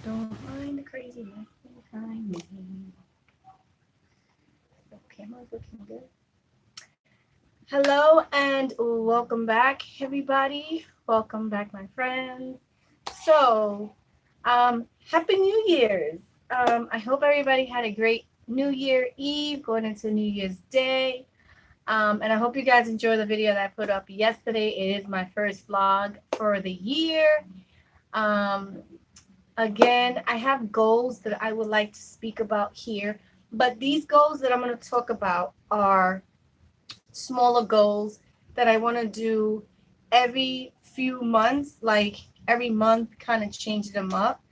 Don't mind the craziness behind me. The camera's looking good. Hello and welcome back, everybody. Welcome back, my friends. So, Happy New Year's. I hope everybody had a great New Year Eve going into New Year's Day. And I hope you guys enjoy the video that I put up yesterday. It is my first vlog for the year. Um, Again, I have goals that I would like to speak about here, but these goals that I'm going to talk about are smaller goals that I want to do every few months, like every month, kind of change them up.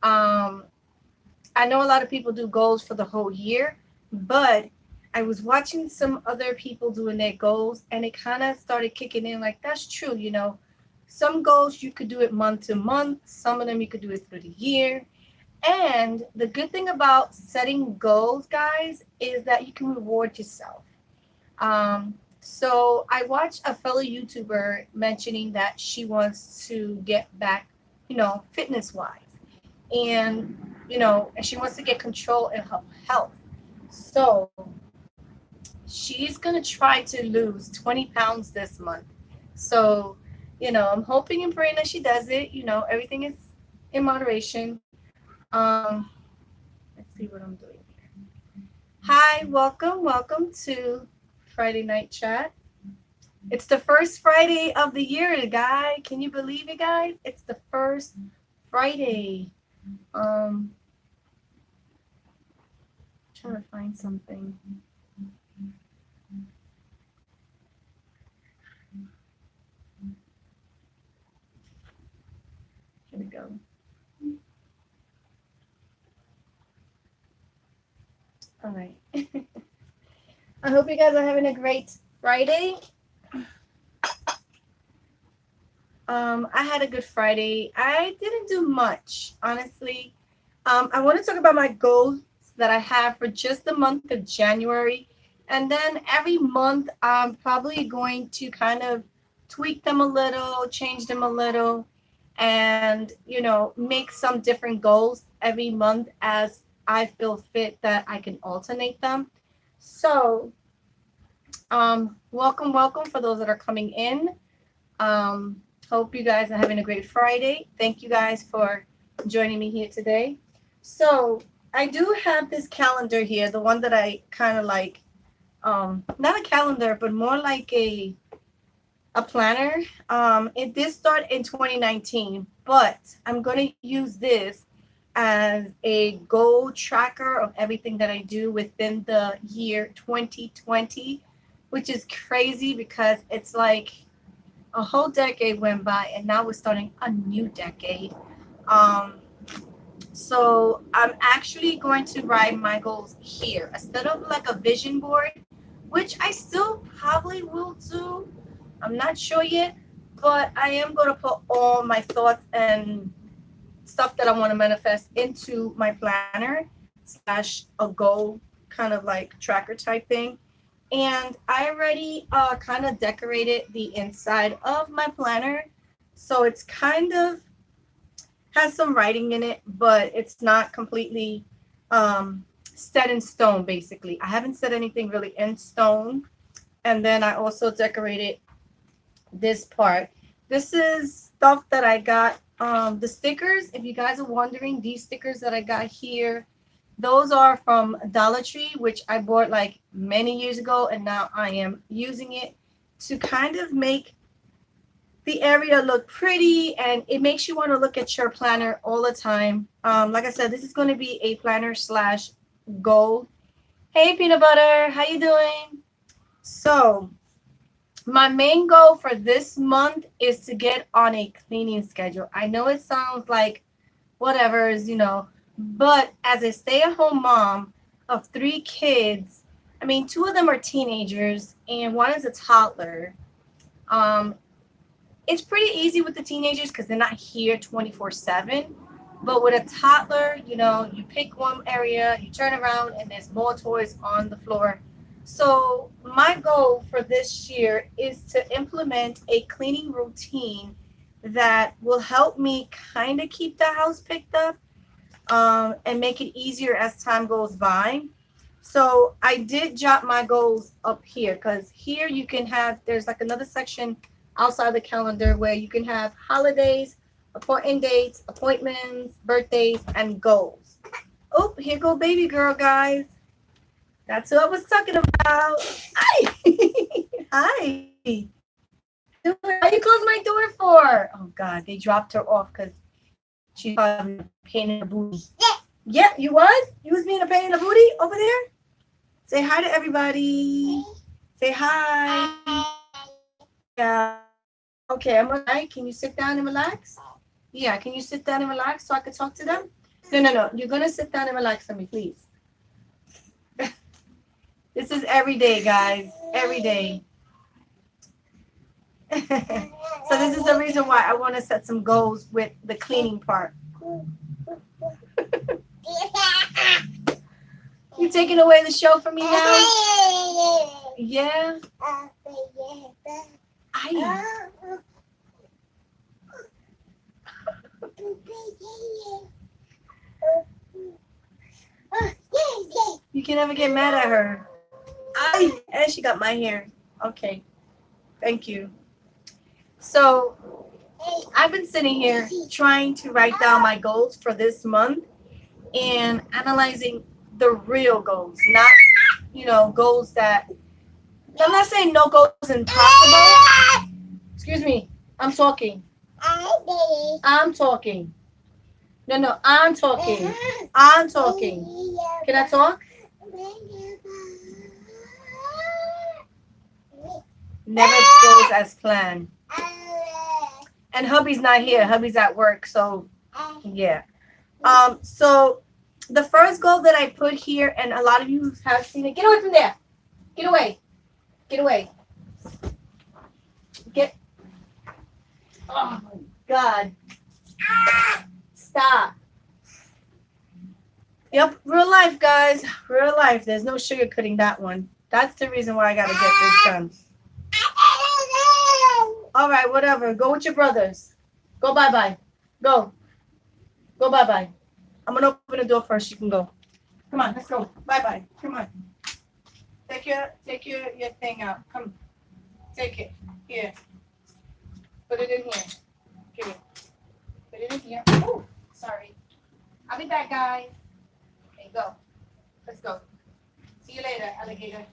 Um, I know a lot of people do goals for the whole year, but I was watching some other people doing their goals and it kind of started kicking in like, that's true, some goals you could do it month to month, some of them you could do it through the year. And the good thing about setting goals, guys, is that you can reward yourself. So I watched a fellow YouTuber mentioning that she wants to get back, fitness wise. And she wants to get control in her health. So she's going to try to lose 20 pounds this month. So, I'm hoping and praying that she does it. Everything is in moderation. Let's see what I'm doing here. Hi, welcome to Friday Night Chat. It's the first Friday of the year, guy. Can you believe it, guys? It's the first Friday. Trying to find something. Here we go. All right. I hope you guys are having a great Friday. I had a good Friday. I didn't do much, honestly. I want to talk about my goals that I have for just the month of January. And then every month, I'm probably going to kind of tweak them a little, change them a little, and, make some different goals every month as I feel fit that I can alternate them. So, welcome for those that are coming in. Hope you guys are having a great Friday. Thank you guys for joining me here today. So I do have this calendar here, the one that I kind of like, not a calendar, but more like a planner. It did start in 2019, but I'm going to use this as a goal tracker of everything that I do within the year 2020, which is crazy because it's like a whole decade went by and now we're starting a new decade. So I'm actually going to write my goals here instead of like a vision board, which I still probably will do. I'm not sure yet, but I am going to put all my thoughts and stuff that I want to manifest into my planner slash a goal kind of like tracker type thing. And I already kind of decorated the inside of my planner. So it's kind of has some writing in it, but it's not completely set in stone, basically. I haven't set anything really in stone. And then I also decorated this part. This is stuff that I got. The stickers, if you guys are wondering, these stickers that I got here, those are from Dollar Tree, which I bought like many years ago, and now I am using it to kind of make the area look pretty, and it makes you want to look at your planner all the time. Like I said, this is going to be a planner slash goal. Hey, Peanut Butter, how you doing? So my main goal for this month is to get on a cleaning schedule. I know it sounds like whatever's, but as a stay-at-home mom of 3 kids, I mean, 2 of them are teenagers and 1 is a toddler. It's pretty easy with the teenagers because they're not here 24/7. But with a toddler, you pick one area, you turn around, and there's more toys on the floor. So my goal for this year is to implement a cleaning routine that will help me kind of keep the house picked up and make it easier as time goes by. So I did jot my goals up here because here you can have, there's like another section outside the calendar where you can have holidays, important dates, appointments, birthdays, and goals. Oh, here go baby girl, guys. That's what I was talking about. Hi. Hi. Why you close my door for? Oh God, they dropped her off because she's probably a pain in the booty. Yeah, you was? You was being a pain in the booty over there? Say hi to everybody. Say hi. Yeah. Okay, I'm gonna. Hi, can you sit down and relax? Yeah, can you sit down and relax so I can talk to them? No. You're gonna sit down and relax for me, please. This is every day, guys. Every day. So this is the reason why I want to set some goals with the cleaning part. You taking away the show from me now? Yeah. You can never get mad at her. And she got my hair. Okay. Thank you. So I've been sitting here trying to write down my goals for this month and analyzing the real goals, not, goals that, I'm not saying no goals impossible. Excuse me. I'm talking. I'm talking. No, I'm talking. I'm talking. Can I talk? Never goes as planned. And hubby's not here. Hubby's at work, so yeah. So the first goal that I put here, and a lot of you have seen it. Get away from there. Get away. Get away. Get. Oh my God. Stop. Yep, real life, guys. Real life. There's no sugarcoating that one. That's the reason why I gotta get this done. All right, whatever. Go with your brothers. Go bye-bye. Go. Go bye-bye. I'm going to open the door first. You can go. Come on, let's go. Bye-bye. Come on. Take your thing out. Come. Take it. Here. Put it in here. Here. Put it in here. Oh, sorry. I'll be back, guys. Okay, go. Let's go. See you later, alligator.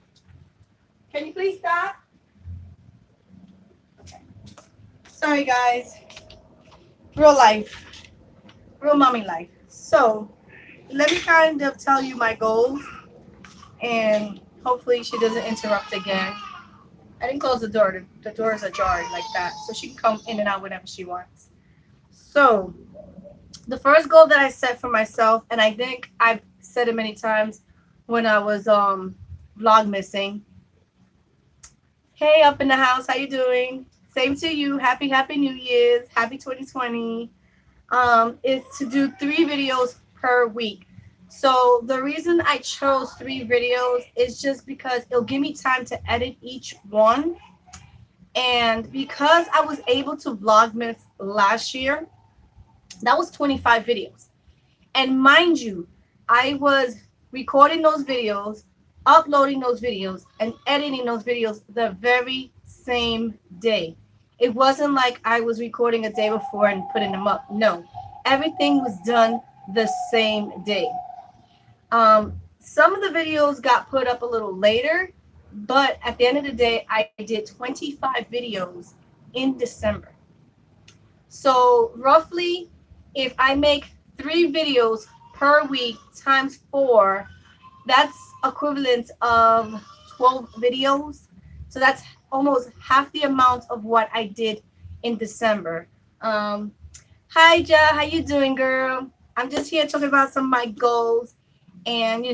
Can you please stop? Sorry, guys. Real life. Real mommy life. So, let me kind of tell you my goals. And hopefully she doesn't interrupt again. I didn't close the door. The doors are ajar like that. So she can come in and out whenever she wants. So, the first goal that I set for myself, and I think I've said it many times when I was vlog missing. Hey, up in the house. How you doing? Same to you. Happy New Year's. Happy 2020. Is to do 3 videos per week. So the reason I chose 3 videos is just because it'll give me time to edit each one. And because I was able to vlogmas last year, that was 25 videos. And mind you, I was recording those videos, uploading those videos, and editing those videos the very same day. It wasn't like I was recording a day before and putting them up. No, everything was done the same day. Some of the videos got put up a little later, but at the end of the day, I did 25 videos in December. So roughly, if I make 3 videos per week times 4, that's equivalent of 12 videos. So that's almost half the amount of what I did in December. Hi, Ja. How you doing, girl? I'm just here talking about some of my goals and,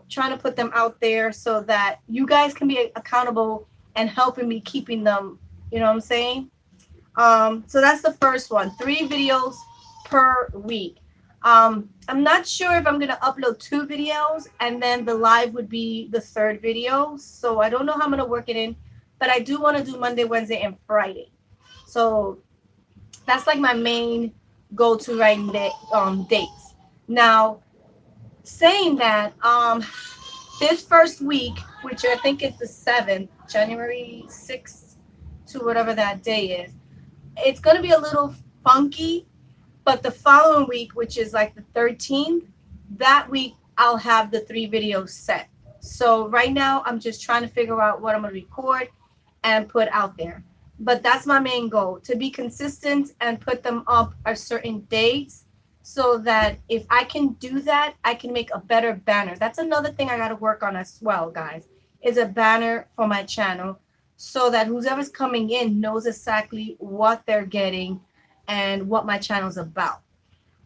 trying to put them out there so that you guys can be accountable and helping me keeping them, you know what I'm saying? So that's the first one, 3 videos per week. I'm not sure if I'm going to upload 2 videos and then the live would be the 3rd video. So I don't know how I'm going to work it in. But I do want to do Monday, Wednesday, and Friday. So that's like my main go-to writing dates. Now, saying that, this first week, which I think is the 7th, January 6th to whatever that day is, it's going to be a little funky. But the following week, which is like the 13th, that week I'll have the 3 videos set. So right now I'm just trying to figure out what I'm going to record and put out there. But that's my main goal, to be consistent and put them up at certain dates, so that if I can do that, I can make a better banner. That's another thing I got to work on as well, guys, is a banner for my channel, so that whoever's coming in knows exactly what they're getting and what my channel's about.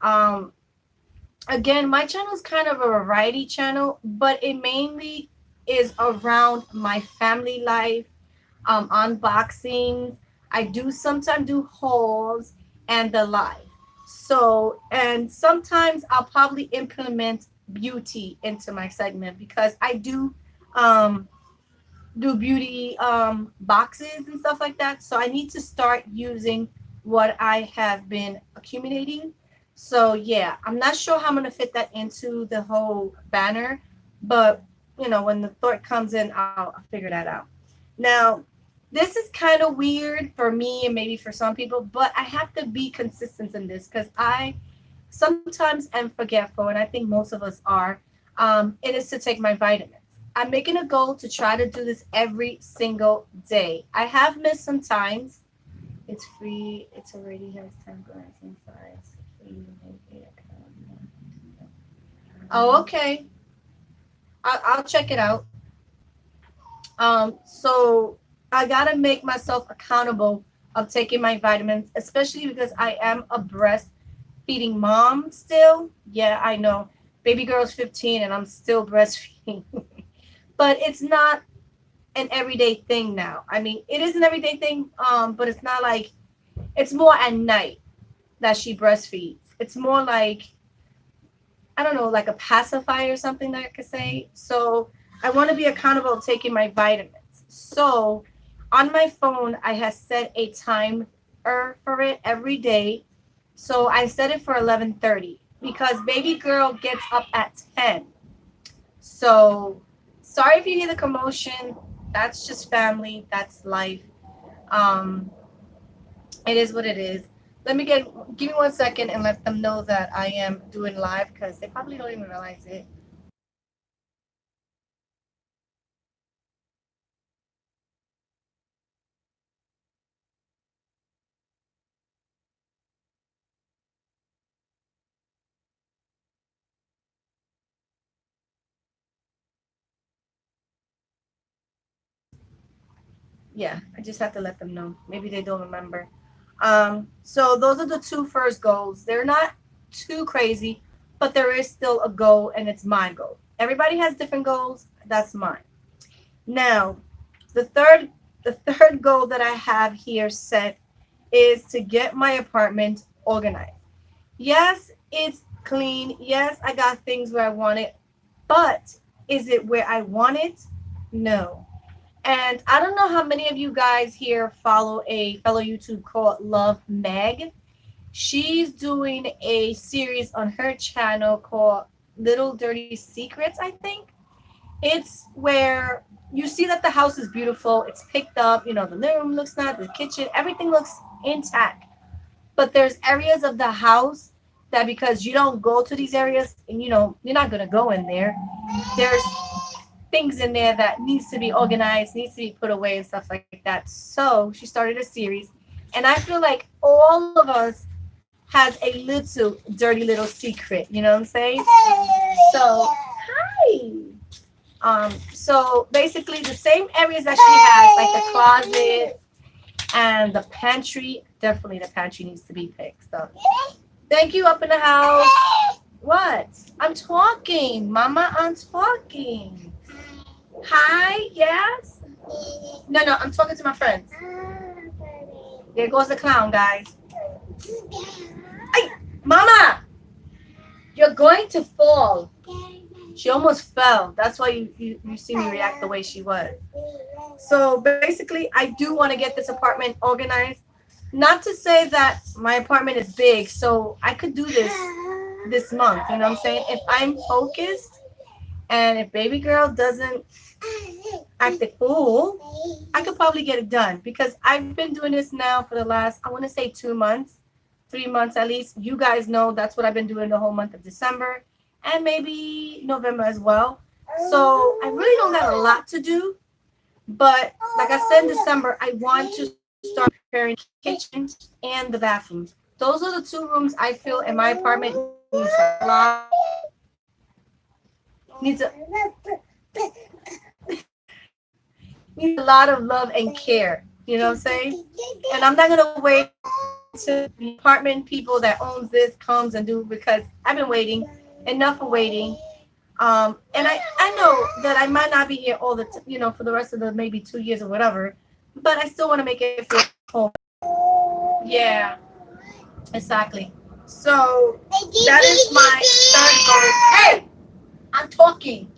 Um, Again, my channel is kind of a variety channel, but it mainly is around my family life, unboxings. I do sometimes do hauls and the like. So, and sometimes I'll probably implement beauty into my segment, because I um, do beauty boxes and stuff like that. So I need to start using what I have been accumulating. So yeah, I'm not sure how I'm gonna fit that into the whole banner, but when the thought comes in, I'll figure that out. Now, this is kind of weird for me and maybe for some people, but I have to be consistent in this, because I sometimes am forgetful, and I think most of us are. It is to take my vitamins. I'm making a goal to try to do this every single day. I have missed some times. It's free. It's already has 10 grams inside. Oh, okay. I'll check it out. So I gotta make myself accountable of taking my vitamins, especially because I am a breastfeeding mom still. Yeah, I know. Baby girl's 15 and I'm still breastfeeding. But it's not an everyday thing now. I mean, it is an everyday thing, but it's not like, it's more at night that she breastfeeds. It's more like, I don't know, like a pacifier or something that I could say. So I want to be accountable taking my vitamins. So on my phone, I have set a timer for it every day. So I set it for 11:30, because baby girl gets up at 10. So sorry if you hear the commotion. That's just family. That's life. Um, it is what it is. Give me 1 second and let them know that I am doing live, because they probably don't even realize it. Yeah, I just have to let them know. Maybe they don't remember. So those are the two first goals. They're not too crazy, but there is still a goal, and it's my goal. Everybody has different goals. That's mine. Now, the third the third goal that I have here set is to get my apartment organized. Yes, it's clean. Yes, I got things where I want it, but is it where I want it? No. And I don't know how many of you guys here follow a fellow YouTube called Love Meg. She's doing a series on her channel called Little Dirty Secrets, I think. It's where you see that the house is beautiful. It's picked up. The living room looks nice, the kitchen, everything looks intact. But there's areas of the house that, because you don't go to these areas, and you're not going to go in there, there's things in there that needs to be organized, needs to be put away and stuff like that. So she started a series, and I feel like all of us has a little dirty little secret. You know what I'm saying? So hi. So basically the same areas that she has, like the closet and the pantry. Definitely the pantry needs to be fixed up. Thank you, up in the house. What? I'm talking, Mama. I'm talking. Hi, yes? No, I'm talking to my friends. There goes the clown, guys. Hey, Mama, you're going to fall. She almost fell. That's why you see me react the way she was. So basically, I do want to get this apartment organized. Not to say that my apartment is big, so I could do this this month. You know what I'm saying? If I'm focused and if baby girl doesn't act the fool, I could probably get it done because I've been doing this now for the last, I want to say 2 months, 3 months at least. You guys know that's what I've been doing the whole month of December and maybe November as well. So I really don't got a lot to do. But like I said in December, I want to start preparing the kitchen and the bathroom. Those are the two rooms I feel in my apartment needs a lot, needs a needs a lot of love and care. You know what I'm saying? And I'm not gonna wait to the apartment people that owns this comes and do because I've been waiting enough of waiting. And I know that I might not be here all the for the rest of the maybe 2 years or whatever, but I still want to make it feel home. Yeah, exactly. So that is my third goal. Hey, I'm talking.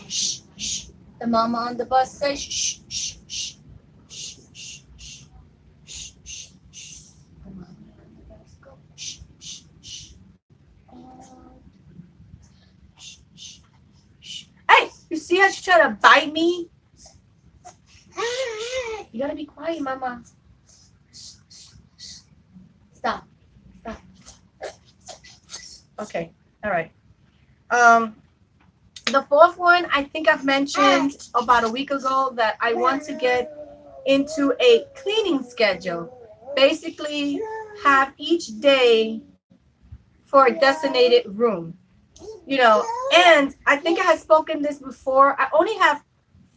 Shh, shh. The mama on the bus says shh, shh, shh, shh, shh, shh, shh, shh, shh. The mama on the bus go shh, shh, shh. Shh, shh, shh. Hey, you see how she trying to bite me? You gotta be quiet, mama. Stop. Stop. Okay. All right. Um, the fourth one, I think I've mentioned about a week ago that I want to get into a cleaning schedule. Basically, have each day for a designated room. And I think I had spoken this before. I only have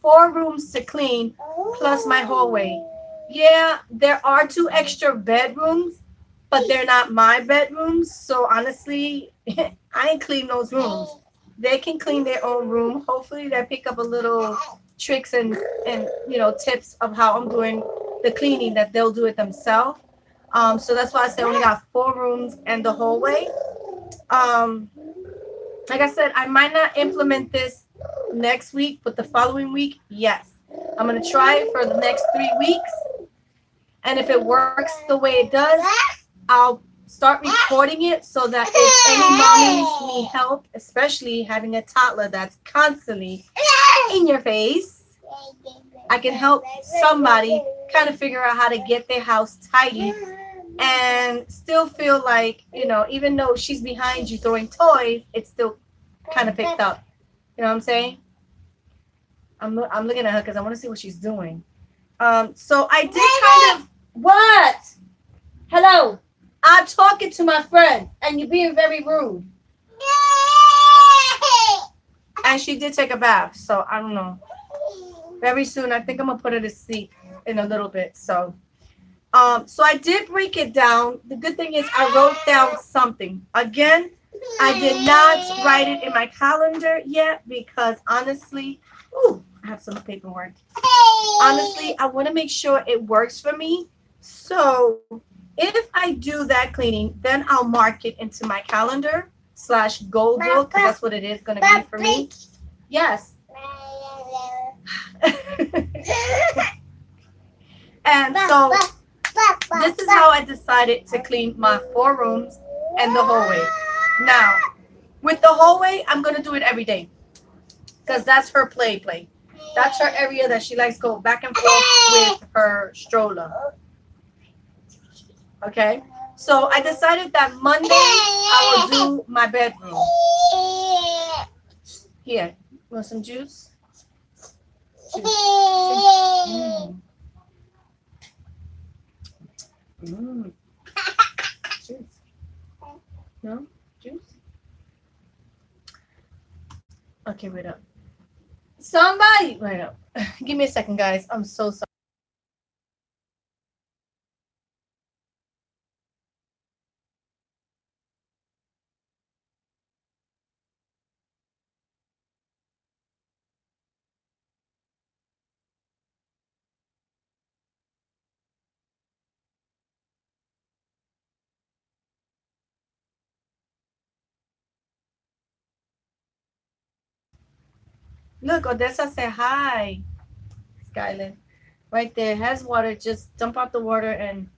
4 rooms to clean plus my hallway. Yeah, there are 2 extra bedrooms, but they're not my bedrooms. So honestly, I ain't clean those rooms. They can clean their own room. Hopefully they pick up a little tricks and tips of how I'm doing the cleaning that they'll do it themselves. So that's why I say I only got 4 rooms and the hallway. Um, like I said, I might not implement this next week, but the following week, yes. I'm gonna try it for the next 3 weeks. And if it works the way it does, I'll start recording it so that if any mommies need help, especially having a toddler that's constantly in your face, I can help somebody kind of figure out how to get their house tidy and still feel like, even though she's behind you throwing toys, it's still kind of picked up. You know what I'm saying? I'm looking at her because I want to see what she's doing. So I did kind of, what? Hello. I'm talking to my friend, and you're being very rude. And she did take a bath, so I don't know. Very soon, I think I'm gonna put her to sleep in a little bit. So I did break it down. The good thing is I wrote down something. Again, I did not write it in my calendar yet because honestly, I have some paperwork. Honestly, I want to make sure it works for me. So if I do that cleaning, then I'll mark it into my calendar / goal book because that's what it is going to be for me. Yes. And so this is how I decided to clean my 4 rooms and the hallway. Now, with the hallway, I'm going to do it every day because that's her play. That's her area that she likes to go back and forth with her stroller. Okay? So I decided that Monday I will do my bedroom. Here, want some juice? Mm. Mm. Juice. No? Juice? Okay, wait up. Somebody! Wait up. Give me a second, guys. I'm so sorry. Look, Odessa said hi. Skyland. Right there. Has water. Just dump out the water and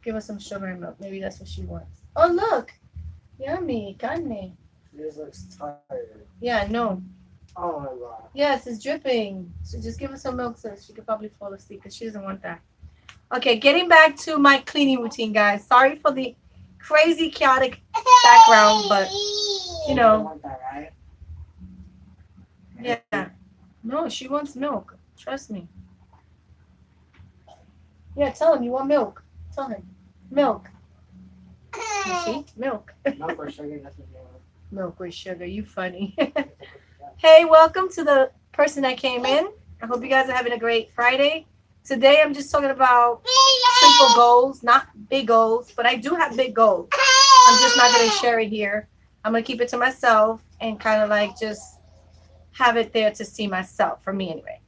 give her some sugar and milk. Maybe that's what she wants. Oh, look. Yummy, kammie. She just looks tired. Yeah, no. Oh my god. Yes, it's dripping. So just give her some milk so she could probably fall asleep because she doesn't want that. Okay, getting back to my cleaning routine, guys. Sorry for the crazy, chaotic background, but you She doesn't know, want that, right? yeah. No, she wants milk. Trust me. Yeah, tell him you want milk. Tell him. Milk. You see? Milk. Milk or sugar, that's what you want. Milk with sugar. You funny. Hey, welcome to the person that came in. I hope you guys are having a great Friday. Today I'm just talking about simple goals, not big goals, but I do have big goals. I'm just not going to share it here. I'm going to keep it to myself and kind of like just have it there to see myself, for me anyway.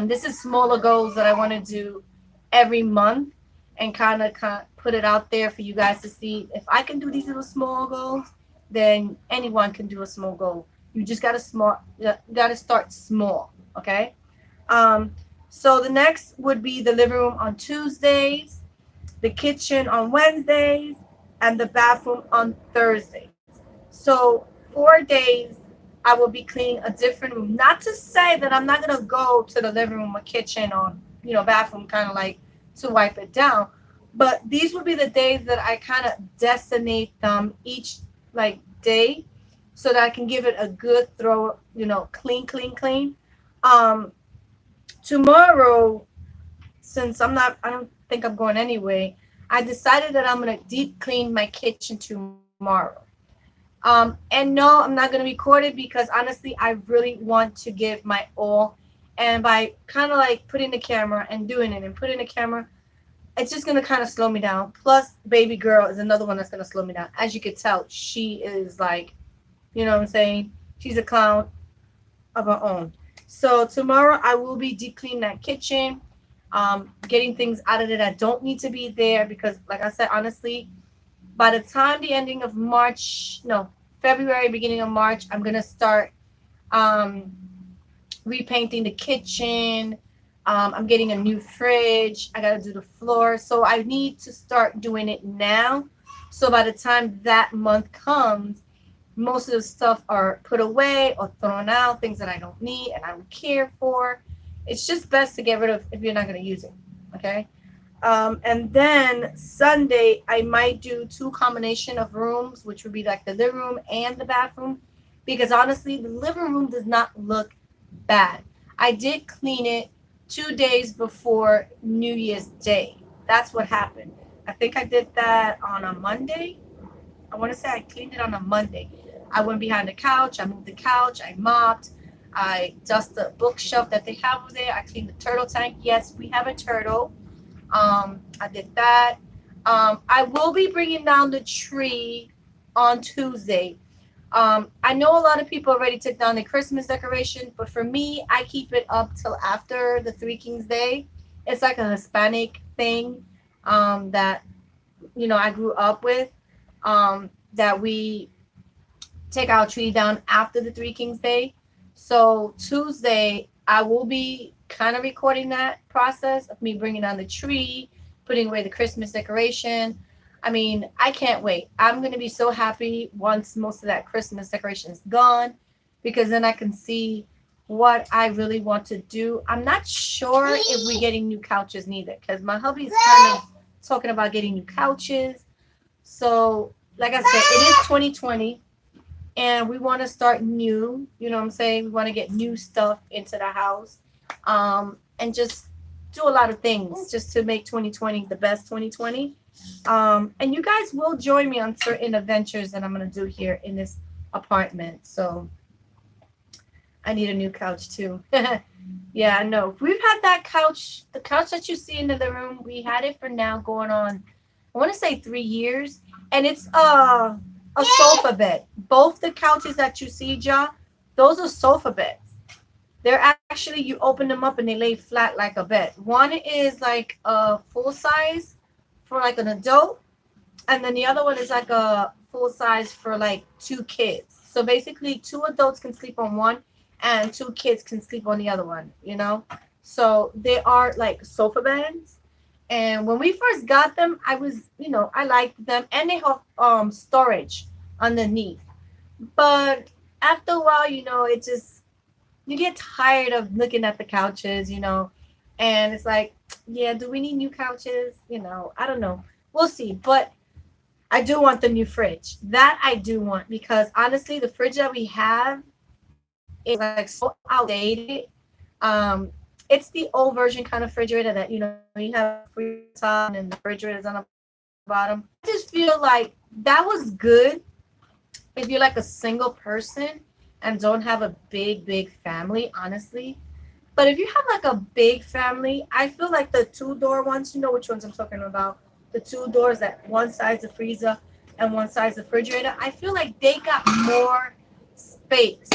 This is smaller goals that I want to do every month and kind of put it out there for you guys to see. If I can do these little small goals, then anyone can do a small goal. You just gotta start small, okay? Um, so the next would be the living room on Tuesdays, the kitchen on Wednesdays, and the bathroom on Thursdays. So 4 days I will be cleaning a different room. Not to say that I'm not gonna go to the living room or kitchen or bathroom kind of like to wipe it down. But these would be the days that I kind of designate them each like day so that I can give it a good throw, clean, clean, clean. Um, Tomorrow, since I don't think I'm going anyway, I decided that I'm gonna deep clean my kitchen tomorrow. And no, I'm not gonna record it because honestly, I really want to give my all. And by kind of like putting the camera and doing it and putting the camera, it's just gonna kind of slow me down. Plus, baby girl is another one that's gonna slow me down. As you could tell, she is like, you know what I'm saying? She's a clown of her own. So tomorrow I will be deep cleaning that kitchen, getting things out of it that don't need to be there because, like I said, honestly, by the time the ending of March, no, February, beginning of March, I'm gonna start um, repainting the kitchen. I'm getting a new fridge. I gotta do the floor, so I need to start doing it now. So by the time that month comes, most of the stuff are put away or thrown out, things that I don't need and I don't care for. It's just best to get rid of if you're not going to use it. Okay. And then Sunday, I might do two combination of rooms, which would be like the living room and the bathroom, because honestly, the living room does not look bad. I did clean it 2 days before New Year's Day. That's what happened. I think I did that on a Monday. I want to say I cleaned it on a Monday. I went behind the couch. I moved the couch. I mopped. I dusted the bookshelf that they have over there. I cleaned the turtle tank. Yes, we have a turtle. I did that. I will be bringing down the tree on Tuesday. I know a lot of people already took down the Christmas decoration, but for me, I keep it up till after the Three Kings Day. It's like a Hispanic thing that I grew up with. That we take our tree down after the Three Kings Day. So Tuesday, I will be kind of recording that process of me bringing down the tree, putting away the Christmas decoration. I mean, I can't wait. I'm going to be so happy once most of that Christmas decoration is gone because then I can see what I really want to do. I'm not sure if we're getting new couches neither because my hubby's kind of talking about getting new couches. So, like I said, it is 2020 and we want to start new. You know what I'm saying? We want to get new stuff into the house and just do a lot of things just to make 2020 the best 2020. And you guys will join me on certain adventures that I'm going to do here in this apartment. So, I need a new couch too. Yeah, I know. We've had that couch, the couch that you see in the living room, we had it for now going on, I want to say 3 years. And it's a sofa bed. Both the couches that you see, Ja, those are sofa beds. They're actually, you open them up and they lay flat like a bed. One is like a full size for like an adult. And then the other one is like a full size for like two kids. So basically, two adults can sleep on one and two kids can sleep on the other one, you know? So they are like sofa beds. And when we first got them, I was, I liked them. And they have storage. underneath. But after a while, it just, you get tired of looking at the couches, and it's like, yeah, do we need new couches? I don't know. We'll see. But I do want the new fridge. That I do want, because honestly, the fridge that we have is like so outdated. Um, it's the old version kind of refrigerator that you have a freezer on top and then the refrigerator is on the bottom. I just feel like that was good if you're like a single person and don't have a big family, honestly. But if you have like a big family, I feel like the two-door ones, you know which ones I'm talking about. The two doors that one side's the freezer and one side's the refrigerator. I feel like they got more space,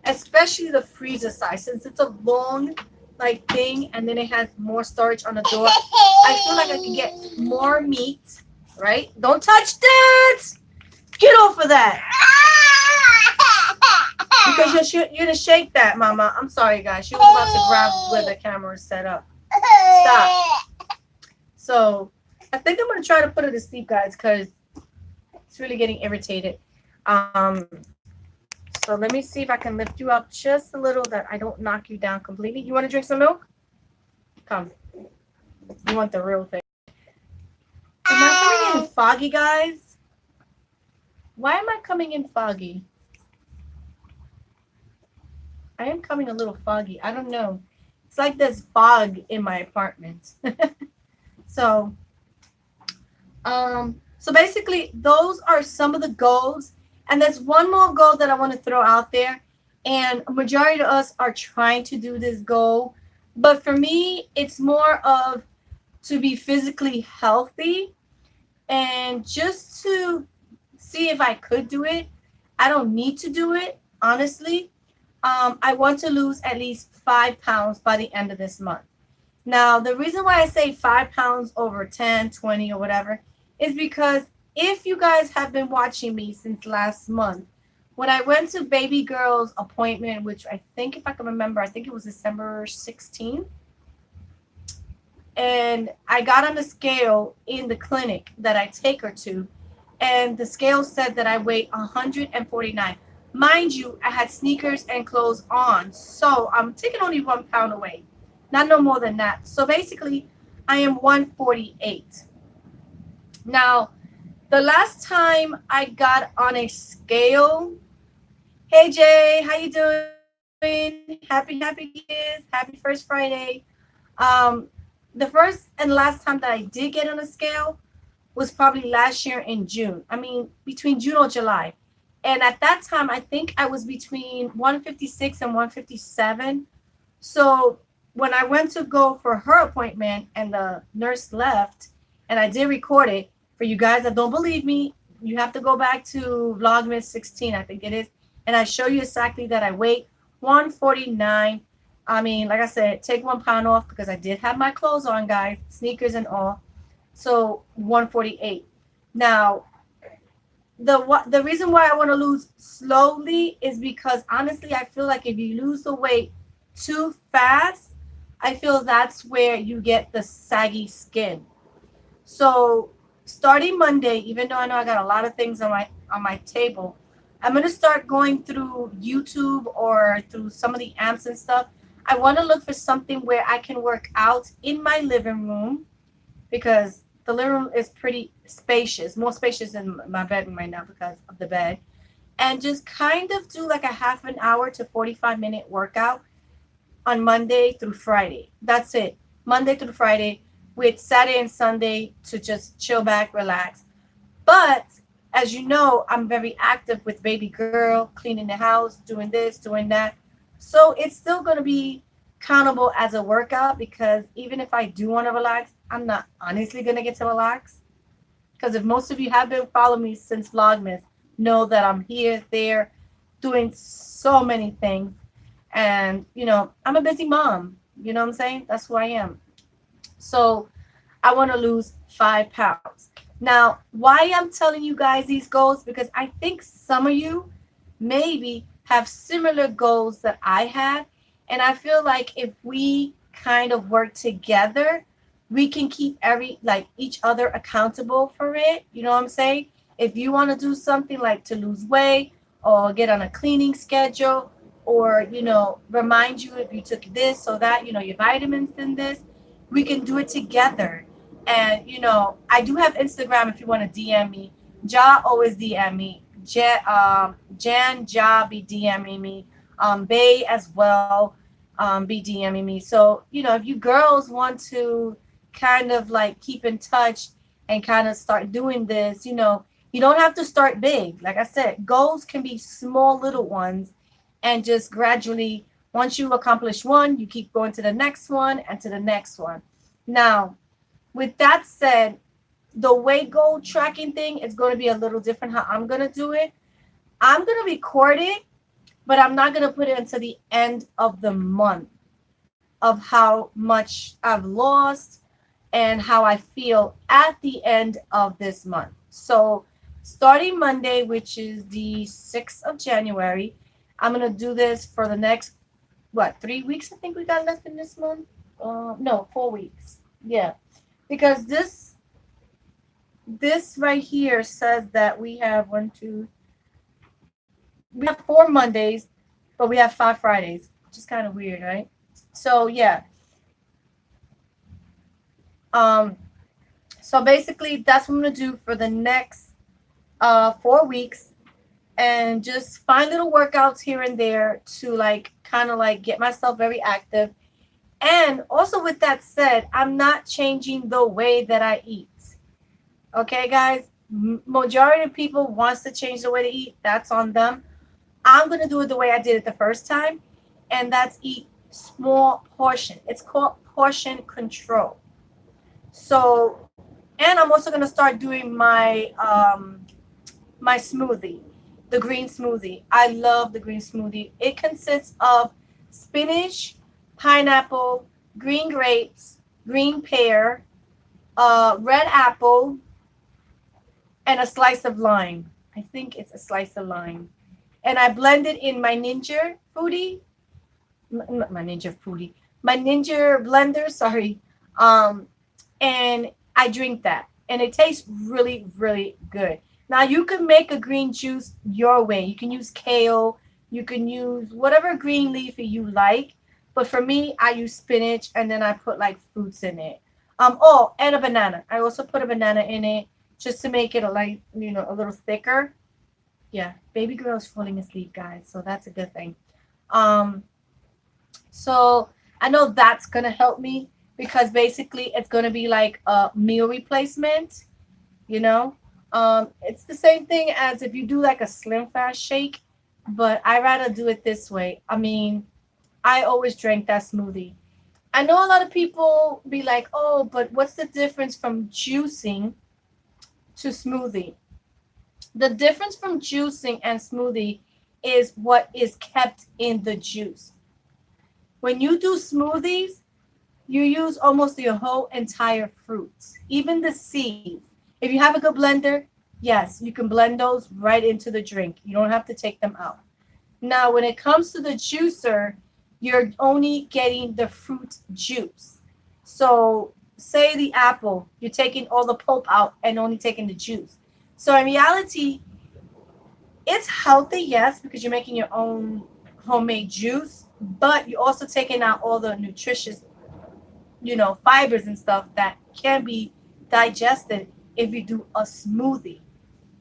especially the freezer side, since it's a long like thing and then it has more storage on the door. I feel like I can get more meat, right? Don't touch that! Get off of that! Because you're gonna shake that, Mama. I'm sorry, guys. She was about to grab where the camera is set up. Stop. So I think I'm gonna try to put her to sleep, guys, because it's really getting irritated. Um, so let me see if I can lift you up just a little that I don't knock you down completely. You want to drink some milk? Come. You want the real thing. Am I coming in foggy, guys? Why am I coming in foggy? I am coming a little foggy. I don't know. It's like there's fog in my apartment. So, so basically, those are some of the goals. And there's one more goal that I want to throw out there. And a majority of us are trying to do this goal. But for me, it's more of to be physically healthy and just to see if I could do it. I don't need to do it, honestly. I want to lose at least 5 pounds by the end of this month. Now, the reason why I say 5 pounds over 10, 20, or whatever is because if you guys have been watching me since last month, when I went to baby girl's appointment, which I think, if I can remember, I think it was December 16th, and I got on the scale in the clinic that I take her to, and the scale said that I weighed 149. Mind you, I had sneakers and clothes on, so I'm taking only 1 pound away, not no more than that. So basically, I am 148. Now, the last time I got on a scale, hey Jay, how you doing? Happy kids, happy first Friday. The first and last time that I did get on a scale was probably last year in June. I mean, between June or July. And at that time, I think I was between 156 and 157. So when I went to go for her appointment and the nurse left, and I did record it, for you guys that don't believe me, you have to go back to Vlogmas 16, I think it is, and I show you exactly that I weigh 149. I mean, like I said, take 1 pound off because I did have my clothes on, guys, sneakers and all. So 148. Now, the reason why I want to lose slowly is because honestly, I feel like if you lose the weight too fast, I feel that's where you get the saggy skin. So starting Monday, even though I know I got a lot of things on my table, I'm gonna start going through YouTube or through some of the amps and stuff. I want to look for something where I can work out in my living room because the living room is pretty spacious, more spacious than my bedroom right now because of the bed. And just kind of do like a half an hour to 45-minute workout on Monday through Friday. That's it. Monday through Friday with Saturday and Sunday to just chill back, relax. But as you know, I'm very active with baby girl, cleaning the house, doing this, doing that. So it's still going to be countable as a workout because even if I do want to relax, I'm not honestly going to get to relax. Because if most of you have been following me since Vlogmas, know that I'm here, there, doing so many things. And, I'm a busy mom. You know what I'm saying? That's who I am. So I want to lose 5 pounds. Now, why I'm telling you guys these goals, because I think some of you maybe have similar goals that I have. And I feel like if we kind of work together, we can keep each other accountable for it. You know what I'm saying? If you want to do something like to lose weight or get on a cleaning schedule, or remind you if you took this or that, your vitamins in this, we can do it together. And I do have Instagram if you want to DM me. Ja always DM me. Jan Ja be DMing me. Bay as well, be DMing me. So if you girls want to kind of like keep in touch and kind of start doing this, you don't have to start big. Like I said, goals can be small little ones, and just gradually, once you accomplish one, you keep going to the next one and to the next one. Now, with that said, the weight goal tracking thing is going to be a little different how I'm going to do it. I'm going to record it, but I'm not going to put it until the end of the month of how much I've lost and how I feel at the end of this month. So, starting Monday, which is the 6th of January, I'm going to do this for the next, 3 weeks I think we got left in this month? No, 4 weeks. Yeah. Because this right here says that we have we have 4 Mondays, but we have 5 Fridays, which is kind of weird, right? So yeah. Um, so basically that's what I'm gonna do for the next 4 weeks, and just find little workouts here and there to like kind of like get myself very active. And also with that said, I'm not changing the way that I eat. Okay, guys, majority of people wants to change the way they eat. That's on them. I'm gonna do it the way I did it the first time, and that's eat small portion. It's called portion control. So, and I'm also gonna start doing my smoothie, the green smoothie. I love the green smoothie. It consists of spinach, pineapple, green grapes, green pear, red apple, and a slice of lime. I think it's a slice of lime. And I blend it in my Ninja foodie, my Ninja foodie, my Ninja blender. Sorry, um, and I drink that, and it tastes really, really good. Now you can make a green juice your way. You can use kale, you can use whatever green leafy you like, but for me, I use spinach, and then I put like fruits in it. Oh, and a banana. I also put a banana in it just to make it a little thicker. Yeah, baby girl is falling asleep, guys, so that's a good thing. Um, so I know that's gonna help me because basically it's gonna be like a meal replacement. You know, it's the same thing as if you do like a slim fast shake, but I rather do it this way. I mean, I always drank that smoothie. I know a lot of people be like, oh, but what's the difference from juicing to smoothie? The difference from juicing and smoothie is what is kept in the juice. When you do smoothies, you use almost your whole entire fruits, even the seeds. If you have a good blender, yes, you can blend those right into the drink. You don't have to take them out. Now, when it comes to the juicer, you're only getting the fruit juice. So, say the apple, you're taking all the pulp out and only taking the juice. So, in reality, it's healthy, yes, because you're making your own homemade juice, but you're also taking out all the nutritious, fibers and stuff that can be digested if you do a smoothie.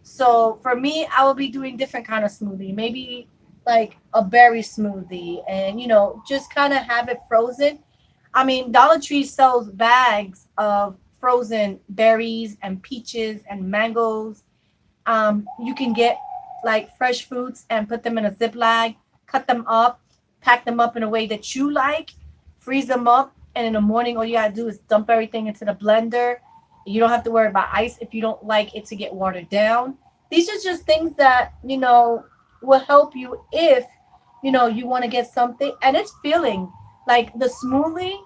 So for me, I will be doing different kind of smoothie, maybe like a berry smoothie, and just kind of have it frozen. I mean, Dollar Tree sells bags of frozen berries and peaches and mangoes. You can get like fresh fruits and put them in a Ziploc, cut them up, pack them up in a way that you like, freeze them up, and in the morning, all you gotta do is dump everything into the blender. You don't have to worry about ice if you don't like it to get watered down. These are just things that, will help you if, you want to get something. And it's filling. Like the smoothie,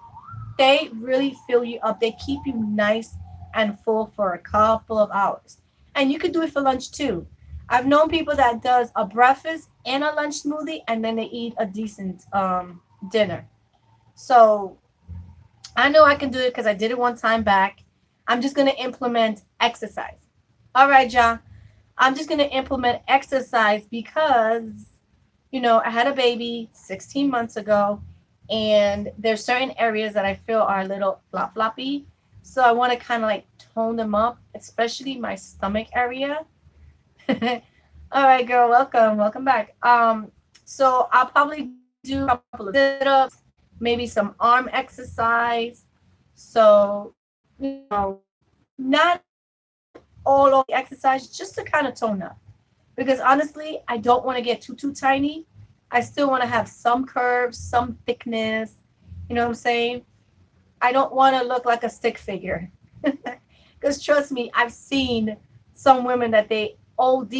they really fill you up. They keep you nice and full for a couple of hours. And you can do it for lunch too. I've known people that does a breakfast and a lunch smoothie, and then they eat a decent dinner. So I know I can do it because I did it one time back. I'm just going to implement exercise. All right, John. I'm just going to implement exercise because, I had a baby 16 months ago, and there's certain areas that I feel are a little floppy. So I want to kind of like tone them up, especially my stomach area. All right, girl, welcome back. So I'll probably do a couple of sit-ups, maybe some arm exercise. So, not all of the exercise, just to kind of tone up. Because honestly, I don't want to get too tiny. I still want to have some curves, some thickness. You know what I'm saying? I don't want to look like a stick figure. Because trust me, I've seen some women that they OD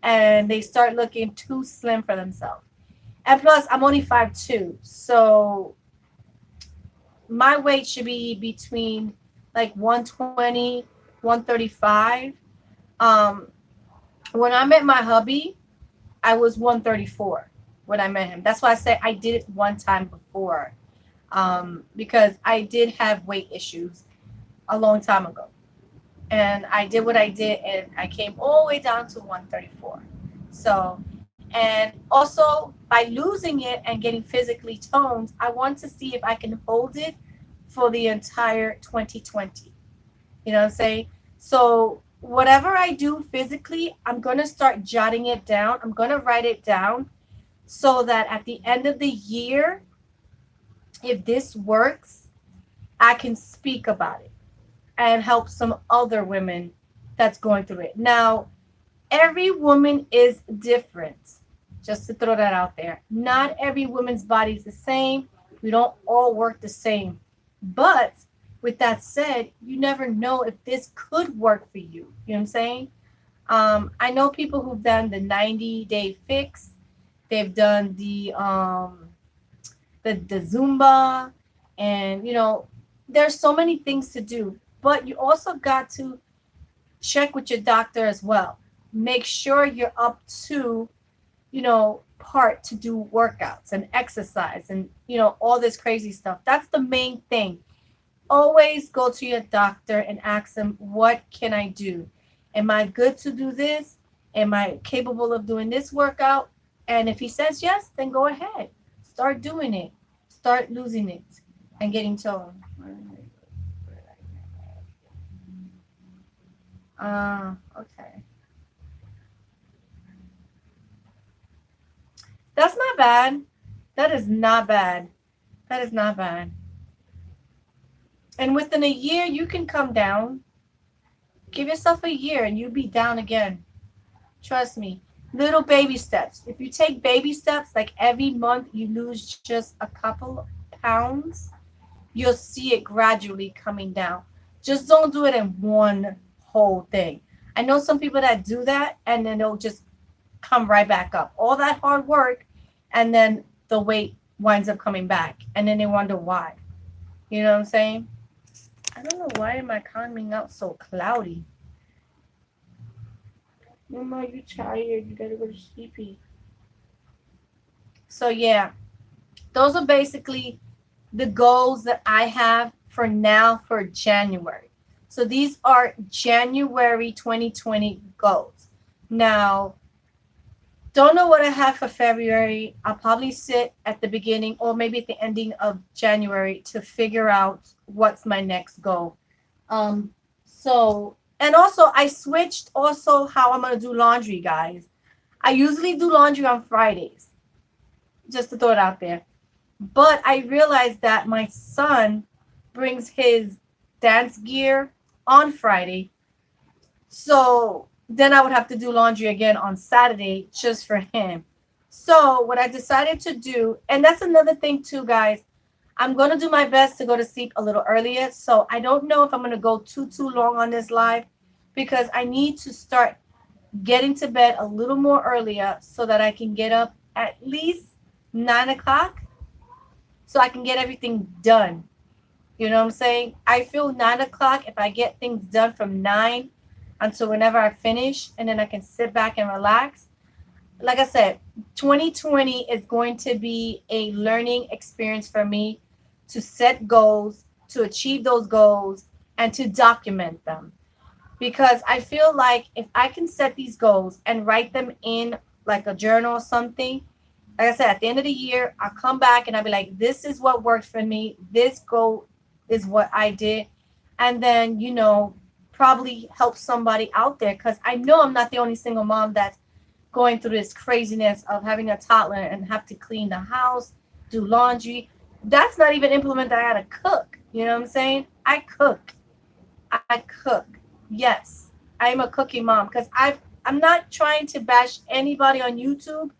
and they start looking too slim for themselves. And plus, I'm only 5'2", so my weight should be between like 120, 135. Um, when I met my hubby, I was 134 when I met him. That's why I say I did it one time before, because I did have weight issues a long time ago. And I did what I did, and I came all the way down to 134. So, and also by losing it and getting physically toned, I want to see if I can hold it for the entire 2020. You know what I'm saying? So, whatever I do physically, I'm going to start jotting it down. I'm going to write it down so that at the end of the year, if this works, I can speak about it and help some other women that's going through it. Now, every woman is different. Just to throw that out there. Not every woman's body is the same. We don't all work the same. But with that said, you never know if this could work for you. You know what I'm saying? I know people who've done the 90-day fix. They've done the Zumba, and there's so many things to do. But you also got to check with your doctor as well. Make sure you're up to, part to do workouts and exercise and, all this crazy stuff. That's the main thing. Always go to your doctor and ask them, what can I do? Am I good to do this? Am I capable of doing this workout? And if he says yes, then go ahead. Start doing it. Start losing it and getting toned. Okay. That's not bad. That is not bad. That is not bad. And within a year, you can come down. Give yourself a year and you'll be down again. Trust me. Little baby steps. If you take baby steps, like every month you lose just a couple pounds, you'll see it gradually coming down. Just don't do it in one whole thing. I know some people that do that and then they'll just come right back up. All that hard work, and then the weight winds up coming back. And then they wonder why. You know what I'm saying? I don't know why am I coming out so cloudy. Mama, you tired. You gotta go to sleepy. So yeah, those are basically the goals that I have for now for January. So these are January 2020 goals. Now, don't know what I have for February. I'll probably sit at the beginning or maybe at the ending of January to figure out what's my next goal. And also I switched also how I'm going to do laundry, guys. I usually do laundry on Fridays, just to throw it out there. But I realized that my son brings his dance gear on Friday. So then I would have to do laundry again on Saturday just for him. So what I decided to do, and that's another thing too, guys, I'm going to do my best to go to sleep a little earlier. So I don't know if I'm going to go too long on this live because I need to start getting to bed a little more earlier so that I can get up at least 9 o'clock so I can get everything done. You know what I'm saying? I feel 9 o'clock, if I get things done from 9 until whenever I finish, and then I can sit back and relax. Like I said, 2020 is going to be a learning experience for me to set goals, to achieve those goals, and to document them. because I feel like if I can set these goals and write them in like a journal or something, like I said, at the end of the year, I'll come back and I'll be like, this is what worked for me. This goal is what I did. And then, probably help somebody out there because I know I'm not the only single mom that's going through this craziness of having a toddler and have to clean the house, do laundry. That's not even implement that I gotta cook. You know what I'm saying? I cook. I cook. Yes, I'm a cooking mom because I'm not trying to bash anybody on YouTube,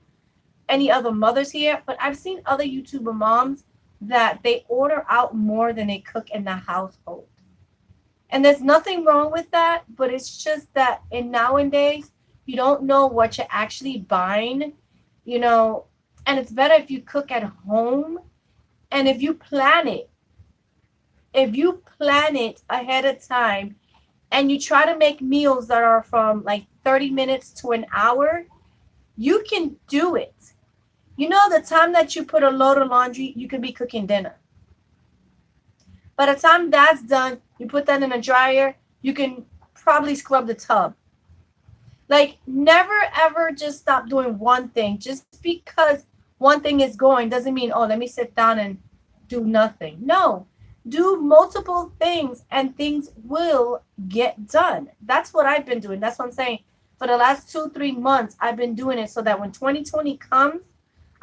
any other mothers here, but I've seen other YouTuber moms that they order out more than they cook in the household. And there's nothing wrong with that, but it's just that in nowadays, you don't know what you're actually buying, you know, and it's better if you cook at home and if you plan it. If you plan it ahead of time and you try to make meals that are from like 30 minutes to an hour, you can do it. You know, the time that you put a load of laundry, you can be cooking dinner. By the time that's done, you put that in a dryer, you can probably scrub the tub. Like, never ever just stop doing one thing. Just because one thing is going doesn't mean, oh, let me sit down and do nothing. No, do multiple things and things will get done. That's what I've been doing. That's what I'm saying. For the last 2-3 months, I've been doing it so that when 2020 comes,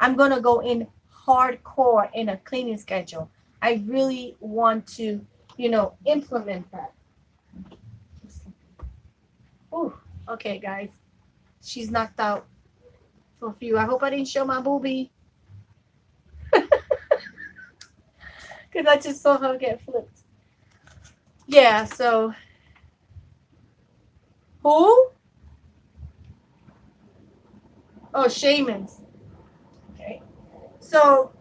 I'm going to go in hardcore in a cleaning schedule. I really want to, implement that. Ooh, okay, guys. She's knocked out for a few. I hope I didn't show my boobie. Because I just saw her get flipped. Yeah, so. Who? Oh, shamans. Okay. So,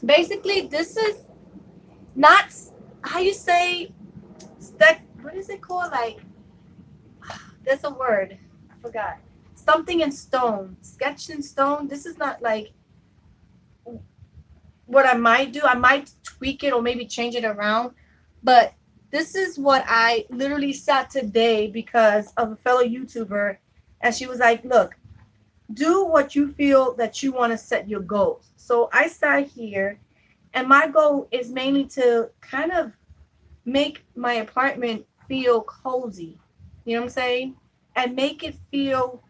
basically, this is not, how you say, that, what is it called? Like, there's a word. I forgot. Something in stone. Sketched in stone. This is not like what I might do. I might tweak it or maybe change it around. But this is what I literally sat today because of a fellow YouTuber. And she was like, look, do what you feel that you want to set your goals. So I sat here and my goal is mainly to kind of make my apartment feel cozy. You know what I'm saying? And make it feel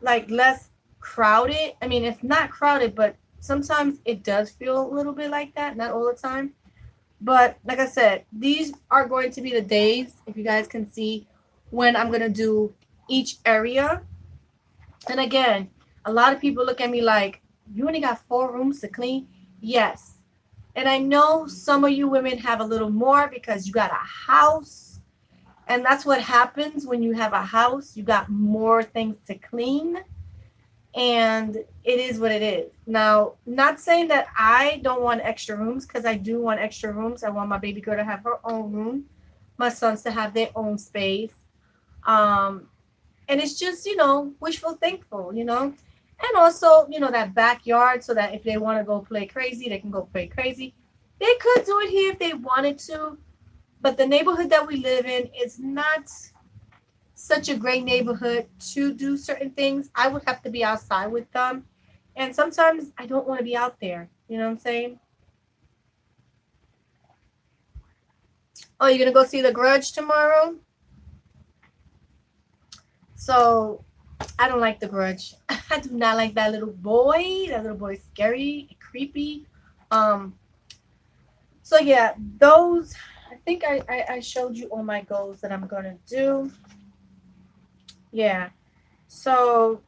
like less crowded. I mean, it's not crowded, but sometimes it does feel a little bit like that. Not all the time. But like I said, these are going to be the days, if you guys can see, when I'm going to do each area. And again, a lot of people look at me like, you only got 4 rooms to clean? Yes. And I know some of you women have a little more because you got a house. And that's what happens when you have a house. You got more things to clean. And it is what it is. Now, not saying that I don't want extra rooms, because I do want extra rooms. I want my baby girl to have her own room. My sons to have their own space. And it's just, wishful thankful, And also, that backyard so that if they want to go play crazy, they can go play crazy. They could do it here if they wanted to. But the neighborhood that we live in is not such a great neighborhood to do certain things. I would have to be outside with them. And sometimes I don't want to be out there. You know what I'm saying? Oh, you're going to go see The Grudge tomorrow? So, I don't like The Grudge. I do not like that little boy. That little boy is scary, creepy. So, yeah, those, I think I showed you all my goals that I'm going to do. Yeah. So,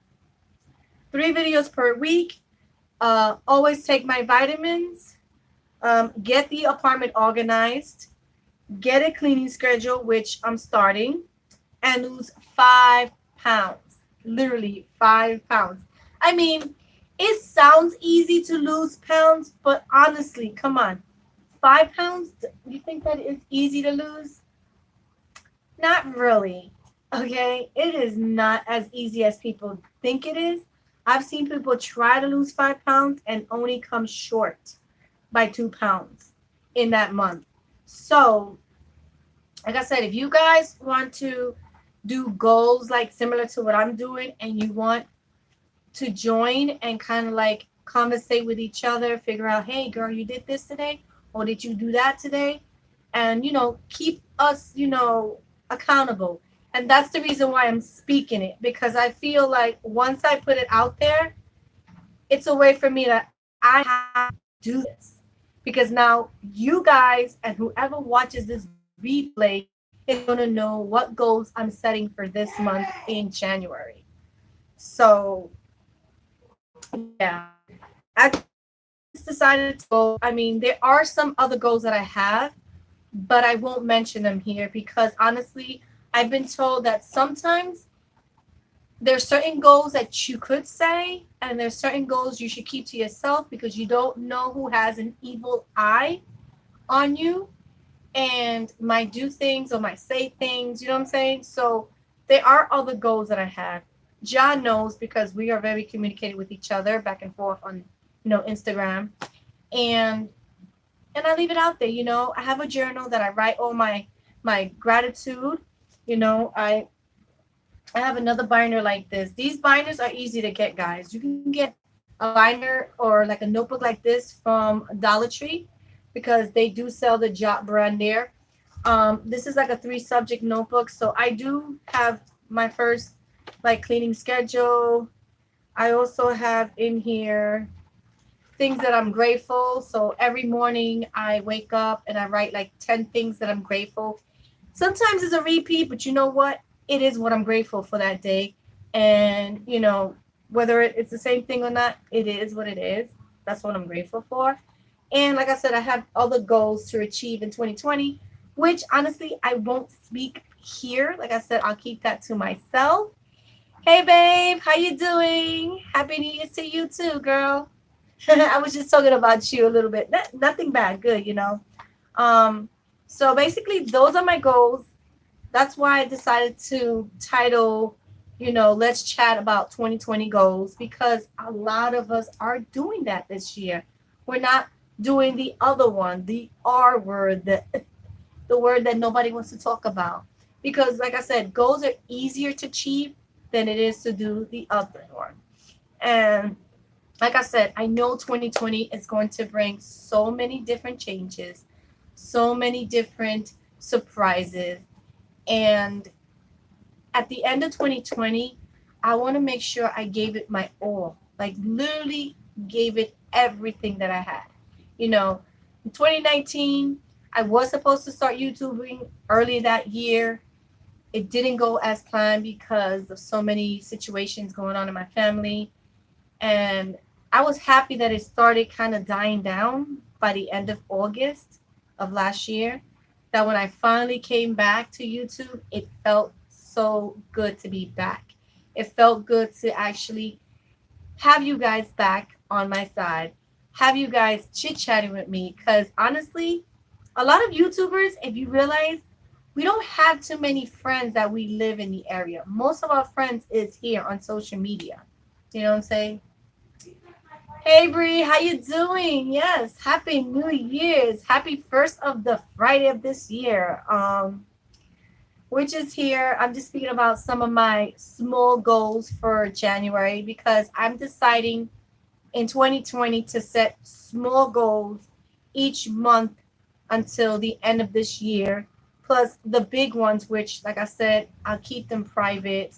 3 videos per week. Always take my vitamins. Get the apartment organized. Get a cleaning schedule, which I'm starting. And lose 5 pounds. Literally 5 pounds. I mean, it sounds easy to lose pounds, but honestly, come on. 5 pounds? You think that is easy to lose? Not really. Okay? It is not as easy as people think it is. I've seen people try to lose 5 pounds and only come short by 2 pounds in that month. So, like I said, if you guys want to do goals like similar to what I'm doing and you want to join and kind of like conversate with each other, figure out, hey, girl, you did this today, or did you do that today? And, keep us, accountable. And that's the reason why I'm speaking it, because I feel like once I put it out there, it's a way for me to, I have to do this. Because now you guys and whoever watches this replay is going to know what goals I'm setting for this month in January. So, yeah. I just decided to go. I mean, there are some other goals that I have, but I won't mention them here because honestly, I've been told that sometimes there's certain goals that you could say, and there's certain goals you should keep to yourself because you don't know who has an evil eye on you and might do things or might say things. You know what I'm saying? So there are other goals that I have. John knows because we are very communicated with each other back and forth on, Instagram. And I leave it out there. I have a journal that I write all my gratitude. I have another binder like this. These binders are easy to get, guys. You can get a binder or like a notebook like this from Dollar Tree because they do sell the Jot brand there. This is like a 3 subject notebook. So I do have my first like cleaning schedule. I also have in here things that I'm grateful. So every morning I wake up and I write like 10 things that I'm grateful. Sometimes it's a repeat, but you know what? It is what I'm grateful for that day. And, whether it's the same thing or not, it is what it is. That's what I'm grateful for. And like I said, I have other goals to achieve in 2020, which honestly, I won't speak here. Like I said, I'll keep that to myself. Hey, babe, how you doing? Happy New Year to you too, girl. I was just talking about you a little bit. Nothing bad, good. Um, so basically, those are my goals. That's why I decided to title, let's chat about 2020 goals because a lot of us are doing that this year. We're not doing the other one, the R word, the word that nobody wants to talk about. Because, like I said, goals are easier to achieve than it is to do the other one. And like I said, I know 2020 is going to bring so many different changes, so many different surprises. And at the end of 2020, I want to make sure I gave it my all, like literally gave it everything that I had. In 2019, I was supposed to start YouTubing early that year. It didn't go as planned because of so many situations going on in my family. And I was happy that it started kind of dying down by the end of August of last year. That when I finally came back to YouTube, it felt so good to be back. It felt good to actually have you guys back on my side, have you guys chit chatting with me. Because honestly, a lot of YouTubers, if you realize, we don't have too many friends that we live in the area. Most of our friends is here on social media. You know what I'm saying? Hey Bree, how you doing? Yes, happy New Year's. Happy first of the Friday of this year. Which is here. I'm just speaking about some of my small goals for January because I'm deciding in 2020 to set small goals each month until the end of this year, plus the big ones, which, like I said, I'll keep them private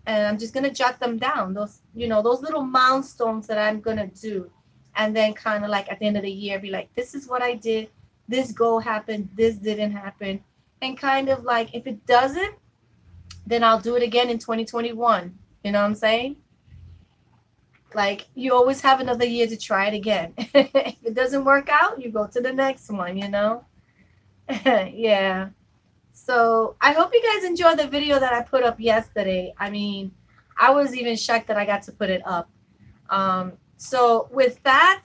and I'm just gonna jot them down. Those little milestones that I'm gonna do, and then kind of like at the end of the year, be like, this is what I did. This goal happened. This didn't happen, and kind of like if it doesn't, then I'll do it again in 2021. You know what I'm saying? Like you always have another year to try it again. If it doesn't work out, you go to the next one. Yeah. So I hope you guys enjoyed the video that I put up yesterday. I mean, I was even shocked that I got to put it up. So with that,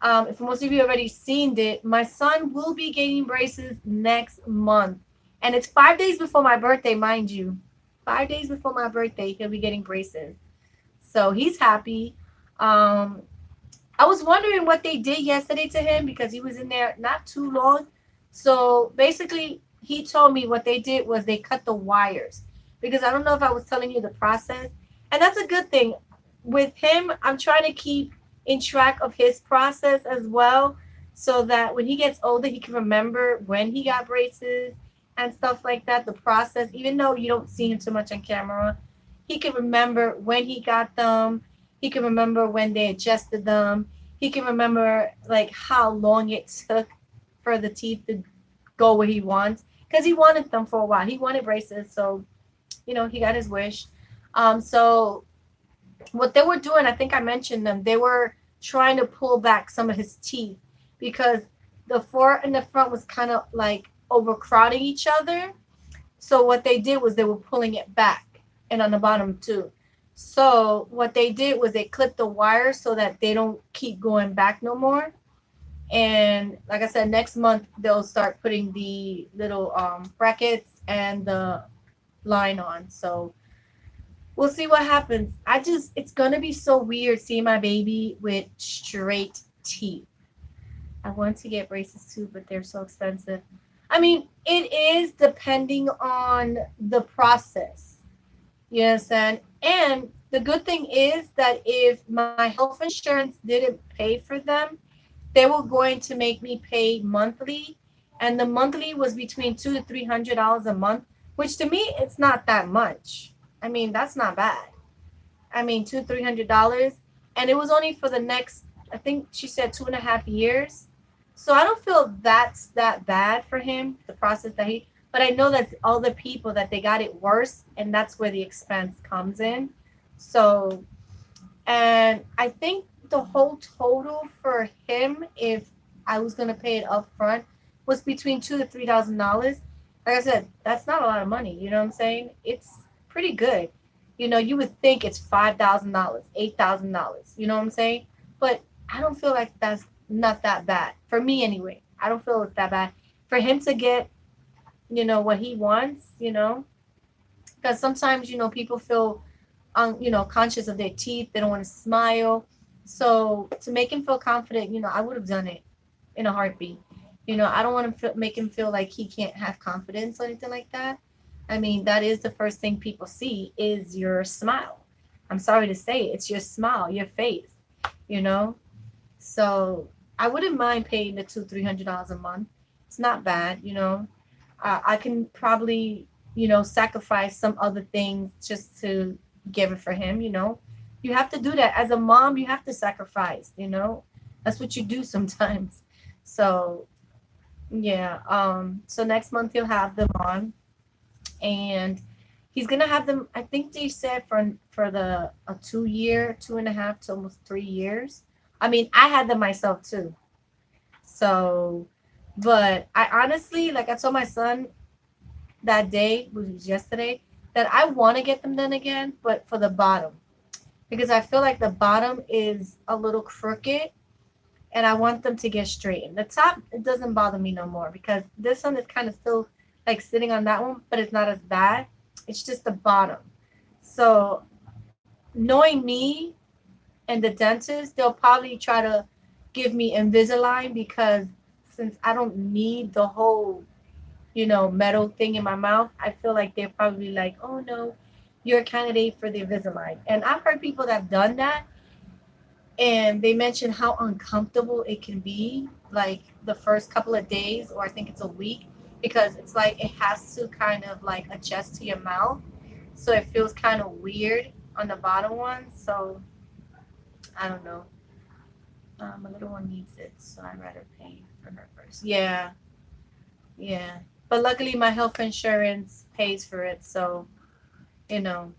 if most of you already seen it, my son will be getting braces next month. And it's 5 days before my birthday, mind you. 5 days before my birthday, he'll be getting braces. So he's happy. I was wondering what they did yesterday to him because he was in there not too long. So basically, he told me what they did was they cut the wires, because I don't know if I was telling you the process, and that's a good thing. With him, I'm trying to keep in track of his process as well, so that when he gets older, he can remember when he got braces and stuff like that. The process, even though you don't see him too much on camera, he can remember when he got them. He can remember when they adjusted them. He can remember like how long it took for the teeth to go where he wants, because he wanted them for a while. He wanted braces, so he got his wish. So what they were doing, I think I mentioned them. They were trying to pull back some of his teeth because the fore and the front was kind of like overcrowding each other. So what they did was they were pulling it back, and on the bottom too. So what they did was they clipped the wires so that they don't keep going back no more. And like I said, next month they'll start putting the little brackets and the line on. So we'll see what happens. It's gonna be so weird seeing my baby with straight teeth. I want to get braces too, but they're so expensive. I mean, it is depending on the process. You understand? And the good thing is that if my health insurance didn't pay for them, they were going to make me pay monthly, and the monthly was between $200 to $300 a month, which to me it's not that much. I mean, that's not bad. I mean, $200-300, and it was only for the next, I think she said 2.5 years. So I don't feel that's that bad for him, the process that he. But I know that other people that they got it worse, and that's where the expense comes in. So, and I think the whole total for him, if I was gonna pay it up front, was between $2,000 to $3,000. Like I said, that's not a lot of money. You know what I'm saying? It's pretty good. You would think it's $5,000, $8,000. You know what I'm saying? But I don't feel like that's not that bad for me anyway. I don't feel it's that bad for him to get what he wants. Because sometimes people feel conscious of their teeth. They don't want to smile. So to make him feel confident, I would have done it in a heartbeat. I don't want to make him feel like he can't have confidence or anything like that. I mean, that is the first thing people see is your smile. I'm sorry to say, it's your smile, your face, you know? So I wouldn't mind paying the $200-300 a month. It's not bad, I can probably, sacrifice some other things just to give it for him. You have to do that. As a mom, you have to sacrifice. That's what you do sometimes. So yeah. So next month he'll have them on, and he's gonna have them. I think they said for the a 2 year, 2.5 to almost 3 years. I mean, I had them myself too. So, but I honestly, like I told my son that day, which was yesterday, that I want to get them done again, but for the bottom, because I feel like the bottom is a little crooked, and I want them to get straightened. The top, it doesn't bother me no more because this one is kind of still like sitting on that one, but it's not as bad. It's just the bottom. So knowing me and the dentist, they'll probably try to give me Invisalign, because since I don't need the whole, metal thing in my mouth, I feel like they're probably like, oh no, you're a candidate for the Invisalign. And I've heard people that have done that, and they mention how uncomfortable it can be, like the first couple of days, or I think it's a week, because it's like it has to kind of like adjust to your mouth, so it feels kind of weird on the bottom one. So I don't know. My little one needs it, so I'd rather pay for her first. Yeah, yeah. But luckily, my health insurance pays for it, so you know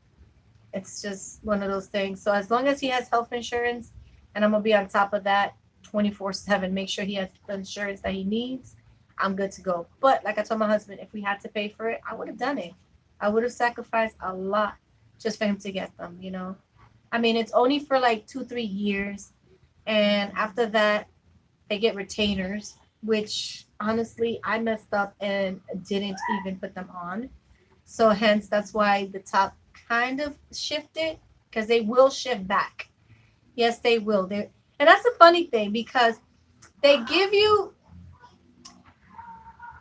it's just one of those things. So as long as he has health insurance, and I'm gonna be on top of that 24/7, make sure he has the insurance that he needs, I'm good to go. But like I told my husband, if we had to pay for it, I would have done it. I would have sacrificed a lot just for him to get them. I mean, it's only for like 2-3 years, and after that, they get retainers, which honestly I messed up and didn't even put them on. So hence that's why the top kind of shifted, because they will shift back. Yes, they will. And that's a funny thing, because they give you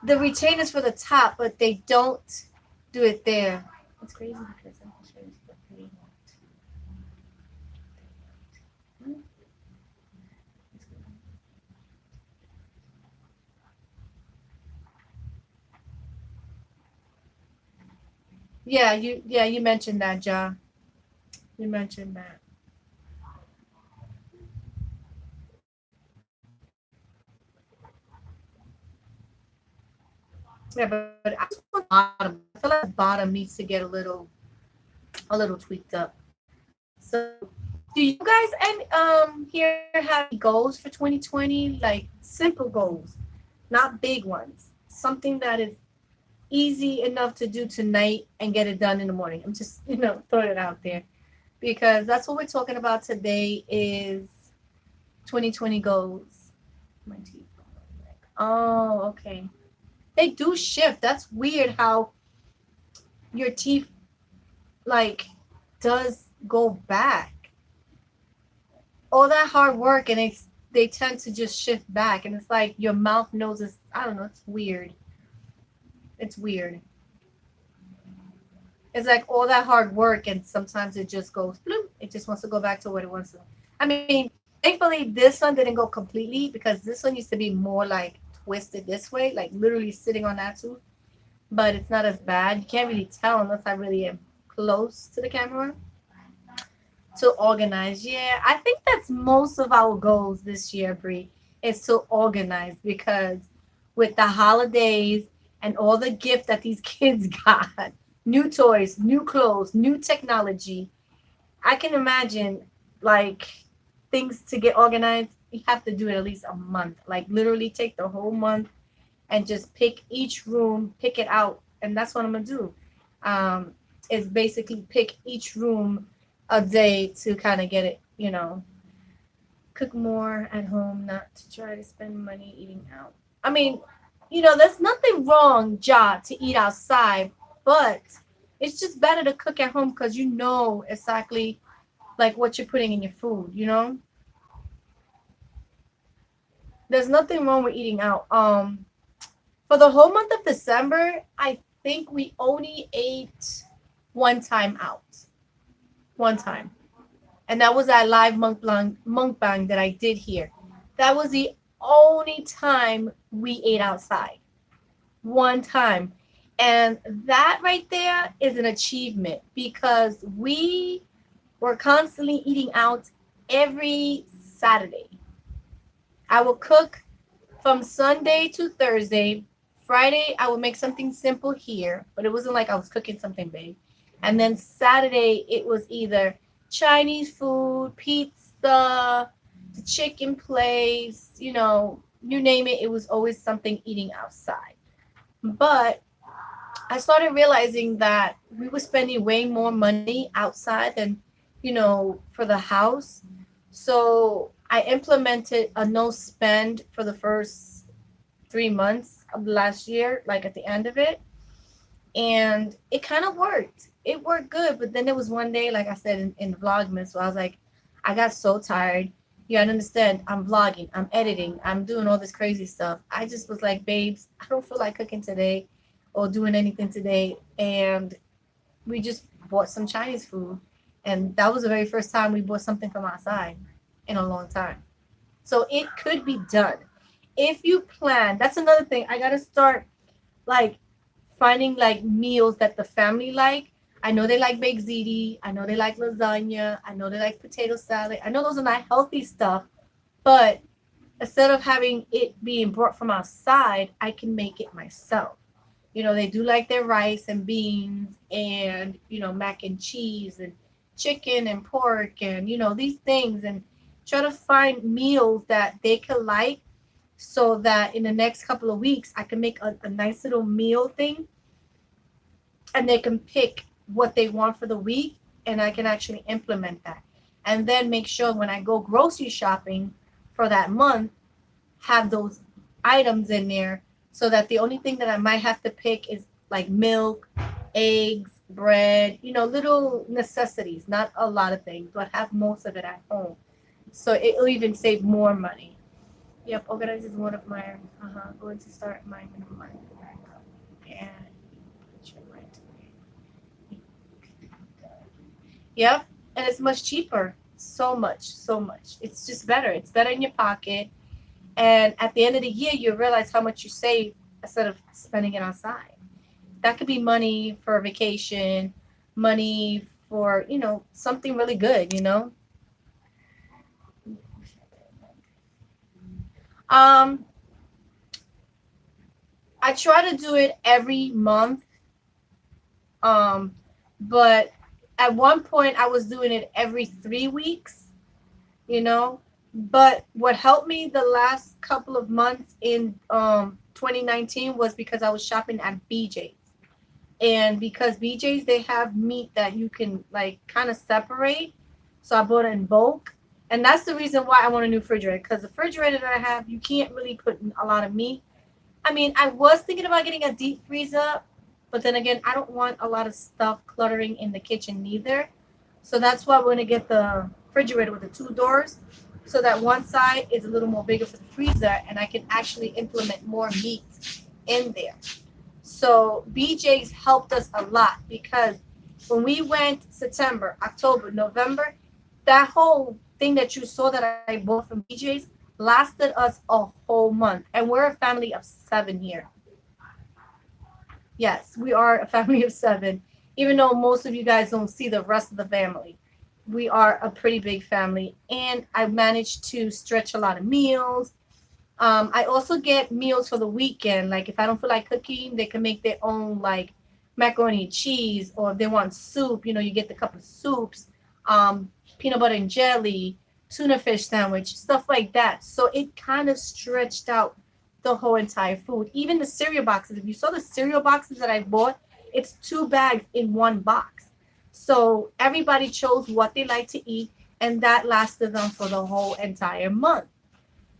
the retainers for the top, but they don't do it there. It's crazy because I'm sure it's what they want. Yeah, you mentioned that, Ja. You mentioned that. Yeah, but I just want the bottom. I feel like the bottom needs to get a little tweaked up. So, do you guys and here have any goals for 2020? Like simple goals, not big ones. Something that is easy enough to do tonight and get it done in the morning. I'm just, throwing it out there because that's what we're talking about today is 2020 goals. My teeth. Oh, okay. They do shift. That's weird how your teeth like does go back. All that hard work and they tend to just shift back and it's like your mouth knows it's I don't know, it's weird. It's weird. It's like all that hard work and sometimes it just goes bloop. It just wants to go back to what it wants to. I mean, thankfully this one didn't go completely because this one used to be more like twisted this way, like literally sitting on that tooth. But it's not as bad. You can't really tell unless I really am close to the camera to organize. Yeah, I think that's most of our goals this year, Brie, is to organize because with the holidays and all the gift that these kids got, new toys, new clothes, new technology, I can imagine like things to get organized. You have to do it at least a month. Like literally take the whole month and just pick each room, pick it out, and that's what I'm gonna do. Is basically pick each room a day to kind of get it, cook more at home, not to try to spend money eating out. I mean, there's nothing wrong, Ja, to eat outside, but it's just better to cook at home because you know exactly like what you're putting in your food. There's nothing wrong with eating out. For the whole month of December, I think we only ate one time out. One time. And that was that live mukbang that I did here. That was the only time we ate outside. One time. And that right there is an achievement because we were constantly eating out every Saturday. I will cook from Sunday to Thursday. Friday, I would make something simple here, but it wasn't like I was cooking something big. And then Saturday, it was either Chinese food, pizza, the chicken place, you name it. It was always something eating outside. But I started realizing that we were spending way more money outside than, for the house. So I implemented a no spend for the first 3 months of last year, like at the end of it. And it kind of worked. It worked good. But then there was one day, like I said in Vlogmas, where I was like, I got so tired. You gotta understand, I'm vlogging, I'm editing, I'm doing all this crazy stuff. I just was like, babes, I don't feel like cooking today or doing anything today. And we just bought some Chinese food. And that was the very first time we bought something from outside in a long time. So it could be done. If you plan, that's another thing. I gotta start like finding like meals that the family like. I know they like baked ziti. I know they like lasagna. I know they like potato salad. I know those are not healthy stuff, but instead of having it being brought from outside, I can make it myself. They do like their rice and beans and, mac and cheese and chicken and pork and, these things and try to find meals that they could like so that in the next couple of weeks, I can make a nice little meal thing and they can pick what they want for the week and I can actually implement that. And then make sure when I go grocery shopping for that month, have those items in there so that the only thing that I might have to pick is like milk, eggs, bread, little necessities, not a lot of things, but have most of it at home. So it'll even save more money. Yep, organize is one of my, going to start my minimum money. And yep, and it's much cheaper. So much, so much. It's just better. It's better in your pocket. And at the end of the year, you realize how much you save instead of spending it outside. That could be money for a vacation, money for, something really good, Um, I try to do it every month. Um, but at one point I was doing it every 3 weeks, you know. But what helped me the last couple of months in 2019 was because I was shopping at BJ's. And because BJ's, they have meat that you can like kind of separate. So I bought it in bulk. And that's the reason why I want a new refrigerator. Because the refrigerator that I have, you can't really put a lot of meat. I mean, I was thinking about getting a deep freezer, but then again, I don't want a lot of stuff cluttering in the kitchen neither. So that's why I'm going to get the refrigerator with the two doors, so that one side is a little more bigger for the freezer and I can actually implement more meat in there. So BJ's helped us a lot because when we went September, October, November, that whole thing that you saw that I bought from BJ's lasted us a whole month. And we're a family of 7 here. Yes, we are a family of 7. Even though most of you guys don't see the rest of the family, we are a pretty big family. And I managed to stretch a lot of meals. I also get meals for the weekend. Like if I don't feel like cooking, they can make their own like macaroni and cheese, or if they want soup, you get the cup of soups, peanut butter and jelly, tuna fish sandwich, stuff like that. So it kind of stretched out the whole entire food. Even the cereal boxes. If you saw the cereal boxes that I bought, it's 2 bags in one box. So everybody chose what they like to eat, and that lasted them for the whole entire month.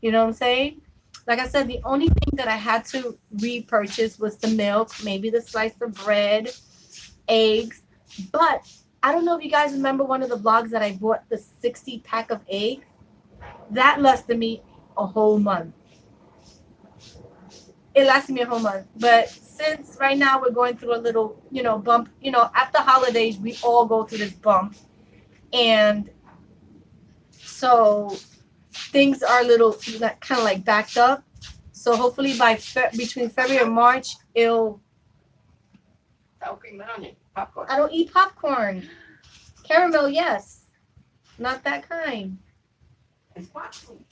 You know what I'm saying? Like I said, the only thing that I had to repurchase was the milk, maybe the slice of bread, eggs. But I don't know if you guys remember one of the vlogs that I bought the 60 pack of eggs. That lasted me a whole month. It lasted me a whole month. But since right now we're going through a little, bump, after holidays, we all go through this bump. And so things are a little kind of like backed up. So hopefully by between February and March, it'll. Popcorn. I don't eat popcorn. Caramel, yes. Not that kind. It's popcorn.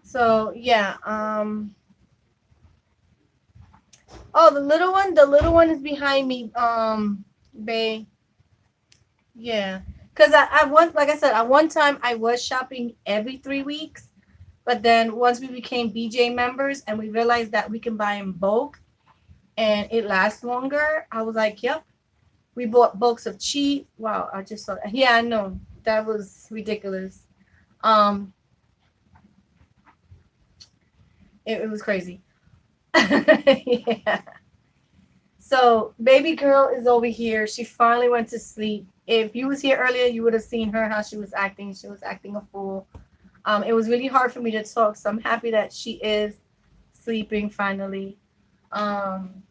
So yeah, oh, the little one is behind me, Bay. Yeah. Cause I once, like I said, at one time I was shopping every 3 weeks, but then once we became BJ members and we realized that we can buy in bulk and it lasts longer, I was like, yep. We bought bulks of cheese. Wow, I just saw that. Yeah, I know. That was ridiculous. Um, it was crazy. Yeah. So baby girl is over here. She finally went to sleep. If you was here earlier, you would have seen her how she was acting. She was acting a fool. It was really hard for me to talk, so I'm happy that she is sleeping finally. Um,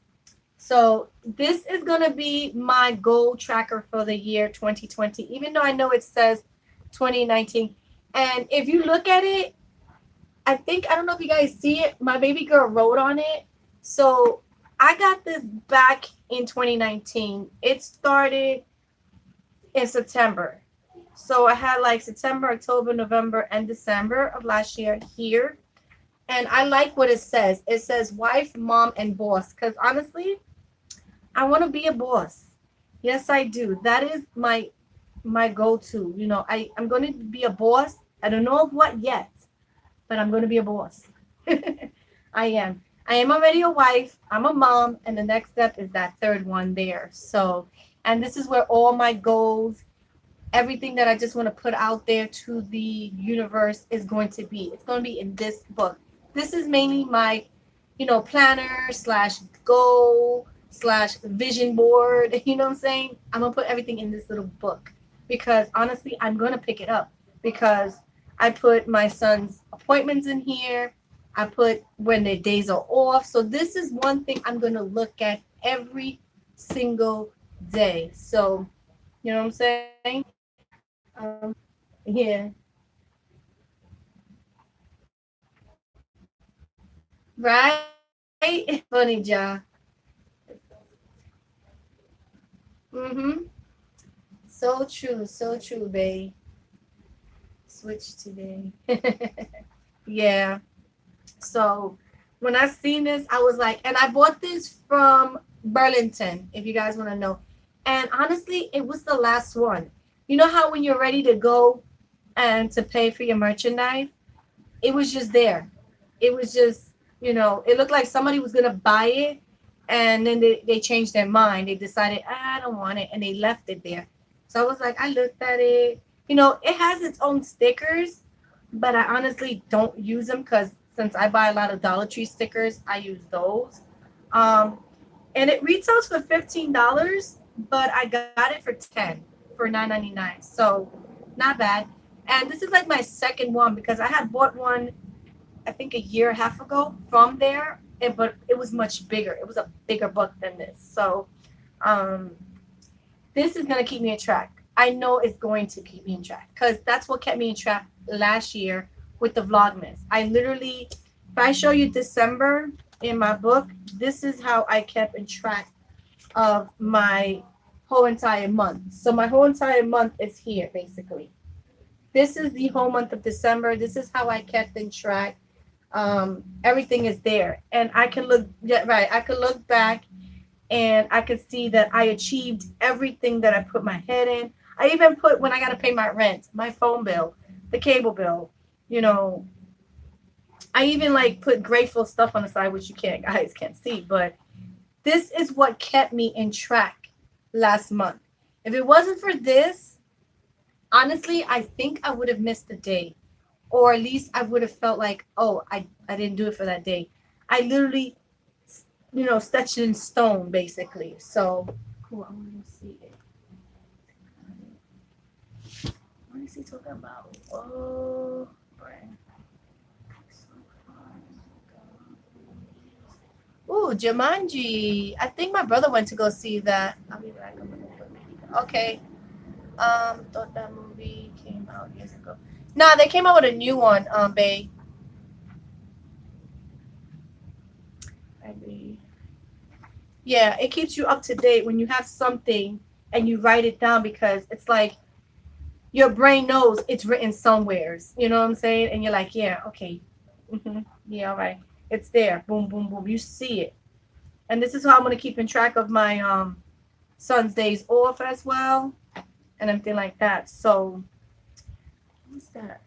so this is gonna be my goal tracker for the year 2020, even though I know it says 2019. And if you look at it, I don't know if you guys see it. My baby girl wrote on it. So I got this back in 2019. It started in September. So I had like September, October, November, and December of last year here. And I like what it says. It says wife, mom, and boss. Because honestly, I want to be a boss. Yes, I do. That is my go-to. I'm going to be a boss. I don't know of what yet, but I'm going to be a boss. I am. I am already a wife. I'm a mom, and the next step is that third one there. So, and this is where all my goals everything that I just want to put out there to the universe is going to be. It's going to be in this book. This is mainly my, planner slash goal slash vision board. You know what I'm saying? I'm going to put everything in this little book because honestly, I'm going to pick it up because I put my son's appointments in here. I put when their days are off. So this is one thing I'm going to look at every single day. So, you know what I'm saying? Yeah. Right? Funny, Ja. Mm-hmm. So true, babe. Switch today. Yeah. So when I seen this, I was like, and I bought this from Burlington, if you guys want to know. And honestly, it was the last one. You know how when you're ready to go and to pay for your merchandise, it was just there. It was just, it looked like somebody was gonna buy it, and then they changed their mind. They decided, I don't want it, and they left it there. So I was like, I looked at it. It has its own stickers, but I honestly don't use them because since I buy a lot of Dollar Tree stickers, I use those. Um, and it retails for $15, but I got it for 10 for $9.99. So not bad. And this is like my second one because I had bought one I think a year and a half ago from there, but it was much bigger. It was a bigger book than this. So um, this is gonna keep me in track. I know it's going to keep me in track because that's what kept me in track last year with the Vlogmas. I literally, if I show you December in my book, this is how I kept in track of my whole entire month. So my whole entire month is here basically. This is the whole month of December. This is how I kept in track. Everything is there, and I can look. Yeah, right. I could look back, and I could see that I achieved everything that I put my head in. I even put when I got to pay my rent, my phone bill, the cable bill. You know, I even like put grateful stuff on the side, which you guys can't see, but this is what kept me in track last month. If it wasn't for this, honestly, I think I would have missed a day, or at least I would have felt like, oh, I didn't do it for that day. I literally, sketched it in stone, basically. So, cool. I want to see it. What is he talking about? Oh, brand. Ooh, Jumanji. I think my brother went to go see that. I'll be back. I'm gonna put maybe. Okay. Thought that movie came out years ago. Nah, they came out with a new one, babe. Maybe. Yeah, it keeps you up to date when you have something and you write it down because it's like your brain knows it's written somewheres. You know what I'm saying? And you're like, yeah, okay. Yeah, all right. It's there. Boom, boom, boom. You see it. And this is how I'm going to keep in track of my son's days off as well and everything like that. So, what's that?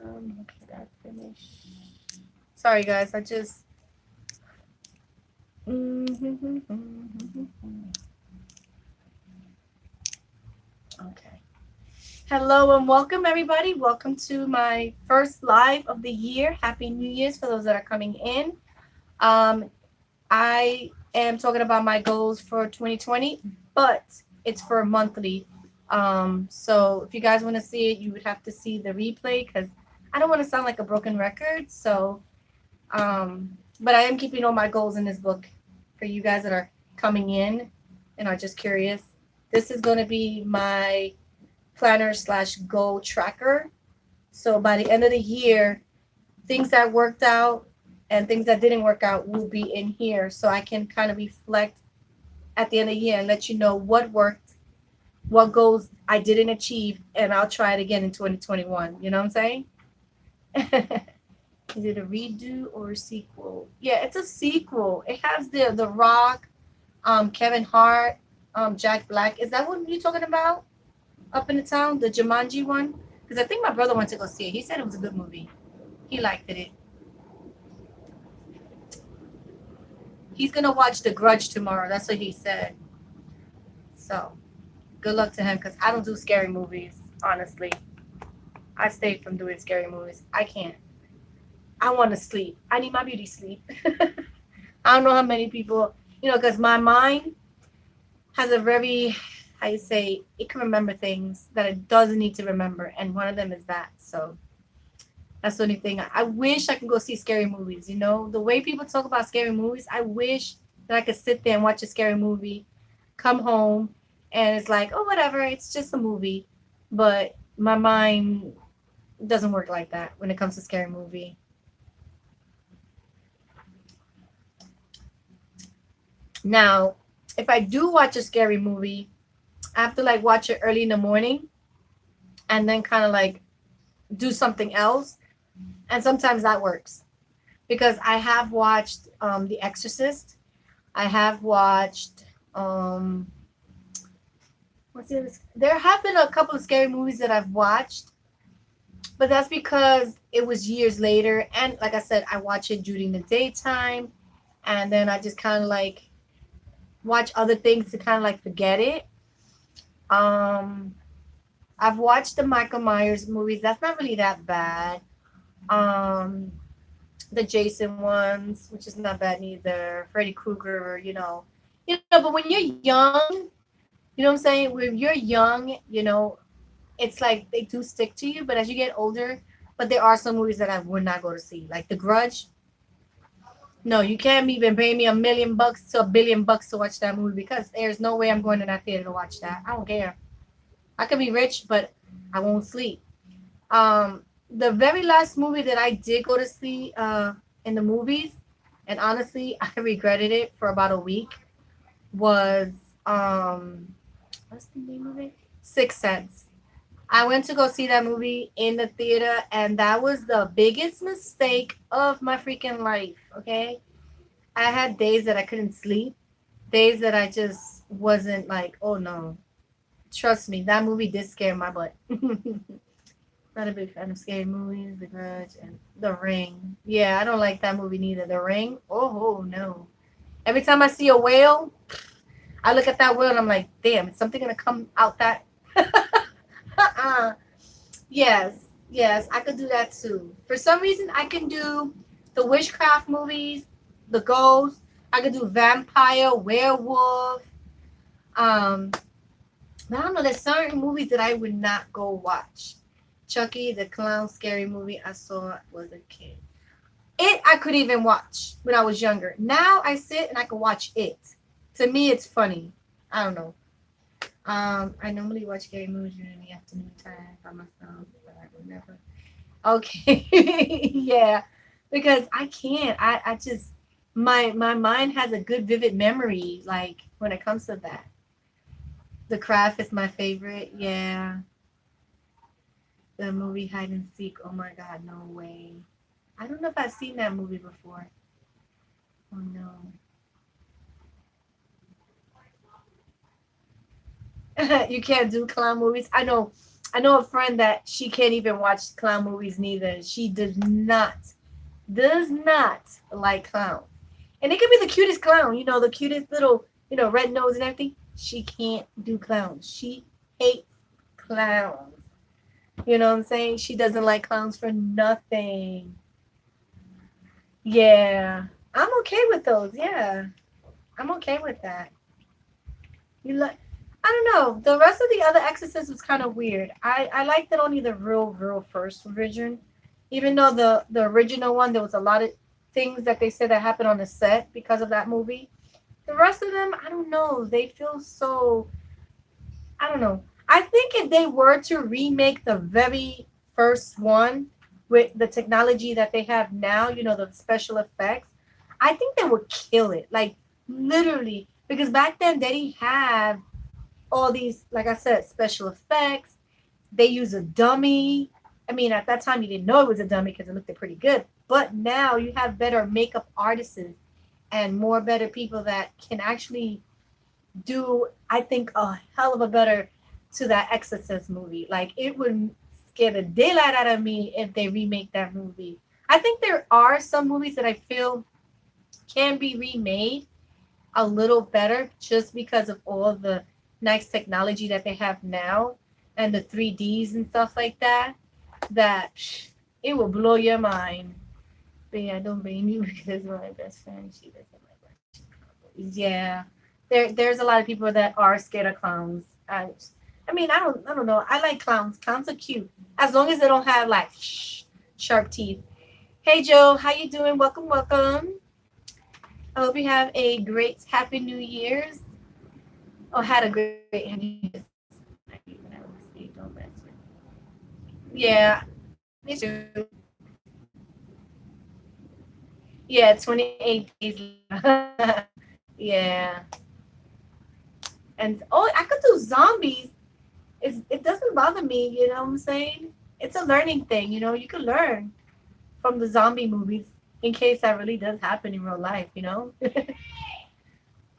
Okay, that finished. Sorry, guys. I just. Okay. Hello and welcome, everybody. Welcome to my first live of the year. Happy New Year's for those that are coming in. I am talking about my goals for 2020, but it's for monthly. So if you guys want to see it, you would have to see the replay because I don't want to sound like a broken record. So, but I am keeping all my goals in this book for you guys that are coming in and are just curious. This is going to be my planner slash goal tracker. So by the end of the year, things that worked out and things that didn't work out will be in here. So I can kind of reflect at the end of the year and let you know what worked, what goals I didn't achieve, and I'll try it again in 2021. You know what I'm saying? Is it a redo or a sequel? Yeah, it's a sequel. It has the Rock, Kevin Hart, Jack Black. Is that what you're talking about? Up in the town, the Jumanji one? Because I think my brother went to go see it. He said it was a good movie. He liked it. He's gonna watch The Grudge tomorrow. That's what he said. So good luck to him because I don't do scary movies. Honestly, I stay from doing scary movies. I can't. I want to sleep. I need my beauty sleep. I don't know how many people, because my mind has a very, how you say, it can remember things that it doesn't need to remember, and one of them is that. So that's the only thing. I wish I could go see scary movies. The way people talk about scary movies, I wish that I could sit there and watch a scary movie, come home, and it's like, oh, whatever, it's just a movie. But my mind doesn't work like that when it comes to scary movie. Now, if I do watch a scary movie, I have to like watch it early in the morning and then kind of like do something else. And sometimes that works because I have watched The Exorcist. I have watched what's the other? There have been a couple of scary movies that I've watched, but that's because it was years later. And like I said, I watch it during the daytime, and then I just kind of like watch other things to kind of like forget it. Um, I've watched the Michael Myers movies. That's not really that bad. Um, the Jason ones, which is not bad neither. Freddy Krueger, But when you're young, you know what I'm saying? When you're young, it's like they do stick to you. But as you get older, but there are some movies that I would not go to see, like The Grudge. No, you can't even pay me $1 million to $1 billion to watch that movie because there's no way I'm going to that theater to watch that. I don't care. I could be rich, but I won't sleep. The very last movie that I did go to see in the movies, and honestly, I regretted it for about a week, was what's the name of it? Sixth Sense. I went to go see that movie in the theater, and that was the biggest mistake of my freaking life. Okay, I had days that I couldn't sleep, days that I just wasn't like, oh no. Trust me, that movie did scare my butt. Not a big fan of scary movies, The Grudge, and The Ring. Yeah, I don't like that movie neither. The Ring? Oh, no. Every time I see a whale, I look at that whale and I'm like, damn, is something going to come out that? uh-uh. Yes, I could do that too. For some reason, I can do the witchcraft movies, the ghost. I could do vampire, werewolf. Um, I don't know. There's certain movies that I would not go watch. Chucky, the clown scary movie I saw was a kid. It I could even watch when I was younger. Now I sit and I can watch it. To me, it's funny. I don't know. I normally watch scary movies during the afternoon time by myself, but I would never. Okay, yeah, because I can't. I just my mind has a good vivid memory. Like when it comes to that, The Craft is my favorite. Yeah, the movie Hide and Seek. Oh my God, no way. I don't know if I've seen that movie before. Oh no. You can't do clown movies. I know a friend that she can't even watch clown movies neither. She does not like clowns. And it could be the cutest clown, the cutest little, red nose and everything. She can't do clowns. She hates clowns. You know what I'm saying? She doesn't like clowns for nothing. Yeah. I'm okay with those. Yeah. I'm okay with that. You like I don't know. The rest of the other Exorcist was kind of weird. I liked it only the real first version. Even though the original one there was a lot of things that they said that happened on the set because of that movie. The rest of them, I don't know. They feel so I don't know. I think if they were to remake the very first one with the technology that they have now, the special effects, I think they would kill it. Like literally, because back then they didn't have all these, like I said, special effects. They use a dummy. I mean, at that time you didn't know it was a dummy because it looked pretty good. But now you have better makeup artists and more better people that can actually do, I think, a hell of a better to that Exorcist movie. Like it would scare the daylight out of me if they remake that movie. I think there are some movies that I feel can be remade a little better just because of all the nice technology that they have now and the 3Ds and stuff like that, that it will blow your mind. But yeah, don't blame you because my best friend, she doesn't like watching clowns. Yeah, there's a lot of people that are scared of clowns. I mean, I don't know. I like clowns. Clowns are cute as long as they don't have like sharp teeth. Hey Joe, how you doing? Welcome, welcome. I hope you have a great Happy New Year's. Oh, had a great Happy New Year's. Don't mess with. Yeah, me too. Yeah, 28 days. Yeah. And oh, I could do zombies. It doesn't bother me, you know what I'm saying? It's a learning thing, you know, you can learn from the zombie movies in case that really does happen in real life, you know?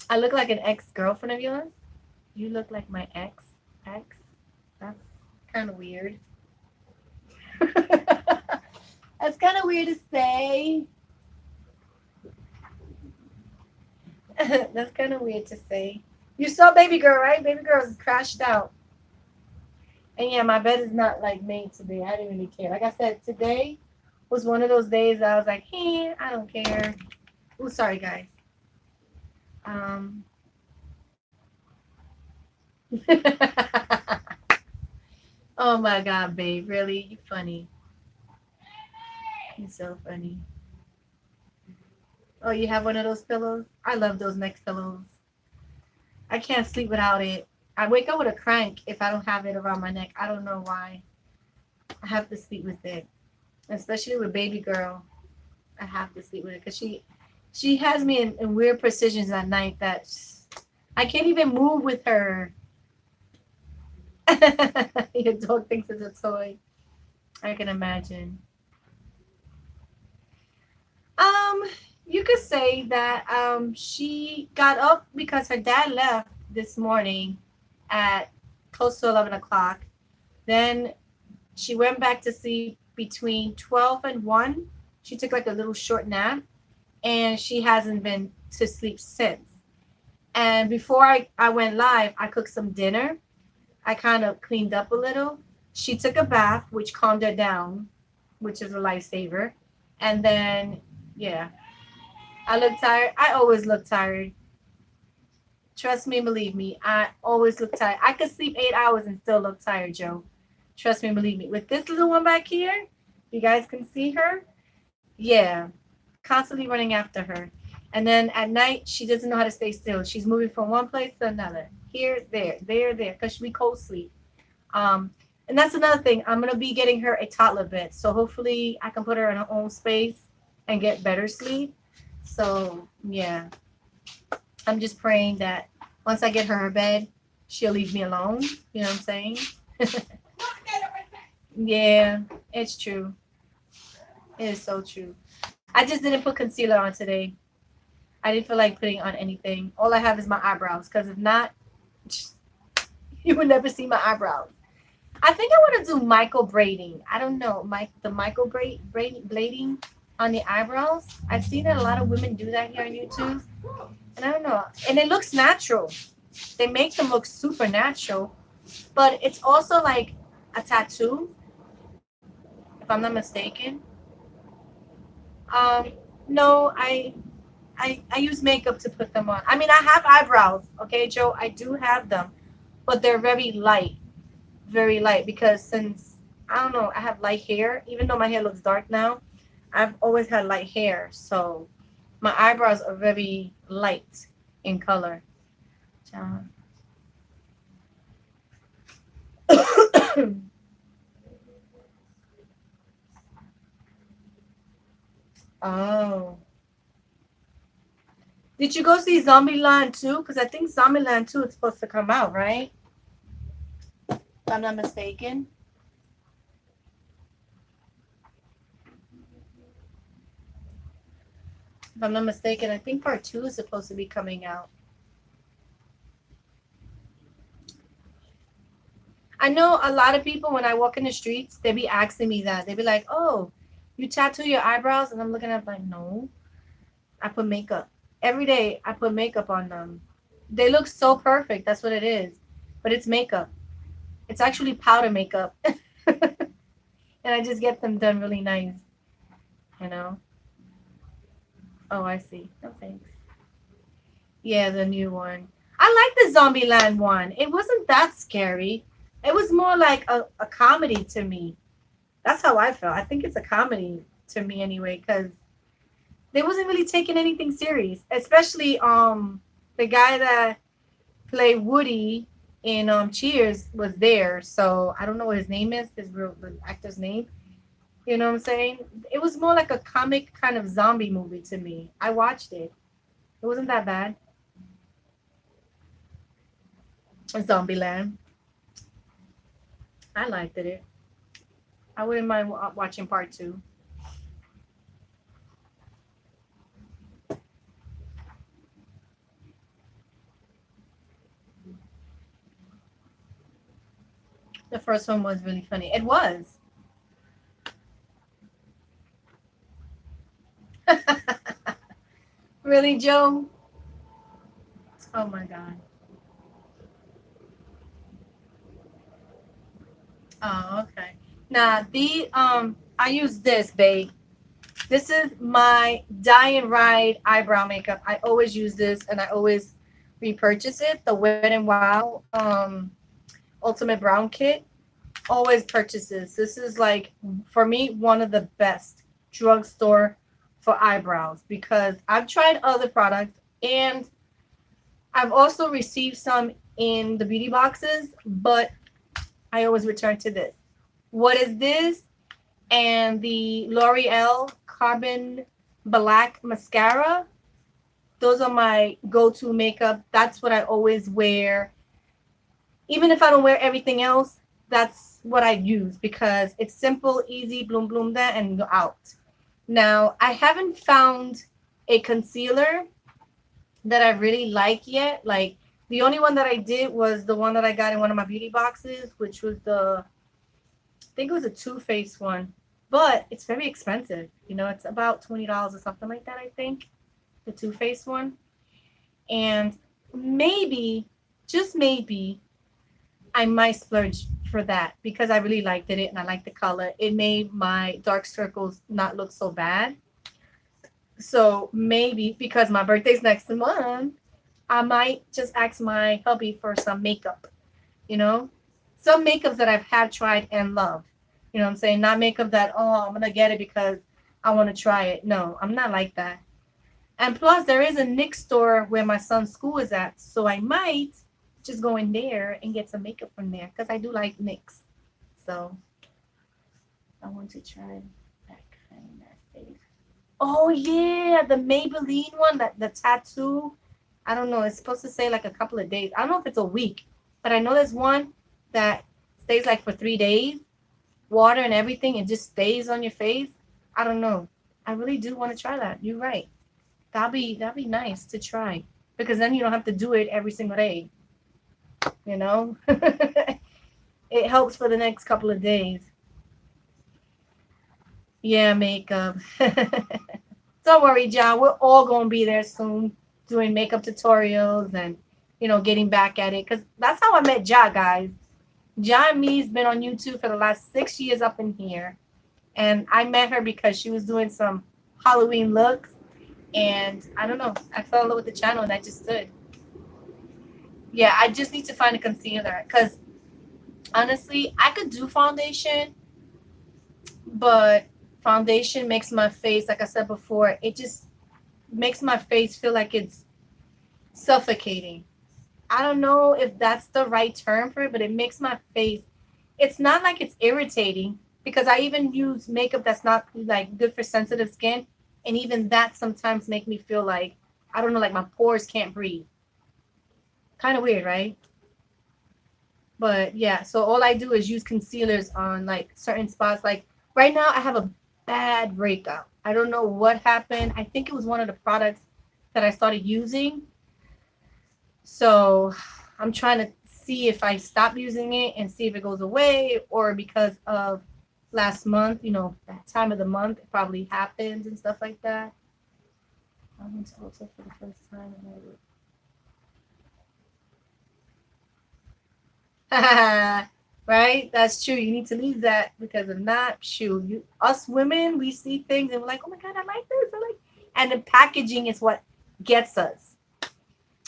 I look like an ex-girlfriend of yours. You look like my ex. That's kind of weird. That's kind of weird to say. That's kind of weird to say. You saw Baby Girl, right? Baby Girl's crashed out. And yeah, my bed is not like made today. I didn't really care. Like I said, today was one of those days I was like, hey, I don't care. Oh, sorry, guys. Um. Oh my God, babe. Really? You funny. You so funny. Oh, you have one of those pillows? I love those neck pillows. I can't sleep without it. I wake up with a crank if I don't have it around my neck. I don't know why. I have to sleep with it, especially with baby girl. I have to sleep with it because she has me in weird precisions at night that I can't even move with her. Your dog thinks it's a toy. I can imagine. Um, you could say that she got up because her dad left this morning at close to 11 o'clock. Then she went back to sleep between 12 and 1. She took like a little short nap and she hasn't been to sleep since. And before I went live, I cooked some dinner. I kind of cleaned up a little. She took a bath, which calmed her down, which is a lifesaver. And then, yeah, I look tired. I always look tired. Trust me, believe me. I always look tired. I could sleep 8 hours and still look tired, Joe. Trust me, believe me. With this little one back here, you guys can see her. Yeah, constantly running after her. And then at night, she doesn't know how to stay still. She's moving from one place to another. Here, there, because we co-sleep. Um, and that's another thing. I'm gonna be getting her a toddler bed, so hopefully I can put her in her own space and get better sleep. So yeah, I'm just praying that once I get her bed, she'll leave me alone. You know what I'm saying? Yeah, it's true. It is so true. I just didn't put concealer on today. I didn't feel like putting on anything. All I have is my eyebrows, because if not, you would never see my eyebrows. I think I want to do micro braiding. I don't know, the micro blading on the eyebrows. I've seen that a lot of women do that here on YouTube, and I don't know. And it looks natural. They make them look super natural, but it's also like a tattoo, if I'm not mistaken. Um, no, I use makeup to put them on. I mean, I have eyebrows, okay, Joe. I do have them, but they're very light because since I don't know, I have light hair. Even though my hair looks dark now, I've always had light hair, so my eyebrows are very light in color. John. Oh. Did you go see Zombieland 2? Because I think Zombieland 2 is supposed to come out, right? If I'm not mistaken. If I'm not mistaken, I think part 2 is supposed to be coming out. I know a lot of people, when I walk in the streets, they be asking me that. They be like, oh, you tattoo your eyebrows? And I'm looking at them like, no, I put makeup. Every day I put makeup on them. They look so perfect. That's what it is. but it's makeup. It's actually powder makeup. And I just get them done really nice, you know. Oh, I see. No thanks. Yeah, the new one. I like the Zombieland one. It wasn't that scary. It was more like a comedy to me. That's how I felt. I think it's a comedy to me anyway, because they wasn't really taking anything serious. Especially the guy that played Woody in Cheers was there. So I don't know what his name is, the actor's name. You know what I'm saying? It was more like a comic kind of zombie movie to me. I watched it. It wasn't that bad. Zombieland. I liked it. I wouldn't mind watching part two. The first one was really funny. It was. Really, Joe? Oh my God. Oh, okay. Now I use this, babe. This is my Dye and Ride eyebrow makeup. I always use this and I always repurchase it. The Wet and Wild Ultimate Brown Kit. Always purchases. This is like, for me, one of the best drugstore for eyebrows because I've tried other products and I've also received some in the beauty boxes, but I always return to this. What is this? And the L'Oreal Carbon Black Mascara. Those are my go-to makeup. That's what I always wear. Even if I don't wear everything else, that's what I use because it's simple, easy, bloom, bloom that, and go out. Now, I haven't found a concealer that I really like yet. Like, the only one that I did was the one that I got in one of my beauty boxes, which was I think it was a Too Faced one. But it's very expensive. You know, it's about $20 or something like that, I think. The Too Faced one. And maybe, just maybe, I might splurge for that because I really liked it and I like the color. It made my dark circles not look so bad. So maybe because my birthday's next month, I might just ask my hubby for some makeup, you know? Some makeup that I've had tried and loved. You know what I'm saying? Not makeup that, oh, I'm going to get it because I want to try it. No, I'm not like that. And plus, there is a NYX store where my son's school is at. So I might just go in there and get some makeup from there because I do like NYX. So I want to try that kind of face. Oh, yeah, the Maybelline one, that the tattoo. I don't know. It's supposed to say like a couple of days. I don't know if it's a week, but I know there's one that stays like for 3 days, water and everything, and just stays on your face. I don't know. I really do want to try that. You're right. That'd be nice to try because then you don't have to do it every single day. You know, it helps for the next couple of days. Yeah, makeup. Don't worry, John. We're all gonna be there soon, doing makeup tutorials and getting back at it. Cause that's how I met Ja, guys. Ja and me's been on YouTube for the last 6 years up in here, and I met her because she was doing some Halloween looks, and I don't know. I fell in love with the channel, and I just stood. Yeah, I just need to find a concealer because honestly, I could do foundation, but foundation makes my face, like I said before, it just makes my face feel like it's suffocating. I don't know if that's the right term for it, but it makes my face, it's not like it's irritating because I even use makeup that's not like good for sensitive skin. And even that sometimes make me feel like, I don't know, like my pores can't breathe. Kind of weird, right? But yeah, so all I do is use concealers on like certain spots. Like right now, I have a bad breakout. I don't know what happened. I think it was one of the products that I started using. So I'm trying to see if I stop using it and see if it goes away, or because of last month, that time of the month, it probably happens and stuff like that. I went to Ulta for the first time. Right? That's true. You need to leave that because if not, shoot, us women, we see things and we're like, oh my god, I like this. I like, and the packaging is what gets us.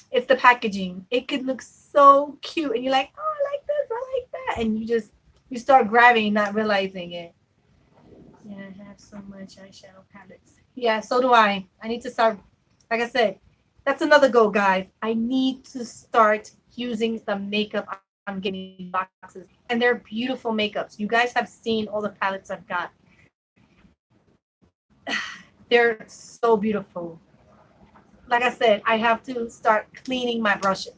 It's the packaging. It could look so cute, and you're like, oh, I like this, I like that, and you start grabbing, not realizing it. Yeah, I have so much eyeshadow palettes. Yeah, so do I. I need to start. Like I said, that's another goal, guys. I need to start using the makeup I'm getting in these boxes, and they're beautiful makeups. You guys have seen all the palettes I've got. They're so beautiful. Like I said, I have to start cleaning my brushes.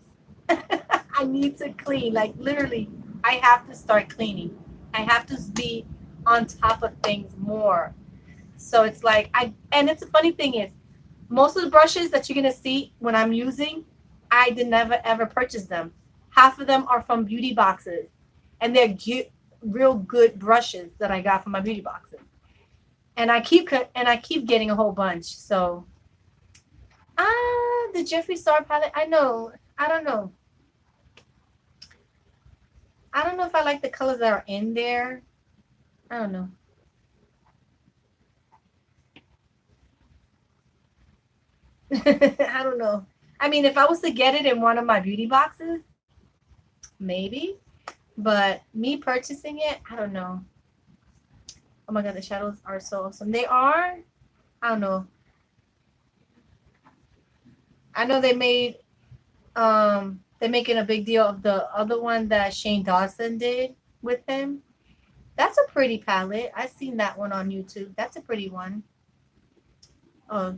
I need to clean. Like literally, I have to start cleaning. I have to be on top of things more. So it's like and it's a funny thing is most of the brushes that you're gonna see when I'm using, I did never ever purchase them. Half of them are from beauty boxes, and they're real good brushes that I got from my beauty boxes. And I keep getting a whole bunch. So the Jeffree Star palette. I know. I don't know. I don't know if I like the colors that are in there. I don't know. I don't know. I mean, if I was to get it in one of my beauty boxes, maybe. But me purchasing it, I don't know. Oh my god, the shadows are so awesome. They are. I don't know. I know they're making a big deal of the other one that Shane Dawson did with him. That's a pretty palette. I've seen that one on YouTube. That's a pretty one. Oh,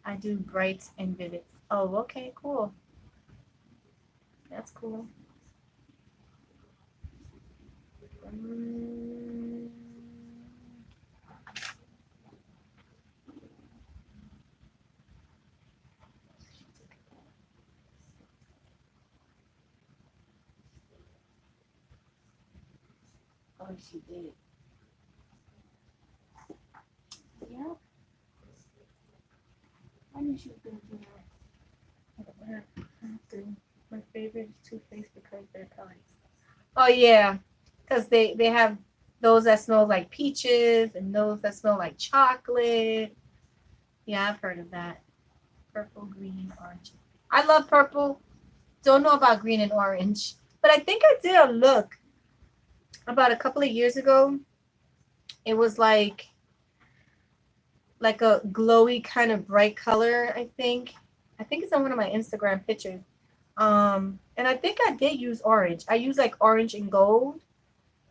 I do brights and vivids. Oh, okay, cool. That's cool. Mm, Oh, she did. yeah, I knew she was gonna do that. I have to. My favorite is Too Faced because they're palettes. Oh yeah, because they have those that smell like peaches and those that smell like chocolate. Yeah, I've heard of that. Purple, green, orange. I love purple. Don't know about green and orange, but I think I did a look about a couple of years ago. It was like a glowy kind of bright color. I think it's on one of my Instagram pictures. And I think I did use orange. I used like orange and gold,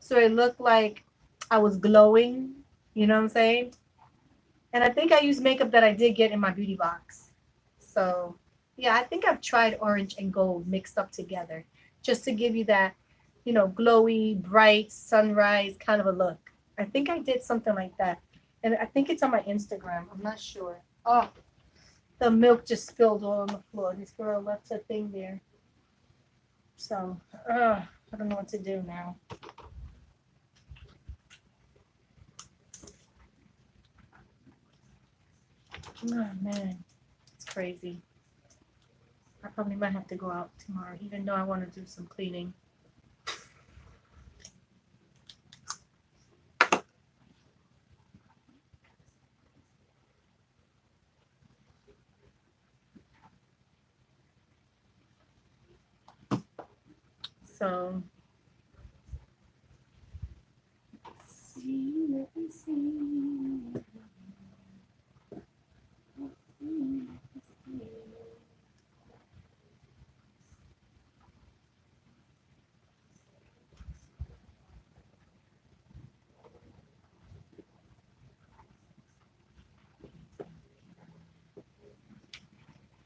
so it looked like I was glowing. You know what I'm saying? And I think I used makeup that I did get in my beauty box. So yeah, I think I've tried orange and gold mixed up together just to give you that, glowy, bright sunrise kind of a look. I think I did something like that. And I think it's on my Instagram. I'm not sure. Oh, the milk just spilled all on the floor. This girl left her thing there. So, I don't know what to do now. Oh man, it's crazy. I probably might have to go out tomorrow, even though I want to do some cleaning. So, let's see, let me see.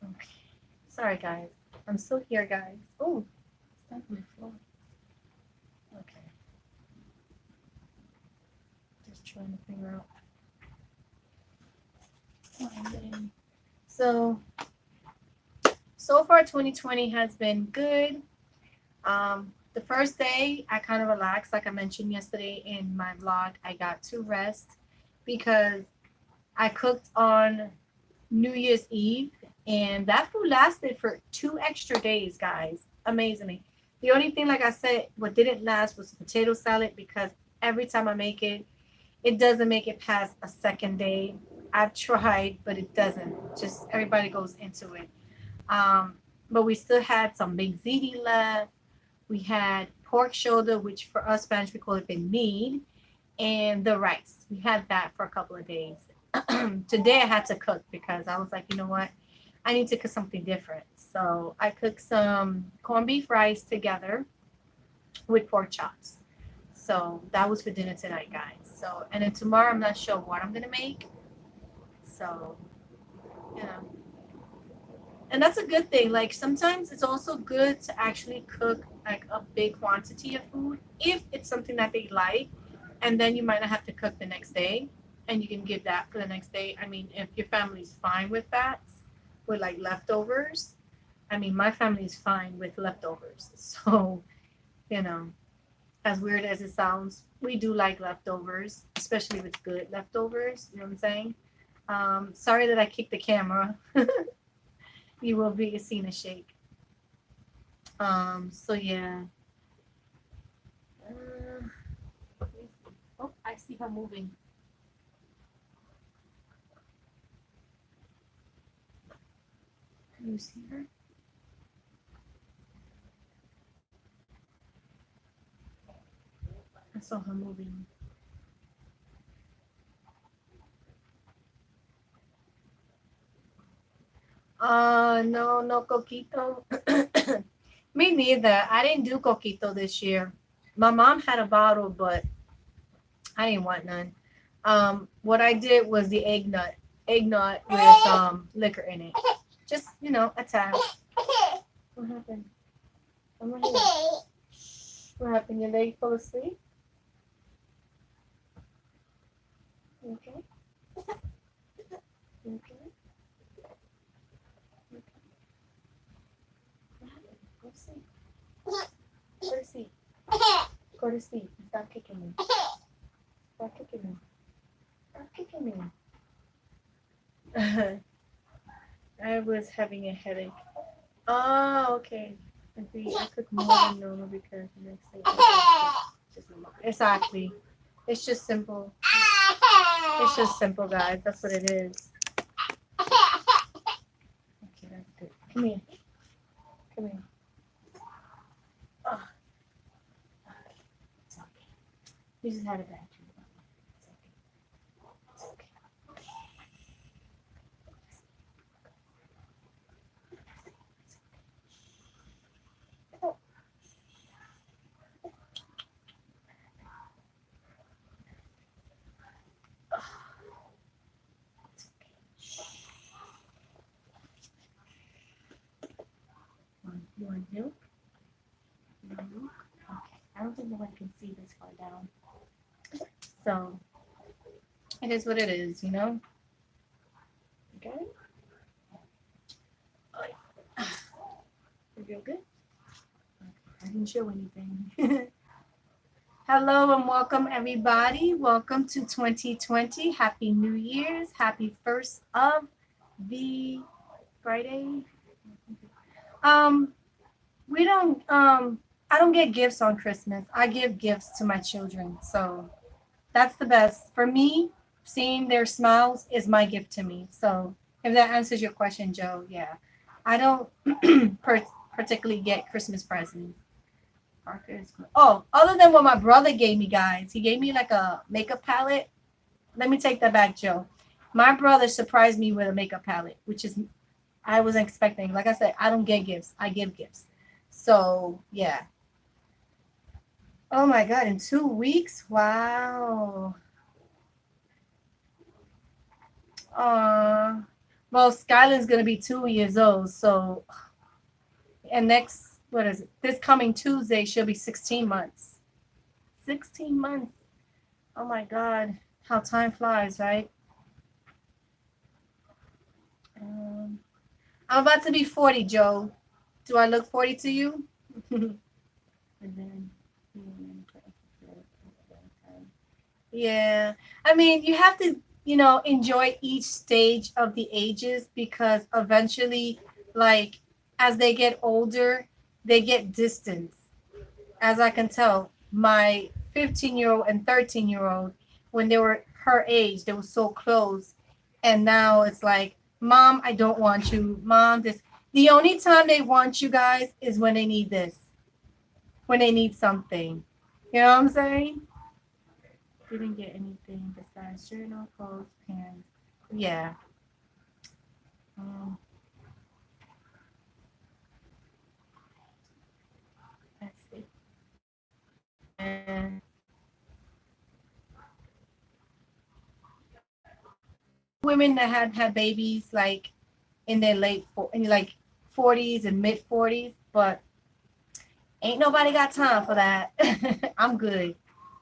Okay. Sorry, guys. I'm still here, guys. Oh, it's not on the floor. Okay. Just trying to figure out. So, so far 2020 has been good. The first day I kind of relaxed, like I mentioned yesterday in my vlog. I got to rest because I cooked on New Year's Eve, and that food lasted for 2 extra days, guys. Amazingly. The only thing, like I said, what didn't last was potato salad because every time I make it, it doesn't make it past a second day. I've tried, but it doesn't. Just everybody goes into it. Um, but we still had some big ziti left. We had pork shoulder, which for us Spanish we call it meat, and the rice. We had that for a couple of days. Today I had to cook because I was like, you know what? I need to cook something different. So I cooked some corned beef rice together with pork chops. So that was for dinner tonight, guys. So and then tomorrow I'm not sure what I'm gonna make. So yeah, and that's a good thing. Like sometimes it's also good to actually cook like a big quantity of food if it's something that they like, and then you might not have to cook the next day, and you can give that for the next day. I mean, if your family's fine with that, with like leftovers. I mean, my family is fine with leftovers. So you know, as weird as it sounds, we do like leftovers, especially if it's good leftovers. You know what I'm saying? Sorry that I kicked the camera. You will be seeing a shake. So yeah. Oh, I see her moving. Can you see her? I saw her moving. No, no coquito. Me neither. I didn't do coquito this year. My mom had a bottle, but I didn't want none. What I did was the egg nut with liquor in it. Just a tad. What happened? I'm right here. What happened? Your leg fell asleep? You okay? You okay? What happened? Go to sleep. Go to sleep. Go to sleep. Stop kicking me. Stop kicking me. Stop kicking me. I was having a headache. Oh, okay. I cook more than normal because the next day exactly. It's just simple. It's just simple, guys. That's what it is. Okay, that's good. Come here. Come here. Oh, it's okay. You just had a bad dream. It's okay. It's okay. You want milk? You want milk? Okay. I don't think nobody can see this far down. So it is what it is, you know? Okay. You feel good? Okay. I didn't show anything. Hello and welcome everybody. Welcome to 2020. Happy New Year's. Happy first of the Friday. We don't I don't get gifts on Christmas. I give gifts to my children. So that's the best. For me, seeing their smiles is my gift to me. So if that answers your question, Joe, yeah. I don't particularly get Christmas presents. Parker is cool. Oh, other than what my brother gave me, guys. He gave me like a makeup palette. Let me take that back, Joe. My brother surprised me with a makeup palette, which is I wasn't expecting. Like I said, I don't get gifts. I give gifts. So yeah. Oh my God, in 2 weeks? Wow. Well, Skyland's gonna be 2 years old, so and next what is it? This coming Tuesday she'll be 16 months. 16 months. Oh my God, how time flies, right? Um, I'm about to be 40, Joe. Do I look 40 to you? And then, yeah. I mean, you have to, enjoy each stage of the ages because eventually, like, as they get older, they get distance. as I can tell, my 15-year-old and 13-year-old, when they were her age, they were so close. And now it's like, Mom, I don't want you. Mom, this. The only time they want you guys is when they need this, when they need something. You know what I'm saying? Didn't get anything besides journal, clothes, pants. Yeah. Um, let's see. And women that had babies like in their in like 40s and mid 40s, but ain't nobody got time for that. I'm good.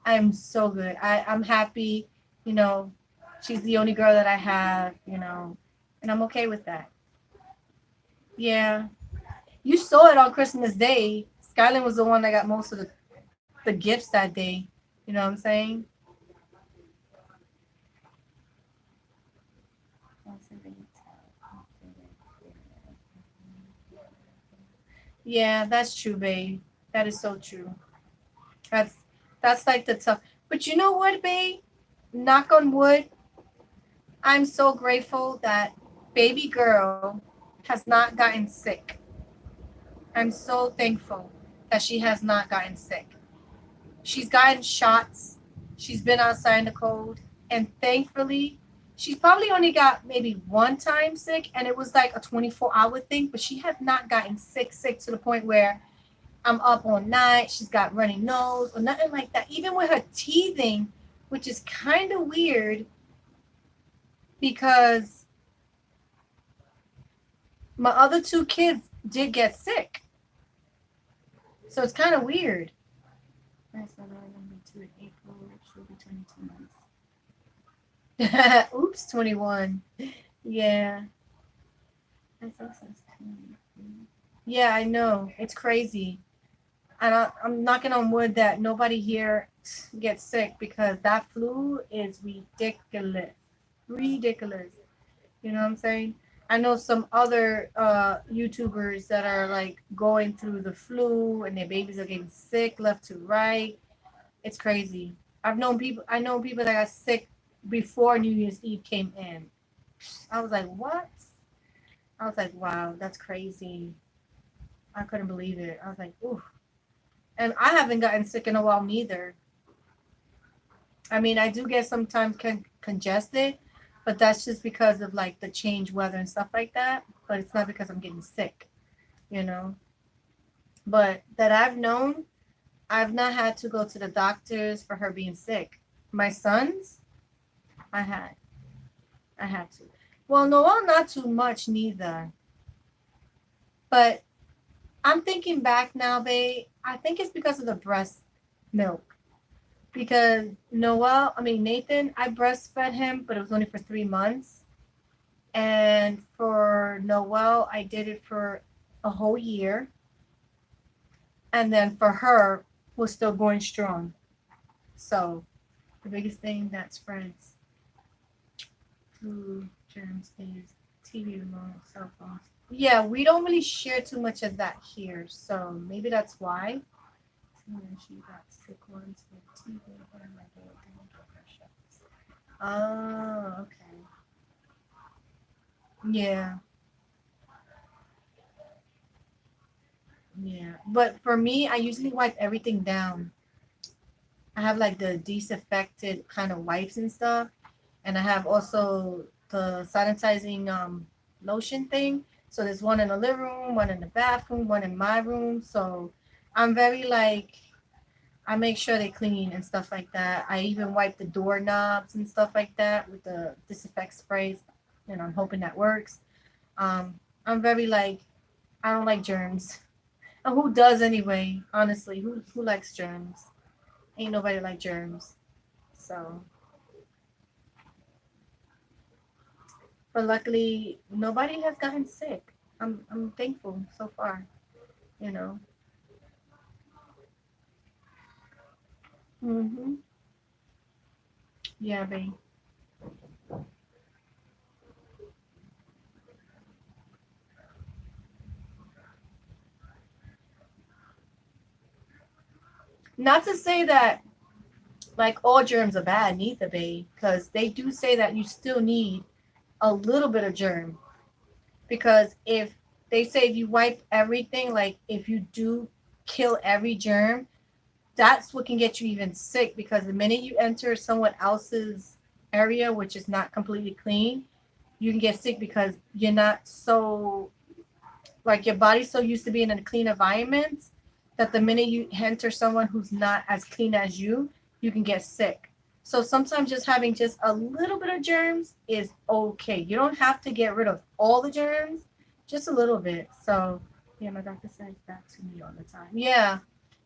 I'm so good. I'm happy, you know, she's the only girl that I have, and I'm okay with that. Yeah. You saw it on Christmas Day. Skyline was the one that got most of the gifts that day. You know what I'm saying? Yeah, that's true, babe. That is so true. That's that's like the tough. But you know what, babe? Knock on wood, I'm so grateful that baby girl has not gotten sick. I'm so thankful that she has not gotten sick. She's gotten shots. She's been outside in the cold. And thankfully, she's probably only got maybe one time sick, and it was like a 24-hour thing, but she has not gotten sick to the point where I'm up all night. She's got runny nose or nothing like that. Even with her teething, which is kind of weird because my other two kids did get sick. So it's kind of weird. Oops, 21. Yeah. Yeah, I know. It's crazy. And I'm knocking on wood that nobody here gets sick because that flu is ridiculous. Ridiculous. You know what I'm saying? I know some other YouTubers that are like going through the flu and their babies are getting sick left to right. It's crazy. I know people that got sick before New Year's Eve came in. I was like, what? I was like, wow, that's crazy. I couldn't believe it. I was like, ooh. And I haven't gotten sick in a while neither. I mean, I do get sometimes congested, but that's just because of like the change weather and stuff like that. But it's not because I'm getting sick, you know. But that I've known, I've not had to go to the doctors for her being sick. My sons, I had, I had to. Well, no, well, not too much neither. But I'm thinking back now, babe. I think it's because of the breast milk. Because Nathan, I breastfed him, but it was only for 3 months. And for Noel, I did it for a whole year. And then for her, was still going strong. So the biggest thing that spreads through germs is TV remote, cell phones. Yeah, we don't really share too much of that here. So maybe that's why. She got sick once with TV and my daughter didn't get her shots. Oh, okay. Yeah, yeah. But for me, I usually wipe everything down. I have like the disinfected kind of wipes and stuff, and I have also the sanitizing lotion thing. So there's one in the living room, one in the bathroom, one in my room. So I'm very like I make sure they clean and stuff like that. I even wipe the doorknobs and stuff like that with the disinfect sprays. And I'm hoping that works. I'm very like I don't like germs. And who does anyway? Honestly, who likes germs? Ain't nobody like germs. So, but luckily nobody has gotten sick. I'm thankful so far. You know. Mhm. Yeah, babe. Not to say that like all germs are bad, neither, babe, because they do say that you still need a little bit of germ. Because if they say if you wipe everything, like if you do kill every germ, that's what can get you even sick. Because the minute you enter someone else's area, which is not completely clean, you can get sick because you're not so like your body's so used to being in a clean environment that the minute you enter someone who's not as clean as you can get sick. So sometimes just having just a little bit of germs is okay. You don't have to get rid of all the germs, just a little bit. So yeah, my doctor says that to me all the time. Yeah,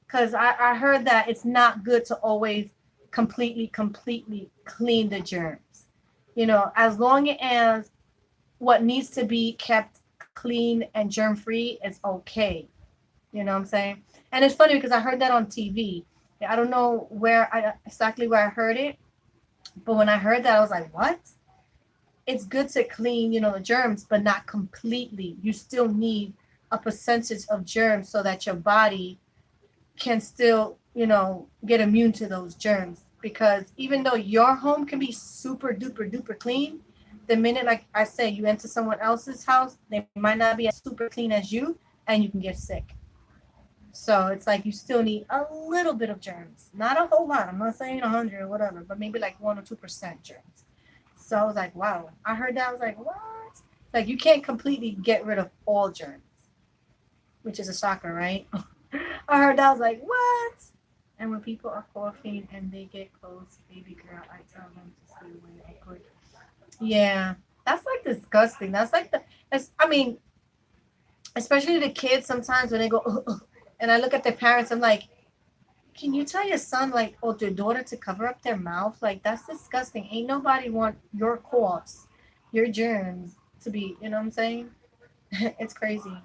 because I heard that it's not good to always completely clean the germs. You know, as long as what needs to be kept clean and germ free is okay. You know what I'm saying? And it's funny because I heard that on TV. I don't know exactly where I heard it, but when I heard that, I was like, "What?" It's good to clean, the germs, but not completely. You still need a percentage of germs so that your body can still, get immune to those germs. Because even though your home can be super duper duper clean, the minute, like I said, you enter someone else's house, they might not be as super clean as you, and you can get sick. So it's like you still need a little bit of germs, not a whole lot. I'm not saying 100 or whatever, but maybe like 1 or 2% germs. So I was like, wow. I heard that. I was like, what? Like you can't completely get rid of all germs, which is a shocker, right? I heard that. I was like, what? And when people are coughing and they get close, baby girl, I tell them to stay away. Of course. Yeah, that's like disgusting. That's like I mean, especially the kids sometimes when they go, and I look at their parents, I'm like, can you tell your son like or their daughter to cover up their mouth? Like that's disgusting. Ain't nobody want your coughs, your germs to be. You know what I'm saying? It's crazy.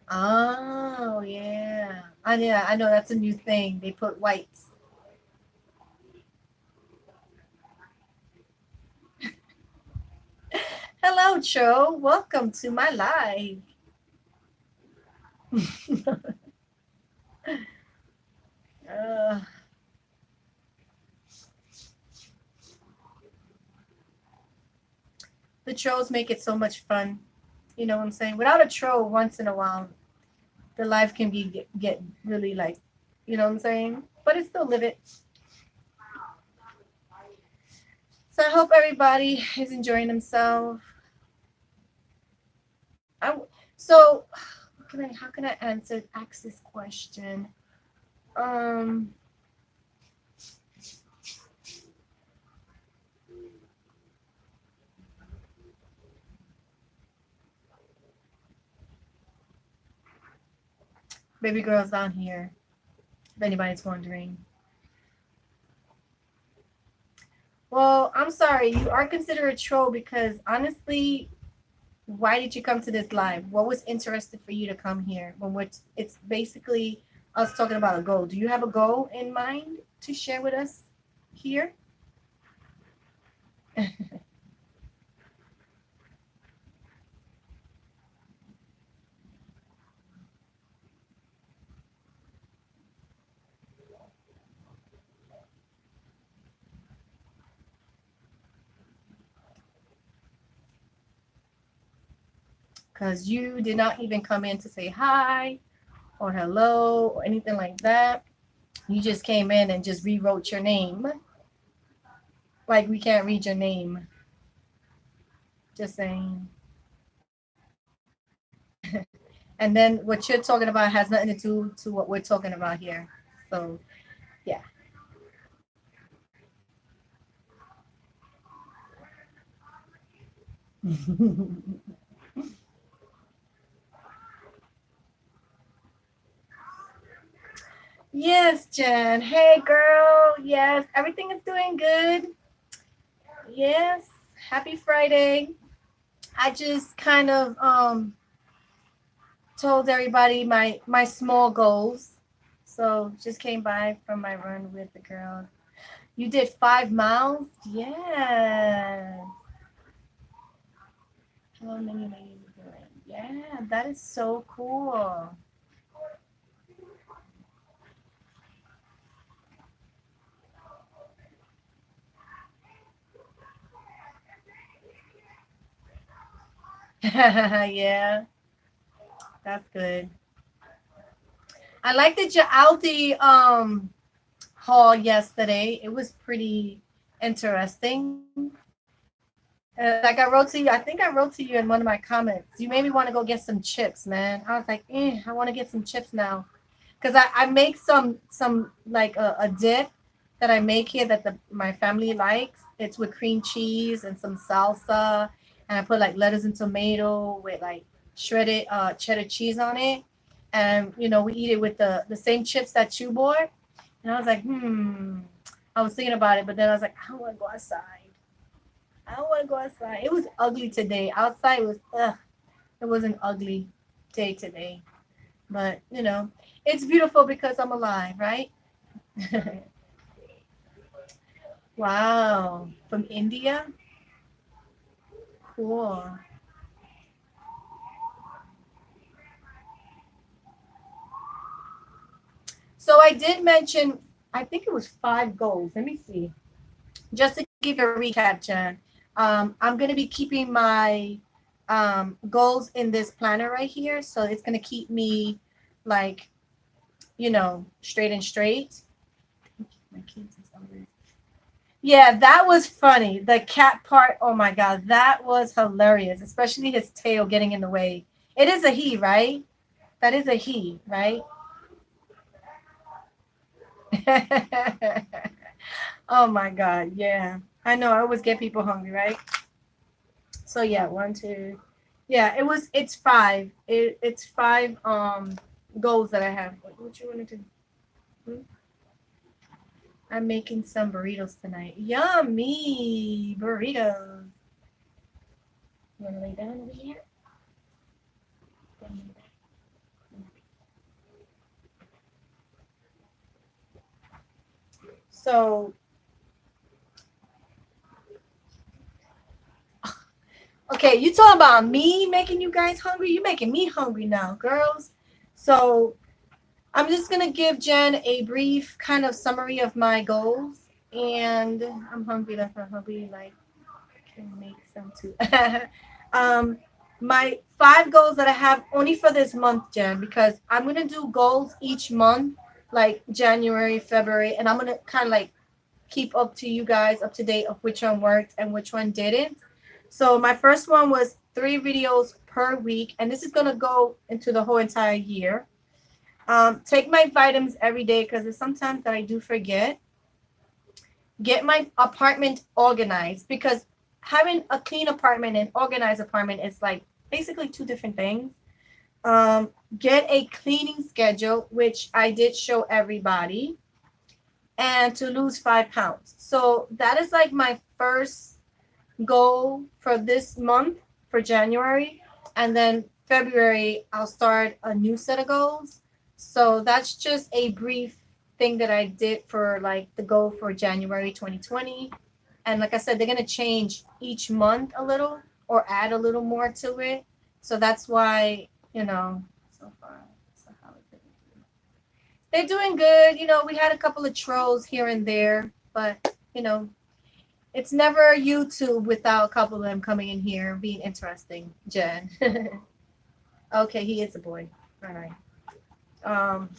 Oh yeah, I know that's a new thing. They put wipes. Hello, Cho. Welcome to my live. uh, the trolls make it so much fun. You know what I'm saying? Without a troll, once in a while, the life can get really like, you know what I'm saying? But it's still live it. So I hope everybody is enjoying themselves. I, so how can I ask this question? Um, baby girl's down here. If anybody's wondering. Well, I'm sorry. You are considered a troll because honestly, why did you come to this live? What was interested for you to come here? It's basically us talking about a goal. Do you have a goal in mind to share with us here? Because you did not even come in to say hi or hello or anything like that. You just came in and just rewrote your name. Like we can't read your name. Just saying. And then what you're talking about has nothing to do to what we're talking about here. So yeah. Yes, Jen. Hey, girl. Yes, everything is doing good. Yes. Happy Friday. I just kind of told everybody my small goals. So just came by from my run with the girls. You did 5 miles? Yes. How many are you doing? Yeah, that is so cool. Yeah, that's good. I liked the Jaldi haul yesterday. It was pretty interesting. Like I wrote to you, I think I wrote to you in one of my comments. You made me want to go get some chips, man. I was like, I want to get some chips now. Because I make some like a dip that I make here that my family likes. It's with cream cheese and some salsa, and I put like lettuce and tomato with like shredded cheddar cheese on it, and we eat it with the same chips that you bought. And I was like, I was thinking about it, but then I was like, I don't want to go outside. I don't want to go outside. It was ugly today. Outside was ugh. It was an ugly day today. But it's beautiful because I'm alive, right? Wow. From India? Cool. So I did mention, I think it was 5 goals. Let me see. Just to give you a recap, Jen. I'm going to be keeping my goals in this planner right here. So it's going to keep me like, straight and straight. My kids is always Yeah, that was funny. The cat part, oh my God, that was hilarious, especially his tail getting in the way. It is a he, right? That is a he, right? Oh my God, yeah. I know, I always get people hungry, right? So yeah, one, two. Yeah, it's five. It's five goals that I have. What you want to do? Hmm? I'm making some burritos tonight. Yummy burritos. You want to lay down over here? So, okay, you talking about me making you guys hungry? You making me hungry now, girls. So, I'm just gonna give Jen a brief kind of summary of my goals, and I'm hungry. That's not hungry. Like, can make some too. um, my 5 goals that I have only for this month, Jen, because I'm gonna do goals each month, like January, February, and I'm gonna kind of like keep up to you guys up to date of which one worked and which one didn't. So my first one was 3 videos per week, and this is gonna go into the whole entire year. Take my vitamins every day because there's sometimes that I do forget. Get my apartment organized because having a clean apartment and organized apartment is like basically two different things. Get a cleaning schedule, which I did show everybody, and to lose 5 pounds. So that is like my first goal for this month for January. And then February, I'll start a new set of goals. So that's just a brief thing that I did for like the goal for January 2020. And like I said, they're going to change each month a little or add a little more to it. So that's why, so far. So how is it? They're doing good. We had a couple of trolls here and there, but it's never YouTube without a couple of them coming in here being interesting, Jen. Okay, he is a boy. All right. Um,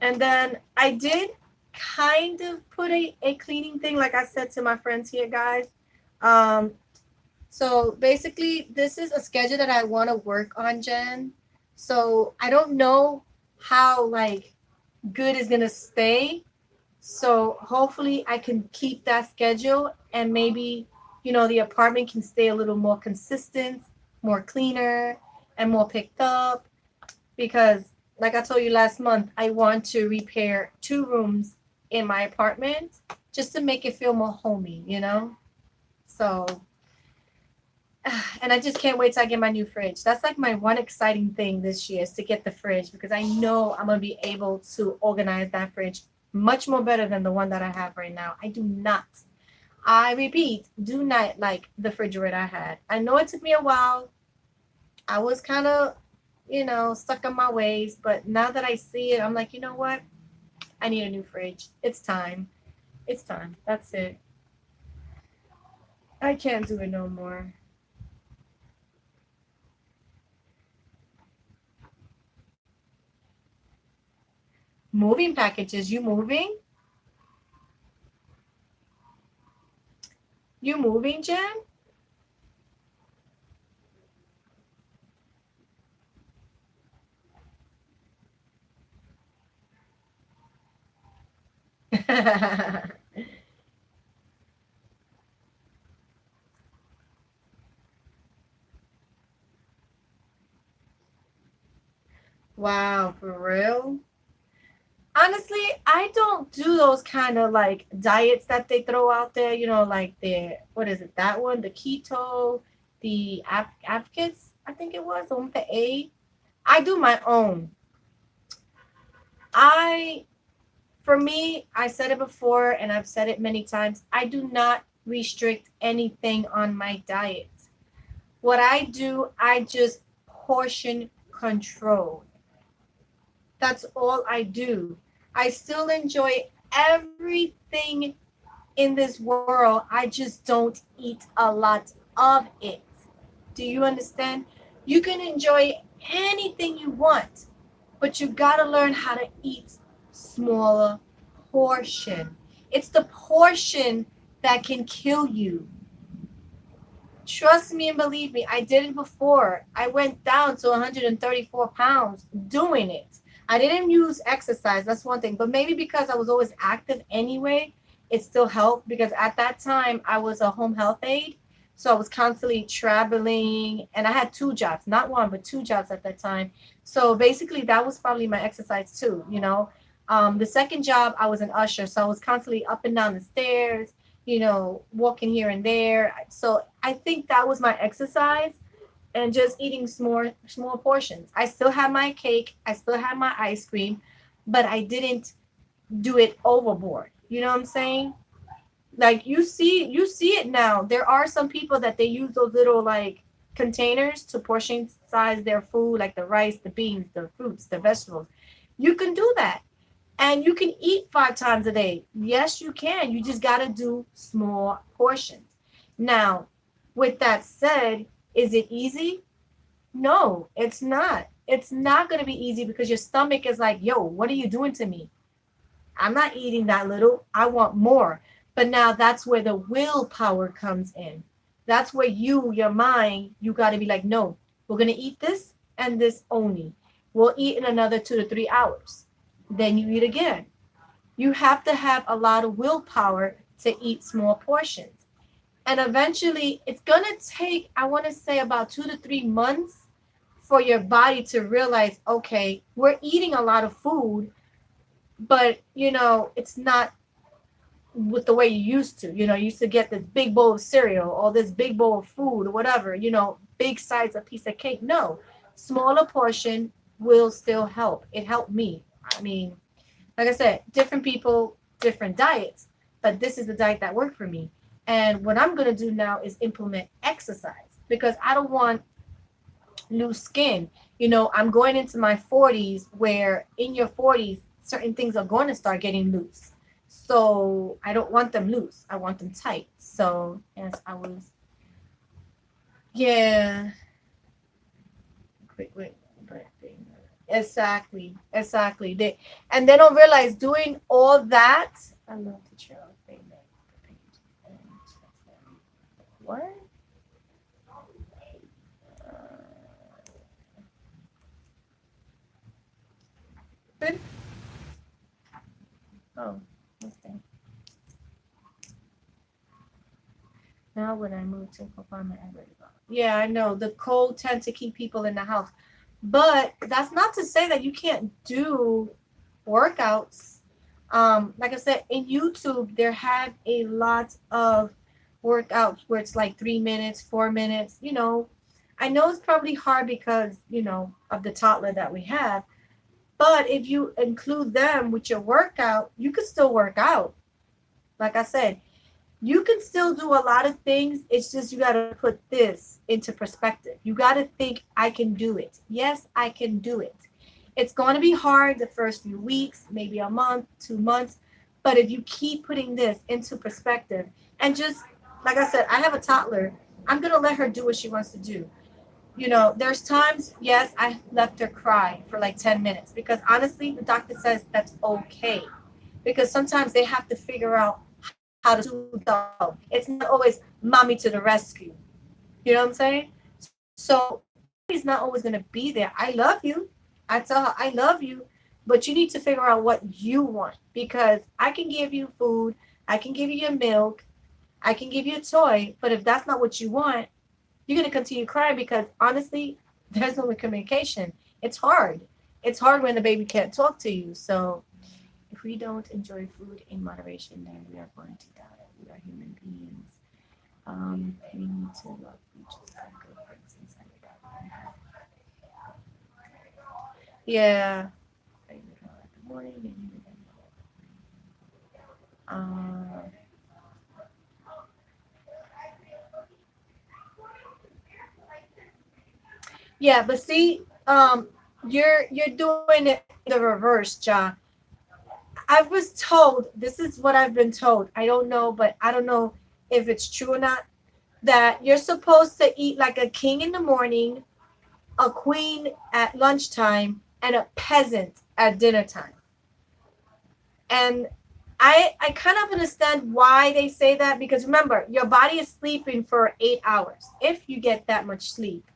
and then I did kind of put a cleaning thing, like I said to my friends here, guys. Um, so basically, this is a schedule that I want to work on, Jen. So I don't know how like good is gonna stay. So hopefully I can keep that schedule and maybe, the apartment can stay a little more consistent, more cleaner, and more picked up. Because, like I told you last month, I want to repair 2 rooms in my apartment just to make it feel more homey. So, and I just can't wait till I get my new fridge. That's like my one exciting thing this year is to get the fridge because I know I'm going to be able to organize that fridge much more better than the one that I have right now. I repeat, do not like the refrigerator I had. I know it took me a while I was kind of, stuck in my ways. But now that I see it, I'm like, you know what? I need a new fridge. It's time. It's time. That's it. I can't do it no more. Moving packages. You moving? You moving, Jen? Wow, for real? Honestly, I don't do those kind of like diets that they throw out there, like what is it, that one? The keto, the Atkins, I think it was, the one with the A. I do my own. I, for me, I said it before and I've said it many times. I do not restrict anything on my diet. What I do, I just portion control. That's all I do. I still enjoy everything in this world. I just don't eat a lot of it. Do you understand? You can enjoy anything you want, but you gotta learn how to eat smaller portion. It's the portion that can kill you. Trust me and believe me, I did it before. I went down to 134 pounds doing it. I didn't use exercise, that's one thing, but maybe because I was always active anyway, it still helped because at that time I was a home health aide. So I was constantly traveling and I had two jobs, not one, but two jobs at that time. So basically, that was probably my exercise too. The second job, I was an usher. So I was constantly up and down the stairs, walking here and there. So I think that was my exercise and just eating small portions. I still had my cake, I still had my ice cream, but I didn't do it overboard. You know what I'm saying? Like you see it now. There are some people that they use those little like containers to portion size their food, like the rice, the beans, the fruits, the vegetables. You can do that. And you can eat 5 times a day. Yes, you can. You just got to do small portions. Now, with that said, is it easy? No, it's not. It's not going to be easy because your stomach is like, yo, what are you doing to me? I'm not eating that little. I want more. But now that's where the willpower comes in. That's where your mind, you got to be like, no, we're going to eat this and this only. We'll eat in another 2 to 3 hours. Then you eat again. You have to have a lot of willpower to eat small portions. And eventually, it's going to take, I want to say, about 2 to 3 months for your body to realize, okay, we're eating a lot of food, but, it's not with the way you used to. You used to get this big bowl of cereal or this big bowl of food or whatever, big size of piece of cake. No, smaller portion will still help. It helped me. I mean, like I said, different people, different diets, but this is the diet that worked for me. And what I'm going to do now is implement exercise because I don't want loose skin. I'm going into my 40s where in your 40s, certain things are going to start getting loose. So I don't want them loose. I want them tight. So, yes, yeah, quick. Exactly, exactly. And they don't realize doing all that. I love the trail. What? Good. Oh, okay. Now when I move to confinement, I'm ready to go. Yeah, I know. The cold tends to keep people in the house. But that's not to say that you can't do workouts. Like I said, in YouTube, there have a lot of workouts where it's like 3 minutes, 4 minutes. I know it's probably hard because, of the toddler that we have. But if you include them with your workout, you could still work out. Like I said, You can still do a lot of things. It's just you got to put this into perspective. You got to think, I can do it. Yes, I can do it. It's going to be hard the first few weeks, maybe a month, 2 months. But if you keep putting this into perspective and just, like I said, I have a toddler. I'm going to let her do what she wants to do. There's times, yes, I left her cry for like 10 minutes because honestly, the doctor says that's okay. Because sometimes they have to figure out how to soothe themselves. It's not always mommy to the rescue. You know what I'm saying? So mommy's not always going to be there. I love you. I tell her, I love you. But you need to figure out what you want because I can give you food. I can give you your milk. I can give you a toy. But if that's not what you want, you're going to continue crying because honestly, there's no communication. It's hard. It's hard when the baby can't talk to you. So if we don't enjoy food in moderation, then we are going to die. We are human beings. We need to love each other. Good things inside of that. Yeah. In the morning and yeah, but see, you're doing it in the reverse, John. I was told, this is what I've been told. I don't know, but I don't know if it's true or not, that you're supposed to eat like a king in the morning, a queen at lunchtime, and a peasant at dinner time. And I kind of understand why they say that because remember, your body is sleeping for 8 hours if you get that much sleep.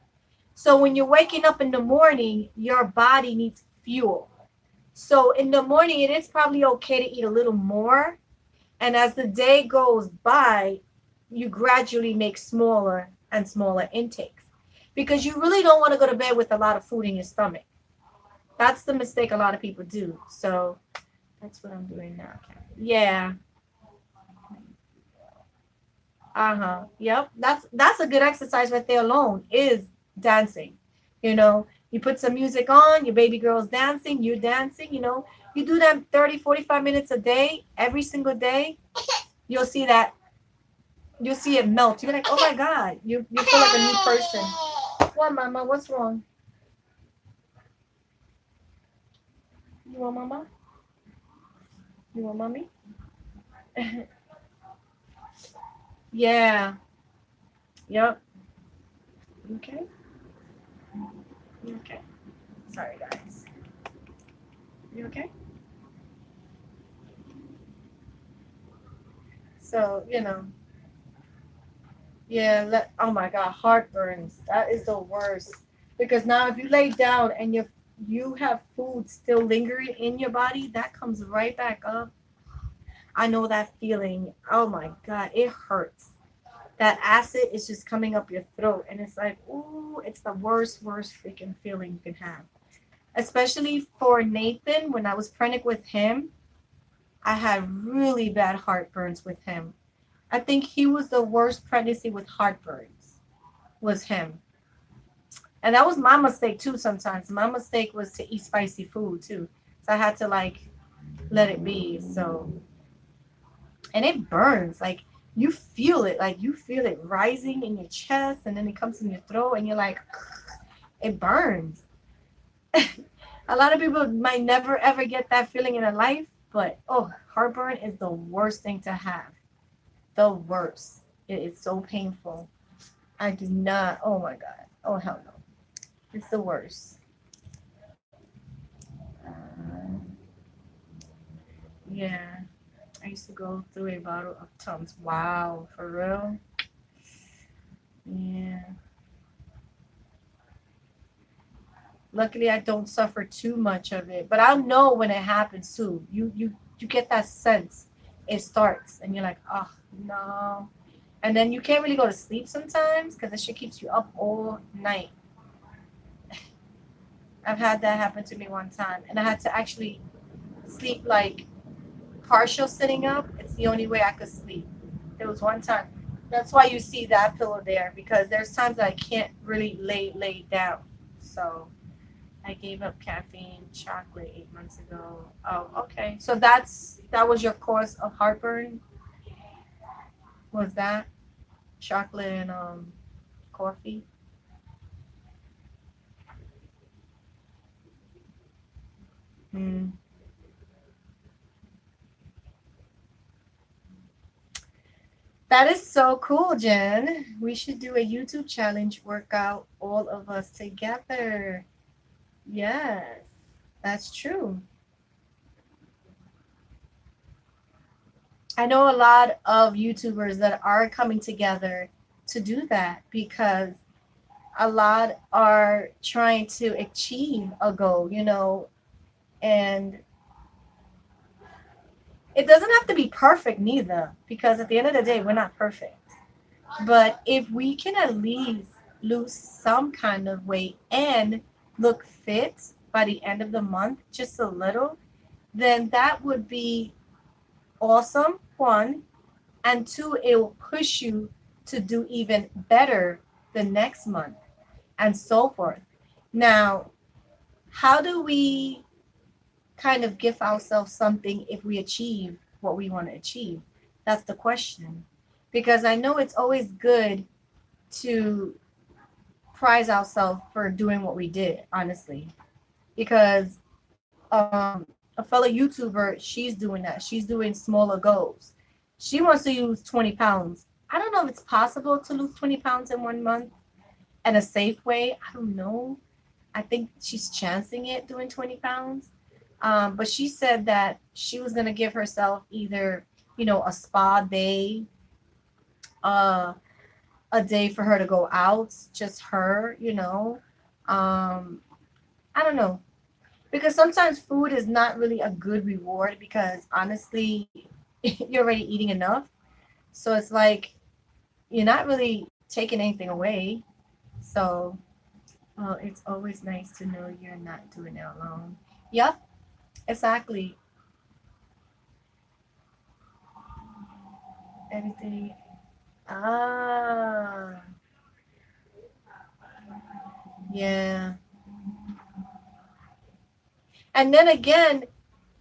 So when you're waking up in the morning, your body needs fuel. So in the morning, it is probably okay to eat a little more. And as the day goes by, you gradually make smaller and smaller intakes because you really don't want to go to bed with a lot of food in your stomach. That's the mistake a lot of people do. So that's what I'm doing now. Yeah. Uh-huh. Yep. That's a good exercise right there alone is dancing. You put some music on, your baby girl's dancing, you're dancing, You do that 30, 45 minutes a day, every single day, you'll see that you'll see it melt. You're like, oh my God, you feel like a new person. What, mama? What's wrong? You want mama? You want mommy? Yeah. Yep. Okay. You okay? Sorry guys. You okay? So, yeah, oh my God, heartburns. That is the worst. Because now if you lay down and you have food still lingering in your body, that comes right back up. I know that feeling. Oh my God, it hurts. That acid is just coming up your throat and it's like, ooh, it's the worst freaking feeling you can have. Especially for Nathan, when I was pregnant with him, I had really bad heartburns with him. I think he was the worst pregnancy with heartburns, was him. And that was my mistake too sometimes. My mistake was to eat spicy food too. So I had to like let it be. So, and it burns. Like you feel it rising in your chest and then it comes in your throat and you're like, it burns. A lot of people might never ever get that feeling in their life, but oh, heartburn is the worst thing to have. The worst. It is so painful. I do not. Oh my God. Oh hell no. It's the worst. Uh, yeah. I used to go through a bottle of Tums. Wow. For real? Yeah. Luckily, I don't suffer too much of it, but I'll know when it happens too. You get that sense. It starts, and you're like, oh no, and then you can't really go to sleep sometimes because the shit keeps you up all night. I've had that happen to me one time, and I had to actually sleep like partial sitting up. It's the only way I could sleep. There was one time. That's why you see that pillow there because there's times that I can't really lay down. So I gave up caffeine, chocolate 8 months ago. Oh, okay. So that was your cause of heartburn. Was that chocolate and coffee? Mm. That is so cool, Jen. We should do a YouTube challenge workout, all of us together. Yes, that's true. I know a lot of YouTubers that are coming together to do that because a lot are trying to achieve a goal, and it doesn't have to be perfect neither because at the end of the day, we're not perfect. But if we can at least lose some kind of weight and look fit by the end of the month, just a little, then that would be awesome. One, and two, it will push you to do even better the next month and so forth. Now, how do we kind of give ourselves something if we achieve what we want to achieve? That's the question. Because I know it's always good to prize ourselves for doing what we did, honestly. Because a fellow YouTuber, she's doing that. She's doing smaller goals. She wants to lose 20 pounds. I don't know if it's possible to lose 20 pounds in 1 month in a safe way. I don't know. I think she's chancing it doing 20 pounds. But she said that she was going to give herself either, a spa day, uh, a day for her to go out, just her. I don't know. Because sometimes food is not really a good reward because honestly, you're already eating enough. So it's like you're not really taking anything away. So, well, it's always nice to know you're not doing it alone. Yep, exactly. Everything. Ah, yeah. And then again,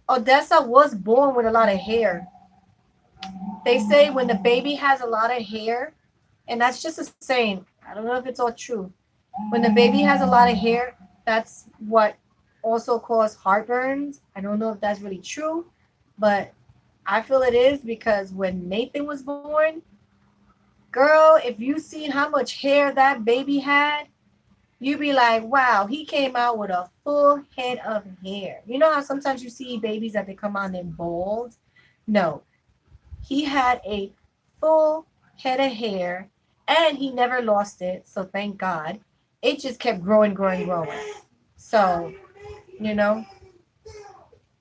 Odessa was born with a lot of hair. They say when the baby has a lot of hair, and that's just a saying. I don't know if it's all true. When the baby has a lot of hair, that's what also causes heartburns. I don't know if that's really true, but I feel it is because when Nathan was born, girl, if you seen how much hair that baby had, you'd be like, wow, he came out with a full head of hair. You know how sometimes you see babies that they come out and they're bald? No, he had a full head of hair and he never lost it. So thank God. It just kept growing, growing, growing. So, you know,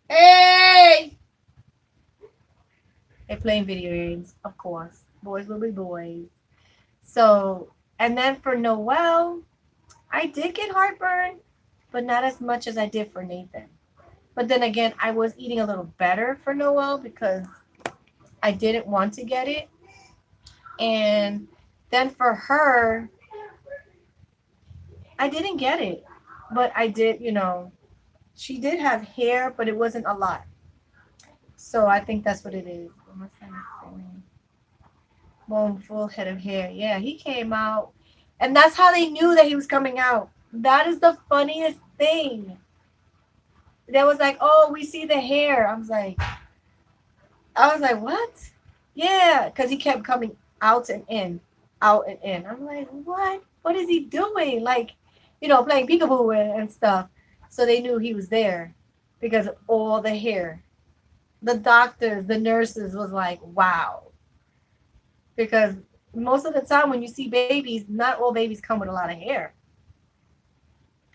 hey, they're playing video games, of course. Boys will be boys. So, and then for Noel, I did get heartburn, but not as much as I did for Nathan. But then again, I was eating a little better for Noel because I didn't want to get it. And then for her, I didn't get it. But I did, she did have hair, but it wasn't a lot. So I think that's what it is. What am I saying? Boom, full head of hair. Yeah, he came out. And that's how they knew that he was coming out. That is the funniest thing. They was like, oh, we see the hair. I was like, what? Yeah, because he kept coming out and in, out and in. I'm like, what? What is he doing? Like, playing peekaboo and stuff. So they knew he was there because of all the hair. The doctors, the nurses was like, wow. Because most of the time when you see babies, not all babies come with a lot of hair.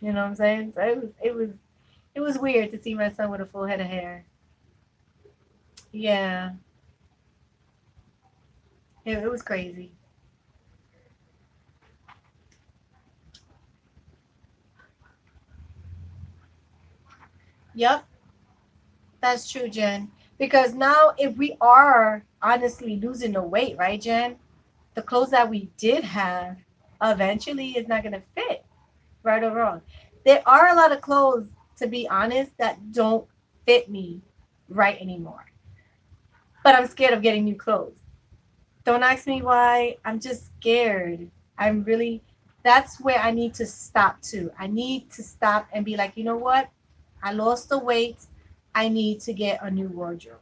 You know what I'm saying? So it was weird to see my son with a full head of hair. Yeah, it was crazy. Yep, that's true, Jen. Because now if we are honestly losing the weight, right, Jen? The clothes that we did have eventually is not gonna fit, right or wrong. There are a lot of clothes, to be honest, that don't fit me right anymore. But I'm scared of getting new clothes. Don't ask me why. I'm just scared. I'm really, that's where I need to stop too. I need to stop and be like, you know what? I lost the weight. I need to get a new wardrobe.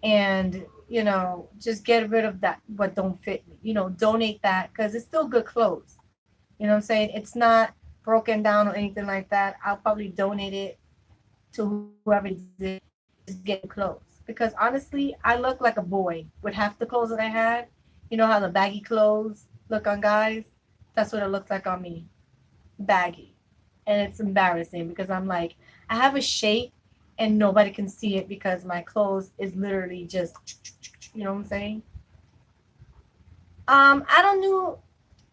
And, just get rid of that, what don't fit me. Donate that because it's still good clothes. You know what I'm saying? It's not broken down or anything like that. I'll probably donate it to whoever needs it and just get new clothes. Because honestly, I look like a boy with half the clothes that I had. You know how the baggy clothes look on guys? That's what it looks like on me. Baggy. And it's embarrassing because I'm like, I have a shape and nobody can see it because my clothes is literally just, you know what I'm saying? I don't know.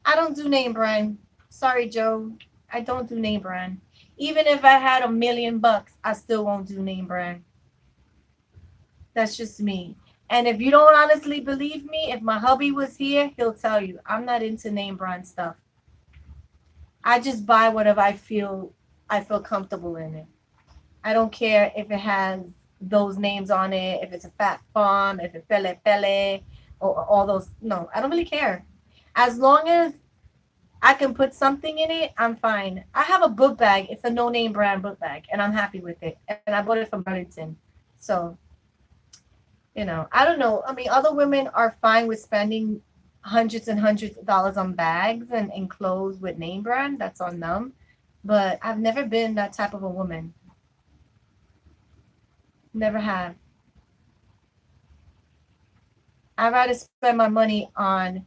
I don't do name brand. Sorry, Joe. I don't do name brand. Even if I had $1 million, I still won't do name brand. That's just me. And if you don't honestly believe me, if my hubby was here, he'll tell you I'm not into name brand stuff. I just buy whatever I feel comfortable in it. I don't care if it has those names on it, if it's a fat farm, if it's Pele Pele, or all those. No, I don't really care. As long as I can put something in it, I'm fine. I have a book bag. It's a no name brand book bag, and I'm happy with it. And I bought it from Burlington. So, I don't know. I mean, other women are fine with spending hundreds and hundreds of dollars on bags and clothes with name brand. That's on them. But I've never been that type of a woman. Never have. I'd rather spend my money on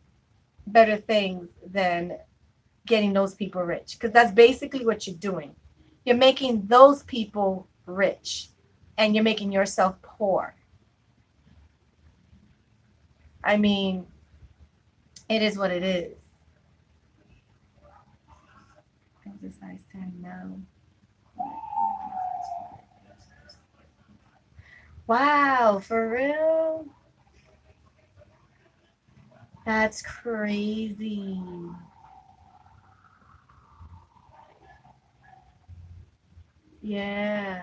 better things than getting those people rich. Because that's basically what you're doing. You're making those people rich and you're making yourself poor. I mean, it is what it is. Exercise time now. Wow, for real? That's crazy. Yeah.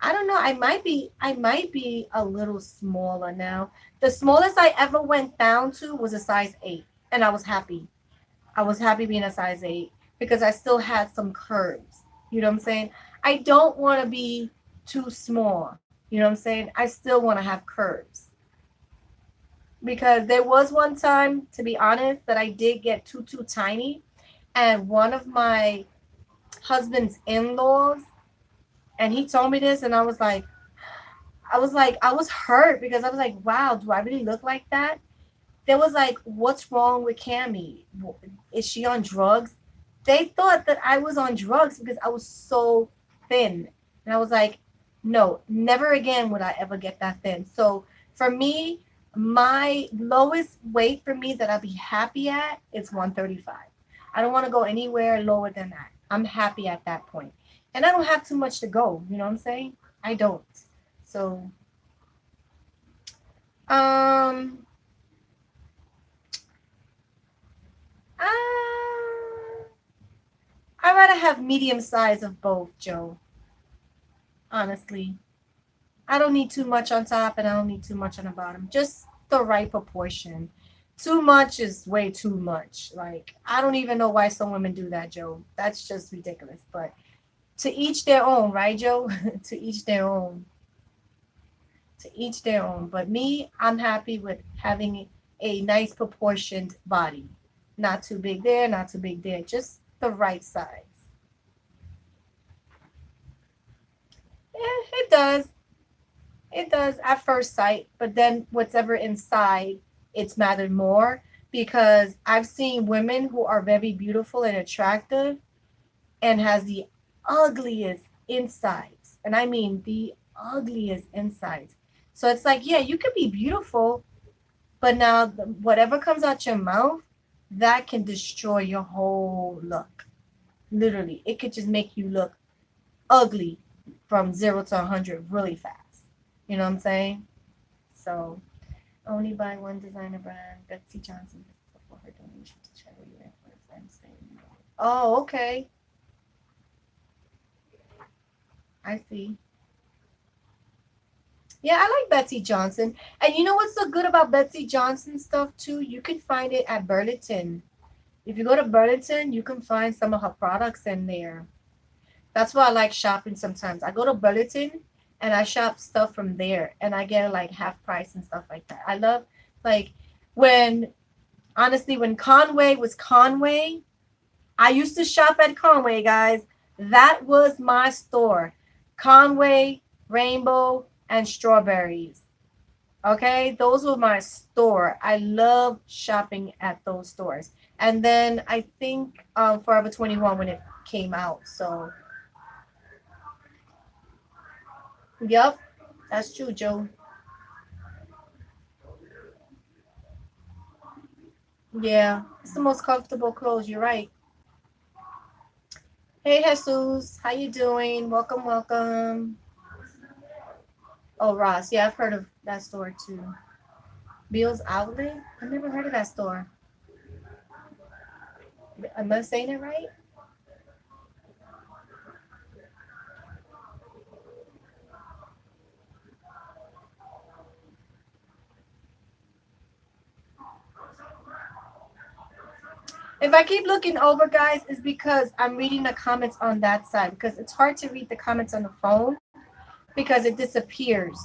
I don't know. I might be a little smaller now. The smallest I ever went down to was a size 8, and I was happy. I was happy being a size 8 because I still had some curves. You know what I'm saying? I don't want to be too small. You know what I'm saying? I still want to have curves. Because there was one time, to be honest, that I did get too tiny, and one of my husband's in-laws, and he told me this, and I was hurt because I was like, wow, do I really look like that? There was like, what's wrong with Cammie? Is she on drugs? They thought that I was on drugs because I was so thin. And I was like, no, never again would I ever get that thin. So for me, my lowest weight for me that I'd be happy at is 135. I don't want to go anywhere lower than that. I'm happy at that point. And I don't have too much to go. You know what I'm saying? I don't. So, um, uh, I'd rather have medium size of both, Joe. Honestly, I don't need too much on top and I don't need too much on the bottom. Just the right proportion. Too much is way too much. Like, I don't even know why some women do that, Joe. That's just ridiculous. But to each their own, right, Joe? To each their own. To each their own. But me, I'm happy with having a nice proportioned body. Not too big there, not too big there. Just the right size. Yeah, it does. It does at first sight, but then whatever inside, it's mattered more because I've seen women who are very beautiful and attractive and has the ugliest insides. And I mean the ugliest insides. So it's like, yeah, you could be beautiful, but now whatever comes out your mouth, that can destroy your whole look. Literally, it could just make you look ugly from 0 to 100 really fast. You know what I'm saying? So only buy one designer brand. Betsy Johnson for her donation to charity and for her friends. Oh, okay. I see. Yeah, I like Betsy Johnson. And you know what's so good about Betsy Johnson stuff too? You can find it at Burlington. If you go to Burlington, you can find some of her products in there. That's why I like shopping sometimes. I go to Burlington and I shop stuff from there and I get like half price and stuff like that. I love like when honestly when Conway was Conway, I used to shop at Conway, guys. That was my store. Conway, Rainbow, and Strawberries. Okay, those were my store. I love shopping at those stores. And then I think Forever 21 when it came out. So, yep, that's true, Joe. Yeah, it's the most comfortable clothes. You're right. Hey, Jesus, how you doing? Welcome, welcome. Oh, Ross. Yeah, I've heard of that store too. Bill's Outlet. I never heard of that store. Am I saying it right? If I keep looking over, guys, it's because I'm reading the comments on that side because it's hard to read the comments on the phone because it disappears.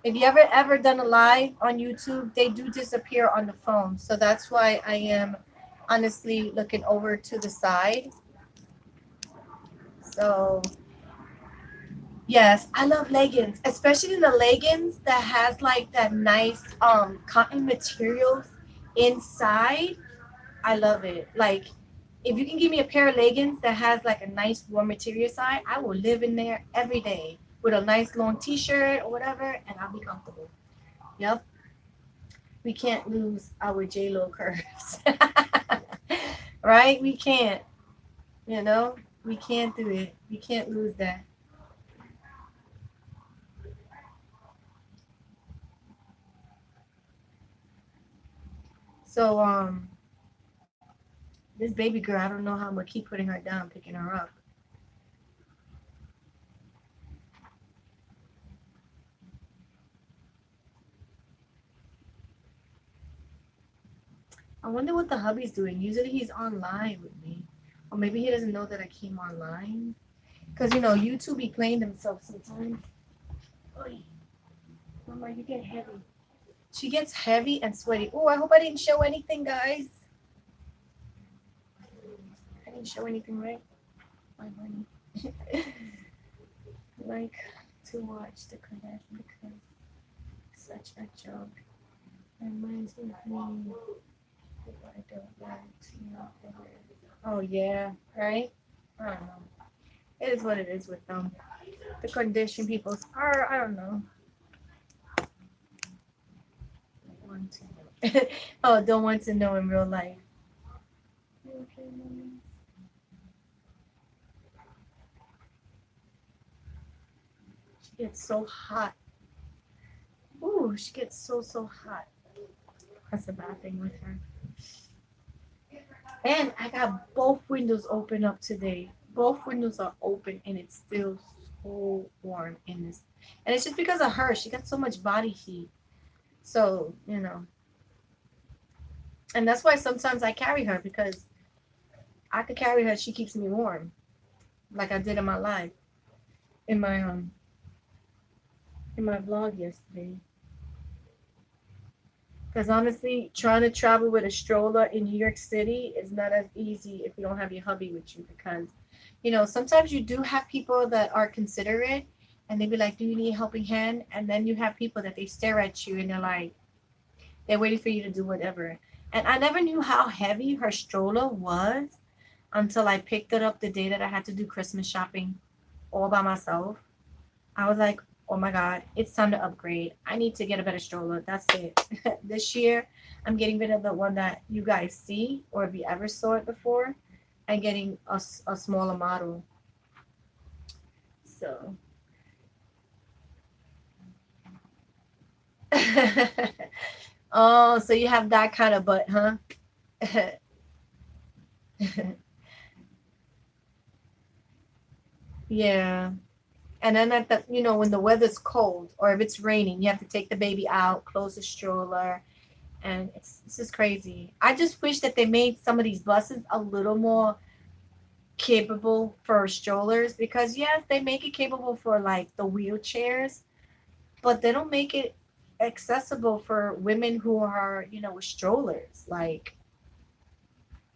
If you ever done a live on YouTube, they do disappear on the phone. So that's why I am honestly looking over to the side. So yes, I love leggings, especially the leggings that has like that nice cotton materials inside. I love it. Like if you can give me a pair of leggings that has like a nice warm material side, I will live in there every day with a nice long t-shirt or whatever and I'll be comfortable. Yep. We can't lose our J-Lo curves. Right? We can't, you know? We can't do it. We can't lose that. So this baby girl, I don't know how I'm gonna keep putting her down, picking her up. I wonder what the hubby's doing. Usually he's online with me. Or maybe he doesn't know that I came online. Because, you know, YouTube be playing themselves sometimes. Oy, Mama, you get heavy. She gets heavy and sweaty. Oh, I hope I didn't show anything, guys. I didn't show anything, right? My honey. Like to watch the Kardashian because such a joke. Reminds me of me. If I don't want to know better. Oh, yeah, right? I don't know. It is what it is with them. The Kardashian people are, I don't know. Want to know. Oh, don't want to know in real life. Okay, mommy. She gets so hot. Ooh, she gets so hot. That's a bad thing with her. And I got both windows open up today. Both windows are open and it's still so warm in this. And it's just because of her. She got so much body heat. So, you know. And that's why sometimes I carry her because I could carry her. She keeps me warm. Like I did in my live. In my vlog yesterday. Because honestly, trying to travel with a stroller in New York City is not as easy if you don't have your hubby with you. Because, you know, sometimes you do have people that are considerate and they be like, do you need a helping hand? And then you have people that they stare at you and they're like, they're waiting for you to do whatever. And I never knew how heavy her stroller was until I picked it up the day that I had to do Christmas shopping all by myself. I was like, oh my God, it's time to upgrade. I need to get a better stroller. That's it. This year, I'm getting rid of the one that you guys see, or if you ever saw it before, and getting a smaller model. So, oh, so you have that kind of butt, huh? Yeah. And then at the, when the weather's cold or if it's raining, you have to take the baby out, close the stroller, and it's just crazy. I just wish that they made some of these buses a little more capable for strollers, because yes, they make it capable for like the wheelchairs, but they don't make it accessible for women who are, with strollers. Like,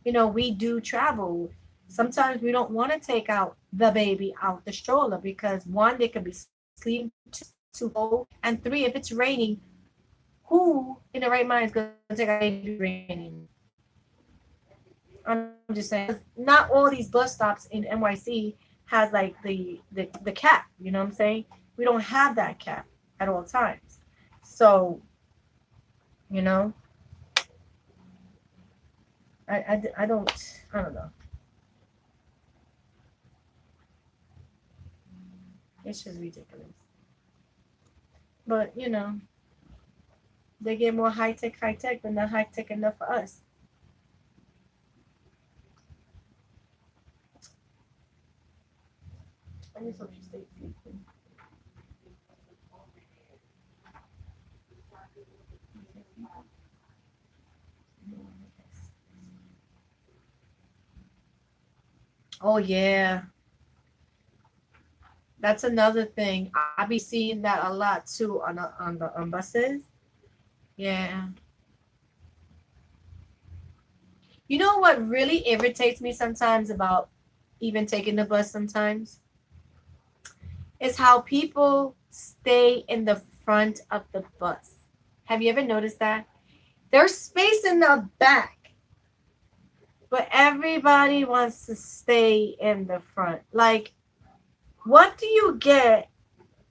we do travel. Sometimes we don't want to take out the baby out the stroller because one, they could be sleeping too cold, and three, if it's raining, who in the right mind is going to take out a baby raining? I'm just saying, not all these bus stops in NYC has like the cap. You know what I'm saying? We don't have that cap at all times. So, you know, I don't know. It's just ridiculous. But they get more high tech, but not high tech enough for us. I just hope you stay sleeping. Oh yeah, that's another thing. I be seeing that a lot too on buses. Yeah. You know what really irritates me sometimes about even taking the bus sometimes is how people stay in the front of the bus. Have you ever noticed that? There's space in the back, but everybody wants to stay in the front. Like, what do you get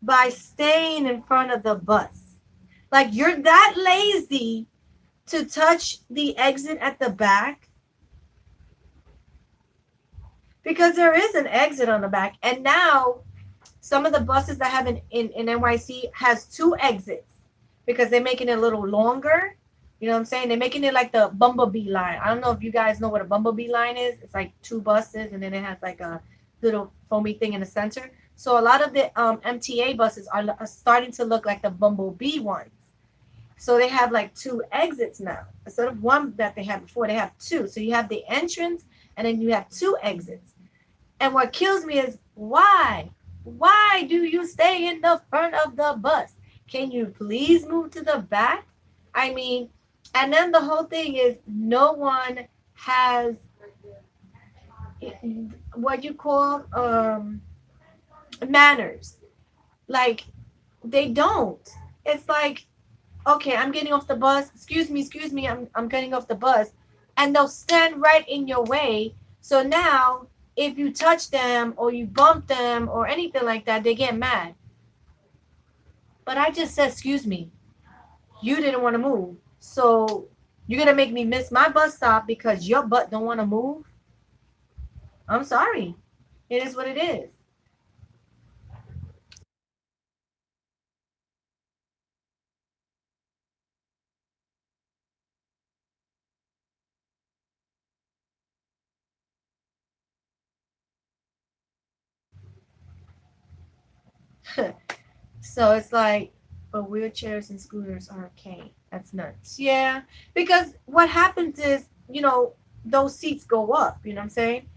by staying in front of the bus? Like, you're that lazy to touch the exit at the back? Because there is an exit on the back. And now some of the buses that have in NYC has two exits because they're making it a little longer. You know what I'm saying? They're making it like the Bumblebee line. I don't know if you guys know what a Bumblebee line is. It's like two buses and then it has like a little foamy thing in the center. So a lot of the MTA buses are starting to look like the Bumblebee ones. So they have like two exits now. Instead of one that they had before, they have two. So you have the entrance and then you have two exits. And what kills me is why? Why do you stay in the front of the bus? Can you please move to the back? I mean, and then the whole thing is no one has what you call manners. Like, they don't. It's like, okay, I'm getting off the bus. Excuse me, I'm getting off the bus. And they'll stand right in your way. So now if you touch them or you bump them or anything like that, they get mad. But I just said, excuse me, you didn't want to move. So you're going to make me miss my bus stop because your butt don't want to move? I'm sorry. It is what it is. So it's like, but wheelchairs and scooters are okay. That's nuts. Yeah, because what happens is, those seats go up. You know what I'm saying?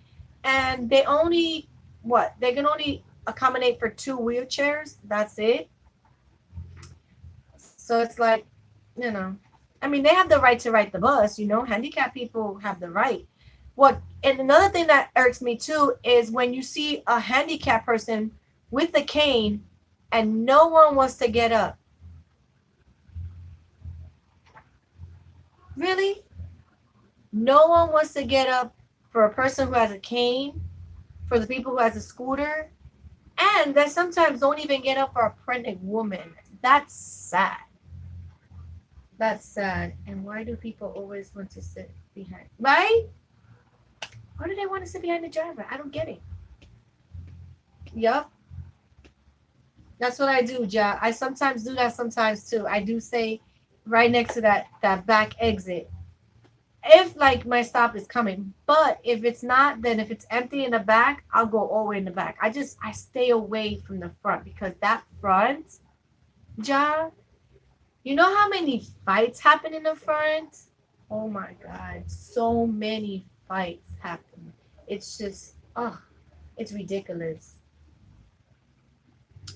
And they only what? They can only accommodate for two wheelchairs. That's it. So it's like, you know, I mean, they have the right to ride the bus. Handicapped people have the right. What? And another thing that irks me too is when you see a handicapped person with a cane and no one wants to get up. Really? No one wants to get up for a person who has a cane, for the people who has a scooter, and they sometimes don't even get up for a pregnant woman. That's sad. That's sad. And why do people always want to sit behind? Right? Why do they want to sit behind the driver? I don't get it. Yup. That's what I do, Ja. I sometimes do that sometimes too. I do say right next to that back exit. if like my stop is coming. But if it's not, then if it's empty in the back, I'll go all the way in the back. I stay away from the front because that front job, you know how many fights happen in the front? Oh my god, so many fights happen. It's just, oh, it's ridiculous.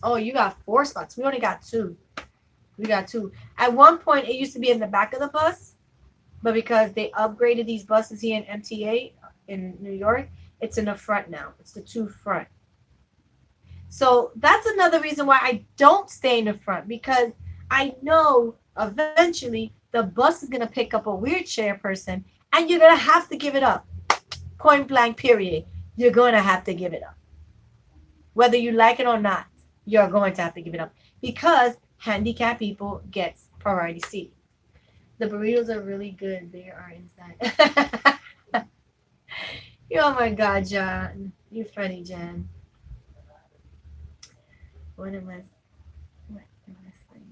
Oh, you got 4 spots. We only got 2. We got 2. At one point, it used to be in the back of the bus, but because they upgraded these buses here in MTA in New York, it's in the front now. It's the 2 front. So that's another reason why I don't stay in the front, because I know eventually the bus is going to pick up a wheelchair person and you're going to have to give it up. Point blank, period. You're going to have to give it up. Whether you like it or not, you're going to have to give it up because handicapped people get priority seat. The burritos are really good. They are inside. Oh my God, John. You're funny, Jan. What am I? What am I saying?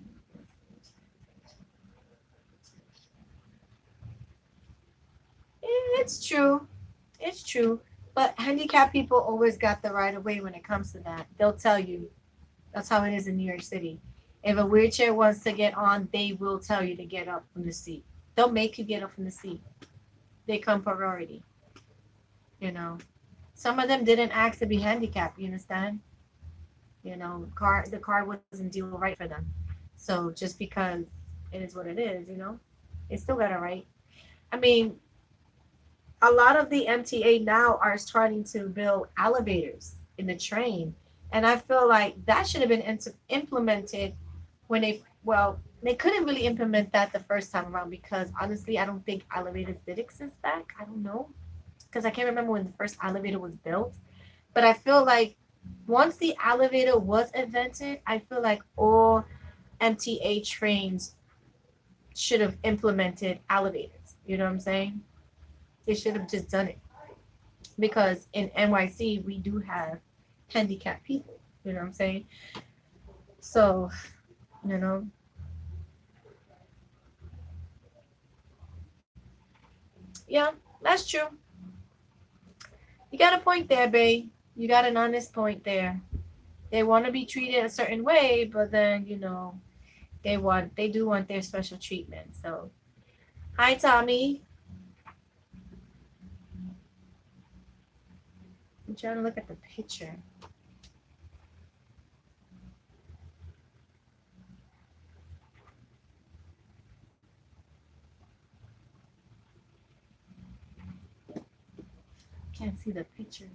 It's true. It's true. But handicapped people always got the right of way when it comes to that. They'll tell you. That's how it is in New York City. If a wheelchair wants to get on, they will tell you to get up from the seat. They'll make you get up from the seat. They come priority. You know. Some of them didn't ask to be handicapped, you understand? You know, the car wasn't deal right for them. So just because it is what it is, you know, they still got a right. I mean, a lot of the MTA now are starting to build elevators in the train. And I feel like that should have been implemented when they couldn't really implement that the first time around because honestly, I don't think elevators did exist back. I don't know. Because I can't remember when the first elevator was built. But I feel like once the elevator was invented, I feel like all MTA trains should have implemented elevators. You know what I'm saying? They should have just done it. Because in NYC, we do have handicapped people. You know what I'm saying? So, you know. Yeah, that's true. You got a point there, babe. You got an honest point there. They want to be treated a certain way, but then, you know, they do want their special treatment. So, hi, Tommy. I'm trying to look at the picture. Can't see the picture.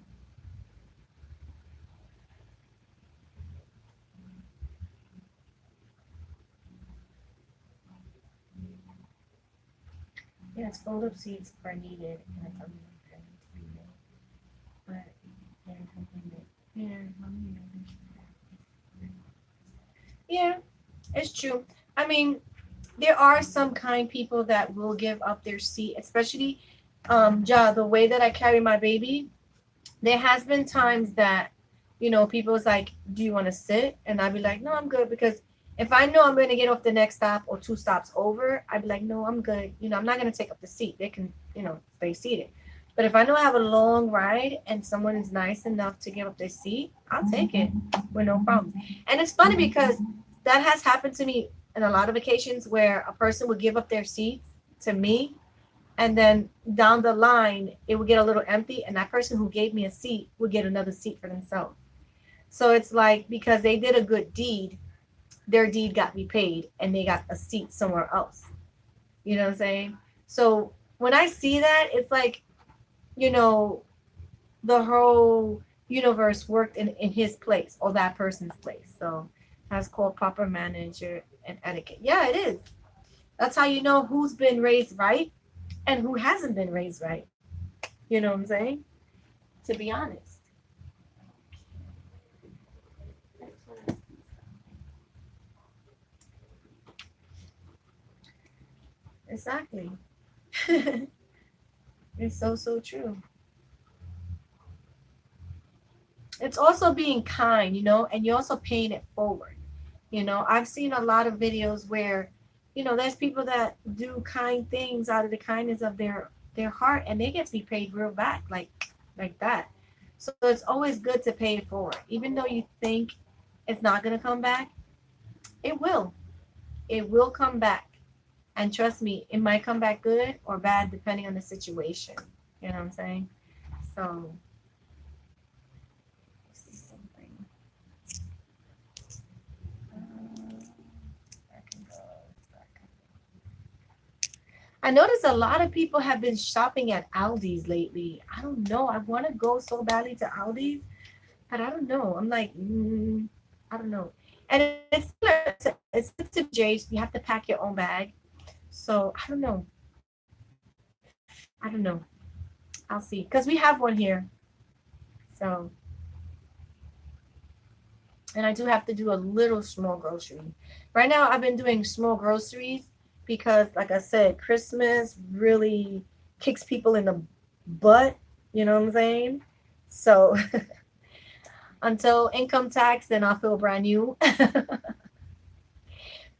Yes, fold-up seats are needed and it's unlimited to be made. But they're completed. Yeah, it's true. I mean, there are some kind people that will give up their seat, especially the way that I carry my baby. There has been times that, you know, people's like, do you want to sit? And I'd be like, no, I'm good. Because if I know I'm going to get off the next stop or 2 stops over, I'd be like, no, I'm good. You know, I'm not going to take up the seat. They can, you know, stay seated. But if I know I have a long ride and someone is nice enough to give up their seat, I'll take it with no problems. And it's funny because that has happened to me in a lot of occasions where a person would give up their seats to me and then down the line it would get a little empty and that person who gave me a seat would get another seat for themselves. So it's like because they did a good deed, their deed got repaid and they got a seat somewhere else. You know what I'm saying? So when I see that, it's like, you know, the whole universe worked in his place or that person's place. So that's called proper manager and etiquette. Yeah, it is. That's how you know who's been raised right and who hasn't been raised right. You know what I'm saying? To be honest. Exactly. It's so true. It's also being kind, you know, and you're also paying it forward. You know, I've seen a lot of videos where, there's people that do kind things out of the kindness of their heart, and they get to be paid real back, like that. So it's always good to pay it forward, even though you think it's not gonna come back. It will. It will come back, and trust me, it might come back good or bad depending on the situation. You know what I'm saying? So, let's see something. I can go back. I noticed a lot of people have been shopping at Aldi's lately. I don't know. I want to go so badly to Aldi's, but I don't know. I'm like, I don't know. And it's similar. It's to J's. You have to pack your own bag. So I don't know. I don't know. I'll see. Because we have one here. So, and I do have to do a little small grocery. Right now, I've been doing small groceries because, like I said, Christmas really kicks people in the butt. You know what I'm saying? So, until income tax, then I'll feel brand new.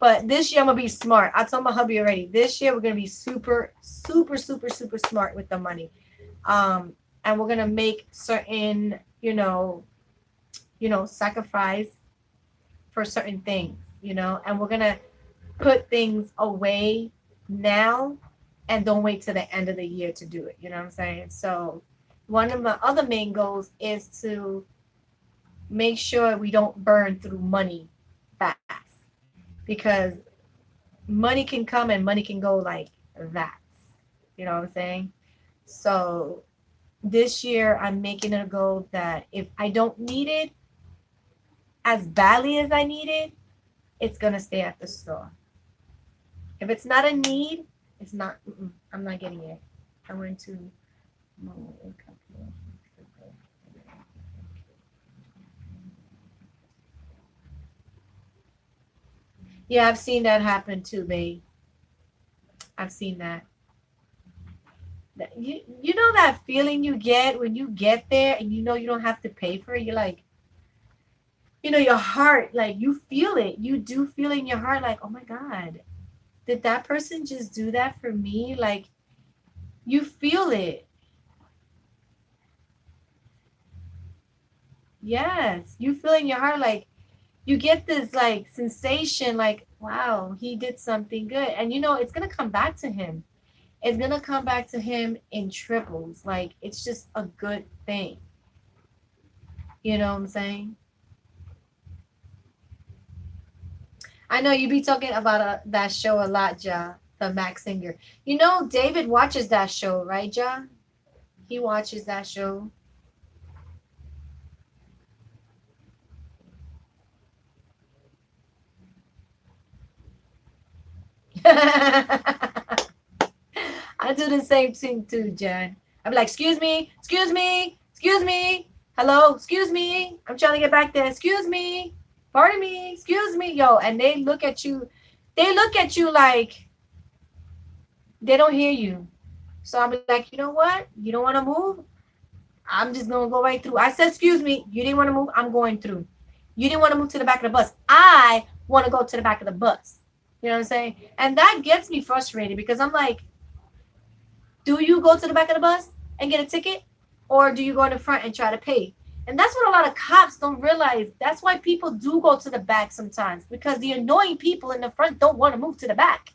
But this year I'm gonna be smart. I told my hubby already. This year we're gonna be super, super, super, super smart with the money. And we're gonna make certain, sacrifice for certain things, and we're gonna put things away now and don't wait till the end of the year to do it. You know what I'm saying? So one of my other main goals is to make sure we don't burn through money fast, because money can come and money can go like that. You know what I'm saying? So this year I'm making it a goal that if I don't need it as badly as I need it, it's gonna stay at the store. If it's not a need, it's not. I'm not getting it. I went to yeah, I've seen that happen too, babe. I've seen that. You know that feeling you get when you get there and you know you don't have to pay for it. You're like, your heart, like you feel it. You do feel it in your heart, like, oh my God, did that person just do that for me? Like, you feel it. Yes, you feel in your heart, like you get this like sensation, like, wow, he did something good, and it's gonna come back to him. It's gonna come back to him in triples. Like, it's just a good thing. You know what I'm saying? I know you be talking about that show a lot, Ja, the Max Singer. David watches that show, right, Ja? He watches that show. I do the same thing too, Jen. I'm like, excuse me, excuse me, excuse me, hello, excuse me. I'm trying to get back there. Excuse me, pardon me, excuse me, yo. And they look at you. They look at you like they don't hear you. So I'm like, you know what? You don't want to move? I'm just gonna go right through. I said, excuse me, you didn't want to move. I'm going through. You didn't want to move to the back of the bus. I want to go to the back of the bus. You know what I'm saying? And that gets me frustrated because I'm like, do you go to the back of the bus and get a ticket? Or do you go in the front and try to pay? And that's what a lot of cops don't realize. That's why people do go to the back sometimes, because the annoying people in the front don't want to move to the back.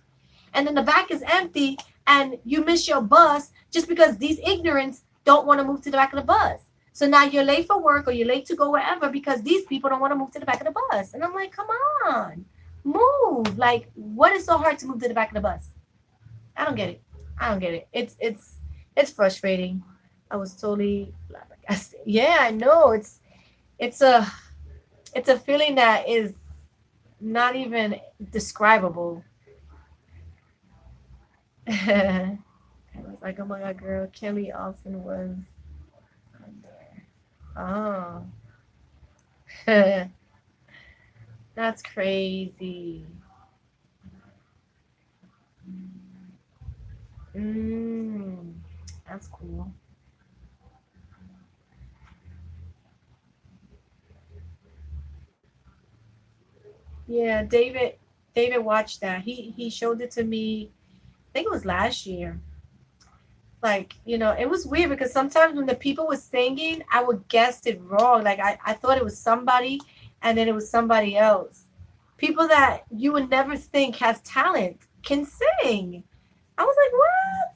And then the back is empty and you miss your bus just because these ignorants don't want to move to the back of the bus. So now you're late for work or you're late to go wherever because these people don't want to move to the back of the bus. And I'm like, come on, move. Like, what is so hard to move to the back of the bus? I don't get it. I don't get it. It's frustrating. I was totally flabbergasted. Yeah, I know. It's a it's a feeling that is not even describable. I was like, oh my God, girl, Kelly Olsen was on there. Oh, that's crazy. Mm, that's cool. Yeah, David. David watched that. He showed it to me. I think it was last year. Like, it was weird because sometimes when the people was singing, I would guess it wrong. Like I thought it was somebody and then it was somebody else. People that you would never think has talent can sing. I was like, what?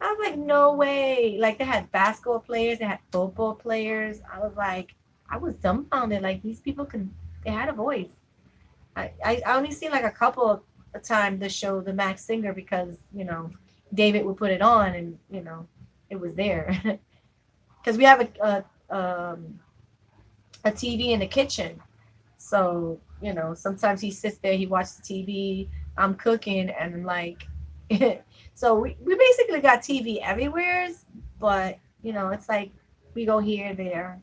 I was like, no way. Like they had basketball players, they had football players. I was dumbfounded. Like these people they had a voice. I only seen like a couple of times the show The Max Singer because, David would put it on and, it was there. Because we have a TV in the kitchen. So, sometimes he sits there, he watches the TV, I'm cooking, and like, so we basically got TV everywhere, but, it's like we go here and there,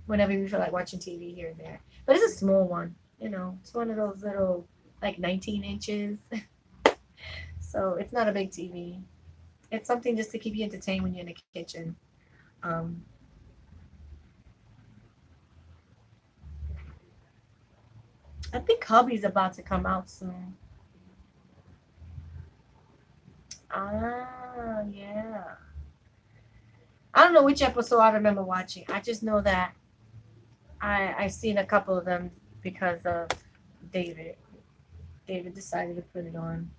whenever we feel like watching TV here and there. But it's a small one, it's one of those little, like 19 inches. So it's not a big TV. It's something just to keep you entertained when you're in the kitchen. Um, I think Hubby's about to come out soon. Ah, yeah. I don't know which episode I remember watching. I just know that I seen a couple of them because of David. David decided to put it on.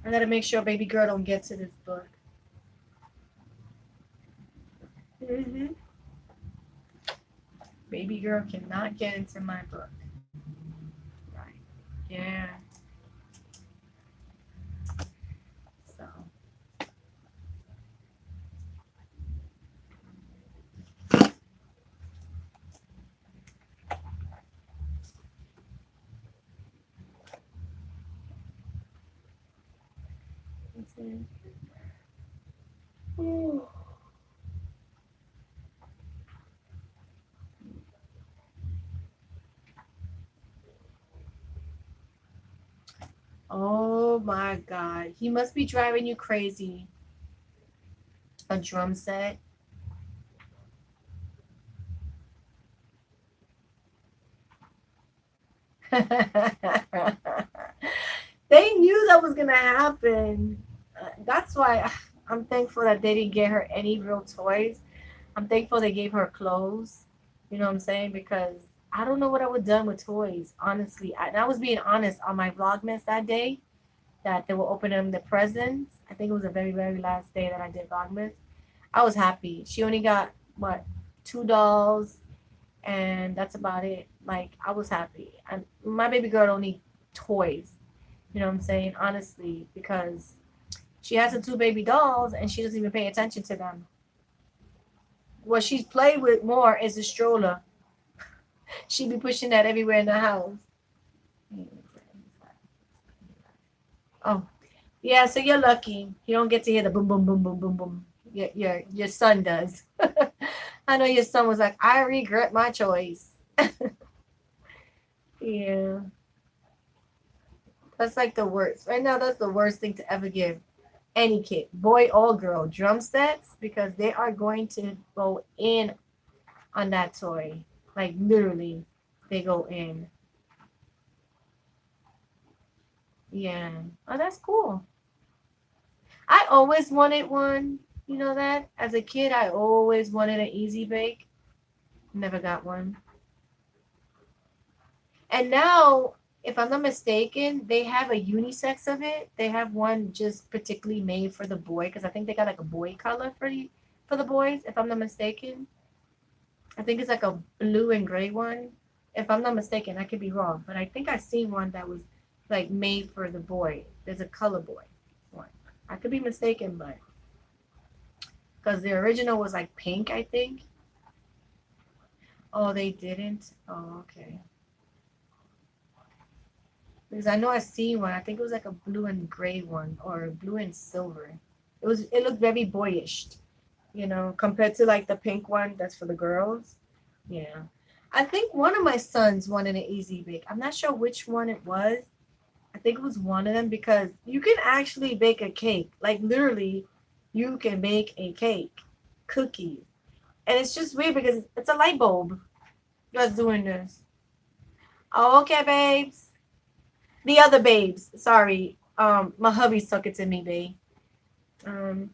I gotta make sure baby girl don't get to this book. Hmm. Baby girl cannot get into my book. Right. Yeah. So. Ooh. Oh my God. He must be driving you crazy. A drum set. They knew that was going to happen. That's why I'm thankful that they didn't get her any real toys. I'm thankful they gave her clothes. You know what I'm saying? Because I don't know what I would have done with toys, honestly. And I was being honest on my Vlogmas that day that they were opening the presents. I think it was the very, very last day that I did Vlogmas. I was happy. She only got, what, 2 dolls, and that's about it. Like, I was happy. And my baby girl don't need toys. You know what I'm saying? Honestly, because she has the two baby dolls and she doesn't even pay attention to them. What she's played with more is a stroller. She be pushing that everywhere in the house. Oh, yeah. So you're lucky. You don't get to hear the boom, boom, boom, boom, boom, boom. Your son does. I know your son was like, I regret my choice. Yeah, that's like the worst. Right now, that's the worst thing to ever give any kid, boy or girl, drum sets because they are going to go in on that toy. Like literally, they go in. Yeah. Oh, that's cool. I always wanted one. You know that? As a kid, I always wanted an easy bake. Never got one. And now, if I'm not mistaken, they have a unisex of it. They have one just particularly made for the boy because I think they got like a boy color for the boys. If I'm not mistaken, I think it's like a blue and gray one. If I'm not mistaken, I could be wrong, but I think I seen one that was like made for the boy. There's a color boy one. I could be mistaken, but because the original was like pink, I think. Oh, they didn't. Oh, okay. Because I know I seen one. I think it was like a blue and gray one or blue and silver. It looked very boyish, compared to like the pink one that's for the girls. Yeah. I think one of my sons wanted an easy bake. I'm not sure which one it was. I think it was one of them because you can actually bake a cake. Like literally, you can bake a cake, cookies. And it's just weird because it's a light bulb that's doing this. Oh, okay, babes. The other babes. Sorry. My hubby stuck it to me, babe. Um,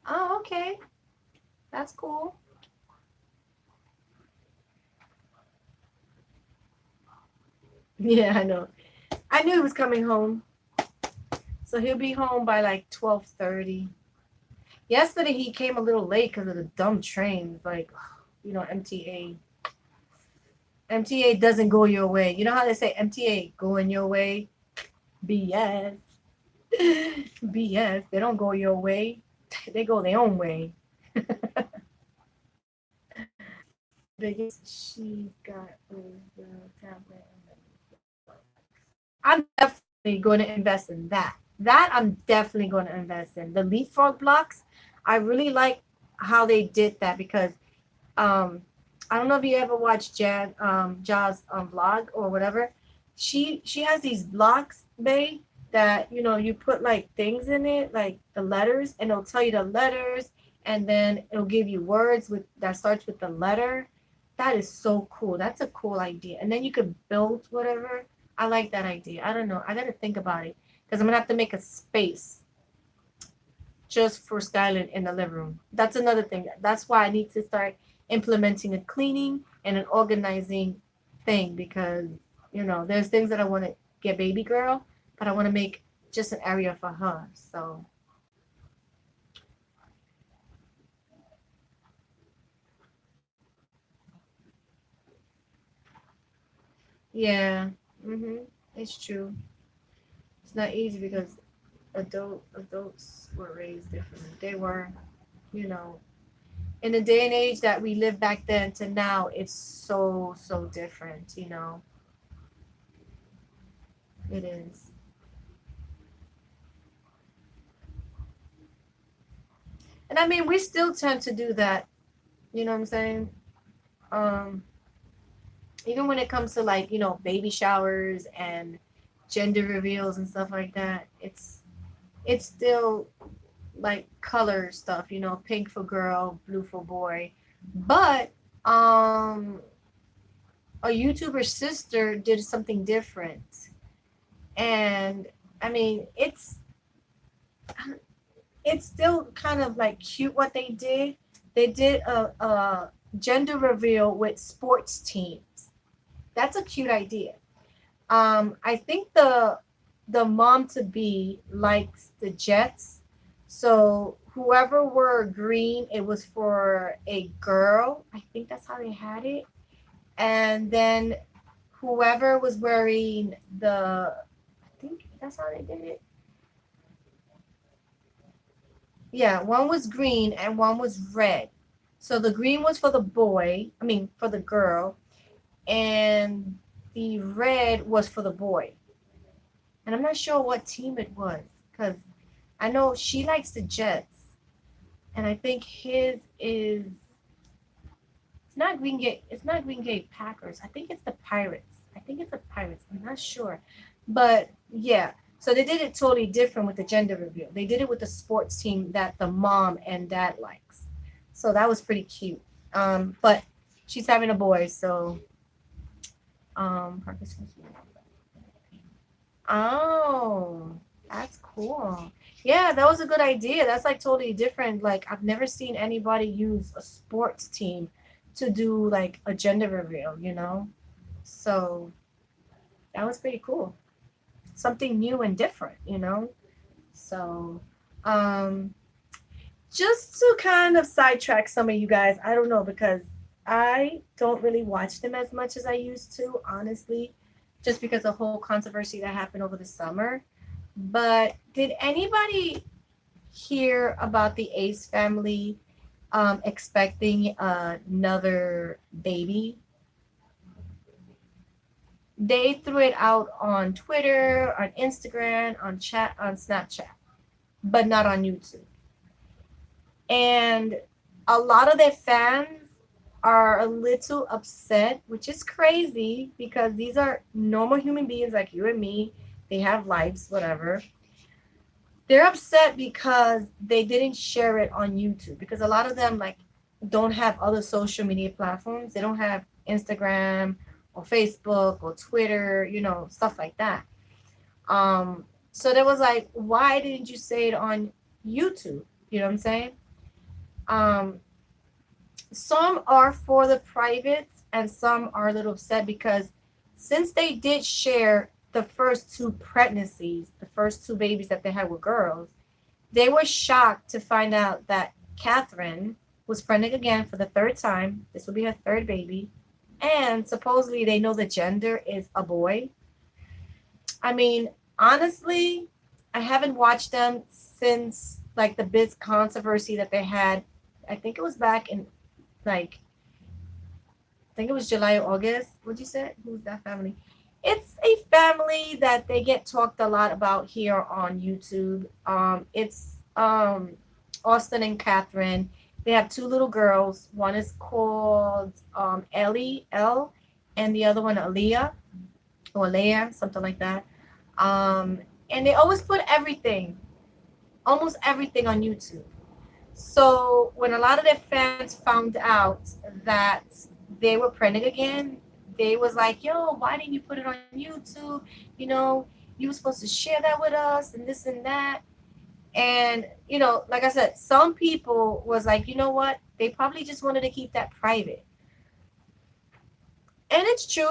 oh, okay. That's cool. Yeah, I know. I knew he was coming home. So he'll be home by like 12:30. Yesterday he came a little late because of the dumb trains. Like, MTA. MTA doesn't go your way. You know how they say MTA going your way? BS. BS. They don't go your way. They go their own way. Biggest she got was the tablet. I'm definitely going to invest in that. That I'm definitely going to invest in. The leapfrog blocks, I really like how they did that because um I don't know if you ever watched Ja's vlog or whatever. She has these blocks, Bay, that you put like things in it, like the letters, and it'll tell you the letters, and then it'll give you words with that starts with the letter. That is so cool. That's a cool idea. And then you could build whatever. I like that idea. I don't know. I gotta think about it because I'm gonna have to make a space just for styling in the living room. That's another thing. That's why I need to start implementing a cleaning and an organizing thing because there's things that I want to get baby girl, but I want to make just an area for her. So yeah, it's true. It's not easy because adults were raised differently. They were, you know, in the day and age that we live back then to now, it's so different. It is. And I mean, we still tend to do that. You know what I'm saying? Um, Even when it comes to like baby showers and gender reveals and stuff like that, it's still like color stuff. Pink for girl, blue for boy. But a YouTuber sister did something different, and I mean, it's still kind of like cute what they did. They did a gender reveal with sports teams. That's a cute idea. I think the mom to be likes the Jets, so whoever were green, it was for a girl. I think that's how they had it, and then whoever was wearing I think that's how they did it. Yeah, one was green and one was red. So the green was for the boy, I mean for the girl, and the red was for the boy. And I'm not sure what team it was because I know she likes the Jets, and I think his is it's not Green Gate Packers. I think it's the Pirates. I think it's the Pirates. I'm not sure. But yeah. So they did it totally different with the gender reveal. They did it with the sports team that the mom and dad likes. So that was pretty cute. But she's having a boy, so oh, that's cool. Yeah, that was a good idea. That's like totally different. Like I've never seen anybody use a sports team to do like a gender reveal. So that was pretty cool. Something new and different. So um just to kind of sidetrack some of you guys, I don't know because I don't really watch them as much as I used to, honestly, just because of the whole controversy that happened over the summer. But did anybody hear about the Ace family expecting another baby? They threw it out on Twitter, on Instagram, on Snapchat, but not on YouTube. And a lot of their fans are a little upset, which is crazy because these are normal human beings like you and me. They have lives, whatever. They're upset because they didn't share it on YouTube because a lot of them like don't have other social media platforms. They don't have Instagram or Facebook or Twitter, stuff like that. So there was like, why didn't you say it on YouTube? You know what I'm saying? Um, some are for the privates and some are a little upset because since they did share the first two pregnancies, the first two babies that they had were girls, they were shocked to find out that Catherine was pregnant again for the third time. This will be her third baby. And supposedly they know the gender is a boy. I mean, honestly, I haven't watched them since like the big controversy that they had. I think it was back in like I think it was July or August. What'd you say? Who's that family? It's a family that they get talked a lot about here on YouTube. It's Austin and Catherine. They have two little girls. One is called Ellie L, and the other one Aaliyah or Leia, something like that. Um, and they always put everything, almost everything, on YouTube. So when a lot of their fans found out that they were pregnant again, they was like, "Yo, why didn't you put it on YouTube? You know, you were supposed to share that with us and this and that." And like I said, some people was like, you know what? They probably just wanted to keep that private. And it's true,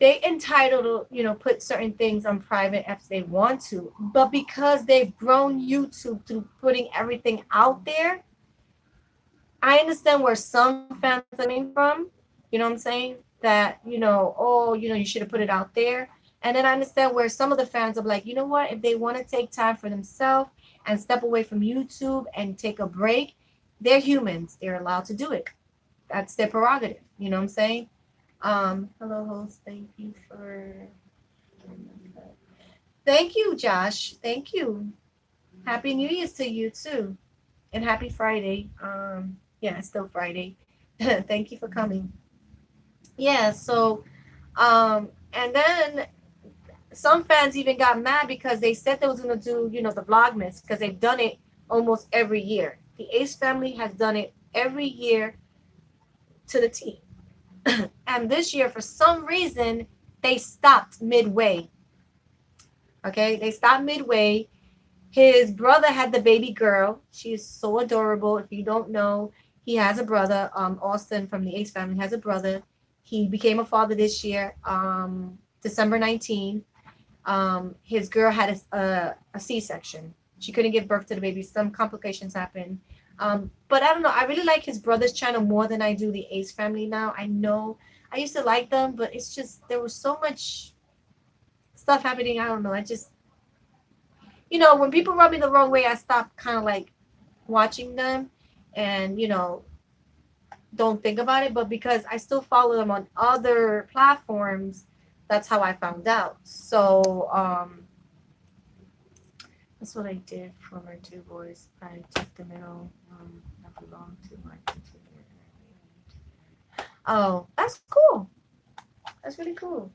they entitled to put certain things on private if they want to, but because they've grown YouTube through putting everything out there, I understand where some fans are coming from. You know what I'm saying? That, oh, you should have put it out there. And then I understand where some of the fans are like, you know what? If they want to take time for themselves and step away from YouTube and take a break, they're humans. They're allowed to do it. That's their prerogative. You know what I'm saying? Hello, host. Thank you, Josh. Thank you. Happy New Year's to you too, and happy Friday. Yeah, it's still Friday. Thank you for coming. Yeah. So, and then some fans even got mad because they said they was gonna do, the Vlogmas because they've done it almost every year. The Ace family has done it every year to the T. And this year, for some reason, they stopped midway. Okay, they stopped midway. His brother had the baby girl. She is so adorable. If you don't know, he has a brother. Austin from the Ace family has a brother. He became a father this year, December 19. His girl had a C-section. She couldn't give birth to the baby. Some complications happened. But I don't know. I really like his brother's channel more than I do the Ace family now. I know I used to like them, but it's just there was so much stuff happening. I don't know. I just, when people rub me the wrong way, I stop kind of like watching them and, don't think about it. But because I still follow them on other platforms, that's how I found out. So, that's what I did for my two boys. I took the middle. I belong to my continued. Oh, that's cool. That's really cool.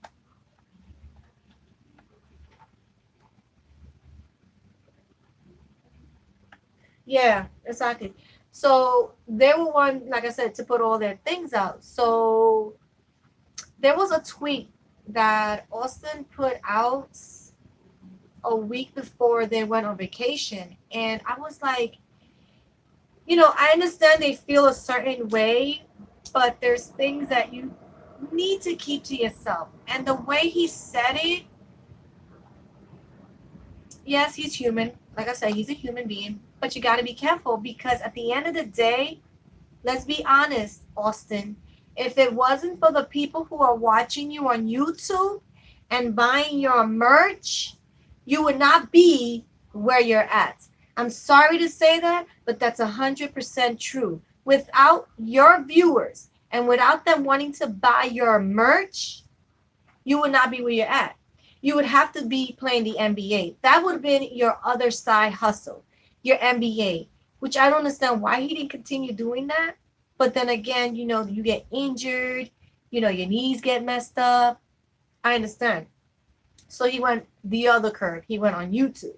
Yeah, exactly. So they were one, like I said, to put all their things out. So there was a tweet that Austin put out a week before they went on vacation. And I was like, I understand they feel a certain way, but there's things that you need to keep to yourself. And the way he said it, yes, he's human. Like I said, he's a human being, but you got to be careful because at the end of the day, let's be honest, Austin. If it wasn't for the people who are watching you on YouTube and buying your merch, you would not be where you're at. I'm sorry to say that, but that's 100% true. Without your viewers and without them wanting to buy your merch, you would not be where you're at. You would have to be playing the NBA. That would have been your other side hustle, your NBA, which I don't understand why he didn't continue doing that. But then again, you get injured, your knees get messed up. I understand. So he went the other curve. He went on YouTube.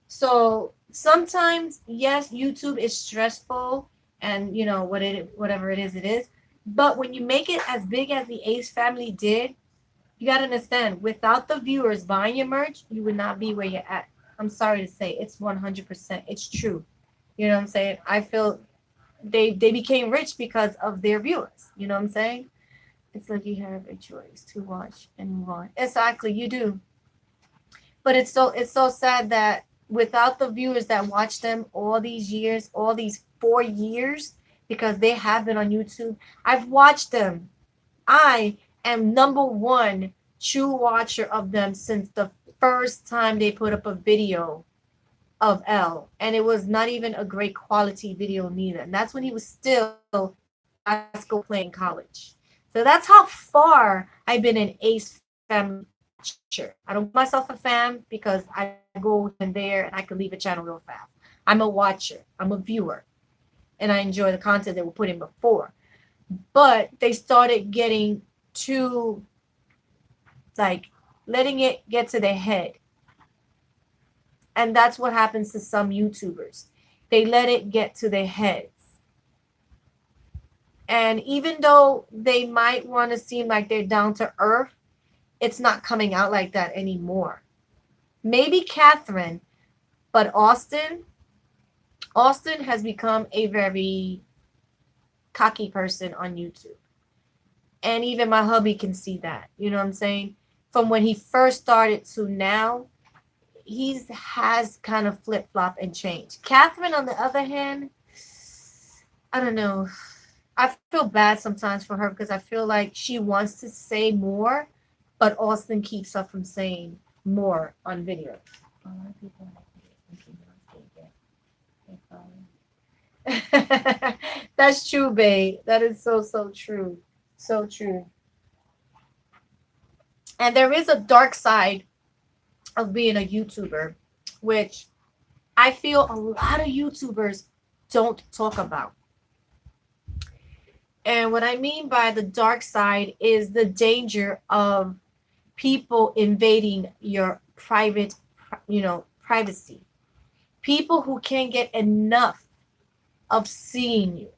So sometimes, yes, YouTube is stressful, and whatever it is, it is. But when you make it as big as the Ace family did, you gotta understand, without the viewers buying your merch, you would not be where you're at. I'm sorry to say, it's 100%. It's true. You know what I'm saying? I feel they became rich because of their viewers. You know what I'm saying? It's like you have a choice to watch and move on. Exactly, you do. But it's so sad that without the viewers that watch them all these years, all these 4 years, because they have been on YouTube, I've watched them. I am number one true watcher of them since the first time they put up a video of L, and it was not even a great quality video neither. And that's when he was still basketball playing in college. So that's how far I've been an Ace family watcher. I don't call myself a fan because I go here and there and I can leave a channel real fast. I'm a watcher. I'm a viewer, and I enjoy the content they were putting before. But they started getting too, like, letting it get to their head. And that's what happens to some YouTubers. They let it get to their heads. And even though they might want to seem like they're down to earth, it's not coming out like that anymore. Maybe Catherine, but Austin has become a very cocky person on YouTube. And even my hubby can see that. You know what I'm saying? From when he first started to now, he's has kind of flip flop and changed. Catherine, on the other hand, I don't know. I feel bad sometimes for her because I feel like she wants to say more, but Austin keeps her from saying more on video. A lot of people That's true, babe. That is so, so true. So true. And there is a dark side of being a YouTuber, which I feel a lot of YouTubers don't talk about. And what I mean by the dark side is the danger of people invading your privacy. People who can't get enough of seeing you.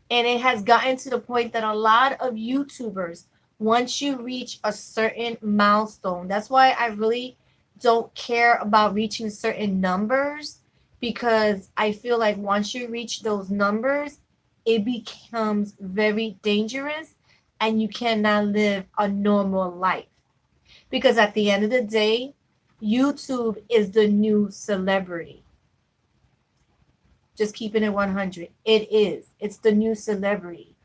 And it has gotten to the point that a lot of YouTubers, once you reach a certain milestone, that's why I really don't care about reaching certain numbers, because I feel like once you reach those numbers, it becomes very dangerous and you cannot live a normal life. Because at the end of the day, YouTube is the new celebrity. Just keeping it 100. It is. It's the new celebrity.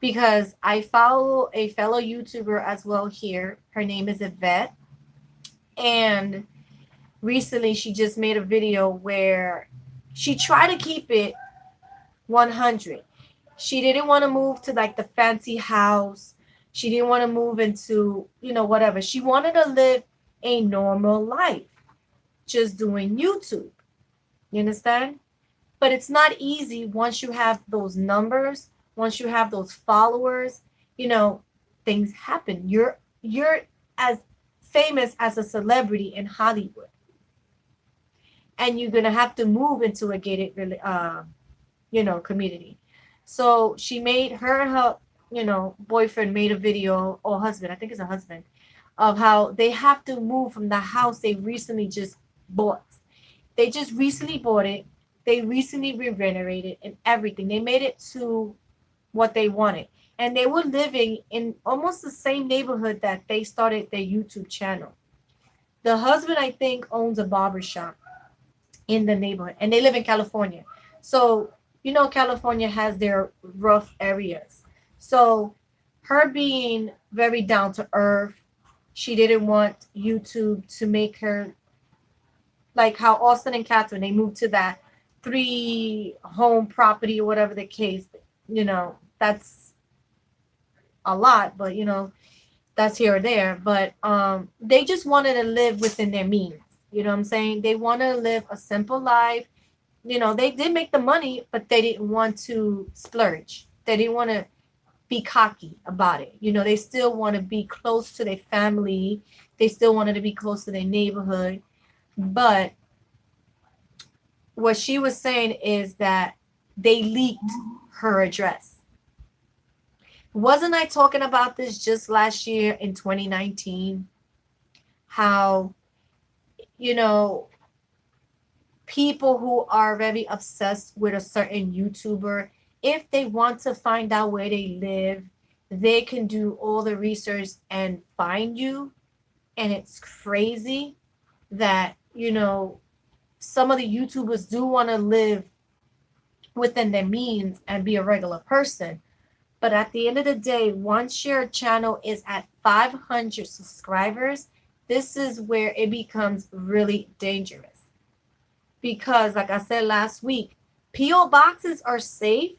Because I follow a fellow YouTuber as well here. Her name is Yvette. And recently she just made a video where she tried to keep it 100. She didn't want to move to like the fancy house. She didn't want to move into, whatever. She wanted to live a normal life, just doing YouTube. You understand? But it's not easy once you have those numbers, once you have those followers, things happen. You're as famous as a celebrity in Hollywood. And you're gonna have to move into a gated community. So she made her and her, boyfriend made a video, or husband, I think it's a husband, of how they have to move from the house they recently just bought. They just recently bought it. They recently renovated and everything. They made it to what they wanted. And they were living in almost the same neighborhood that they started their YouTube channel. The husband, I think, owns a barber shop in the neighborhood. And they live in California. So, California has their rough areas. So her being very down to earth, she didn't want YouTube to make her like how Austin and Catherine, they moved to that 3 home property or whatever the case, that's a lot, but that's here or there. But they just wanted to live within their means. You know what I'm saying? They want to live a simple life. They did make the money, but they didn't want to splurge. They didn't want to be cocky about it. They still want to be close to their family. They still wanted to be close to their neighborhood. But what she was saying is that they leaked her address. Wasn't I talking about this just last year in 2019? How, you know, people who are very obsessed with a certain YouTuber, if they want to find out where they live, they can do all the research and find you. And it's crazy that, some of the YouTubers do want to live within their means and be a regular person. But at the end of the day, once your channel is at 500 subscribers, this is where it becomes really dangerous. Because, like I said last week, P.O. boxes are safe,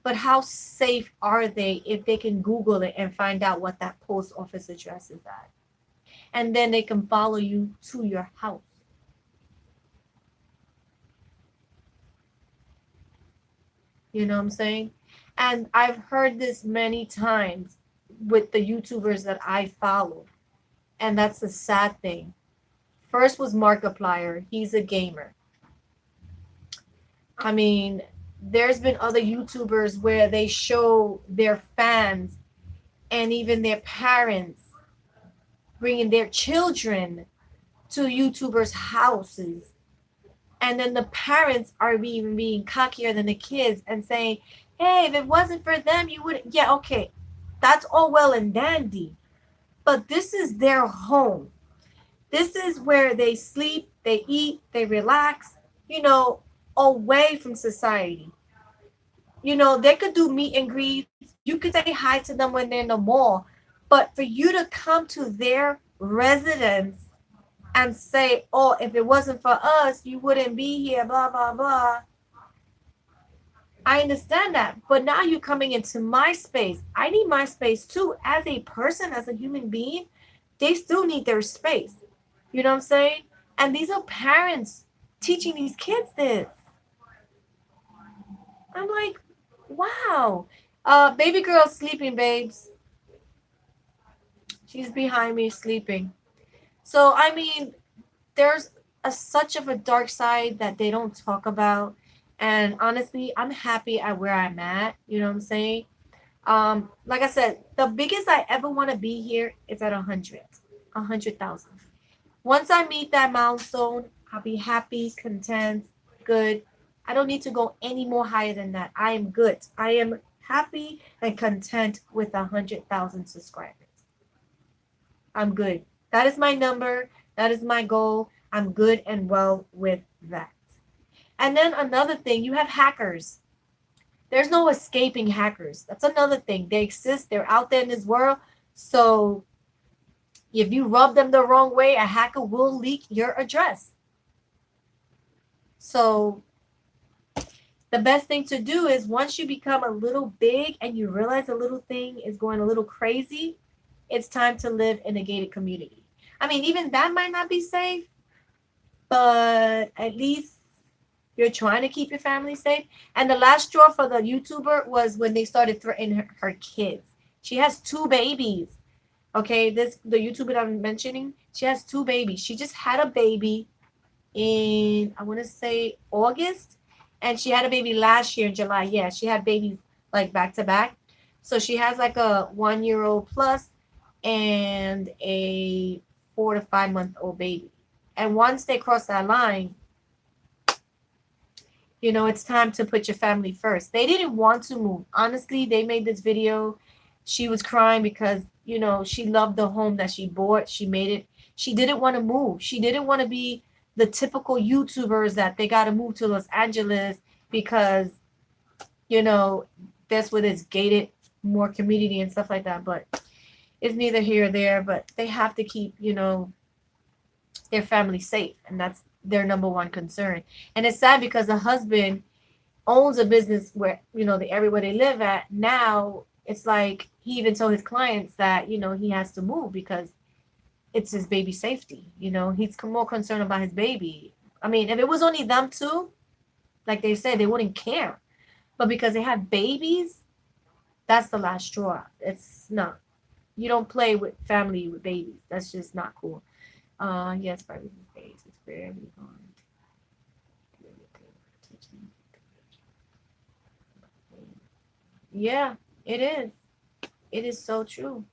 but how safe are they if they can Google it and find out what that post office address is at? And then they can follow you to your house. You know what I'm saying? And I've heard this many times with the YouTubers that I follow. And that's the sad thing. First was Markiplier. He's a gamer. I mean, there's been other YouTubers where they show their fans and even their parents bringing their children to YouTubers' houses. And then the parents are being cockier than the kids and saying, hey, if it wasn't for them, you wouldn't. Yeah, okay. That's all well and dandy. But this is their home. This is where they sleep, they eat, they relax, away from society. They could do meet and greets. You could say hi to them when they're in the mall. But for you to come to their residence and say, oh, if it wasn't for us, you wouldn't be here, blah, blah, blah. I understand that. But now you're coming into my space. I need my space too. As a person, as a human being, they still need their space. You know what I'm saying? And these are parents teaching these kids this. I'm like, wow. Baby girl sleeping, babes. She's behind me sleeping. So, I mean, there's such of a dark side that they don't talk about. And honestly, I'm happy at where I'm at. You know what I'm saying? Like I said, the biggest I ever want to be here is at 100,000. Once I meet that milestone, I'll be happy, content, good. I don't need to go any more higher than that. I am good. I am happy and content with 100,000 subscribers. I'm good. That is my number. That is my goal. I'm good and well with that. And then another thing, you have hackers. There's no escaping hackers. That's another thing. They exist. They're out there in this world. So if you rub them the wrong way, a hacker will leak your address. So the best thing to do is once you become a little big and you realize a little thing is going a little crazy, it's time to live in a gated community. I mean, even that might not be safe, but at least you're trying to keep your family safe. And the last straw for the YouTuber was when they started threatening her kids. She has 2 babies. Okay, the YouTuber that I'm mentioning, she has 2 babies. She just had a baby in, I want to say, August. And she had a baby last year in July. Yeah, she had babies like back to back. So she has like a 1-year-old plus and a 4 to 5 month old baby. And once they cross that line, it's time to put your family first. They didn't want to move. Honestly, they made this video. She was crying because, she loved the home that she bought. She made it. She didn't want to move. She didn't want to be the typical YouTubers that they got to move to Los Angeles because, that's where there's gated more community and stuff like that. But it's neither here or there. But they have to keep, their family safe. And that's their number one concern. And it's sad because the husband owns a business where, the area where they live at. Now it's like he even told his clients that, he has to move because it's his baby safety. He's more concerned about his baby. I mean, if it was only them two, like they said, they wouldn't care. But because they have babies, that's the last straw. It's not. You don't play with family with babies. That's just not cool. Yes, privacy space is very hard. Yeah, it is. It is so true.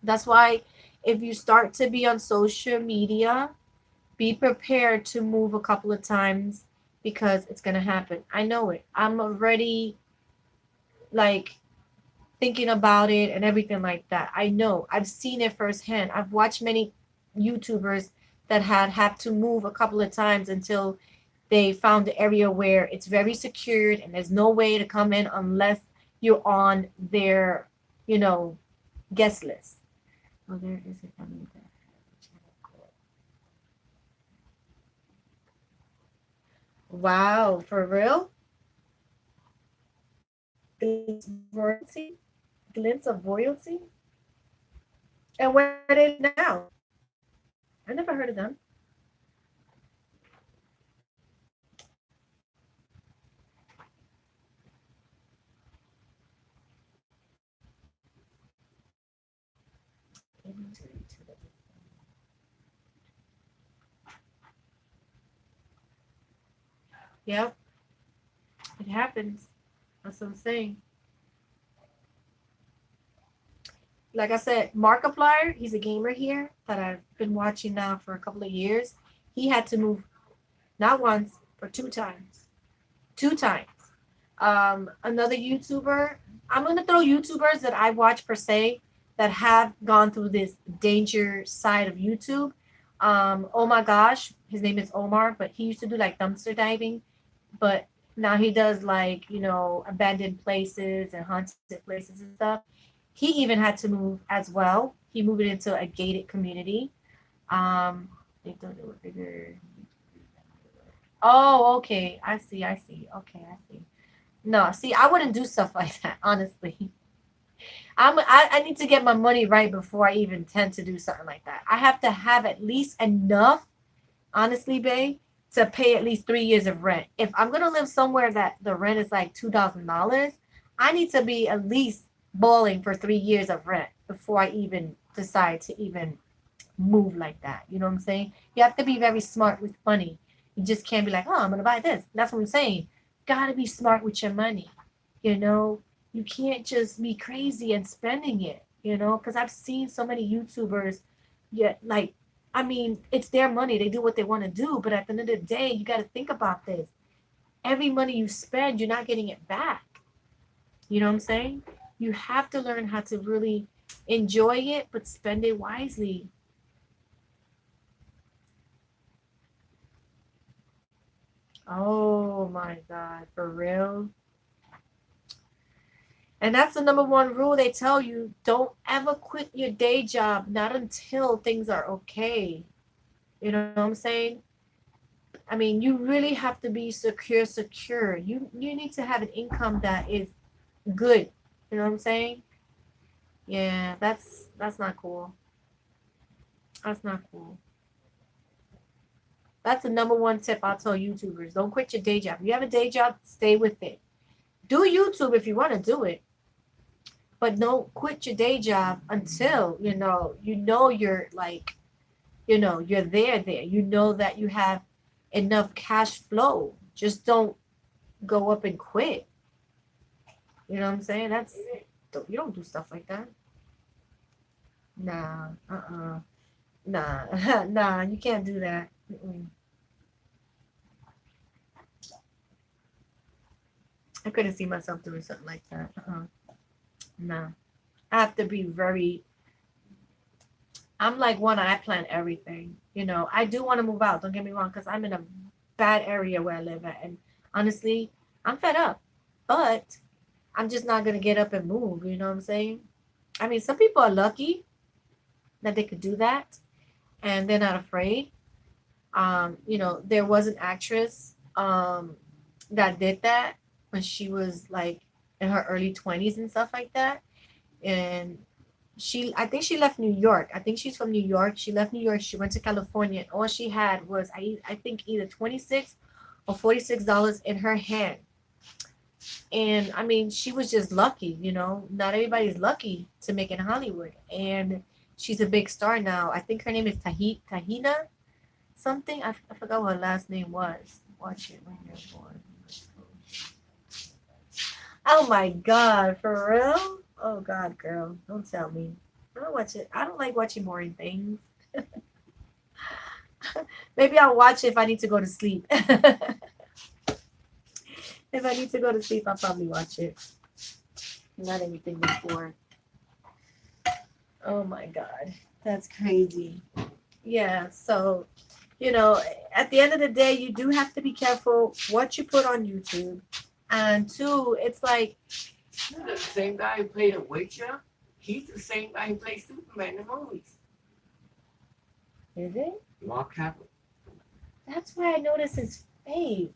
That's why if you start to be on social media, be prepared to move a couple of times because it's going to happen. I know it. I'm already like thinking about it and everything like that. I know. I've seen it firsthand. I've watched many YouTubers that had to move a couple of times until they found the area where it's very secured and there's no way to come in unless you're on their, you know, guest list. Oh, there is a family there. Wow, for real? Glints of royalty? Glints of royalty? And where they live now? I never heard of them. Yep, it happens. That's what I'm saying. Like I said, Markiplier, he's a gamer here that I've been watching now for a couple of years. He had to move not once, but two times. Two times. Another YouTuber, I'm going to throw YouTubers that I watch per se that have gone through this danger side of YouTube. Oh my gosh, his name is Omar, but he used to do like dumpster diving, but now he does like, you know, abandoned places and haunted places and stuff. He even had to move as well. He moved it into a gated community. They thought they were bigger. Oh, okay. I see. I see. Okay, I see. No, see, I wouldn't do stuff like that, honestly. I need to get my money right before I even tend to do something like that. I have to have at least enough, honestly, babe, to pay at least 3 years of rent. If I'm gonna live somewhere that the rent is like $2,000, I need to be at least balling for 3 years of rent before I even decide to even move like that. You know what I'm saying? You have to be very smart with money. You just can't be like, oh, I'm gonna buy this. That's what I'm saying. Gotta be smart with your money. You know, you can't just be crazy and spending it. You know, because I've seen so many YouTubers. Yeah, like, I mean, it's their money. They do what they want to do. But at the end of the day, you got to think about this. Every money you spend, you're not getting it back. You know what I'm saying? You have to learn how to really enjoy it, but spend it wisely. Oh my God, for real? And that's the number one rule they tell you. Don't ever quit your day job, not until things are okay. You know what I'm saying? I mean, you really have to be secure. You need to have an income that is good. You know what I'm saying? Yeah, that's not cool. That's not cool. That's the number one tip I'll tell YouTubers. Don't quit your day job. You have a day job, stay with it. Do YouTube if you want to do it, but don't quit your day job until you know you're like, you're there. You know that you have enough cash flow. Just don't go up and quit. You know what I'm saying? You don't do stuff like that. Nah, nah, nah. You can't do that. Mm-mm. I couldn't see myself doing something like that. Nah. I have to be very. I'm like one. I plan everything. I do want to move out. Don't get me wrong, because I'm in a bad area where I live at, and honestly, I'm fed up. But I'm just not gonna get up and move. You know what I'm saying? I mean, some people are lucky that they could do that, and they're not afraid. There was an actress that did that when she was like in her early 20s and stuff like that. And I think she left New York. I think she's from New York. She left New York. She went to California. And all she had was, I think, either 26 or $46 in her hand. And I mean, she was just lucky. Not everybody's lucky to make it in Hollywood. And she's a big star now. I think her name is Tahina something. I forgot what her last name was. Watch it when you're born. Oh my god, for real? Oh god, girl, don't tell me. I don't watch it. I don't like watching boring things. Maybe I'll watch it if I need to go to sleep. If I need to go to sleep, I'll probably watch it. Not anything before. Oh my god, that's crazy. Yeah, so at the end of the day, you do have to be careful what you put on YouTube. And two, it's like, The same guy who played The Witcher, he's the same guy who played Superman in the movies. is it? Mark Hamill. That's why I noticed his face.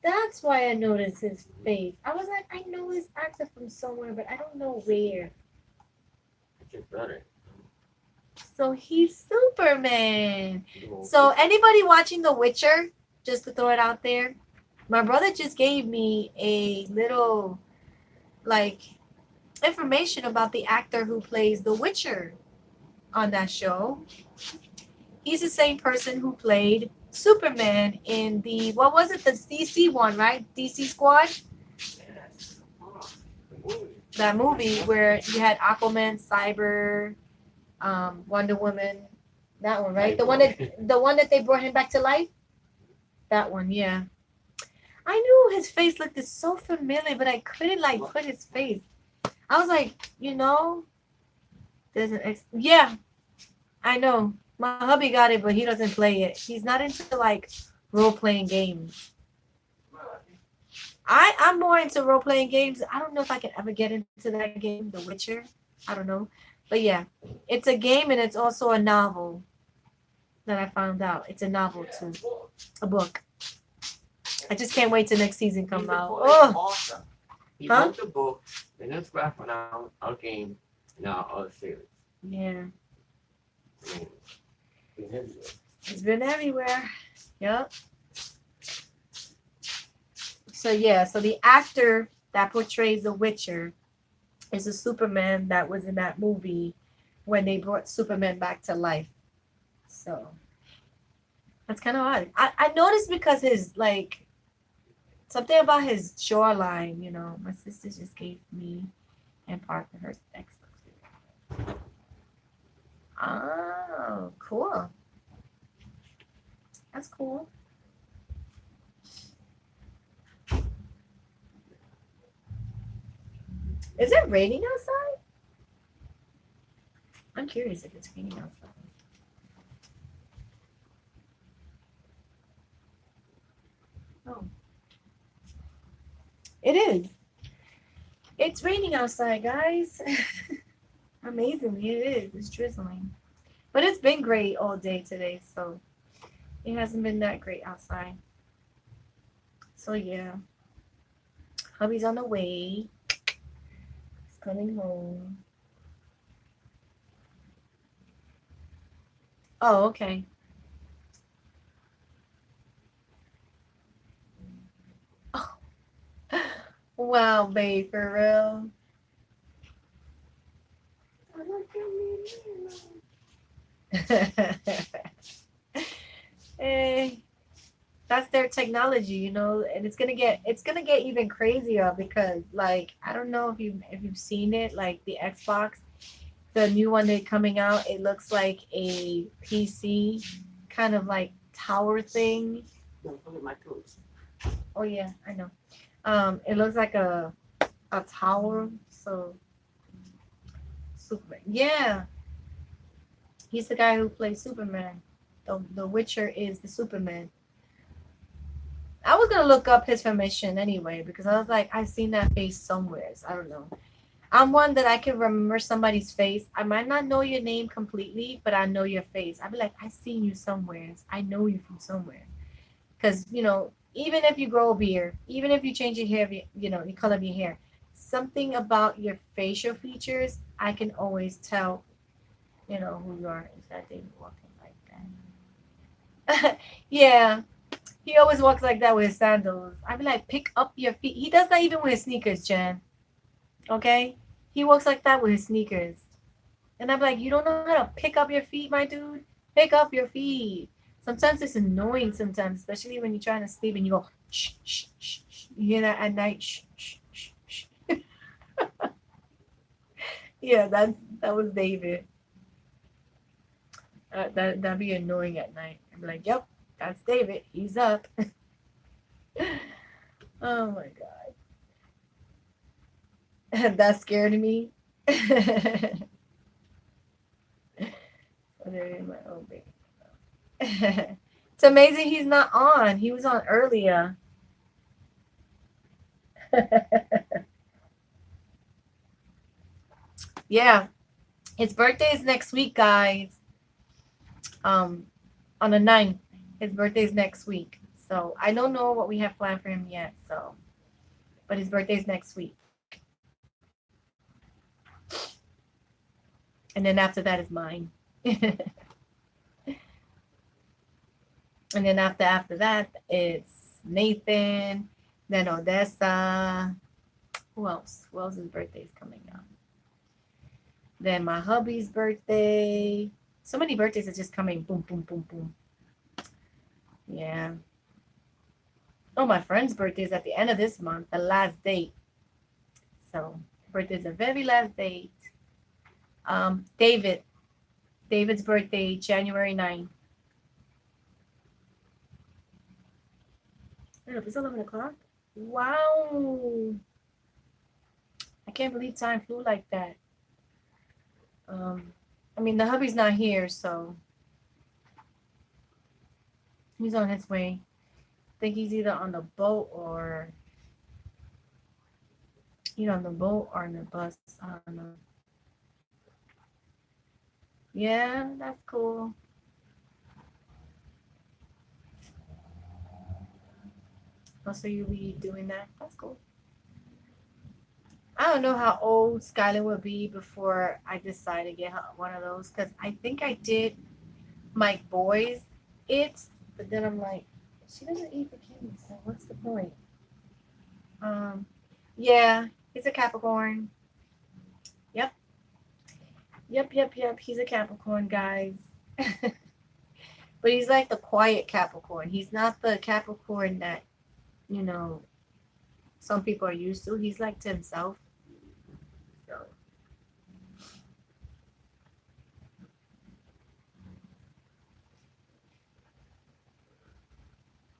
That's why I noticed his face. I was like, I know his actor from somewhere, but I don't know where. That's his brother. So he's Superman. So anybody watching The Witcher, just to throw it out there, my brother just gave me a little like information about the actor who plays The Witcher on that show. He's the same person who played Superman in the what was it? The DC one, right? DC Squad. Yes. Oh, the movie. That movie where you had Aquaman, Cyber, Wonder Woman. That one, right? The one that they brought him back to life. That one, yeah. I knew his face looked so familiar, but I couldn't like put his face. I was like, there's yeah, I know. My hubby got it, but he doesn't play it. He's not into like role playing games. I'm more into role playing games. I don't know if I can ever get into that game, The Witcher. I don't know, but yeah, it's a game and it's also a novel that I found out. It's a novel too, a book. I just can't wait till next season come out. Oh, Awesome. He Huh? wrote the book, and it's graphic now, our game, now our series. yeah, I mean, it's his. it's been everywhere. Yep. So yeah, so the actor that portrays the Witcher is a Superman that was in that movie when they brought Superman back to life. So that's kind of odd. I noticed because his like something about his jawline. My sister just gave me and Parker her text. Oh, cool. That's cool. Is it raining outside? I'm curious if it's raining outside. Oh, it is. It's raining outside, guys. Amazingly, it is. It's drizzling. But it's been great all day today, so it hasn't been that great outside. So yeah. Hubby's on the way. He's coming home. Oh, okay. Oh. Wow, babe, for real. Hey, that's their technology, and it's gonna get even crazier because like I don't know if you've seen it, like the Xbox, the new one that's coming out, it looks like a PC kind of like tower thing. Don't look at my clothes. Oh yeah, I know. It looks like a tower. So Superman. Yeah, he's the guy who plays Superman. The Witcher is the Superman. I was gonna look up his formation anyway because I was like, I've seen that face somewhere. So I don't know. I'm one that I can remember somebody's face. I might not know your name completely, but I know your face. I'd be like, I've seen you somewhere. I know you from somewhere. Because even if you grow a beard, even if you change your hair, the color of your hair, something about your facial features, I can always tell, who you are. Is that David walking like that? Yeah, he always walks like that with his sandals. I'd be like, pick up your feet. He does that even with his sneakers, Jen. Okay? He walks like that with his sneakers. And I'm like, you don't know how to pick up your feet, my dude? Pick up your feet. Sometimes it's annoying sometimes, especially when you're trying to sleep and you go, shh, shh, shh, shh. You hear that at night? Shh, shh, shh. Yeah, that was David. That'd be annoying at night. I'm like, yep, that's David. He's up. Oh my god, that scared me. My own baby. It's amazing he's not on. He was on earlier. Yeah, his birthday is next week, guys. Um, on the 9th. His birthday is next week. So I don't know what we have planned for him yet. So, but his birthday is next week. And then after that is mine. And then after that, it's Nathan, then Odessa. Who else? Who else's birthday is coming up? Then my hubby's birthday. So many birthdays are just coming. Boom, boom, boom, boom. Yeah. Oh, my friend's birthday is at the end of this month, the last date. So birthday is the very last date. David's birthday, January 9th. It's 11 o'clock. Wow. I can't believe time flew like that. I mean, the hubby's not here, so he's on his way. I think he's either on the boat or on the boat or on the bus. I don't know. Yeah, that's cool. Also, you'll be doing that. That's cool. I don't know how old Skylar will be before I decide to get her one of those because I think I did my boys it, but then I'm like, she doesn't eat the candy, so what's the point? Um, yeah, he's a Capricorn. Yep, yep. He's a Capricorn, guys. But he's like the quiet Capricorn. He's not the Capricorn that you know some people are used to. He's like to himself. So.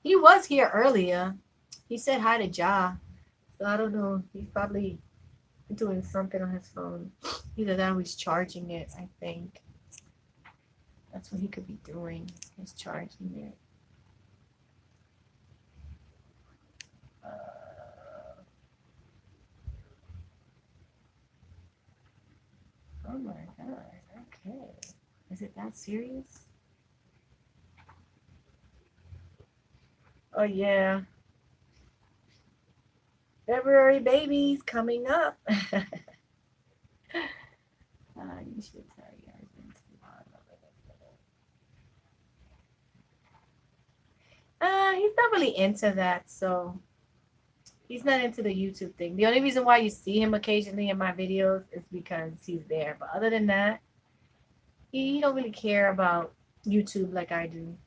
He was here earlier. He said hi to Ja. So I don't know. He's probably doing something on his phone. Either that or he's charging it, I think. That's what he could be doing. He's charging it. Oh my god. Okay. Is it that serious? Oh yeah. February babies coming up. You should tell your husband. He's not really into that, so he's not into the YouTube thing. The only reason why you see him occasionally in my videos is because he's there. But other than that, he don't really care about YouTube like I do.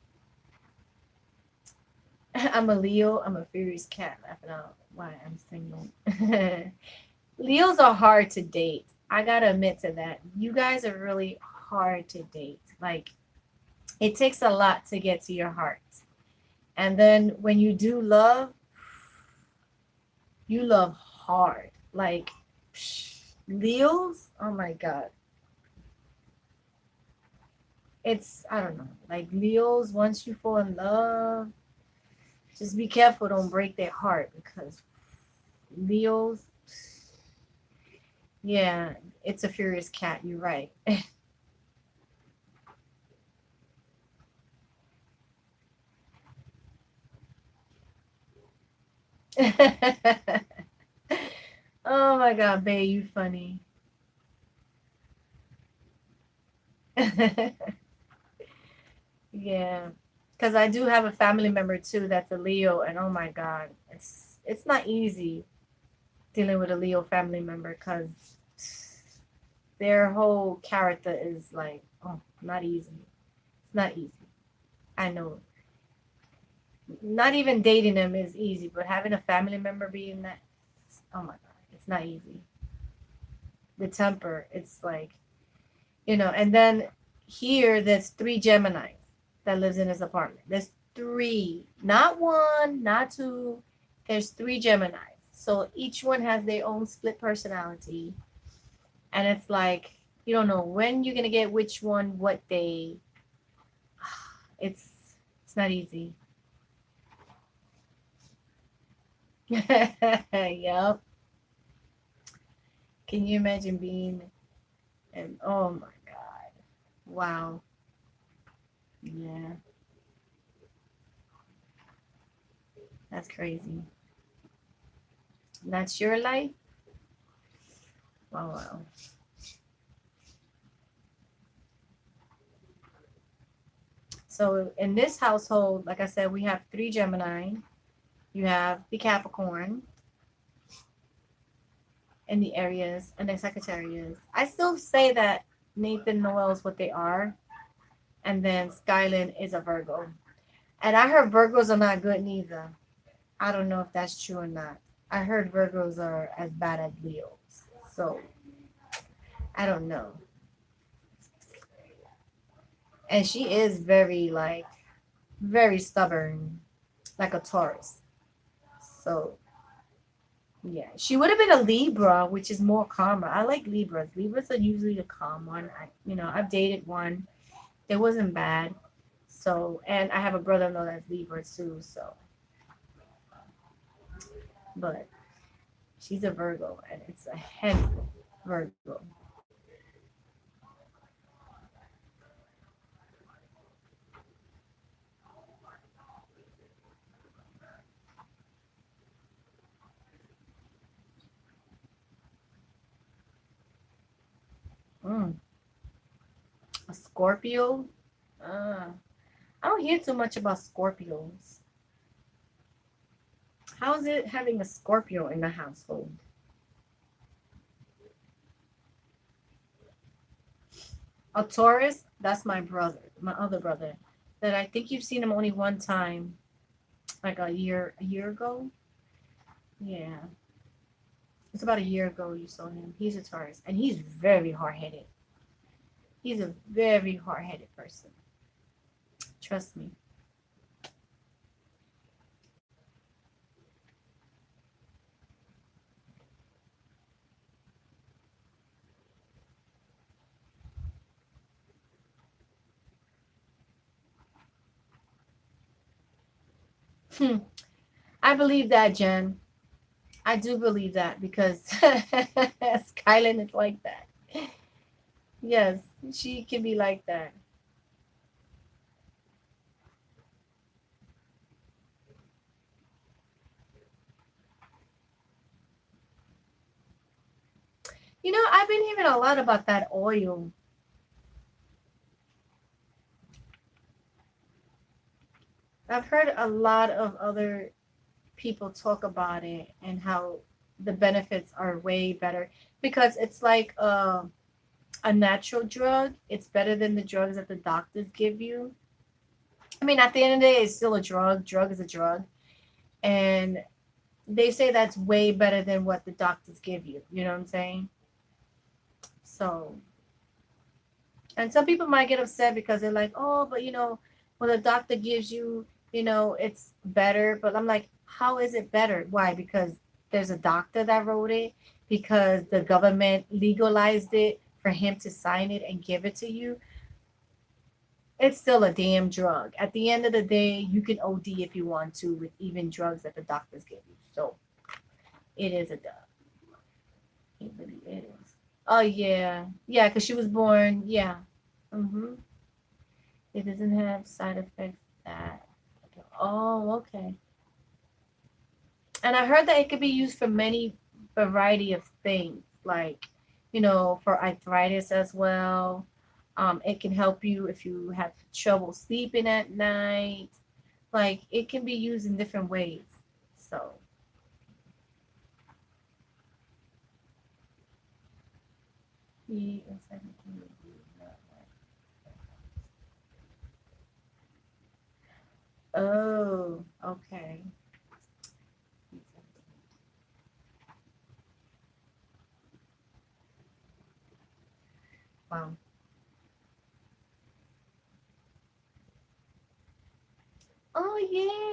I'm a Leo. I'm a furious cat laughing out why I'm single. Leos are hard to date. I gotta admit to that. You guys are really hard to date. Like, it takes a lot to get to your heart. And then when you do love, you love hard. Like, Leos, oh my God. I don't know. Like, Leos, once you fall in love, just be careful. Don't break their heart because Leos, yeah, it's a furious cat. You're right. Oh my God, babe, you funny. Yeah, because I do have a family member too that's a Leo, and oh my God, it's not easy dealing with a Leo family member because their whole character is like, oh, not easy. It's not easy. I know. Not even dating them is easy, but having a family member being that, oh my God, it's not easy. the temper. It's like, and then here there's three Geminis that lives in this apartment. There's three, not one, not two. There's three Geminis. So each one has their own split personality. And it's like, you don't know when you're gonna get which one, what day. It's it's not easy. Yep. Can you imagine being and oh my god. Wow. Yeah, that's crazy. That's your life? Wow, wow. So in this household, like I said, we have three Gemini. You have the Capricorn in the areas and the Sagittarius. I still say that Nathan knows what they are, and then Skyland is a Virgo. And I heard Virgos are not good neither. I don't know if that's true or not. I heard Virgos are as bad as Leos. So I don't know. And she is very like very stubborn, like a Taurus. So yeah, she would have been a Libra, which is more calmer. I like Libras. Libras are usually the calm one. I've dated one. It wasn't bad. So, and I have a brother-in-law that's Libra too. So, but she's a Virgo, and it's a heavy Virgo. Mm. A Scorpio. Uh, I don't hear too much about Scorpios. How is it having a Scorpio in the household? A Taurus, that's my brother, my other brother. That I think you've seen him only one time, like a year ago. Yeah, it's about a year ago you saw him. He's a Taurus, and he's very hard headed. He's a very hard headed person. Trust me. Hmm. I believe that, Jen. I do believe that because Skyline is like that. Yes, she can be like that. I've been hearing a lot about that oil. I've heard a lot of other people talk about it and how the benefits are way better because it's like a natural drug. It's better than the drugs that the doctors give you. I mean, at the end of the day, it's still a drug. Drug is a drug. And they say that's way better than what the doctors give you. You know what I'm saying? So, and some people might get upset because they're like, oh, but when the doctor gives you, it's better. But I'm like, how is it better? Why? Because there's a doctor that wrote it, because the government legalized it for him to sign it and give it to you. It's still a damn drug. At the end of the day, you can OD if you want to with even drugs that the doctors give you. So it is a drug. It really is. Oh yeah, yeah, because she was born. Yeah. Mm-hmm. It doesn't have side effects that. Oh, okay. And I heard that it could be used for many variety of things, like for arthritis as well. It can help you if you have trouble sleeping at night. Like it can be used in different ways. So, he is like, oh, okay.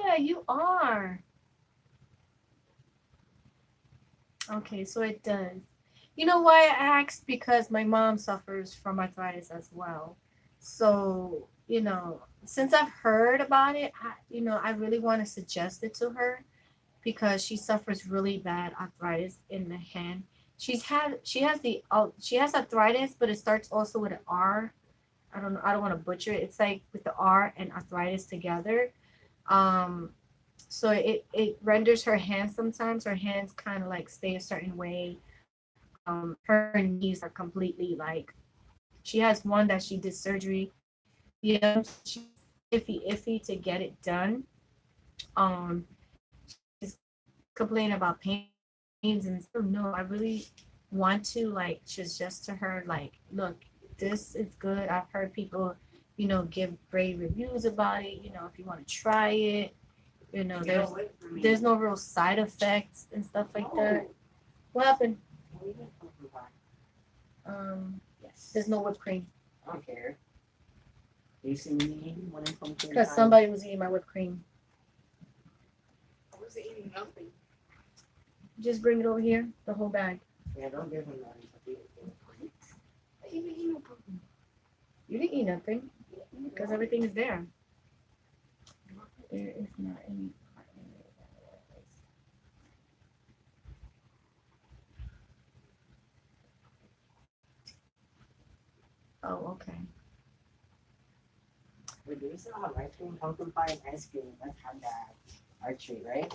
Yeah, you are. Okay, so it does. You know why I asked? Because my mom suffers from arthritis as well. So, since I've heard about it, I really want to suggest it to her because she suffers really bad arthritis in the hand. She has arthritis, but it starts also with an R. I don't know. I don't want to butcher it. It's like with the R and arthritis together. Um, so it renders her hands sometimes. Her hands kind of like stay a certain way. Her knees are completely like she has one that she did surgery. The other she's iffy to get it done. Um, she's complaining about pains and stuff. No, I really want to like suggest to her like, look, this is good. I've heard people, give great reviews about it. If you want to try it, there's no real side effects and stuff like that. What happened? There's no whipped cream. I don't care. You see me when it comes to Because somebody was eating my whipped cream. I was eating nothing. Just bring it over here, the whole bag. Yeah, don't give him that. You didn't eat nothing because everything is there. There is not any. Oh, okay. Wait, do we still have ice cream? Pumpkin pie and ice cream. Let's have that. Our treat, right?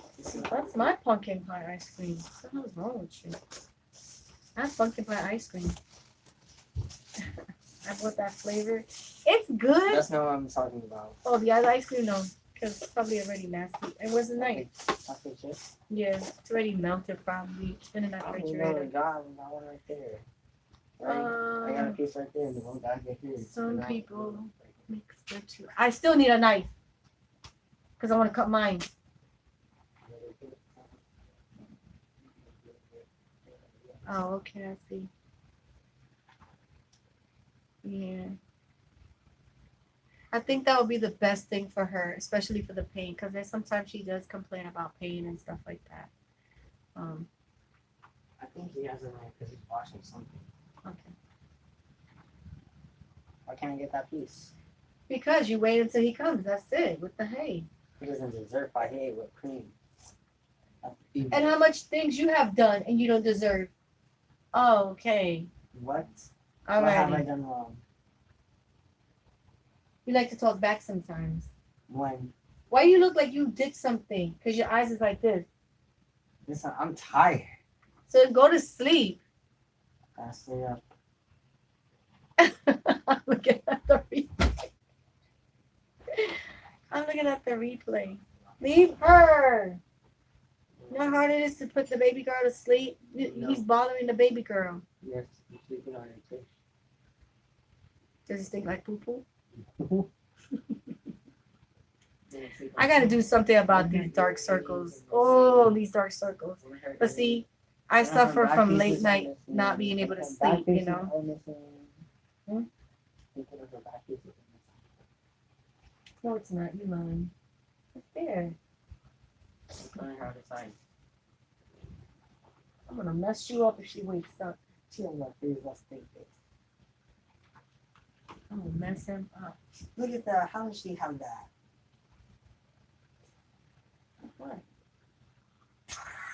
That's my pumpkin pie ice cream. What the hell is wrong with you? I have pumpkin pie ice cream. I bought that flavor. It's good. That's not what I'm talking about. Oh, the other ice cream, no. Because it's probably already nasty. It wasn't nice. Chocolate chips? Yeah, it's already melted probably. It's been in that Oh, refrigerator. we got one right there. I got a piece right there. The one guy get his. Some people mix the two. I still need a knife. Because I want to cut mine. Oh, okay, I see. Yeah. I think that would be the best thing for her, especially for the pain, because then sometimes she does complain about pain and stuff like that. I think he has a knife because he's washing something. Okay. Why can't I get that piece? Because you wait until he comes. That's it, with the hay. He doesn't deserve I hate whipped cream. And how much things you have done and you don't deserve. Oh, okay. What? All What have I right. done wrong? You like to talk back sometimes. When? Why you look like you did something? Because your eyes is like this. Listen, I'm tired. So go to sleep. Gotta stay up. I'm looking at the replay. I'm looking at the replay. Leave her. You know how hard it is to put the baby girl to sleep? He's bothering the baby girl. Yes, I'm sleeping on it too. Does he stink like poo poo? I gotta do something about these dark circles. Oh, these dark circles. But see, I suffer from late night not being able to sleep, you know. Hmm? No, it's not. You lying. It's there. I'm gonna mess you up if she wakes up. She don't know please let's think this. I'm gonna mess him up. Look at that. How does she have that? What?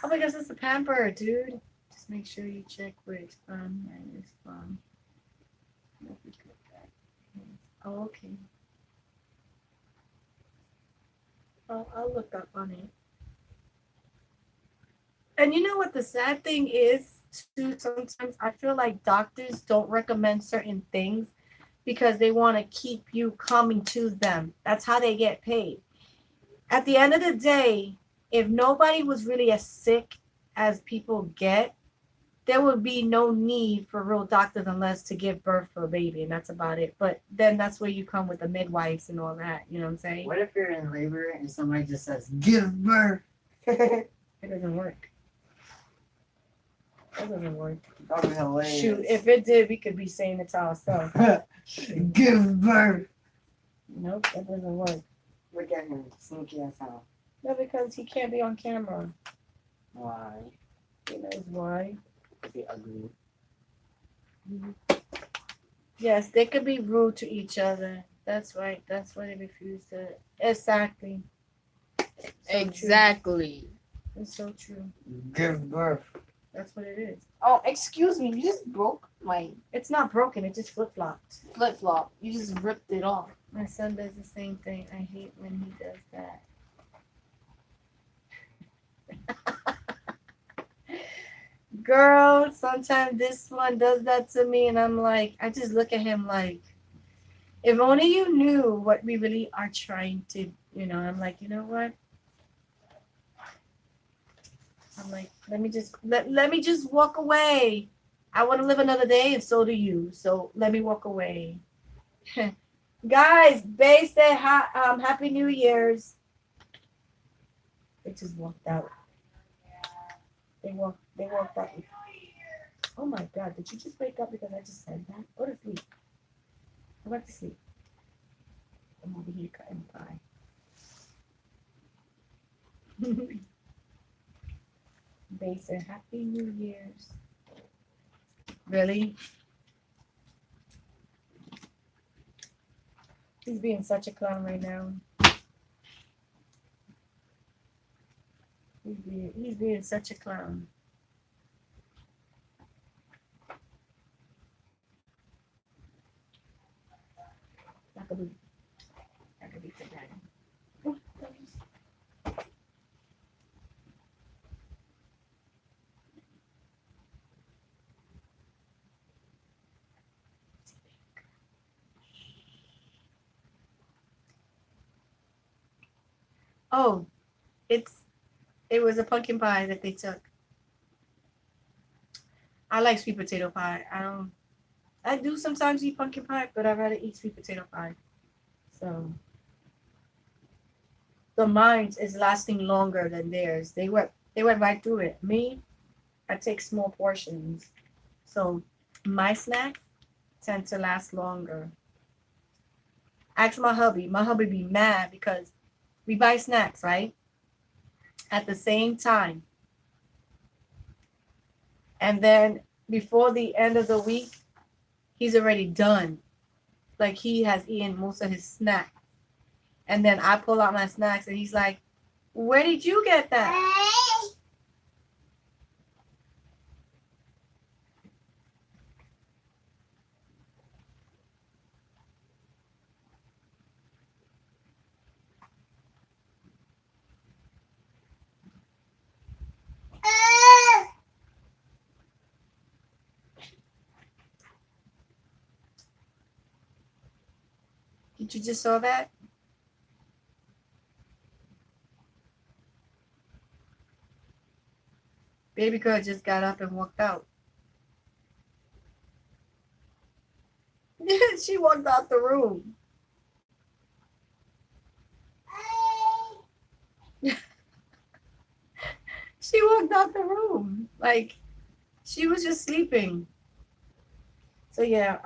Oh my gosh, that's a pamper, dude. Just make sure you check which minus from. Oh, okay. I'll look up on it. And you know what the sad thing is too? Sometimes I feel like doctors don't recommend certain things because they want to keep you coming to them. That's how they get paid. At the end of the day, if nobody was really as sick as people get, there would be no need for real doctors unless to give birth for a baby, and that's about it. But then that's where you come with the midwives and all that. You know what I'm saying? What if you're in labor and somebody just says, give birth? It doesn't work. It doesn't work. That was hilarious. Shoot, if it did, we could be saying it to ourselves. Give birth. Nope, that doesn't work. Look at him, sneaky ass out. No, because he can't be on camera. Why? He knows why. Is he ugly? Yes, they could be rude to each other. That's right. That's why they refuse to. Exactly. So Exactly. True. It's so true. Give birth. That's what it is. Oh, excuse me. You just broke my It's not broken. It just flip flopped. flip flop. You just ripped it off. My son does the same thing. I hate when he does that. Girl, sometimes this one does that to me, and I'm like, I just look at him like, if only you knew what we really are trying to, I'm like, you know what? I'm like, let me just walk away. I want to live another day, and so do you. So let me walk away. Guys, Bay said Happy New Year's. They just walked out. They walked out. Oh my God, did you just wake up because I just said that? Go to sleep. Go back to sleep. I'm over here cutting pie. They said Happy New Year's. Really? He's being such a clown right now. He's being such a clown. That could be today. Oh, it was a pumpkin pie that they took. I like sweet potato pie. I do sometimes eat pumpkin pie, but I'd rather eat sweet potato pie. So the mine is lasting longer than theirs. They went right through it. Me, I take small portions. So my snacks tend to last longer. Ask my hubby. My hubby be mad because we buy snacks, right? At the same time. And then before the end of the week, he's already done. Like he has eaten most of his snacks. And then I pull out my snacks and he's like, where did you get that? Did you just saw that? Baby girl just got up and walked out. She walked out the room. She walked out the room. Like she was just sleeping. So yeah,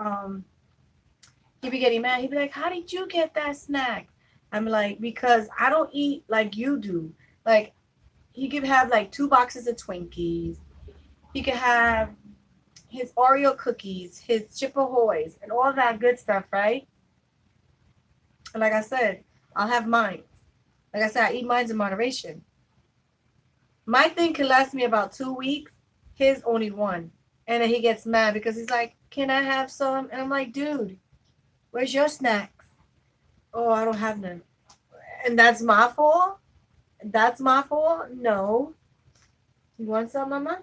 he'd be getting mad. He'd be like, how did you get that snack? I'm like, because I don't eat like you do. Like he could have like 2 boxes of Twinkies. He could have his Oreo cookies, his Chip Ahoys, and all that good stuff, right? And like I said, I'll have mine. Like I said, I eat mine in moderation. My thing can last me about 2 weeks. His only 1. And then he gets mad because he's like, can I have some? And I'm like, dude, where's your snacks? Oh, I don't have none. And that's my fault? That's my fault? No. You want some, mama?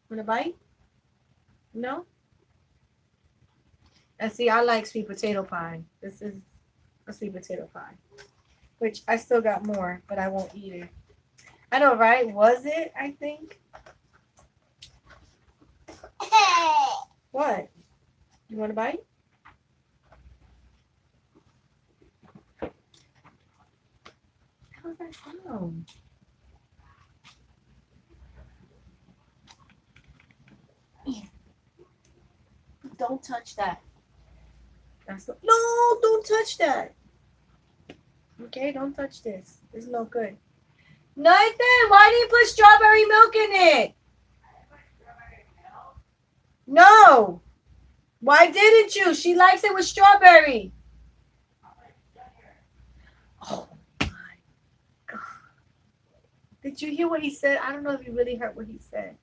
Want a bite? No? And see, I like sweet potato pie. This is a sweet potato pie. Which I still got more, but I won't eat it. I know, right? Was it, I think? What? You want a bite? How's that sound? Don't touch that. No, don't touch that. Okay, don't touch this. It's no good. Nathan, why did you put strawberry milk in it? No. Why didn't you? She likes it with strawberry. Oh my God. Did you hear what he said? I don't know if you really heard what he said.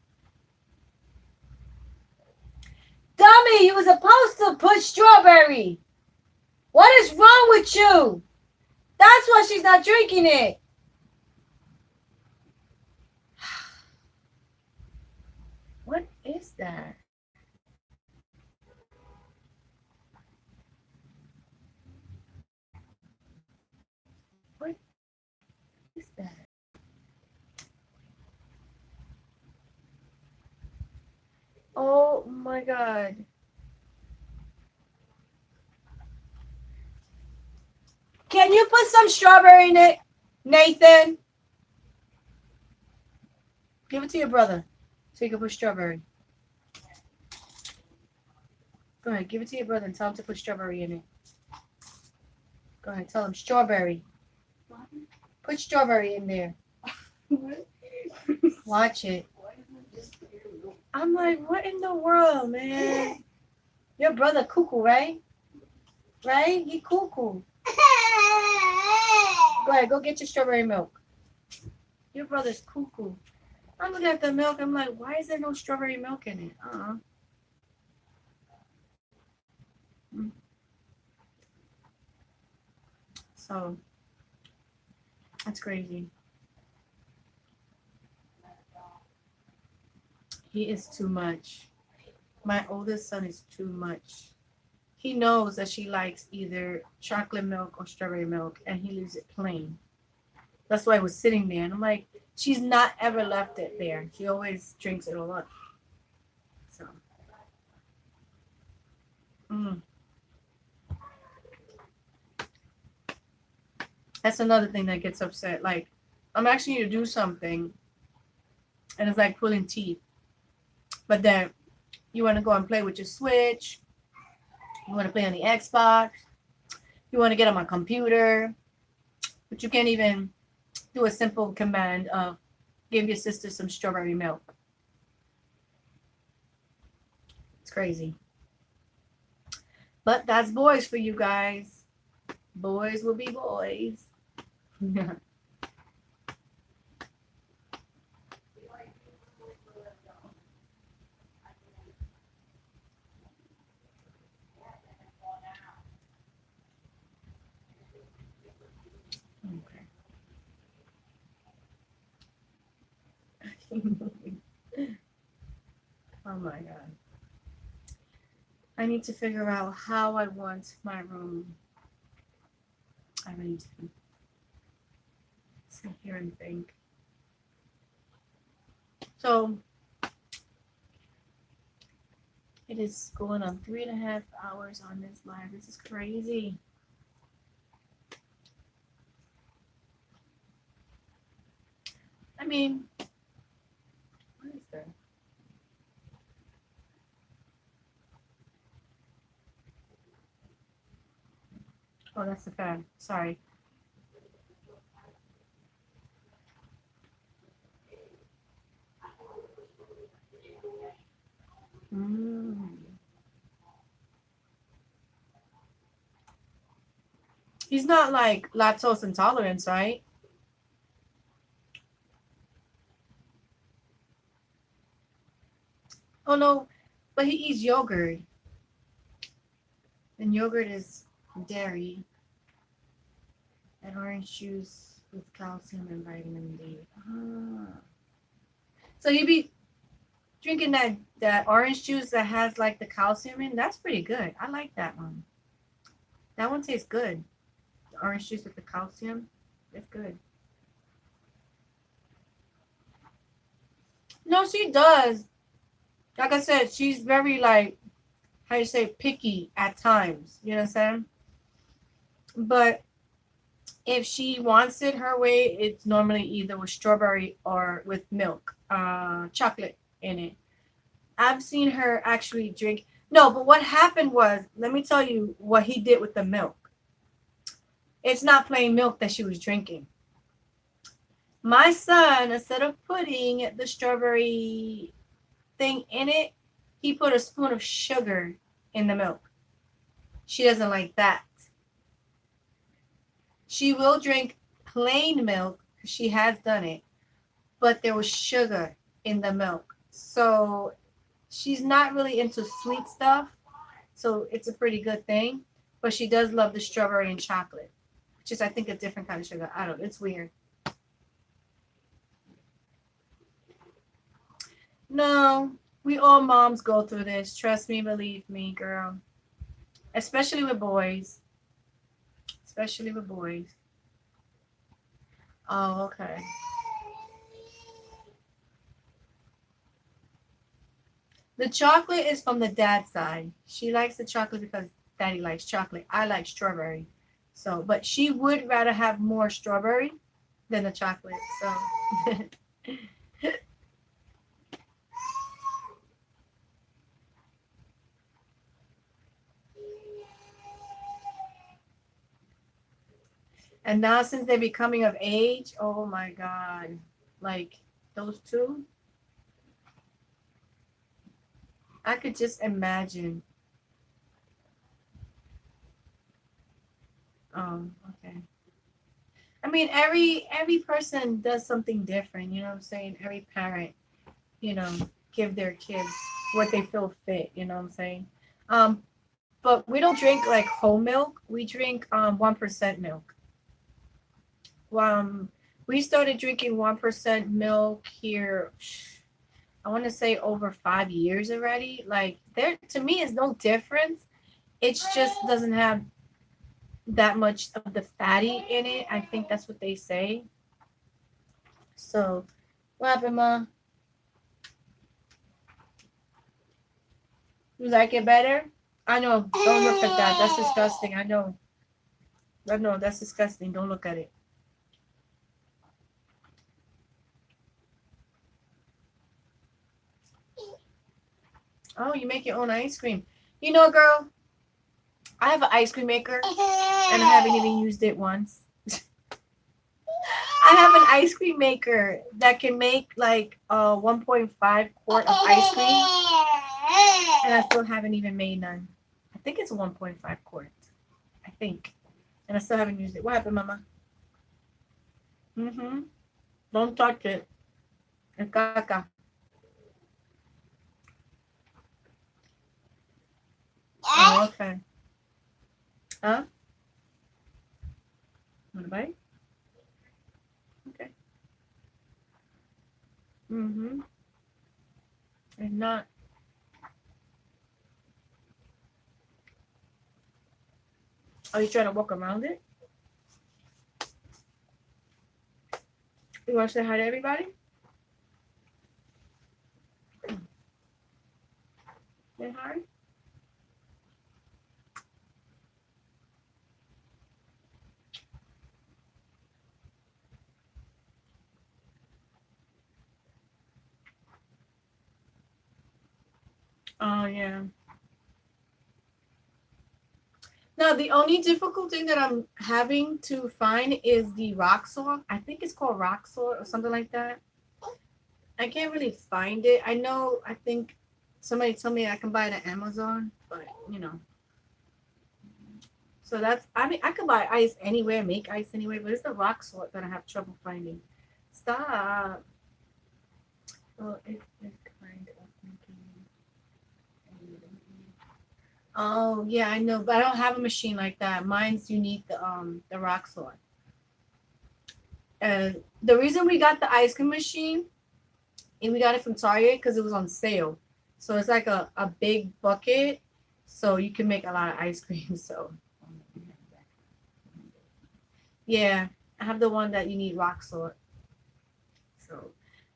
Dummy, you were supposed to put strawberry. What is wrong with you? That's why she's not drinking it. What is that? What is that? Oh my God. Can you put some strawberry in it, Nathan? Give it to your brother so you can put strawberry. Go ahead, give it to your brother and tell him to put strawberry in it. Go ahead, tell him strawberry. Put strawberry in there. Watch it. I'm like, what in the world, man? Your brother cuckoo, right? Right? He cuckoo. Go ahead, go get your strawberry milk. Your brother's cuckoo. I'm looking at the milk. I'm like, why is there no strawberry milk in it? So, that's crazy. He is too much. My oldest son is too much. He knows that she likes either chocolate milk or strawberry milk, and he leaves it plain. That's why I was sitting there, and I'm like, she's not ever left it there. She always drinks it all up. So, that's another thing that gets upset. Like, I'm asking you to do something, and it's like pulling teeth. But then you want to go and play with your Switch. You want to play on the Xbox. You want to get on my computer. But you can't even do a simple command of give your sister some strawberry milk. It's crazy. But that's boys for you guys. Boys will be boys. Oh my God. I need to figure out how I want my room. I need to sit here and think. So it is going on 3.5 hours on this live. This is crazy. I mean, what is that? Oh, that's the fan. Sorry. He's not like lactose intolerance, right? Oh no, but he eats yogurt. And yogurt is dairy. And orange juice with calcium and vitamin D. So you be drinking that orange juice that has like the calcium in. That's pretty good. I like that one. That one tastes good. The orange juice with the calcium. It's good. No, she does. Like I said, she's very like, how you say, picky at times. You know what I'm saying? But if she wants it her way, it's normally either with strawberry or with milk, chocolate in it. I've seen her actually drink. No, but what happened was, let me tell you what he did with the milk. It's not plain milk that she was drinking. My son, instead of putting the strawberry thing in it, he put a spoon of sugar in the milk. She doesn't like that. She will drink plain milk. She has done it, but there was sugar in the milk. So she's not really into sweet stuff. So it's a pretty good thing. But she does love the strawberry and chocolate, which is, I think, a different kind of sugar. I don't know. It's weird. No, we all moms go through this. Trust me, believe me, girl. Especially with boys. Especially with boys. Oh, okay. The chocolate is from the dad side. She likes the chocolate because daddy likes chocolate. I like strawberry. So, but she would rather have more strawberry than the chocolate. So, and now since they're becoming of age, oh my God. Like those two, I could just imagine. Okay. I mean, every person does something different. You know what I'm saying? Every parent, you know, give their kids what they feel fit. You know what I'm saying? But we don't drink like whole milk. We drink 1% milk. Um, we started drinking 1% milk here. I want to say over 5 years already. Like there, to me, is no difference. It just doesn't have that much of the fatty in it. I think that's what they say. So, what happened, Ma? You like it better? I know. Don't look at that. That's disgusting. I know. I know. That's disgusting. Don't look at it. Oh, you make your own ice cream. You know, girl, I have an ice cream maker and I haven't even used it once. I have an ice cream maker that can make like 1.5 quart of ice cream, and I still haven't even made none. I think it's 1.5 quart. I think. And I still haven't used it. What happened, Mama? Mm-hmm. Don't touch it. It's caca. Oh, okay. Huh? Want a bite? Okay. Mm-hmm. It's not. Are you trying to walk around it? You want to say hi to everybody? Say hi. Oh, yeah. Now, the only difficult thing that I'm having to find is the rock salt. I think it's called rock salt or something like that. I can't really find it. I think somebody told me I can buy it at Amazon, but you know. So that's, I mean, I could buy ice anywhere, make ice anywhere, but it's the rock salt that I have trouble finding. Stop. Well, it's kind of making. Oh yeah, I know, but I don't have a machine like that. Mine's you need the rock salt. And the reason we got the ice cream machine, and we got it from Target because it was on sale. So it's like a big bucket, so you can make a lot of ice cream. So yeah, I have the one that you need rock salt. So,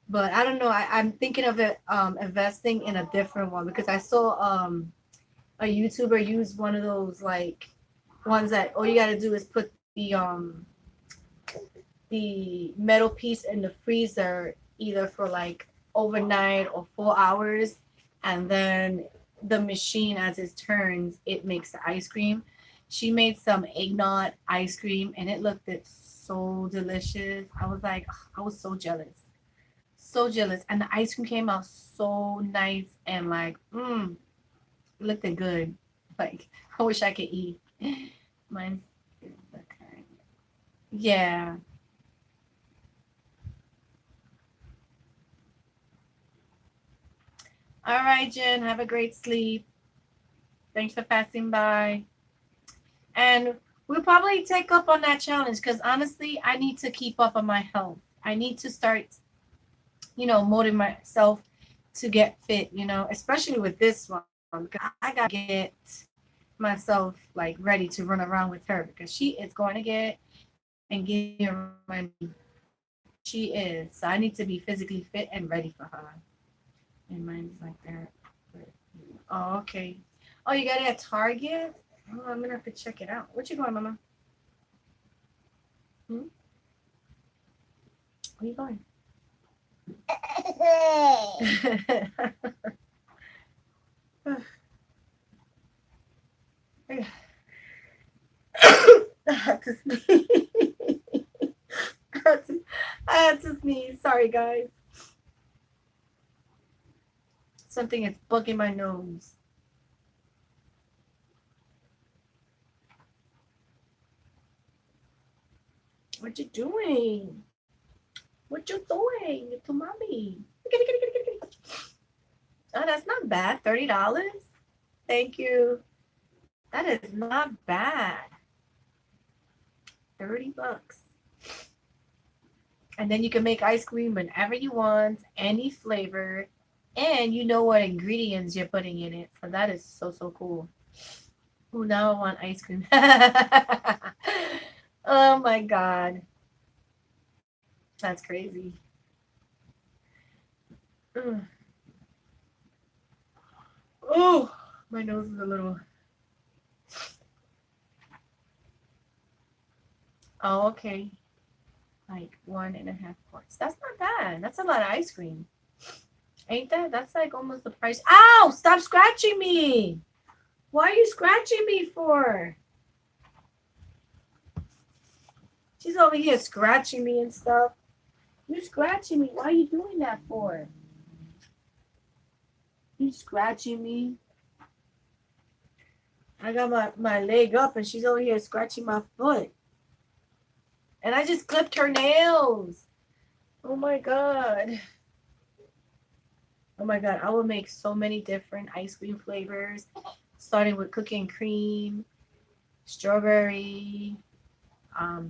but I don't know. I'm thinking of it investing in a different one because I saw a YouTuber use one of those like ones that all you got to do is put the metal piece in the freezer either for like overnight or 4 hours, and then the machine as it turns it makes the ice cream. She made some eggnog ice cream and it looked so delicious. I was like, I was so jealous. So jealous. And the ice cream came out so nice and like, looked good. Like, I wish I could eat. Mine is the kind. Yeah. All right, Jen. Have a great sleep. Thanks for passing by. And we'll probably take up on that challenge because honestly, I need to keep up on my health. I need to start, motivating myself to get fit, especially with this one. Because I got to get myself like ready to run around with her because she is going to get and give me my she is. So I need to be physically fit and ready for her. And mine's like that. Oh, okay. Oh, you got it at Target? Oh, I'm gonna have to check it out. What you going, Mama? Where you going? I had to sneeze. I had to sneeze. Sorry, guys. Something is bugging my nose. What you doing? What you doing to mommy? Oh, that's not bad. $30. Thank you. That is not bad. $30. And then you can make ice cream whenever you want, any flavor, and you know what ingredients you're putting in it. So that is so, so cool. Oh, now I want ice cream. Oh my God. That's crazy. Ugh. Oh, my nose is a little. Oh, okay. Like 1.5 quarts. That's not bad. That's a lot of ice cream. Ain't that? That's like almost the price. Ow! Stop scratching me! Why are you scratching me for? She's over here scratching me and stuff. You're scratching me. Why are you doing that for? You scratching me? I got my leg up and she's over here scratching my foot. And I just clipped her nails. Oh my God. Oh my God. I will make so many different ice cream flavors, starting with cookie and cream, strawberry,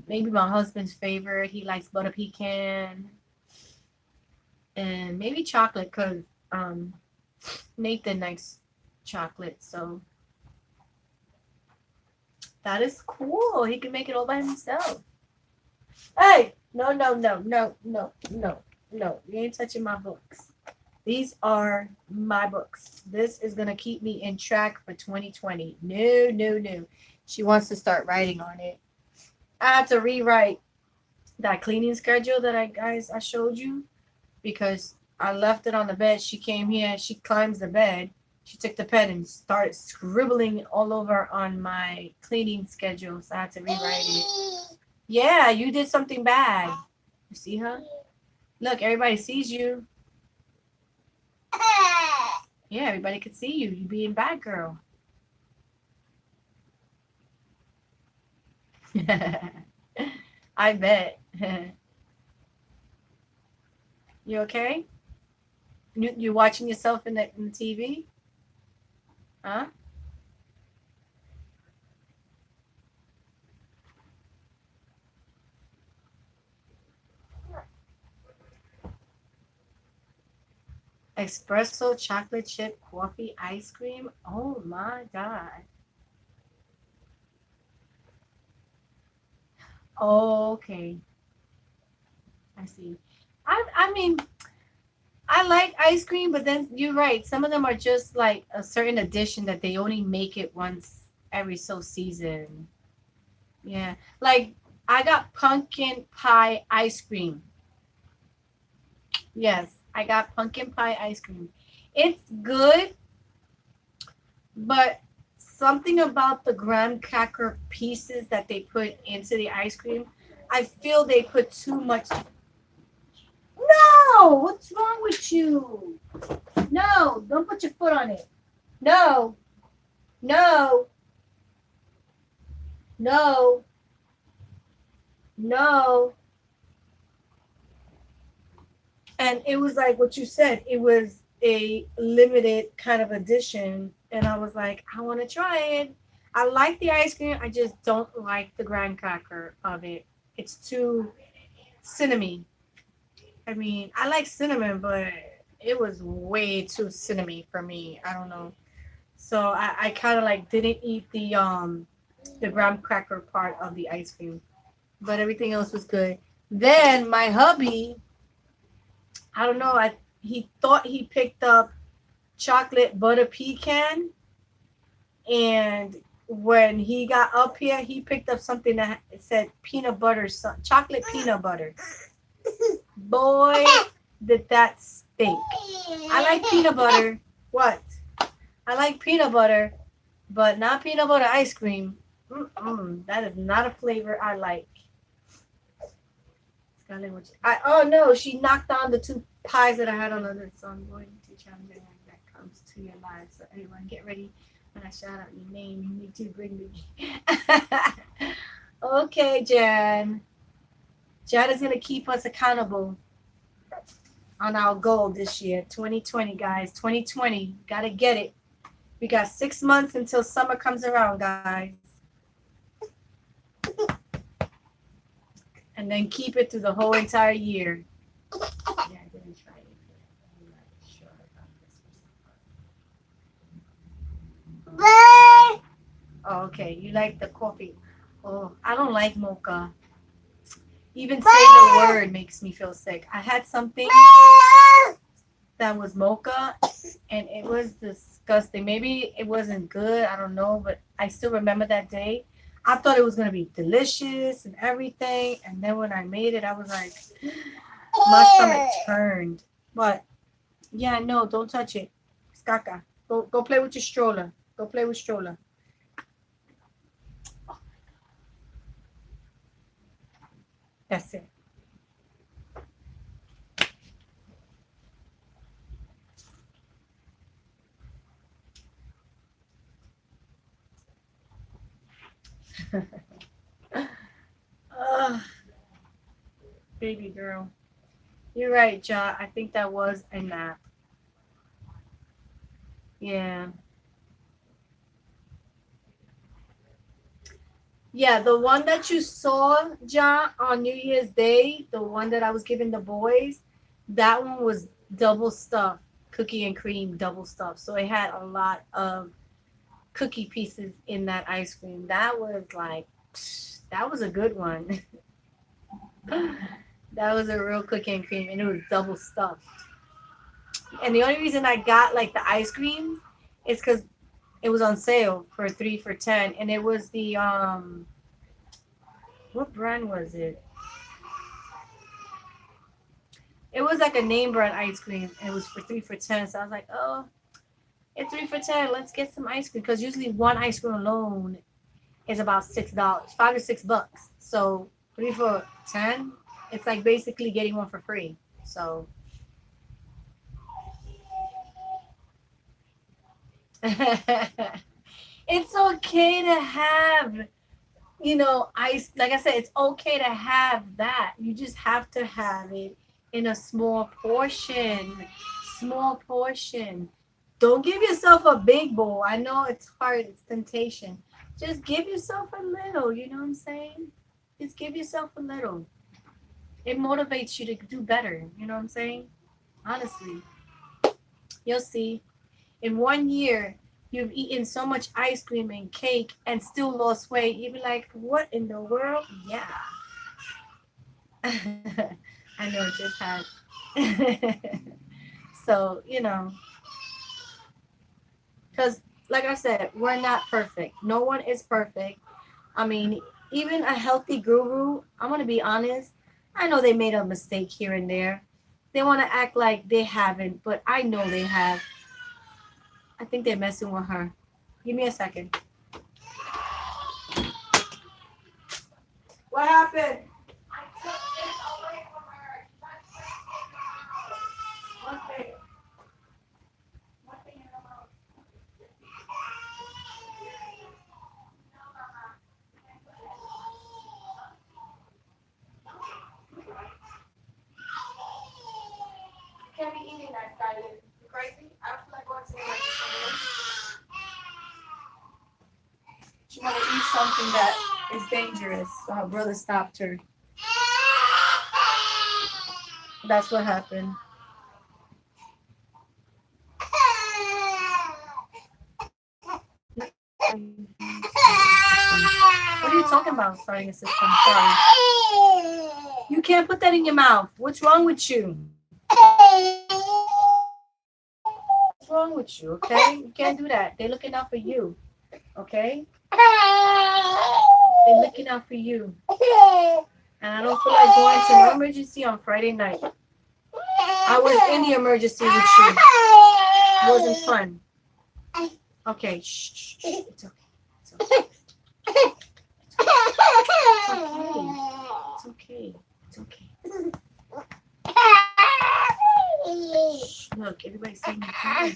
maybe my husband's favorite. He likes butter pecan. And maybe chocolate because Nathan likes chocolate. So that is cool. He can make it all by himself. Hey, no. You ain't touching my books. These are my books. This is going to keep me in track for 2020. No. She wants to start writing on it. I have to rewrite that cleaning schedule that I showed you because I left it on the bed. She came here. She climbs the bed. She took the pen and started scribbling all over on my cleaning schedule. So I had to rewrite it. Yeah, you did something bad. You see her? Look, everybody sees you. Yeah, everybody could see you. You being bad girl. I bet. You okay? You watching yourself in the TV? Huh? Espresso, chocolate chip, coffee, ice cream. Oh my God. Okay. I see. I mean, I like ice cream, but then you're right. Some of them are just like a certain edition that they only make it once every so season. Yeah. Like I got pumpkin pie ice cream. Yes, I got pumpkin pie ice cream. It's good, but something about the graham cracker pieces that they put into the ice cream, I feel they put too much. No, what's wrong with you? No, don't put your foot on it. No, no, no, no. And it was like what you said. It was a limited kind of edition, and I was like, I want to try it. I like the ice cream. I just don't like the graham cracker of it. It's too cinnamon. I mean, I like cinnamon, but it was way too cinnamon for me. I don't know. So I kind of like didn't eat the graham cracker part of the ice cream, but everything else was good. Then my hubby, I don't know, he thought he picked up chocolate butter pecan, and when he got up here, he picked up something that said peanut butter, chocolate peanut butter. Boy, did that stink. I like peanut butter. What? I like peanut butter, but not peanut butter ice cream. That is not a flavor I like. Oh no, she knocked down the 2 pies that I had on the list. So I'm going to challenge anyone that comes to your life. So everyone get ready. When I shout out your name, you need to bring me. Okay, Jan. Jan is going to keep us accountable on our goal this year. 2020, guys. 2020. Got to get it. We got 6 months until summer comes around, guys. And then keep it through the whole entire year. Yeah, I didn't try it. I'm not sure about this. Oh, okay. You like the coffee. Oh, I don't like mocha. Even saying the word makes me feel sick. I had something that was mocha, and it was disgusting. Maybe it wasn't good. I don't know, but I still remember that day. I thought it was going to be delicious and everything. And then when I made it, I was like, my stomach turned. But, yeah, no, don't touch it. It's caca. Go play with your stroller. Go play with stroller. That's it. Baby girl. You're right, Ja. I think that was a nap. Yeah. Yeah, the one that you saw, Ja, on New Year's Day, the one that I was giving the boys, that one was double stuffed, cookie and cream double stuffed. So it had a lot of cookie pieces in that ice cream. That was like, that was a good one. That was a real cookie and cream, and it was double stuffed. And the only reason I got like the ice cream is because it was on sale for 3 for $10, and it was the what brand was it? It was like a name brand ice cream, and it was for 3 for $10. So I was like, oh, it's 3 for $10. Let's get some ice cream, because usually one ice cream alone is about $6, $5 to $6. So 3 for $10, it's like basically getting one for free. So it's okay to have, ice. Like I said, it's okay to have that. You just have to have it in a small portion. Small portion. Don't give yourself a big bowl. I know it's hard. It's temptation. Just give yourself a little. You know what I'm saying? Just give yourself a little. It motivates you to do better. You know what I'm saying? Honestly. You'll see. In 1 year, you've eaten so much ice cream and cake and still lost weight. You'd be like, what in the world? Yeah. I know it just had. So, because like I said, we're not perfect. No one is perfect. I mean, even a healthy guru, I'm going to be honest, I know they made a mistake here and there. They want to act like they haven't, but I know they have. I think they're messing with her. Give me a second. What happened? nice guy. You crazy? I don't feel like going to the emergency room. She wanted to eat something that is dangerous, so her brother stopped her. That's what happened. What are you talking about? Starting a system. Sorry. You can't put that in your mouth. What's wrong with you? What's wrong with you? Okay, you can't do that. They're looking out for you. Okay, they're looking out for you. And I don't feel like going to an emergency on Friday night. I was in the emergency with you. It wasn't fun. Okay, shh. It's okay. It's okay. It's okay. It's okay. Shh. Look, everybody's saying you're crying.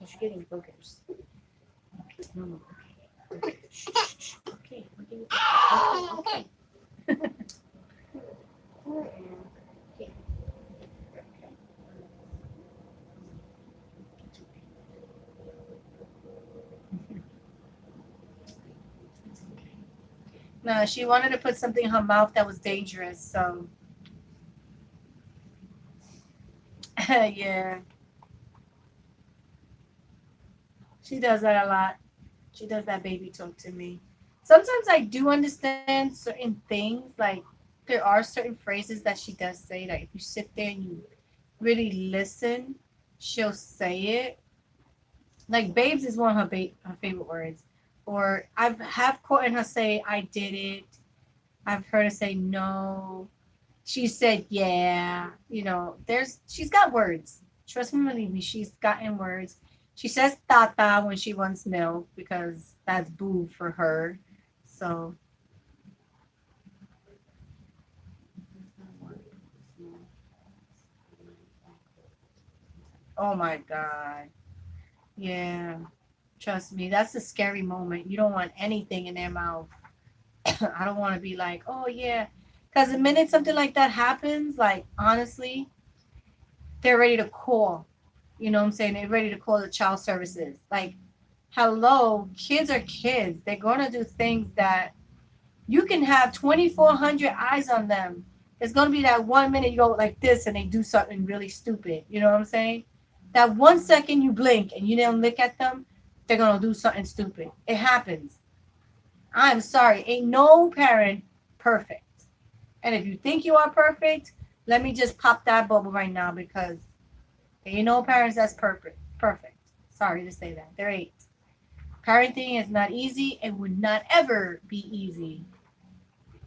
You're getting boogers. Okay, no more. Okay. Okay. Okay. No, she wanted to put something in her mouth that was dangerous, so yeah. She does that a lot. She does that baby talk to me. Sometimes I do understand certain things. Like there are certain phrases that she does say that if you sit there and you really listen, she'll say it. Like babes is one of her favorite words. Or I've have caught in her say I did it. I've heard her say no. She said yeah. You know, she's got words. Trust me, believe me, she's gotten words. She says tata when she wants milk because that's boo for her. So oh my God. Yeah. Trust me, that's a scary moment. You don't want anything in their mouth. I don't want to be like, oh yeah. Because the minute something like that happens, like honestly, they're ready to call. You know what I'm saying? They're ready to call the child services. Like, hello, kids are kids. They're going to do things that you can have 2,400 eyes on them. It's going to be that 1 minute you go like this and they do something really stupid. You know what I'm saying? That 1 second you blink and you don't look at them, they're going to do something stupid. It happens. I'm sorry. Ain't no parent perfect. And if you think you are perfect, let me just pop that bubble right now because there ain't no parents that's perfect. Perfect. Sorry to say that. There ain't. Parenting is not easy and would not ever be easy.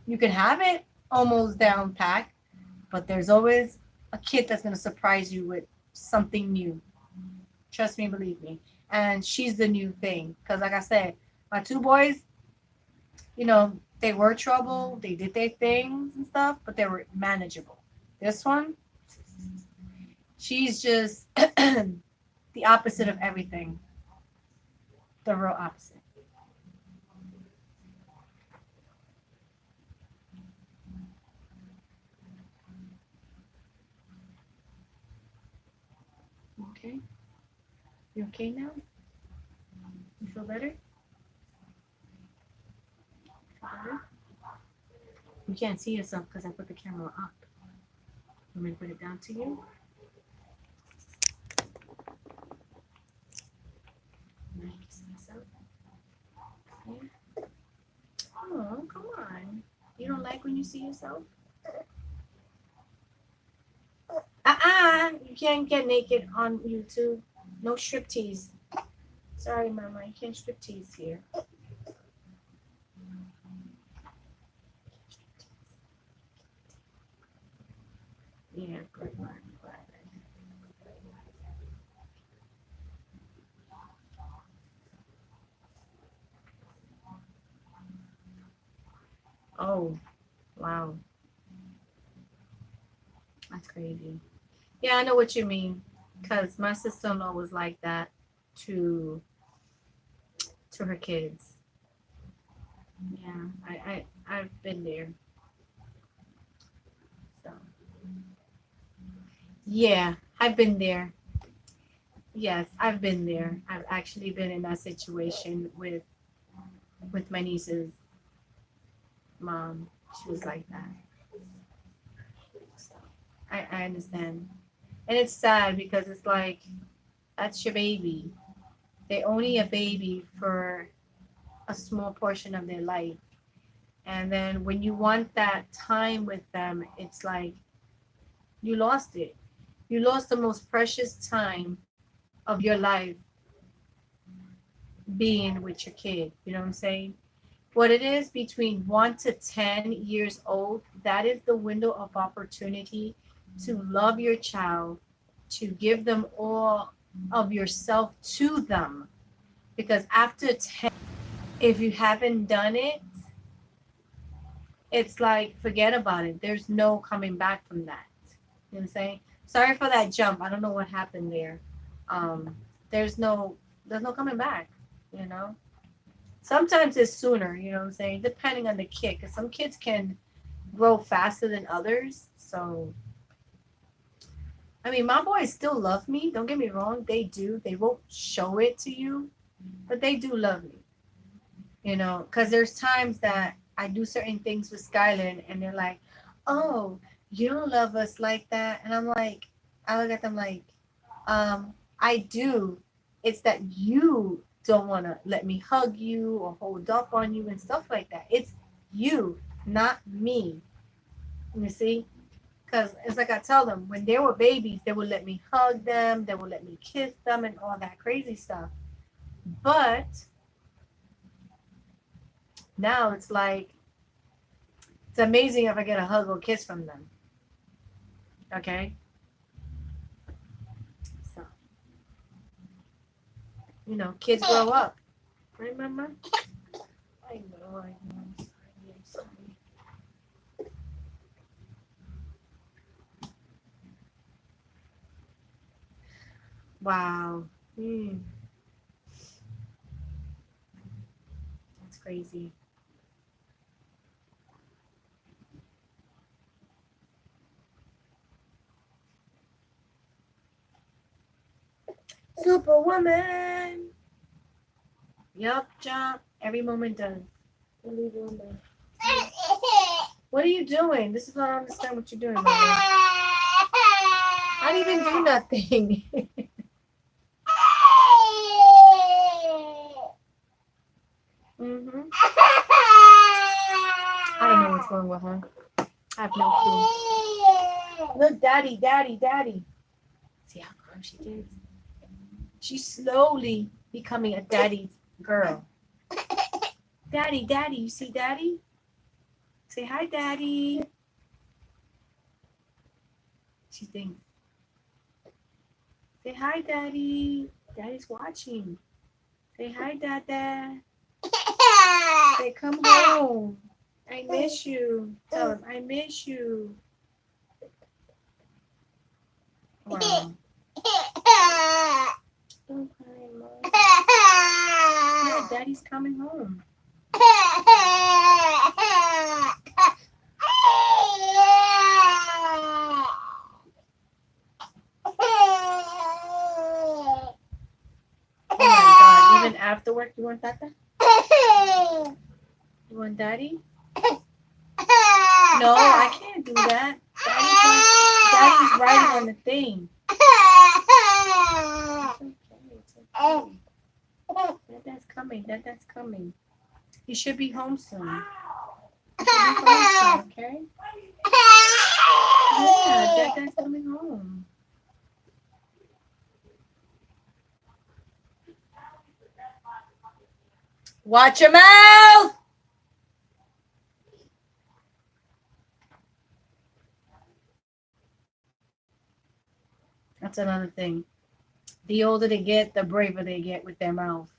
You can have it almost down packed, but there's always a kid that's going to surprise you with something new. Trust me, believe me. And she's the new thing. Because like I said, my two boys, you know, they were trouble. They did their things and stuff, but they were manageable. This one, she's just the opposite of everything. The real opposite. Okay? You okay now? You feel better? Feel better? You can't see yourself because I put the camera up. Want me to put it down to you? Can I see myself? Yeah. Oh, come on. You don't like when you see yourself? You can't get naked on YouTube. No striptease. Sorry, Mama, you can't striptease here. Yeah, good. Oh, wow. That's crazy. Yeah, I know what you mean. Because my sister-in-law was like that to her kids. Yeah, I've been there. So yeah, I've been there. Yes, I've been there. I've actually been in that situation with my niece's mom. She was like that. So I understand. And it's sad because it's like that's your baby. They only a baby for a small portion of their life. And then when you want that time with them, it's like you lost it. You lost the most precious time of your life being with your kid. You know what I'm saying? What it is between 1 to 10 years old, that is the window of opportunity to love your child, to give them all of yourself to them. Because after 10, if you haven't done it, it's like forget about it. There's no coming back from that. You know what I'm saying? Sorry for that jump. I don't know what happened there. Um, there's no coming back, you know. Sometimes it's sooner, you know what I'm saying, depending on the kid, because some kids can grow faster than others. So I mean, my boys still love me. Don't get me wrong, they do. They won't show it to you, but they do love me. You know, because there's times that I do certain things with Skyland, and they're like, "Oh, you don't love us like that," and I'm like, I look at them like, I do. It's that you don't want to let me hug you or hold up on you and stuff like that. It's you, not me. You see? Because it's like I tell them, when they were babies, they would let me hug them, they would let me kiss them, and all that crazy stuff. But now it's like, it's amazing if I get a hug or kiss from them. Okay? So, you know, kids grow up. Right, Mama? I know, I know. I'm sorry. I'm sorry. Wow. That's crazy. Superwoman. Yup, jump. Every moment does. Leave it alone. What are you doing? This is not understand what you're doing, Mama. I didn't even do nothing. Mm-hmm. I don't know what's wrong with her. I have no clue. Look, daddy, daddy, daddy. See how calm she gets? She's slowly becoming a daddy girl. Daddy, daddy, you see daddy? Say hi, daddy. She thinks. Say hi, daddy. Daddy's watching. Say hi, dada. Say come home. I miss you. Tell him I miss you. Wow. Don't cry, Mom. Yeah, daddy's coming home. Oh my God! Even after work, you want Tata? You want Daddy? No, I can't do that. Daddy's writing on the thing. It's okay. That's coming. That's coming. He should be home soon. He should be home Okay. Yeah, Dada's coming home. Watch your mouth. That's another thing. The older they get, the braver they get with their mouth.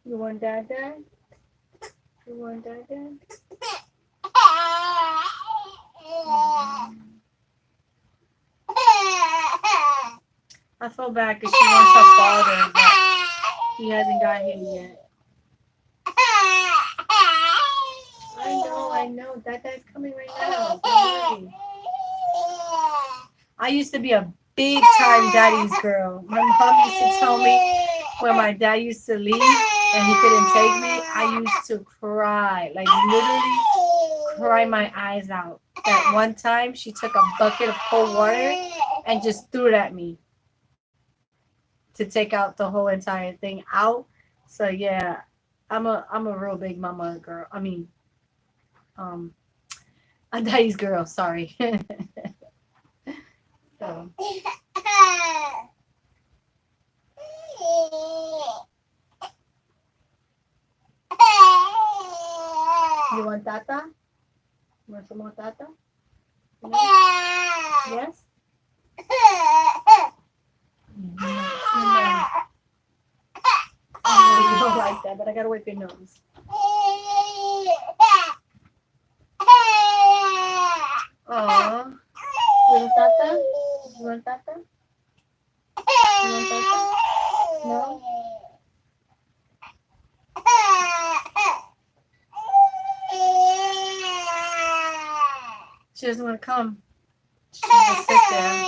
You want Dada? You want Dada? I feel bad because she wants her father, but he hasn't got here yet. I know. Dada's coming right now. Don't worry. I used to be a big time daddy's girl. My mom used to tell me when my dad used to leave and he couldn't take me, I used to cry. Like literally cry my eyes out. That one time she took a bucket of cold water and just threw it at me to take out the whole entire thing out. So yeah, I'm a real big mama girl. I mean, um a daddy's girl, sorry. So you want tata? You want some more tata? Yes? No. You don't like that, but I gotta wipe your nose. Aww. You want tata? You want tata? You want tata? No? She doesn't want to come. She just sit there.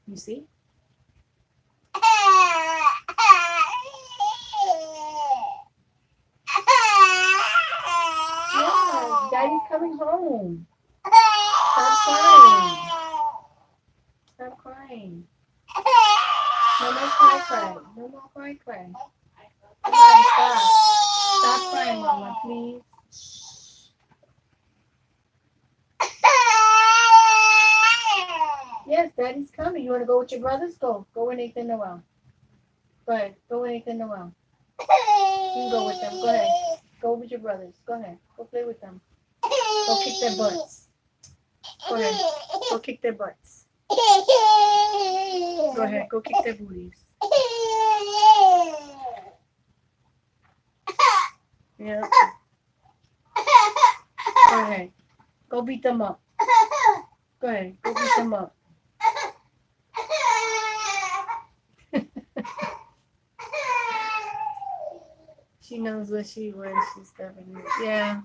You see? Yeah, Daddy's coming home. Stop crying. Stop crying. No more cry. No more cry. Come on, stop. Stop crying, Mama, please. Yes, Daddy's coming. You want to go with your brothers? Go. Go with Nathan Noel. Go ahead. Go with Nathan Noel. You can go with them. Go ahead. Go with your brothers. Go ahead. Go play with them. Go kick their butts. Go ahead. Go kick their butts. Go ahead. Go kick their booties. Yeah. Go ahead. Go beat them up. Go ahead. Go beat them up. She knows where she's stepping. Yeah.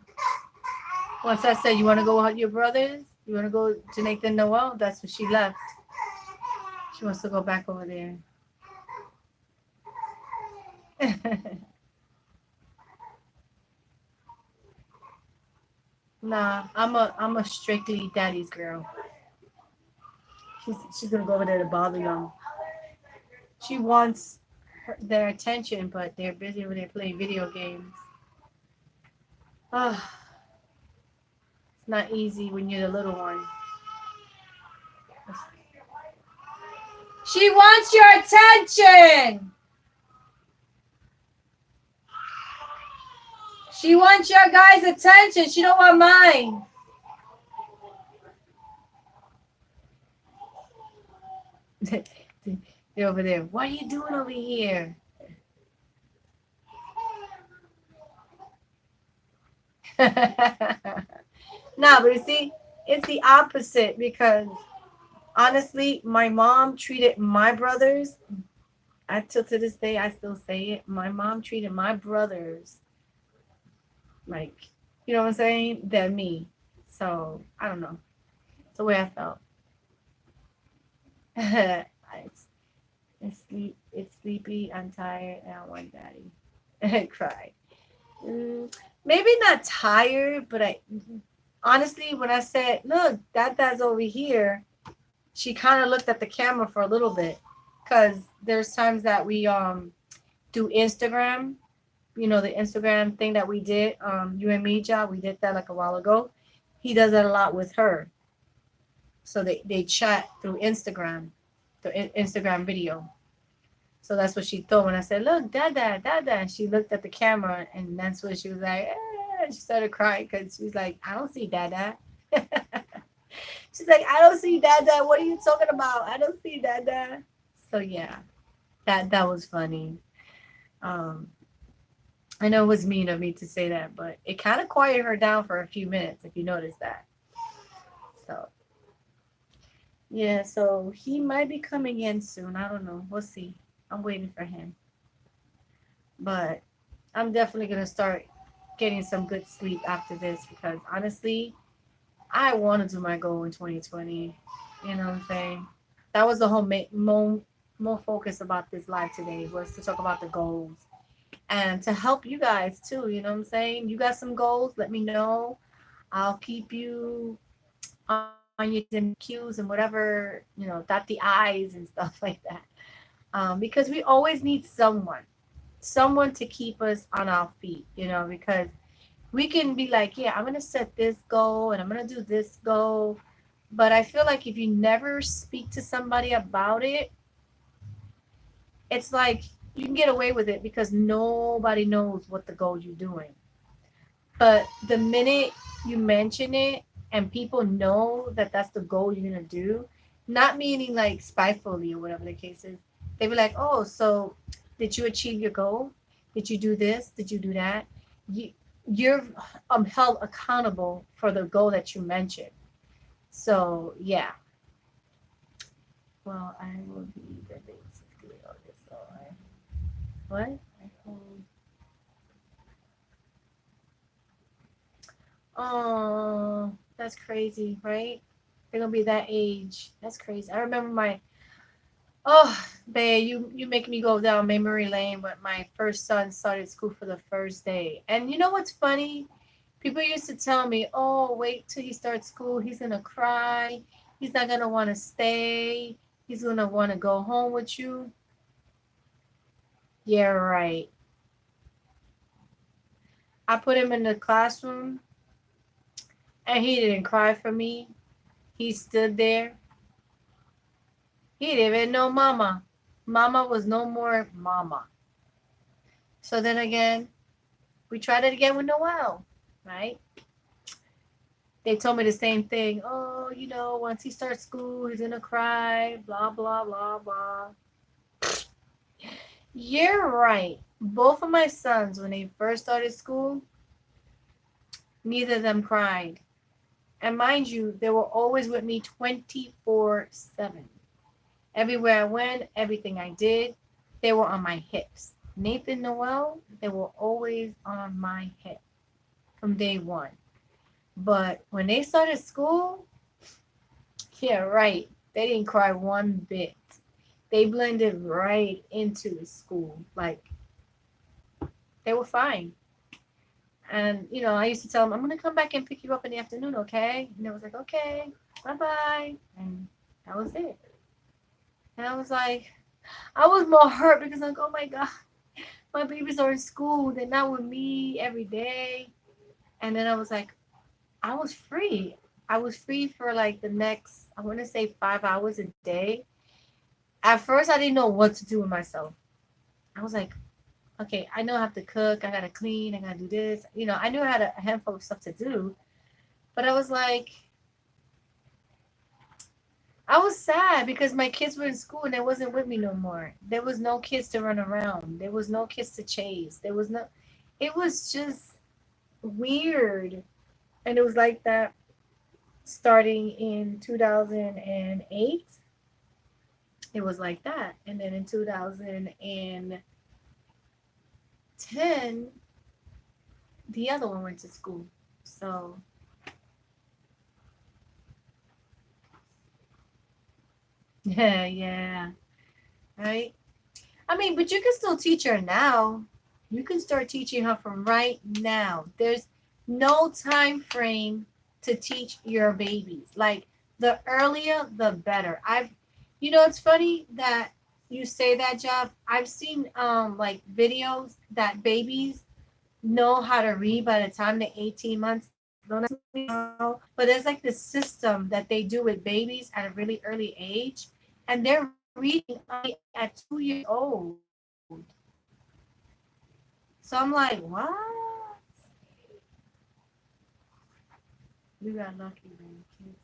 Once I said, you want to go with your brothers? You want to go to Nathan Noel? That's when she left. She wants to go back over there. Nah, I'm a strictly daddy's girl. She's gonna go over there to bother them. She wants their attention, but they're busy over there playing video games. Ah, it's not easy when you're the little one. She wants your attention. She wants your guys' attention. She don't want mine. They're over there. What are you doing over here? No, but you see, it's the opposite because honestly, my mom treated my brothers, until to this day, I still say it. My mom treated my brothers like, you know what I'm saying, than me. So, I don't know. It's the way I felt. It's sleepy, I'm tired, and I want daddy. I cried. Maybe not tired, but I honestly, when I said, "Look, that's over here," she kind of looked at the camera for a little bit, cause there's times that we do Instagram. You know, the Instagram thing that we did, you and me, Ja, we did that like a while ago. He does that a lot with her. So they chat through Instagram, the Instagram video. So that's what she thought when I said, "Look, Dada, Dada." And she looked at the camera, and that's when she was like, eh. She started crying because she was like, "I don't see Dada." She's like, "I don't see Dada. What are you talking about? I don't see Dada." So yeah, that was funny. Um, I know it was mean of me to say that, but it kind of quieted her down for a few minutes, if you notice that. So yeah, so he might be coming in soon. I don't know. We'll see. I'm waiting for him. But I'm definitely gonna start getting some good sleep after this because honestly, I want to do my goal in 2020. You know what I'm saying? That was the whole more focus about this live today was to talk about the goals and to help you guys too. You know what I'm saying? You got some goals? Let me know. I'll keep you on your Q's and whatever, dot the I's and stuff like that. Because we always need someone to keep us on our feet, because we can be like, yeah, I'm going to set this goal and I'm going to do this goal. But I feel like if you never speak to somebody about it, it's like you can get away with it because nobody knows what the goal you're doing. But the minute you mention it and people know that that's the goal you're going to do, not meaning like spitefully or whatever the case is, they be like, oh, so did you achieve your goal? Did you do this? Did you do that? You, you're held accountable for the goal that you mentioned. So, yeah. Well, I will be the basically on this. So what? Oh, that's crazy, right? They're gonna be that age. That's crazy. I remember babe, you make me go down memory lane when my first son started school for the first day. And you know what's funny? People used to tell me, oh, wait till he starts school. He's gonna cry. He's not gonna want to stay. He's gonna want to go home with you. Yeah, right. I put him in the classroom and he didn't cry for me. He stood there. He didn't even know mama. Mama was no more mama. So then again, we tried it again with Noel, right? They told me the same thing. Oh, once he starts school, he's gonna cry, blah, blah, blah, blah. You're right. Both of my sons, when they first started school, neither of them cried. And mind you, they were always with me 24/7. Everywhere I went, everything I did, they were on my hips. Nathan, Noel, they were always on my hip from day one. But when they started school, yeah, right. They didn't cry one bit. They blended right into the school. Like, they were fine. And, I used to tell them, I'm going to come back and pick you up in the afternoon, okay? And they was like, okay, bye-bye. And that was it. And I was like, I was more hurt because I'm like, oh my God, my babies are in school. They're not with me every day. And then I was like, I was free. I was free for like the next, I want to say 5 hours a day. At first, I didn't know what to do with myself. I was like, okay, I know I have to cook. I got to clean. I got to do this. I knew I had a handful of stuff to do. But I was like, I was sad because my kids were in school and they wasn't with me no more. There was no kids to run around. There was no kids to chase. It was just weird. And it was like that starting in 2008. It was like that. And then in 2010, the other one went to school. So yeah, right. I mean, but you can still teach her now. You can start teaching her from right now. There's no time frame to teach your babies. Like the earlier, the better. It's funny that you say that, Job. I've seen like videos that babies know how to read by the time they're 18 months. Don't ask me how, but there's like this system that they do with babies at a really early age, and they're reading only at 2 years old. So I'm like, what? You got lucky, man. Kids.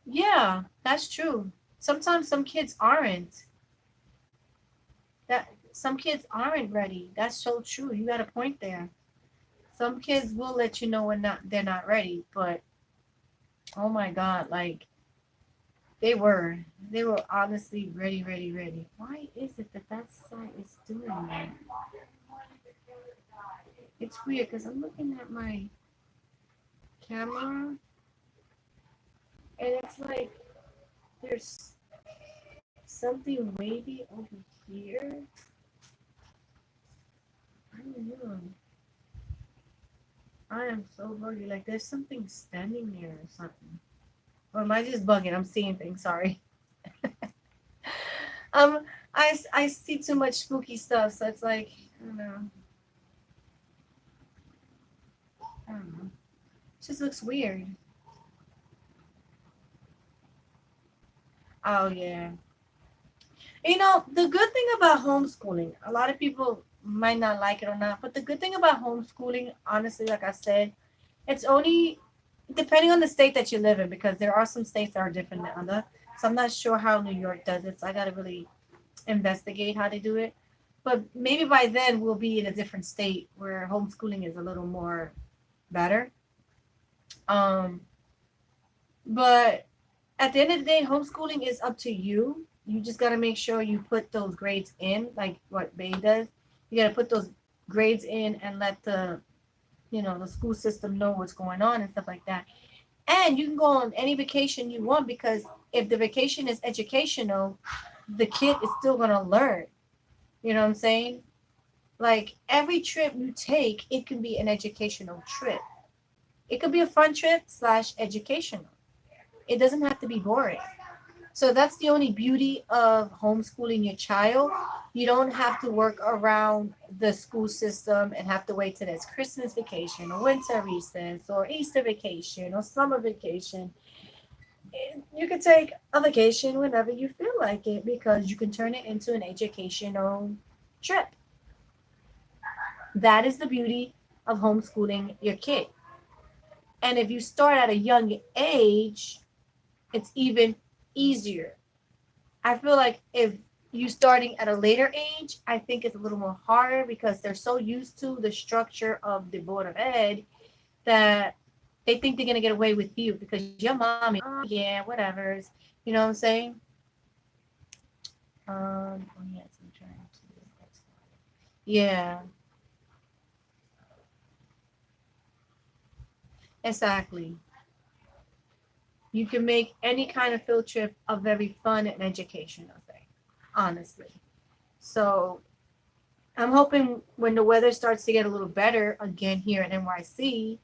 Yeah, that's true. Sometimes some kids aren't. That some kids aren't ready. That's so true. You got a point there. Some kids will let you know when not they're not ready, but oh my God, like they were. They were honestly ready, ready, ready. Why is it that that site is doing that? It's weird because I'm looking at my camera and it's like there's something wavy over here. I don't know. I am so buggy. Like there's something standing there or something. Or am I just bugging? I'm seeing things. Sorry. Um, I see too much spooky stuff, so it's like I don't know. I don't know. It just looks weird. Oh yeah. The good thing about homeschooling, a lot of people might not like it or not, but the good thing about homeschooling, honestly, like I said, it's only depending on the state that you live in, because there are some states that are different than other. So I'm not sure how New York does it. So I gotta really investigate how they do it. But maybe by then we'll be in a different state where homeschooling is a little more better. Um, but at the end of the day, homeschooling is up to you. You just got to make sure you put those grades in, like what Bay does. You got to put those grades in and let the school system know what's going on and stuff like that. And you can go on any vacation you want, because if the vacation is educational, the kid is still going to learn. You know what I'm saying? Like every trip you take, it can be an educational trip. It could be a fun trip slash educational. It doesn't have to be boring. So that's the only beauty of homeschooling your child. You don't have to work around the school system and have to wait till it's Christmas vacation or winter recess or Easter vacation or summer vacation. You can take a vacation whenever you feel like it, because you can turn it into an educational trip. That is the beauty of homeschooling your kid. And if you start at a young age, it's even easier. I feel like if you starting at a later age, I think it's a little more harder because they're so used to the structure of the board of ed that they think they're gonna get away with you because your mom is, oh yeah, whatever. You know what I'm saying? Oh yes, I'm trying to. Yeah, exactly. You can make any kind of field trip a very fun and educational thing, honestly. So I'm hoping when the weather starts to get a little better again here in NYC,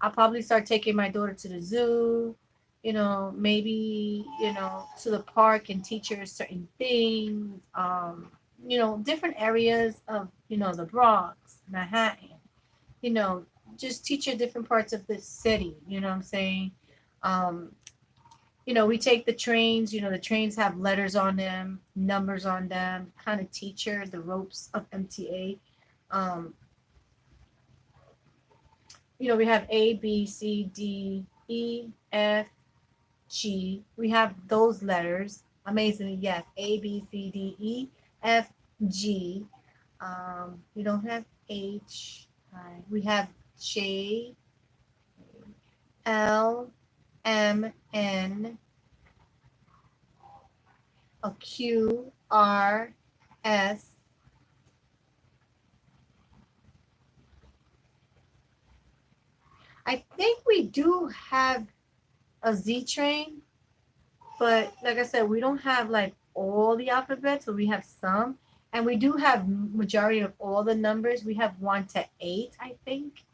I'll probably start taking my daughter to the zoo, maybe, to the park and teach her certain things, different areas of, the Bronx, Manhattan, you know, just teach her different parts of the city, you know what I'm saying? Um, we take the trains, the trains have letters on them, numbers on them, kind of teach her the ropes of MTA. We have A, B, C, D, E, F, G. We have those letters. Amazingly, yes. A, B, C, D, E, F, G. We don't have H. We have J, L, M, N, a Q, R, S, I think we do have a Z train, but like I said, we don't have like all the alphabets, but we have some. And we do have majority of all the numbers. We have 1 to 8, I think.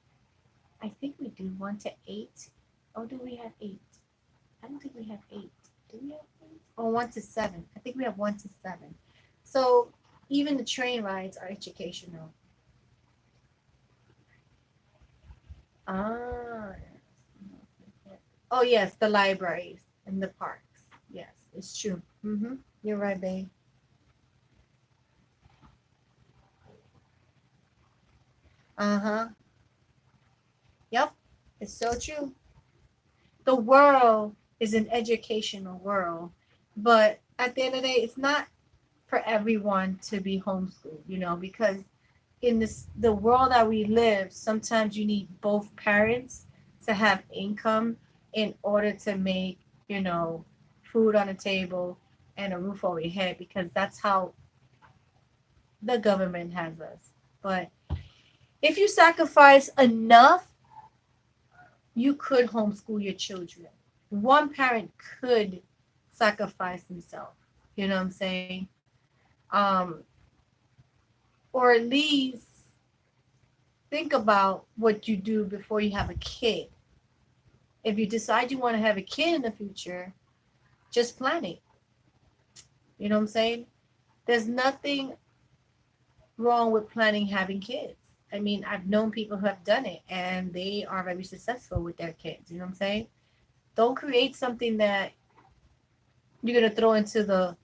I think we do 1 to 8. Or do we have 8? I don't think we have 8. Do we have 8? Or 1 to 7. I think we have 1 to 7. So even the train rides are educational. Ah. Oh yes, the libraries and the parks. Yes, it's true. You're right, babe. Uh-huh. Yep. It's so true. The world is an educational world, but at the end of the day, it's not for everyone to be homeschooled, because in the world that we live, sometimes you need both parents to have income in order to make, food on the table and a roof over your head, because that's how the government has us. But if you sacrifice enough, you could homeschool your children. One parent could sacrifice himself. You know what I'm saying? Um, or at least think about what you do before you have a kid. If you decide you want to have a kid in the future, just plan it. You know what I'm saying? There's nothing wrong with planning having kids. I mean, I've known people who have done it and they are very successful with their kids. You know what I'm saying? Don't create something that you're going to throw into the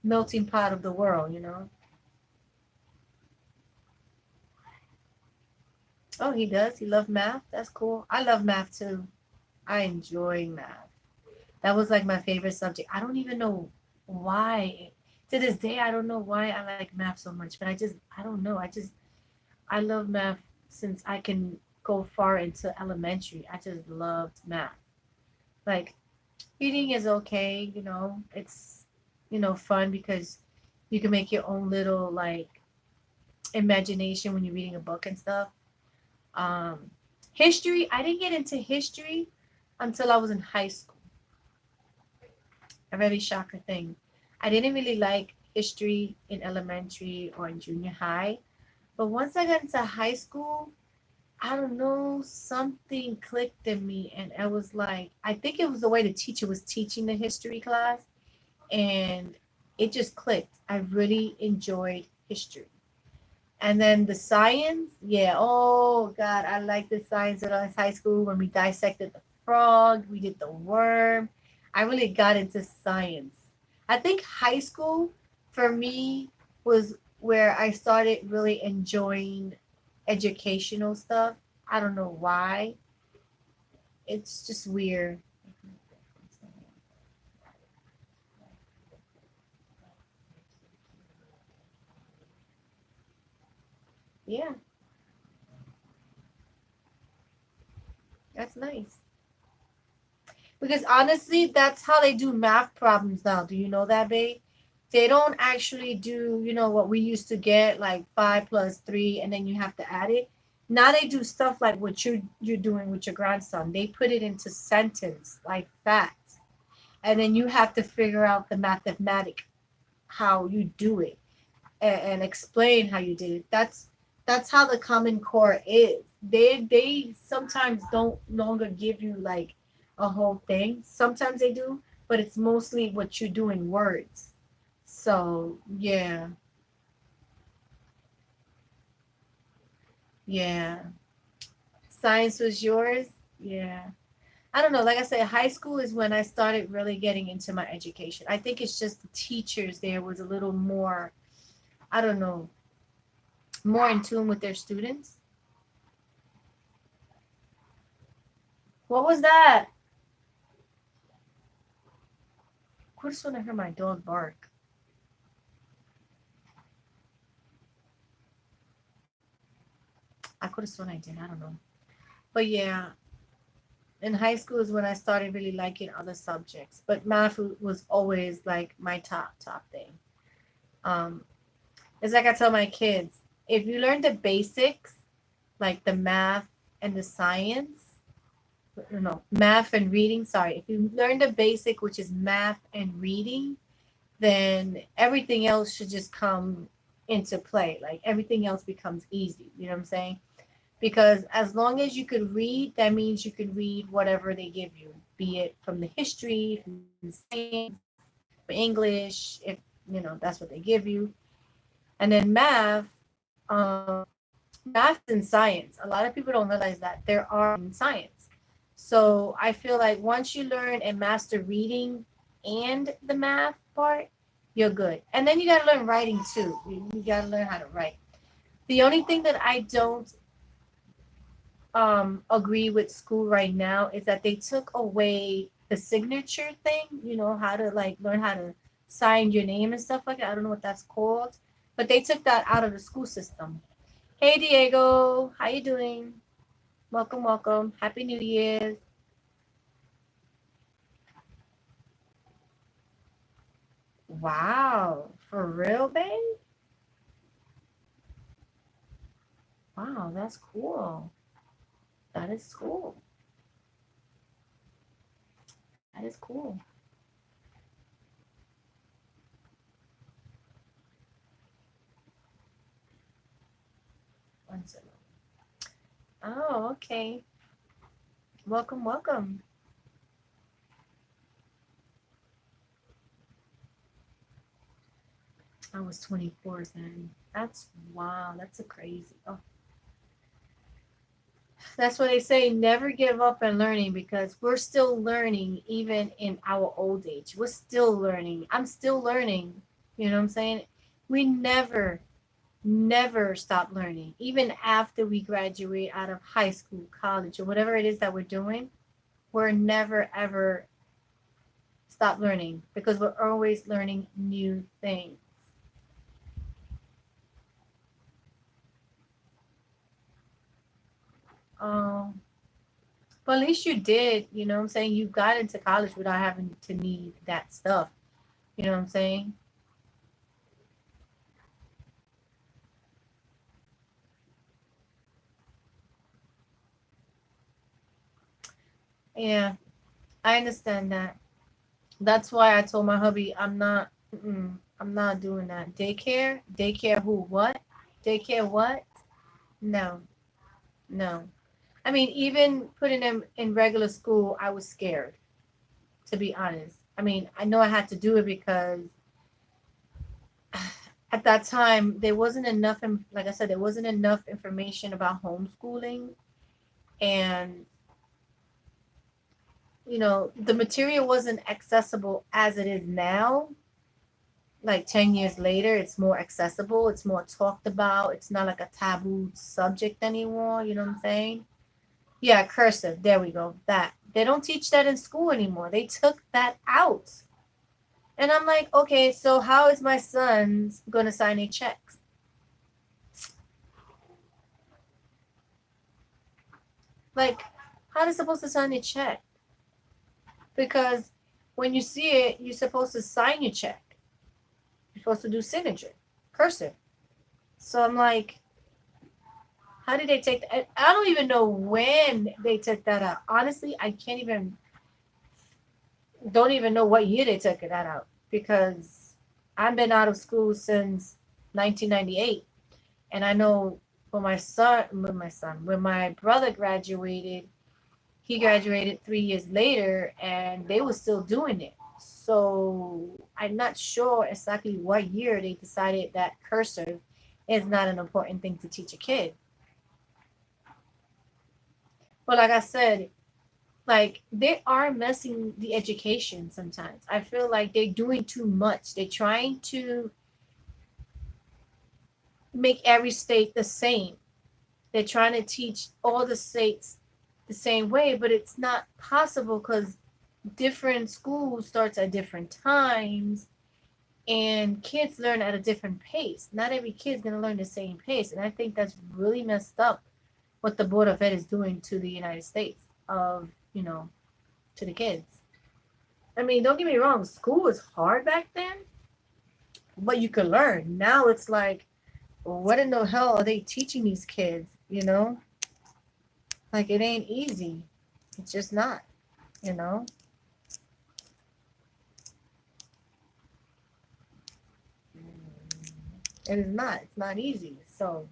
melting pot of the world. Oh, he does. He loves math. That's cool. I love math too. I enjoy math. That was like my favorite subject. I don't even know why. To this day, I don't know why I like math so much, but I don't know. I love math since I can go far into elementary. I just loved math. Like, reading is okay, it's, fun because you can make your own little, like, imagination when you're reading a book and stuff. Um, History, I didn't get into history until I was in high school. A very shocker thing. I didn't really like history in elementary or in junior high. But once I got into high school, I don't know, something clicked in me. And I was like, I think it was the way the teacher was teaching the history class. And it just clicked. I really enjoyed history. And then the science, yeah. Oh God, I like the science at high school when we dissected the frog, we did the worm. I really got into science. I think high school for me was where I started really enjoying educational stuff. I don't know why. It's just weird. Yeah, that's nice. Because honestly, that's how they do math problems now. Do you know that, babe? They don't actually do, what we used to get, like 5 plus 3, and then you have to add it. Now they do stuff like what you're doing with your grandson. They put it into sentence like that, and then you have to figure out the mathematic how you do it and explain how you did it. That's how the Common Core is. They sometimes don't longer give you like a whole thing. Sometimes they do, but it's mostly what you do in words. So yeah, yeah. Science was yours. Yeah. I don't know. Like I said, high school is when I started really getting into my education. I think it's just the teachers there was a little more, I don't know, more in tune with their students. What was that? Of course, when I heard my dog bark. I could have sworn I did. I don't know. But yeah, in high school is when I started really liking other subjects. But math was always like my top thing. Um, it's like I tell my kids, if you learn the basics, like the math and the science, no, math and reading. Sorry, if you learn the basic, which is math and reading, then everything else should just come into play. Like everything else becomes easy. You know what I'm saying? Because as long as you could read, that means you could read whatever they give you, be it from the history, from science, from English, if that's what they give you. And then math, math and science. A lot of people don't realize that there are in science. So I feel like once you learn and master reading and the math part, you're good. And then you got to learn writing too. You got to learn how to write. The only thing that I don't agree with school right now is that they took away the signature thing, how to like learn how to sign your name and stuff like that. I don't know what that's called, but they took that out of the school system. Hey Diego, how you doing? Welcome, welcome. Happy New Year. Wow, for real, babe? Wow, that's cool. That is cool. That is cool. One second. Oh, okay. Welcome, welcome. I was 24 then. That's wow. That's a crazy. Oh, that's what they say. Never give up on learning because we're still learning even in our old age. We're still learning. I'm still learning. You know what I'm saying? We never stop learning. Even after we graduate out of high school, college, or whatever it is that we're doing, we're never ever stop learning because we're always learning new things. Um, but at least you did, you know what I'm saying? You got into college without having to need that stuff. You know what I'm saying? Yeah, I understand that. That's why I told my hubby I'm not doing that. Daycare who what? Daycare what? No, no. I mean, even putting them in regular school, I was scared, to be honest. I mean, I know I had to do it because at that time there wasn't enough, like I said, there wasn't enough information about homeschooling, and the material wasn't accessible as it is now. Like 10 years later, it's more accessible, it's more talked about, it's not like a taboo subject anymore. You know what I'm saying? Yeah, cursive. There we go. That. They don't teach that in school anymore. They took that out. And I'm like, okay, so how is my son going to sign a checks? Like, how is he supposed to sign a check? Because when you see it, you're supposed to sign your check. You're supposed to do signature, cursive. So I'm like, how did they take that? I don't even know when they took that out. Honestly, I can't even, don't even know what year they took that out because I've been out of school since 1998. And I know when my brother graduated, he graduated 3 years later and they were still doing it. So I'm not sure exactly what year they decided that cursive is not an important thing to teach a kid. But like I said, like they are messing the education sometimes. I feel like they're doing too much. They're trying to make every state the same. They're trying to teach all the states the same way, but it's not possible because different schools starts at different times and kids learn at a different pace. Not every kid's gonna learn the same pace. And I think that's really messed up what the Board of Ed is doing to the United States of, to the kids. I mean, don't get me wrong, school was hard back then, but you could learn. Now it's like, what in the hell are they teaching these kids? Like it ain't easy. It's just not, you know. It is not. It's not easy. So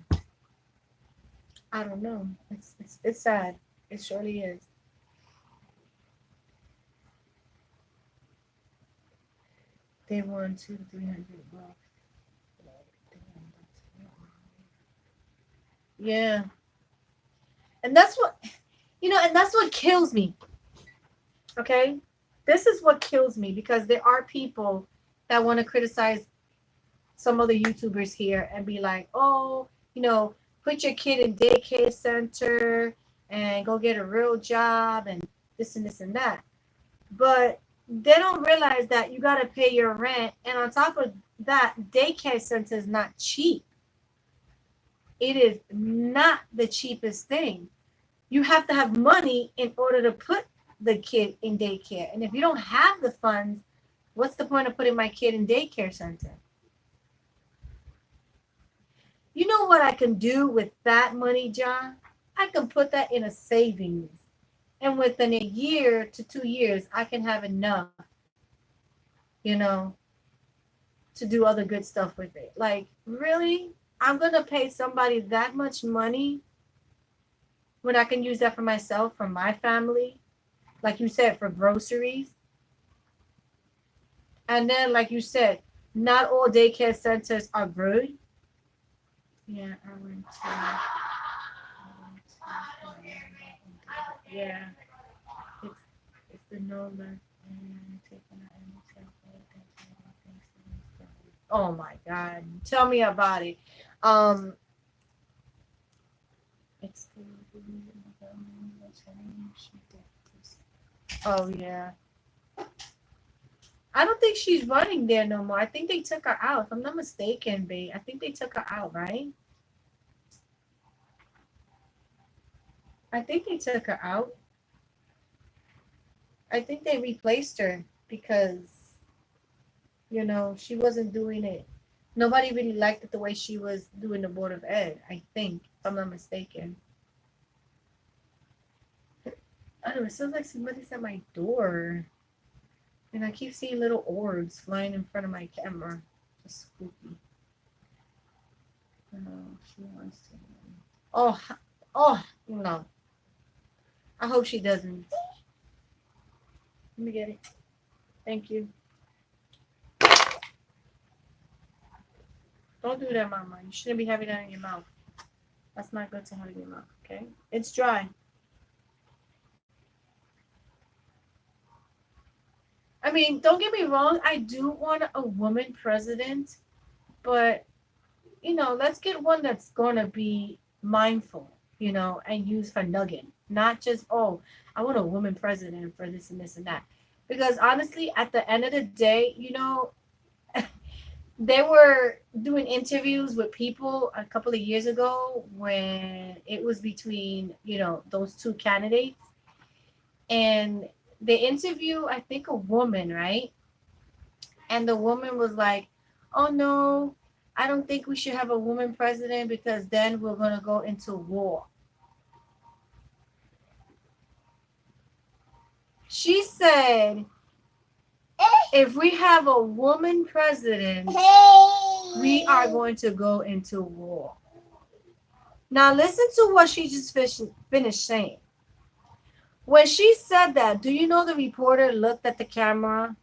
I don't know. It's sad. It surely is. They won 200-300 bucks. Yeah, and that's what and that's what kills me. Okay, this is what kills me because there are people that want to criticize some other YouTubers here and be like, oh, put your kid in daycare center and go get a real job and this and that. But they don't realize that you got to pay your rent. And on top of that, daycare center is not cheap. It is not the cheapest thing. You have to have money in order to put the kid in daycare. And if you don't have the funds, what's the point of putting my kid in daycare center? You know what I can do with that money, John? I can put that in a savings. And within a year to 2 years, I can have enough, to do other good stuff with it. Like, really? I'm going to pay somebody that much money when I can use that for myself, for my family, like you said, for groceries. And then, like you said, not all daycare centers are good. Yeah, I went to yeah. It's the no less than taking out any oh my God. Tell me about it. It's oh yeah. I don't think she's running there no more. I think they took her out. If I'm not mistaken, babe. I think they took her out, right? I think they took her out. I think they replaced her because, she wasn't doing it. Nobody really liked it the way she was doing the Board of Ed, I think, if I'm not mistaken. I don't know, it sounds like somebody's at my door. And I keep seeing little orbs flying in front of my camera. Just spooky. Oh, she wants to. Oh, no. I hope she doesn't. Let me get it. Thank you. Don't do that, Mama. You shouldn't be having that in your mouth. That's not good to have in your mouth, okay? It's dry. I mean, don't get me wrong. I do want a woman president, but, let's get one that's going to be mindful, and use her nugget. Not just, oh, I want a woman president for this and this and that. Because honestly, at the end of the day, they were doing interviews with people a couple of years ago when it was between, those two candidates. And they interview, I think, a woman, right? And the woman was like, oh, no, I don't think we should have a woman president because then we're going to go into war. She said, if we have a woman president, we are going to go into war. Now, listen to what she just finished saying. When she said that, do you know the reporter looked at the camera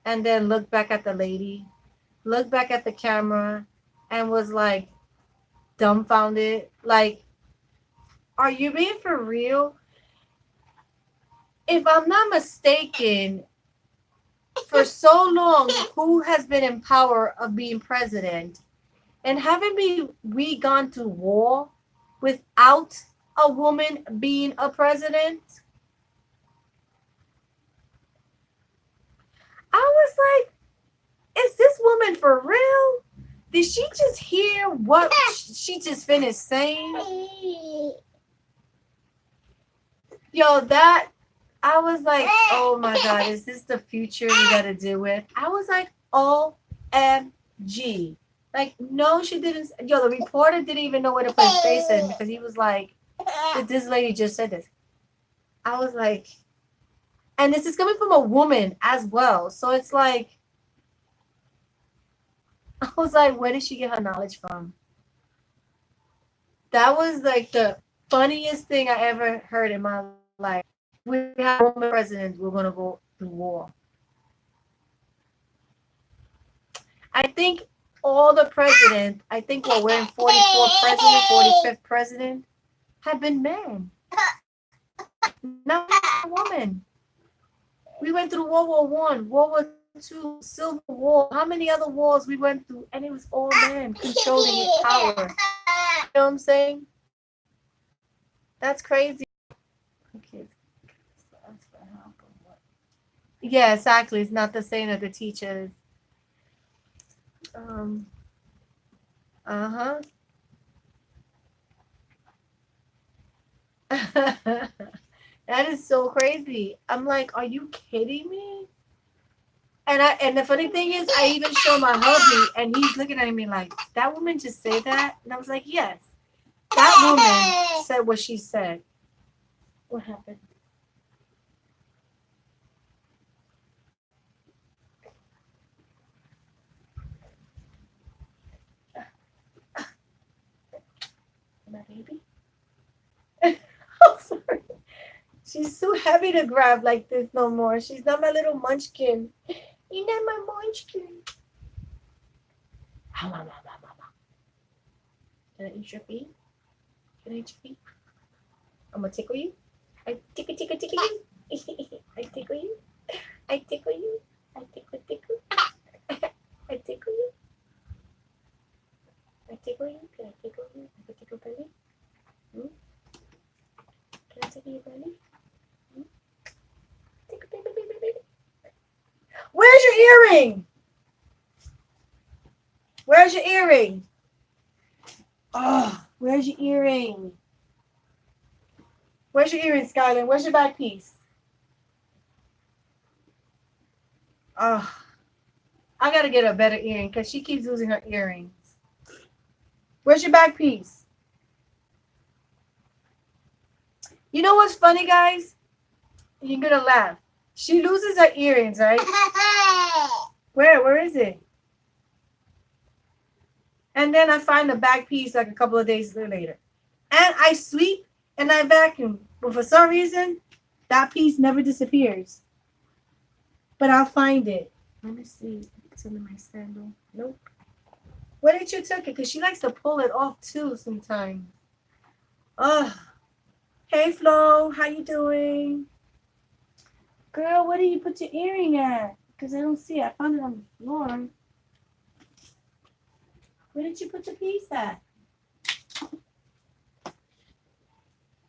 and then looked back at the lady, looked back at the camera and was like dumbfounded? Like, are you being for real? If I'm not mistaken, for so long, who has been in power of being president? And haven't we gone to war without a woman being a president? I was like, is this woman for real? Did she just hear what she just finished saying? Yo, I was like, oh my God, is this the future we got to deal with? I was like, OMG. Like, no, she didn't. Yo, the reporter didn't even know where to put his face in because he was like, this lady just said this. I was like, and this is coming from a woman as well. So it's like, I was like, where did she get her knowledge from? That was like the funniest thing I ever heard in my life. We have a woman president, we're going to go to war. I think all the presidents, I think what we're in 44th president, 45th president, have been men. Not a woman. We went through World War One, World War Two, Civil War. How many other wars we went through? And it was all men controlling it, power. You know what I'm saying? That's crazy. Okay. Yeah, exactly. It's not the same that the teachers. Uh-huh. That is so crazy. I'm like, are you kidding me? And the funny thing is, I even show my hubby, and he's looking at me like, that woman just say that? And I was like, yes. That woman said what she said. What happened? My baby? Oh, sorry. She's too heavy to grab like this no more. She's not my little munchkin. You're not my munchkin. Can I eat your feet? Can I eat your feet? I'm gonna tickle you. I tickle you. I tickle you. I tickle you. I tickle. I tickle you. I tickle you. Can I tickle you? I can tickle belly. Can I tickle your belly? Tickle baby. Where's your earring? Where's your earring? Oh, where's your earring? Where's your earring, Skylar? Where's your back piece? Oh, I gotta get a better earring because she keeps losing her earrings. Where's your back piece? You know what's funny, guys? You're gonna laugh. She loses her earrings, right? Where is it? And then I find the back piece like a couple of days later. And I sweep and I vacuum. But for some reason, that piece never disappears. But I'll find it. Let me see. It's under my sandal. Nope. Where did you take it? Because she likes to pull it off too sometimes. Ugh. Hey Flo, how you doing? Girl, where did you put your earring at? Because I don't see it. I found it on the floor. Where did you put the piece at?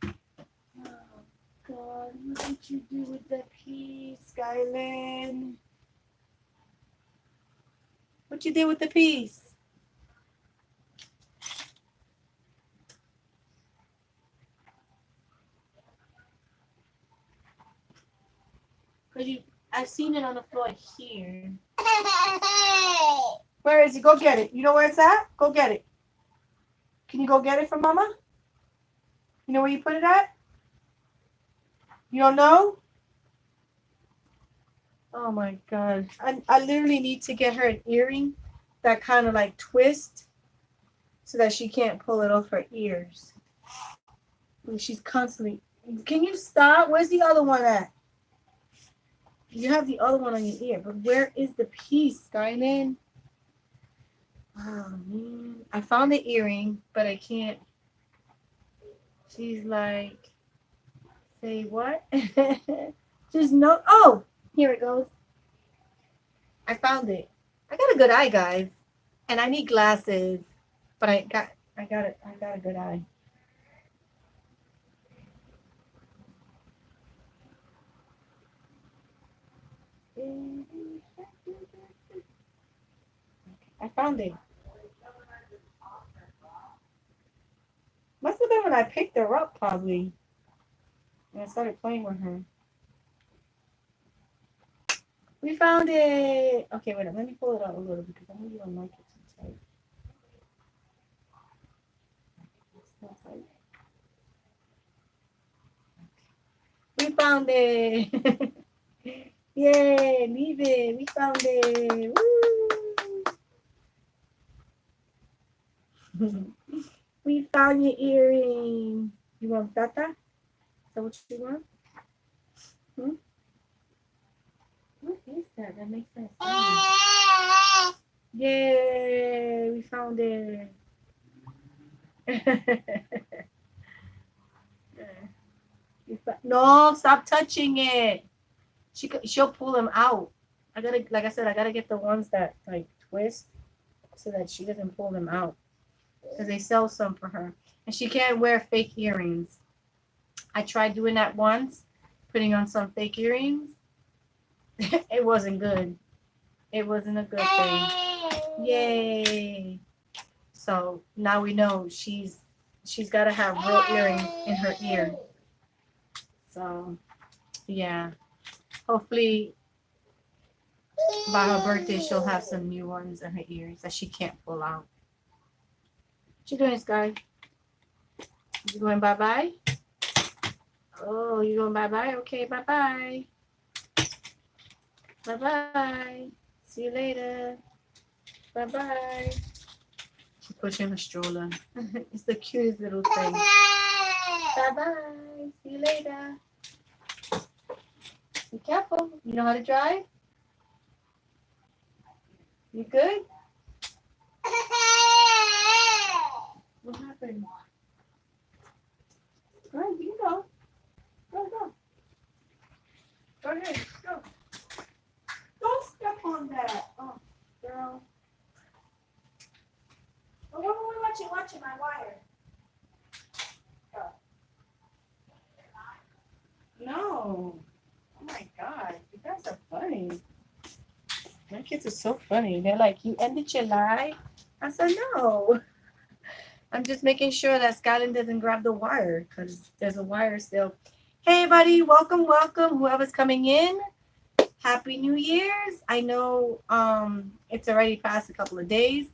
Oh God, what did you do with the piece, Skyland? What you did with the piece? Cause I've seen it on the floor here. Where is it? Go get it. You know where it's at? Go get it. Can you go get it from Mama? You know where you put it at? You don't know? Oh my God. I literally need to get her an earring that kind of like twist so that she can't pull it off her ears. And she's constantly, can you stop? Where's the other one at? You have the other one on your ear, but where is the piece, Skyland? Oh man. I found the earring, but I can't. She's like, say what? Just no. Oh, here it goes. I found it. I got a good eye, guys, and I need glasses, but I got a good eye. I found it. Must have been when I picked her up, probably. And I started playing with her. We found it. Okay, wait. Let me pull it out a little because I know you don't like it too tight. It's not tight. We found it. Yay, leave it. We found it. Woo. We found your earring. You want Tata? Is that what you want? Hmm? What is that? That makes that sound. Yay, we found it. No, stop touching it. She'll pull them out. I gotta, like I said, I gotta get the ones that like twist so that she doesn't pull them out because they sell some for her, and she can't wear fake earrings. I tried doing that once, putting on some fake earrings. It wasn't good. It wasn't a good thing. Yay! So now we know she's got to have real earrings in her ear. So yeah, hopefully by her birthday she'll have some new ones in her ears that she can't pull out. What you doing, Sky? You going bye bye? Oh, you going bye bye? Okay, bye bye. Bye bye. See you later. Bye bye. She's pushing her stroller. It's the cutest little thing. Bye bye. See you later. Be careful. You know how to drive? You good? What happened? All right, you go. Go, go. Go ahead. Go. Don't step on that. Oh, girl. Oh, what were we watching? Watching my wire. No. Oh my God. You guys are funny. My kids are so funny. They're like, you ended your live? I said, no. I'm just making sure that Skyland doesn't grab the wire because there's a wire still. Hey, everybody. Welcome, welcome. Whoever's coming in. Happy New Year's. I know it's already past a couple of days,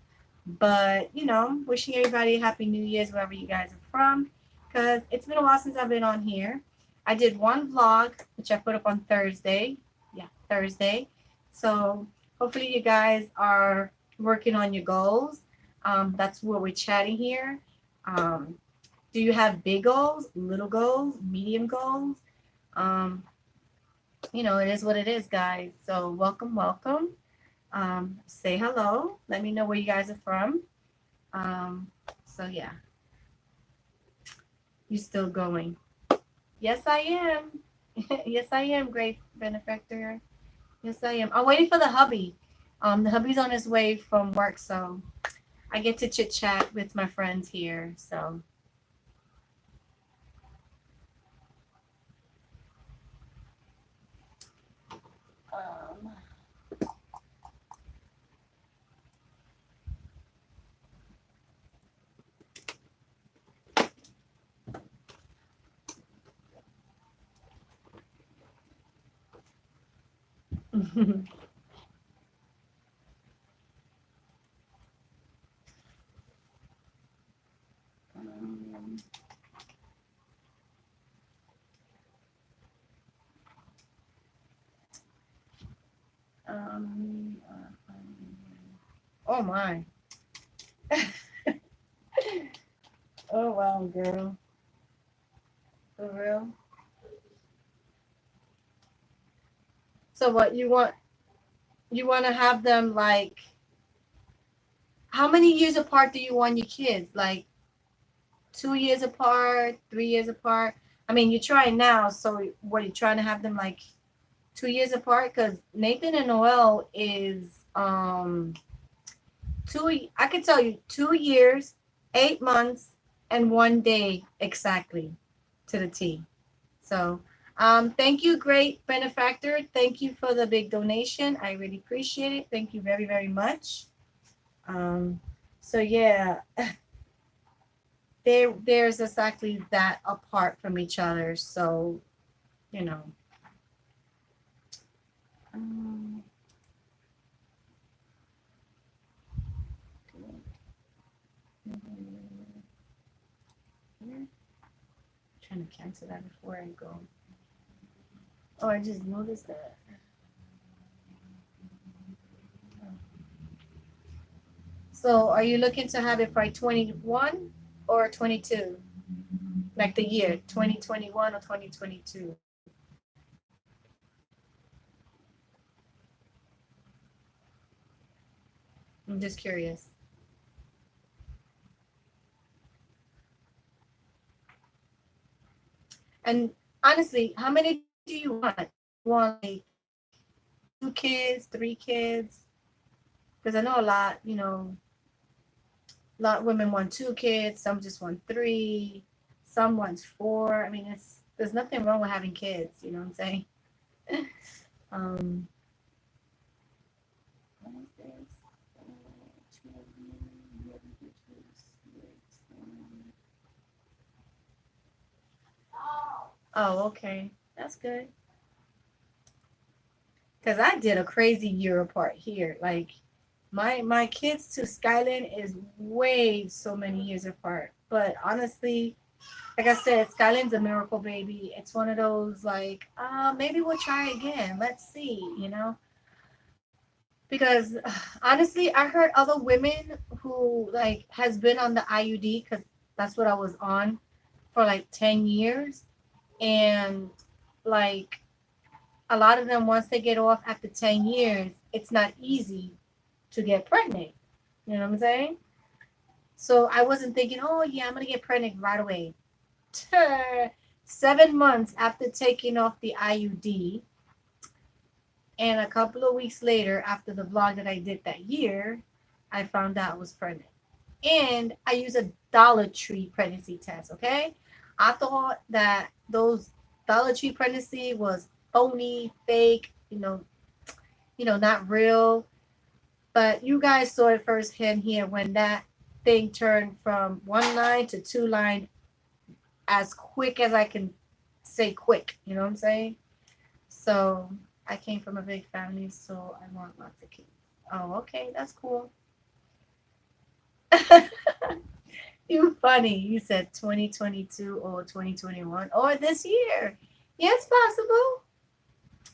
but, you know, wishing everybody Happy New Year's wherever you guys are from because it's been a while since I've been on here. I did one vlog, which I put up on Thursday. Yeah, Thursday. So hopefully you guys are working on your goals. That's what we're chatting here. Do you have big goals, little goals, medium goals? You know, it is what it is, guys. So welcome, welcome. Say hello. Let me know where you guys are from. So yeah, you still going? Yes, I am. Yes, I am, great benefactor. Yes, I am. I'm waiting for the hubby. The hubby's on his way from work, so I get to chit chat with my friends here. So. Oh my. Oh wow, girl. For real. So what you want? You want to have them like? How many years apart do you want your kids? Like 2 years apart, 3 years apart? I mean, you're trying now, so what are you trying to have them like 2 years apart? Because Nathan and Noel is two. I can tell you 2 years, 8 months, and 1 day exactly to the T. So thank you, great benefactor. Thank you for the big donation. I really appreciate it. Thank you very, very much. So yeah, there's exactly that apart from each other. So, you know. Trying to cancel that before I go. Oh, I just noticed that. So are you looking to have it by 21 or 22? Like the year 2021 or 2022? I'm just curious. And honestly, how many do you want? Want like two kids, three kids? Because I know a lot, a lot of women want two kids, some just want three, some want four. I mean, there's nothing wrong with having kids, you know what I'm saying? um, what is this? Oh, okay. That's good. Because I did a crazy year apart here. Like, my kids to Skyland is way so many years apart. But honestly, like I said, Skyland's a miracle baby. It's one of those like, maybe we'll try again. Let's see, Because honestly, I heard other women who like has been on the IUD because that's what I was on for like 10 years, and like a lot of them once they get off after 10 years, it's not easy to get pregnant. You know what I'm saying? So I wasn't thinking, oh yeah, I'm gonna get pregnant right away. 7 months after taking off the IUD, and a couple of weeks later, after the vlog that I did that year, I found out I was pregnant. And I used a Dollar Tree pregnancy test, okay? I thought that those Dollar Tree pregnancy was phony, fake, not real. But you guys saw it firsthand here when that thing turned from one line to two line as quick as I can say quick. You know what I'm saying? So I came from a big family, so I want lots of kids. Oh, okay, that's cool. You funny. You said 2022 or 2021 or this year. Yeah, it's possible.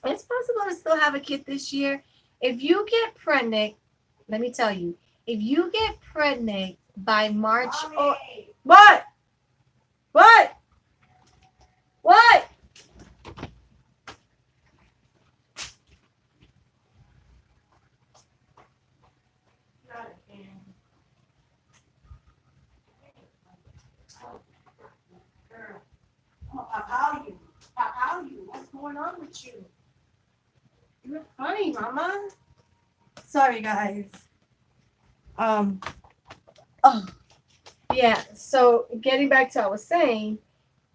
It's possible to still have a kid this year. If you get pregnant, let me tell you, if you get pregnant by March or what? What? What? How you? How you? What's going on with you? You're funny, Mama. Sorry, guys. Um. Oh, yeah. So getting back to what I was saying,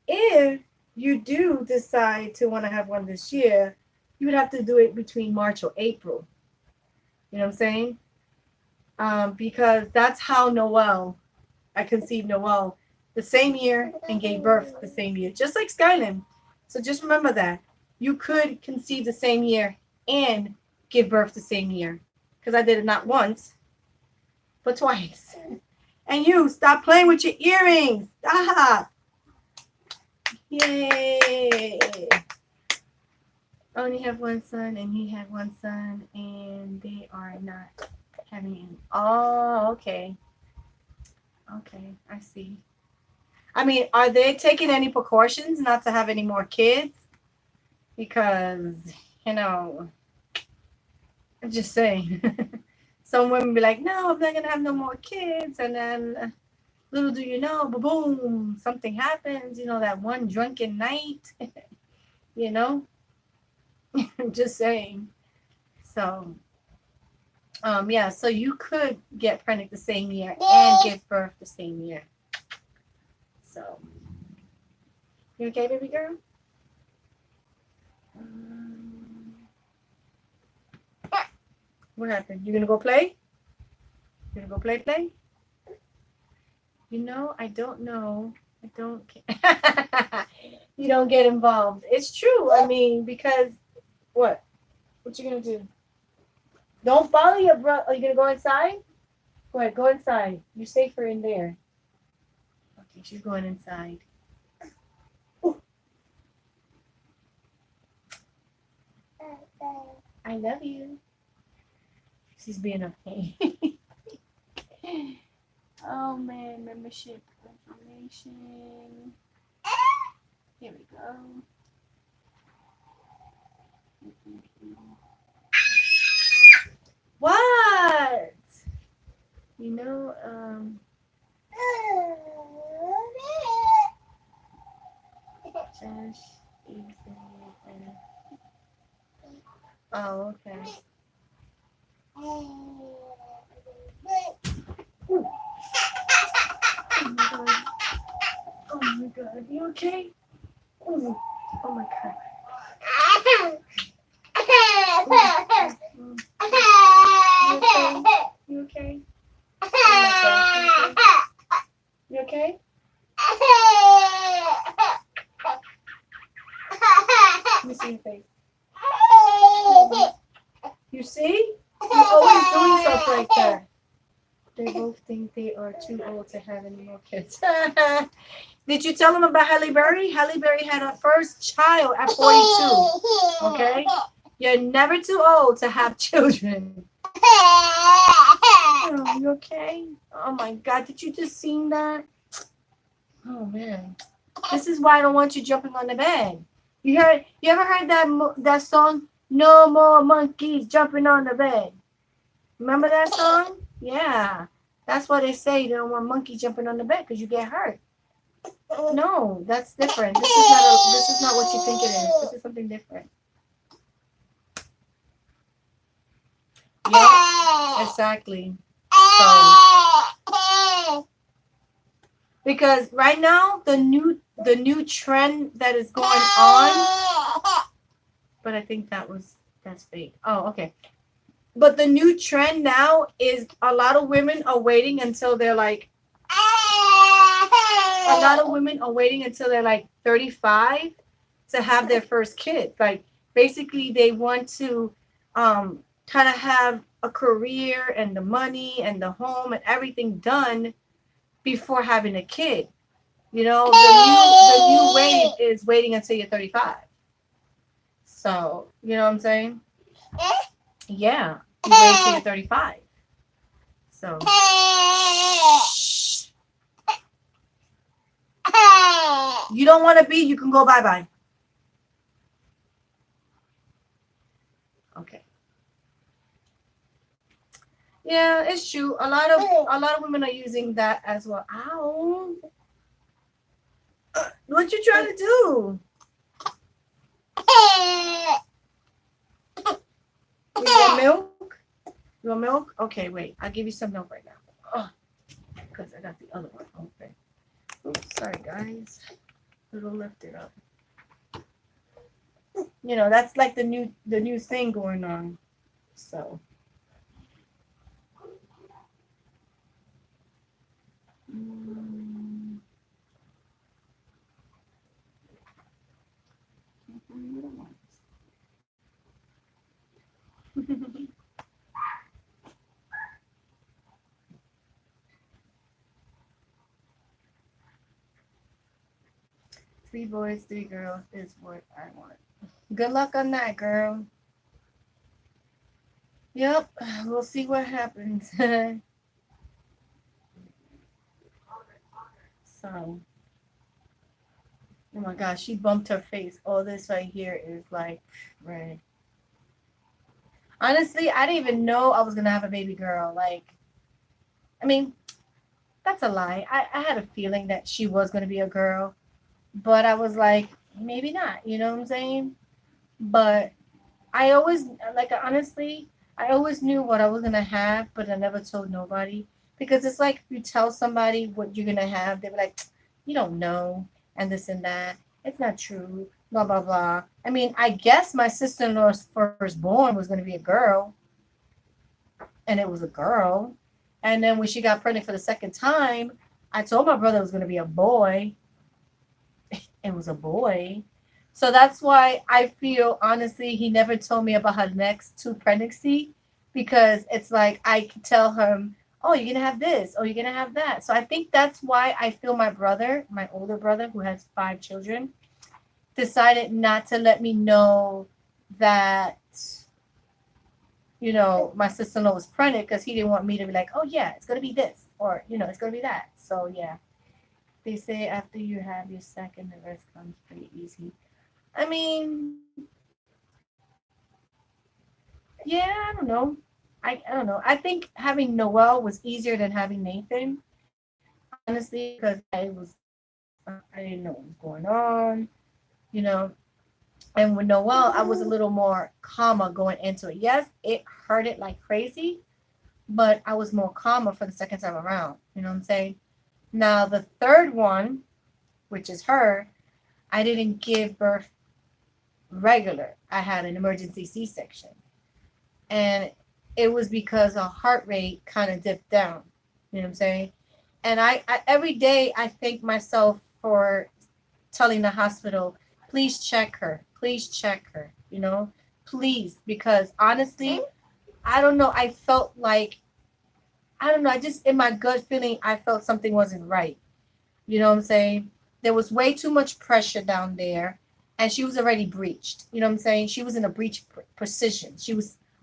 if you do decide to want to have one this year, you would have to do it between March or April. You know what I'm saying? Because that's how I conceived Noel the same year and gave birth the same year, just like Skyrim. So just remember that you could conceive the same year and give birth the same year, because I did it not once but twice. And you stop playing with your earrings. Stop. Yay. I only have one son, and he had one son, and they are not having any. Oh, okay. Okay, I see. I mean, are they taking any precautions not to have any more kids? Because, you know, I'm just saying. Some women be like, no, I'm not going to have no more kids. And then, little do you know, boom, something happens. That one drunken night. you know? I'm just saying. So, yeah, so you could get pregnant the same year and give birth the same year. So, you okay, baby girl? What happened? You gonna go play? You gonna go play? I don't know. I don't. You don't get involved. It's true. I mean, because what? What you gonna do? Don't follow your brother. Are you gonna go inside? Go ahead. Go inside. You're safer in there. Okay, she's going inside. Ooh. I love you. She's being a pain. Oh man, membership information. Here we go. What? You know, Josh is oh, okay. Ooh. Oh my god. Oh my god. You okay? Ooh. Oh my god. You okay? Oh my gosh. You okay? Let me see your face. You see? You're always doing stuff like that. They both think they are too old to have any more kids. Did you tell them about Halle Berry? Halle Berry had her first child at 42. Okay? You're never too old to have children. Oh, you okay? Oh my God, did you just see that? Oh man, this is why I don't want you jumping on the bed. You ever heard that song? No more monkeys jumping on the bed. Remember that song? Yeah, that's why they say you don't want monkeys jumping on the bed because you get hurt. No, that's different. This is not what you think it is. This is something different. Yeah, exactly. So, because right now the new trend that is going on, but I think that's fake. Oh, okay. But the new trend now is a lot of women are waiting until they're like 35 to have their first kid. Like basically they want to kind of have a career and the money and the home and everything done before having a kid. You know, the new wave is waiting until you're 35. So, you know what I'm saying? Yeah. You wait till you're 35. So you don't want to be, you can go bye-bye. Okay. Yeah, it's true. A lot of women are using that as well. Ow. What you trying to do? You want milk? You want milk? Okay, wait. I'll give you some milk right now. Because I got the other one. Okay. Oops, sorry guys. It'll lift it up. You know, that's like the new thing going on. So. Three boys, three girls is what I want. Good luck on that, girl. Yep, we'll see what happens. So, oh my gosh, she bumped her face. All this right here is like red. Honestly, I didn't even know I was gonna have a baby girl. Like, I mean, that's a lie. I had a feeling that she was gonna be a girl, but I was like, maybe not. You know what I'm saying? But I always honestly, I always knew what I was gonna have, but I never told nobody because it's like if you tell somebody what you're gonna have, they're like, you don't know, and this and that. It's not true. Blah blah blah. I mean, I guess my sister-in-law's firstborn was gonna be a girl, and it was a girl. And then when she got pregnant for the second time, I told my brother it was gonna be a boy. It was a boy. So that's why I feel, honestly, he never told me about her next two pregnancy because it's like I could tell him, oh, you're going to have this, oh, you're going to have that. So I think that's why I feel my brother, my older brother, who has 5 children, decided not to let me know that my sister-in-law was pregnant because he didn't want me to be like, oh yeah, it's gonna be this, or it's gonna be that. So yeah, they say after you have your second, the rest comes pretty easy. I mean, yeah, I don't know. I don't know. I think having Noel was easier than having Nathan, honestly, because I didn't know what was going on, you know. And with Noel, I was a little more calmer going into it. Yes, it hurted like crazy, but I was more calmer for the second time around. You know what I'm saying? Now the third one, which is her, I didn't give birth regular. I had an emergency C-section, and it was because her heart rate kind of dipped down. You know what I'm saying? And I every day I thank myself for telling the hospital, please check her, please check her. Please, because honestly, I don't know. I felt like I don't know. I just in my gut feeling, I felt something wasn't right. You know what I'm saying? There was way too much pressure down there, and she was already breached. You know what I'm saying? She was in a breach position.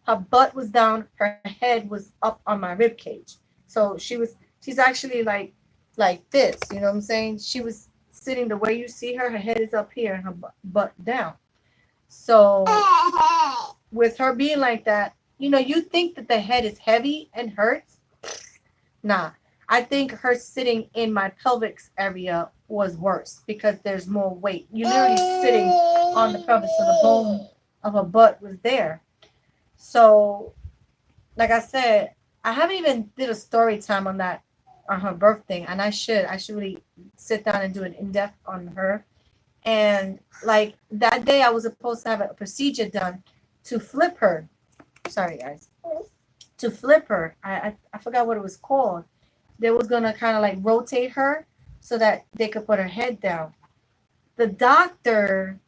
Her butt was down, her head was up on my rib cage. So she's actually like this. You know what I'm saying? She was sitting the way you see her. Her head is up here and her butt down. So with her being like that, you think that the head is heavy and hurts. Nah, I think her sitting in my pelvic area was worse because there's more weight. You're literally sitting on the pelvis, so the bone of her butt was there. So, like I said, I haven't even did a story time on that on her birthday, and I should. I should really sit down and do an in depth on her. And like that day, I was supposed to have a procedure done to flip her. Sorry, guys. To flip her. I forgot what it was called. They was gonna kind of like rotate her so that they could put her head down. The doctor,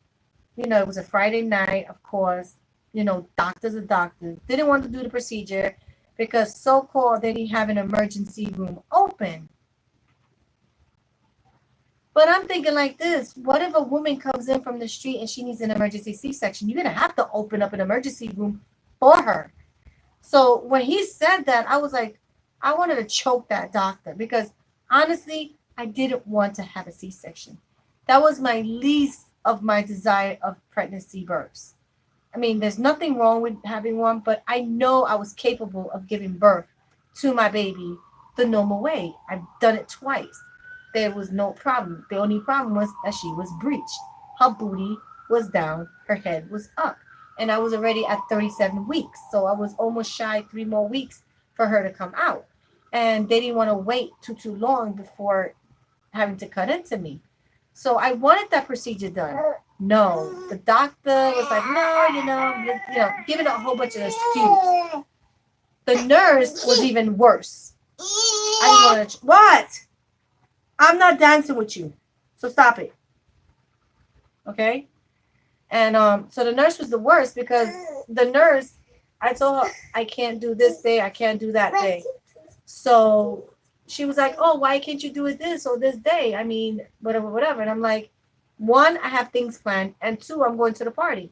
it was a Friday night, of course. Doctors are doctors. Didn't want to do the procedure because so-called they didn't have an emergency room open. But I'm thinking like this: what if a woman comes in from the street and she needs an emergency C-section? You're gonna have to open up an emergency room for her. So when he said that, I was like, I wanted to choke that doctor because honestly, I didn't want to have a C-section. That was my least of my desire of pregnancy births. I mean, there's nothing wrong with having one, but I know I was capable of giving birth to my baby the normal way. I've done it twice. There was no problem. The only problem was that she was breached. Her booty was down, her head was up. And I was already at 37 weeks. So I was almost shy 3 more weeks for her to come out. And they didn't want to wait too long before having to cut into me. So I wanted that procedure done. No, the doctor was like, no, giving a whole bunch of excuses. The nurse was even worse. I just wanted to, what? I'm not dancing with you. So stop it. Okay? And so the nurse was the worst because the nurse, I told her, I can't do this day, I can't do that day. So she was like, oh, why can't you do it this or this day? I mean, whatever. And I'm like, one, I have things planned, and two, I'm going to the party.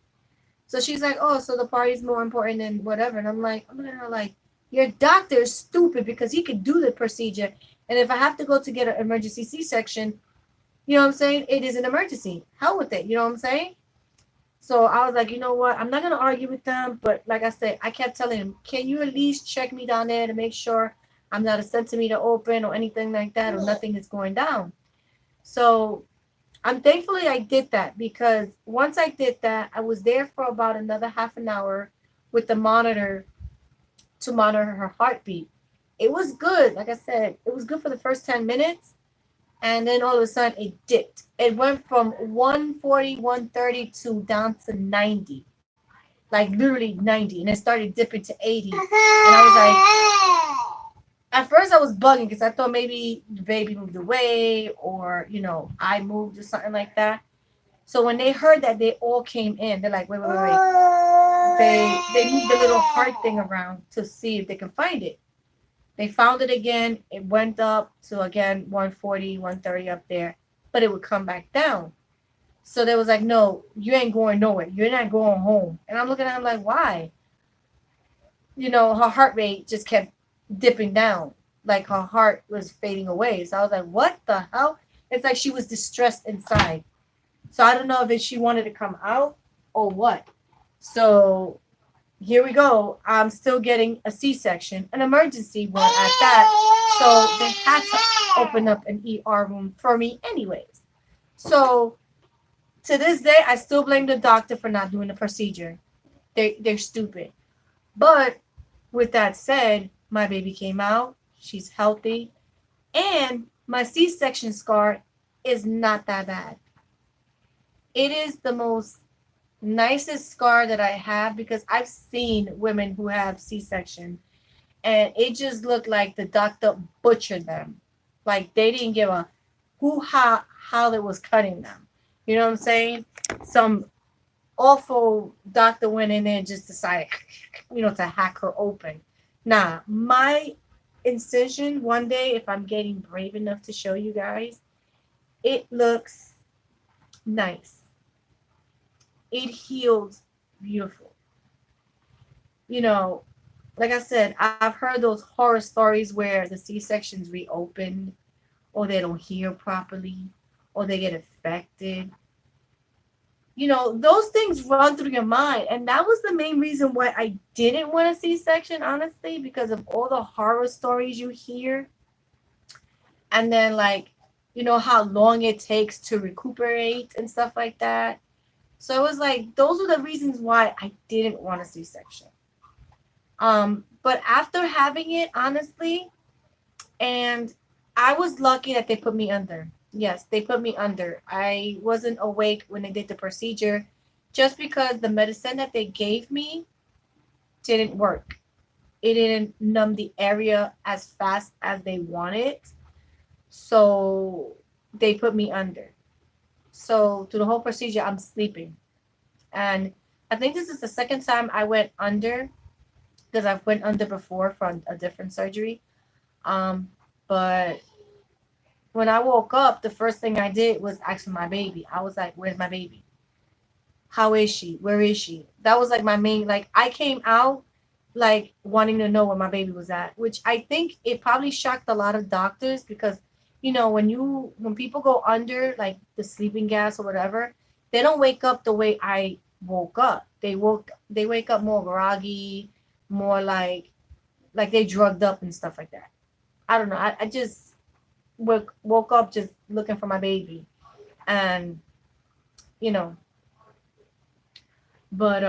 So she's like, oh, so the party's more important than whatever. And I'm looking at her like, your doctor is stupid because he could do the procedure. And if I have to go to get an emergency C-section, you know what I'm saying? It is an emergency. Hell with it. You know what I'm saying? So I was like, you know what? I'm not going to argue with them. But like I said, I kept telling him, can you at least check me down there to make sure I'm not a centimeter open or anything like that or nothing is going down? So I'm thankfully I did that because once I did that, I was there for about another half an hour with the monitor to monitor her heartbeat. It was good. Like I said, it was good for the first 10 minutes. And then all of a sudden it dipped. It went from 140, 132 down to 90. Like literally 90. And it started dipping to 80. And I was like, at first I was bugging because I thought maybe the baby moved away or, I moved or something like that. So when they heard that, they all came in. They're like, wait. They moved the little heart thing around to see if they can find it. They found it again. It went up to, again, 140, 130 up there. But it would come back down. So they was like, no, you ain't going nowhere. You're not going home. And I'm looking at them like, why? her heart rate just kept dipping down. Like her heart was fading away. So I was like, what the hell? It's like she was distressed inside. So I don't know if she wanted to come out or what. So here we go. I'm still getting a C-section, an emergency one at that. So they had to open up an ER room for me anyways. So to this day, I still blame the doctor for not doing the procedure. They're stupid. But with that said, my baby came out. She's healthy. And my C-section scar is not that bad. It is the most nicest scar that I have because I've seen women who have C-section and it just looked like the doctor butchered them. Like they didn't give a how they was cutting them. You know what I'm saying? Some awful doctor went in there and just decided, to hack her open. Nah, my incision one day, if I'm getting brave enough to show you guys, it looks nice. It healed beautiful. Like I said, I've heard those horror stories where the C-section's reopened or they don't heal properly or they get infected. Those things run through your mind. And that was the main reason why I didn't want a C-section, honestly, because of all the horror stories you hear. And then, how long it takes to recuperate and stuff like that. So it was like, those are the reasons why I didn't want a C-section. But after having it, honestly, and I was lucky that they put me under. Yes, they put me under. I wasn't awake when they did the procedure just because the medicine that they gave me didn't work. It didn't numb the area as fast as they wanted. So they put me under. So through the whole procedure, I'm sleeping. And I think this is the second time I went under because I've went under before for a different surgery. But when I woke up, the first thing I did was ask for my baby. I was like, where's my baby? How is she? Where is she? That was like my main, I came out wanting to know where my baby was at, which I think it probably shocked a lot of doctors because, when people go under the sleeping gas or whatever, they don't wake up the way I woke up. They wake up more groggy, more like they drugged up and stuff like that. I don't know. I just woke up just looking for my baby. And, but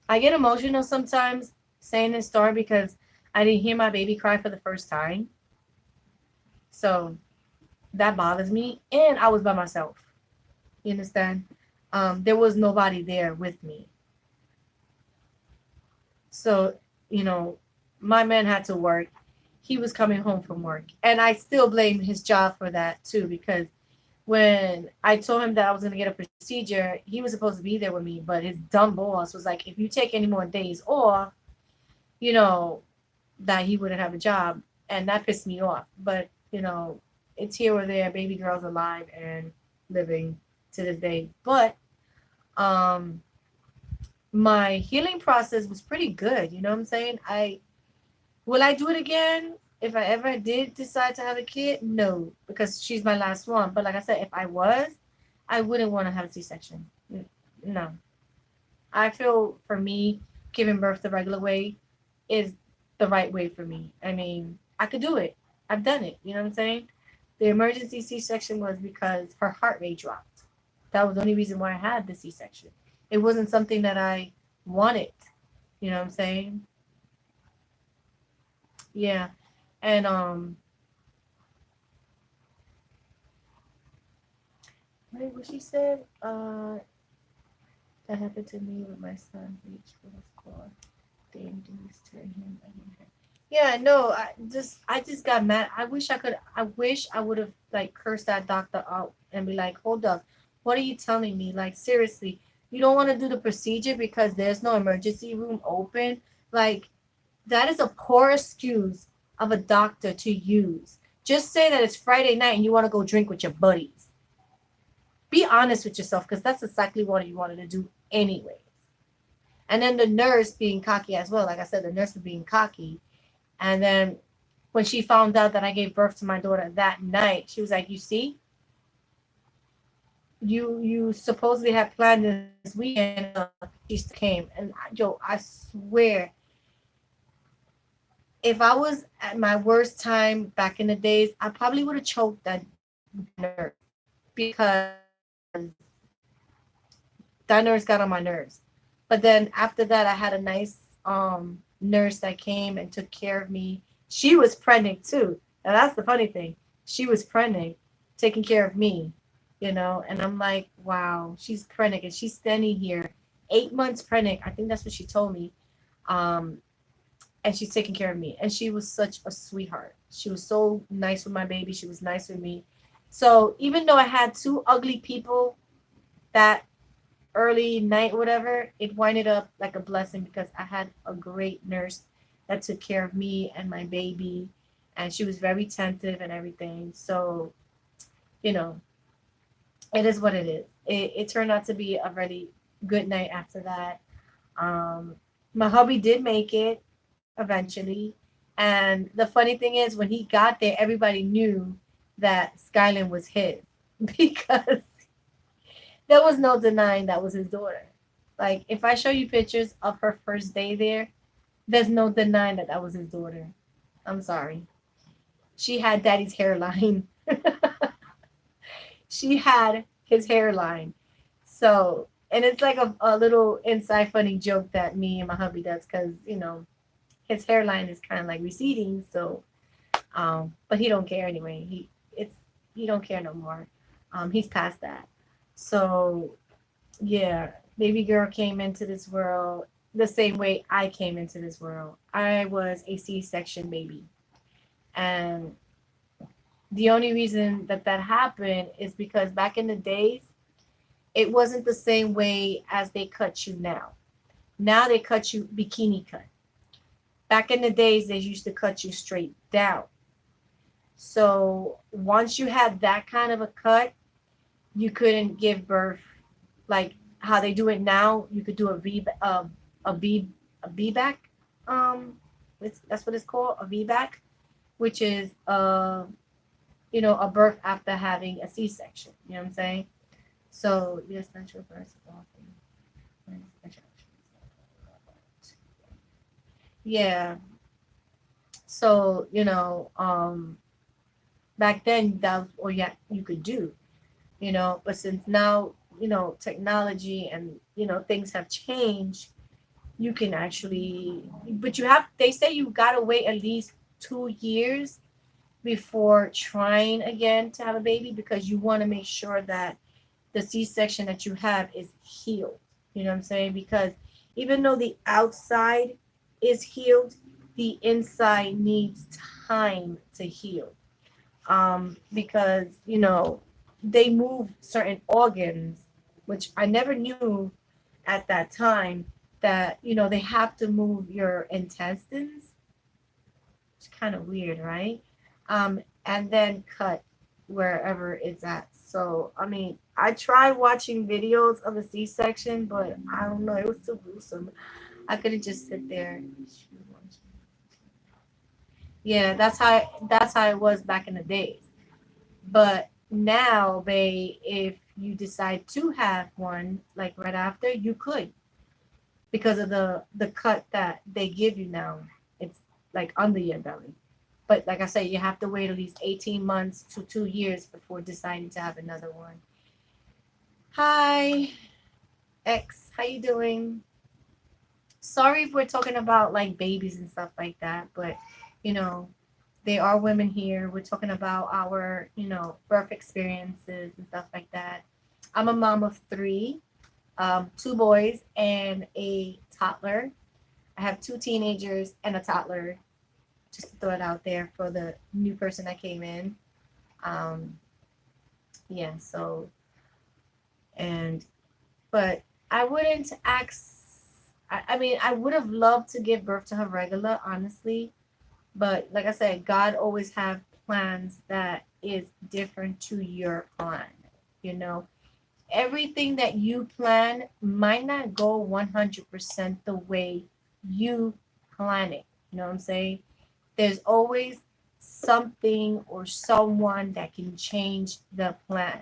I get emotional sometimes saying this story because I didn't hear my baby cry for the first time. So that bothers me. And I was by myself. You understand? There was nobody there with me. So, my man had to work. He was coming home from work. And I still blame his job for that too, because when I told him that I was going to get a procedure, he was supposed to be there with me. But his dumb boss was like, if you take any more days off, that he wouldn't have a job. And that pissed me off. But, it's here or there. Baby girl's alive and living to this day. But my healing process was pretty good. You know what I'm saying? Will I do it again if I ever did decide to have a kid? No, because she's my last one. But like I said, if I was, I wouldn't want to have a C-section. No. I feel for me, giving birth the regular way is the right way for me. I mean, I could do it. I've done it. You know what I'm saying? The emergency C-section was because her heart rate dropped. That was the only reason why I had the C-section. It wasn't something that I wanted. You know what I'm saying? Yeah. And what she said, that happened to me with my son. Reached for his claw. They induced to him. Yeah, no, I just got mad. I wish I would have cursed that doctor out and be like, hold up, what are you telling me? Like, seriously, you don't want to do the procedure because there's no emergency room open? Like, that is a poor excuse of a doctor to use. Just say that it's Friday night and you want to go drink with your buddies. Be honest with yourself because that's exactly what you wanted to do anyway. And then the nurse being cocky as well. Like I said, the nurse was being cocky. And then when she found out that I gave birth to my daughter that night, she was like, "You see, you supposedly had planned this weekend. She still came." And yo, I swear, if I was at my worst time back in the days, I probably would have choked that nurse because that nurse got on my nerves. But then after that, I had a nice nurse that came and took care of me. She was pregnant too. And that's the funny thing. She was pregnant, taking care of me, and I'm like, wow, she's pregnant and she's standing here 8 months pregnant. I think that's what she told me. Um, and she's taking care of me. And she was such a sweetheart. She was so nice with my baby. She was nice with me. So even though I had two ugly people that early night, whatever, it winded up like a blessing because I had a great nurse that took care of me and my baby, and she was very attentive and everything. So, you know, it is what it is. It turned out to be a really good night after that. Um, my hubby did make it eventually. And the funny thing is, when he got there, everybody knew that Skyland was his because there was no denying that was his daughter. Like, if I show you pictures of her first day there, there's no denying that that was his daughter. I'm sorry. She had daddy's hairline. She had his hairline. So, and it's like a little inside funny joke that me and my hubby does because, his hairline is kind of like receding. So, but he don't care anyway. He don't care no more. He's past that. So, yeah, baby girl came into this world the same way I came into this world. I was a C-section baby. And the only reason that that happened is because back in the days, it wasn't the same way as they cut you now. Now they cut you bikini cut. Back in the days, they used to cut you straight down. So once you had that kind of a cut, you couldn't give birth like how they do it now. You could do a V back. That's what it's called, a V back, which is a birth after having a C-section. You know what I'm saying? So yes, natural birth is often. Yeah. So back then that was all you could do. But since now technology and things have changed, you can actually, but they say you gotta wait at least 2 years before trying again to have a baby because you want to make sure that the C-section that you have is healed. You know what I'm saying? Because even though the outside is healed, the inside needs time to heal. Because they move certain organs, which I never knew at that time that they have to move your intestines. It's kind of weird, right? And then cut wherever it's at. So I mean, I tried watching videos of a C-section, but I don't know, it was too gruesome. I couldn't just sit there. Yeah, that's how it was back in the days. But now, babe, if you decide to have one, like right after, you could because of the cut that they give you now. It's like under your belly. But like I said, you have to wait at least 18 months to 2 years before deciding to have another one. Hi, X. How you doing? Sorry if we're talking about like babies and stuff like that, but you know, they are women here. We're talking about our, birth experiences and stuff like that. I'm a mom of three, two boys and a toddler. I have two teenagers and a toddler, just to throw it out there for the new person that came in. Um, yeah, so, and, but I wouldn't ask, I mean, I would have loved to give birth to her regular, honestly. But like I said, God always have plans that is different to your plan, you know. everything that you plan might not go 100% the way you plan it. You know what I'm saying? There's always something or someone that can change the plan.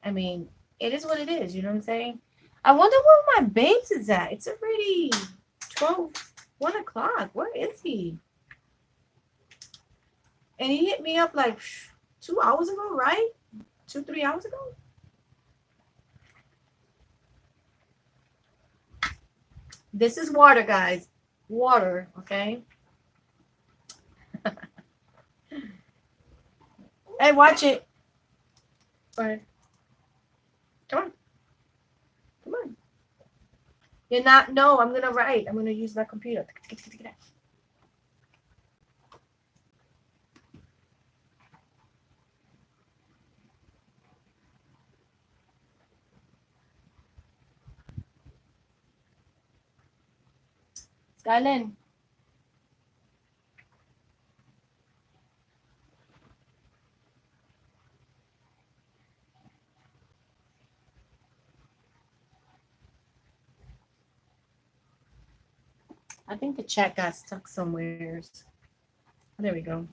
I mean, it is what it is. You know what I'm saying? I wonder where my babes is at. It's already 12, 1 o'clock. Where is he? And he hit me up like 2 hours ago, right? 2, 3 hours ago. This is water, guys. Water, okay? Hey, watch it. Go ahead. Come on. Come on. You're not, no, I'm going to write. I'm going to use my computer. Skylin. I think the chat got stuck somewhere. There we go.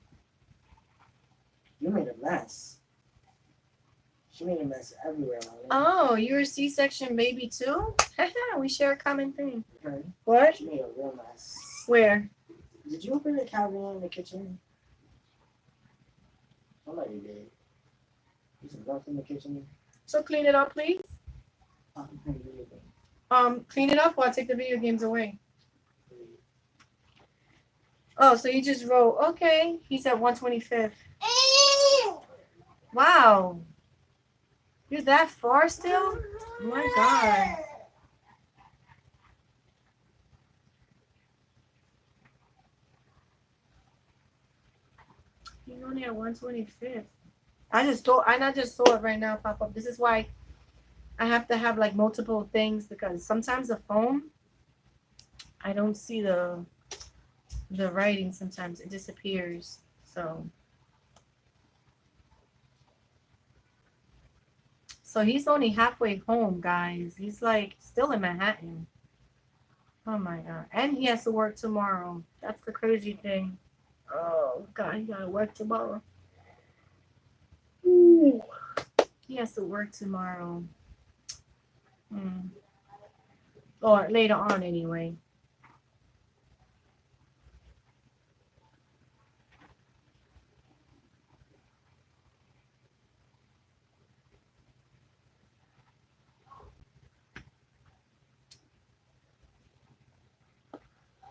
You made a mess. She made a mess everywhere. Oh, you're a C-section baby too? We share a common thing. Okay. What? She made a real mess. Where? Did you open the cabinet in the kitchen? Somebody did. There's some gunk in the kitchen. So clean it up, please. Clean it up while I take the video games away. Oh, so you just wrote, okay. He's at 125th. Wow. You're that far still? Oh my God. You're only at 125th. I just saw it right now pop up. This is why I have to have like multiple things, because sometimes the phone, I don't see the writing. Sometimes it disappears. So he's only halfway home, guys. He's like still in Manhattan. Oh my God. And he has to work tomorrow. That's the crazy thing. Oh God, he gotta work tomorrow. Ooh. He has to work tomorrow. Or later on anyway.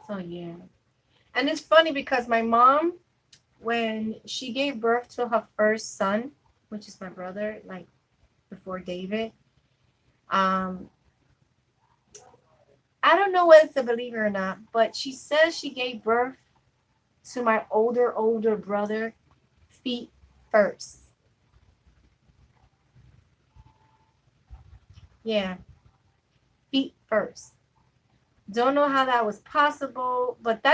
So yeah. And it's funny because my mom, when she gave birth to her first son, which is my brother, like before David, I don't know whether to believe her or not, but she says she gave birth to my older brother feet first. Yeah, feet first. Don't know how that was possible, but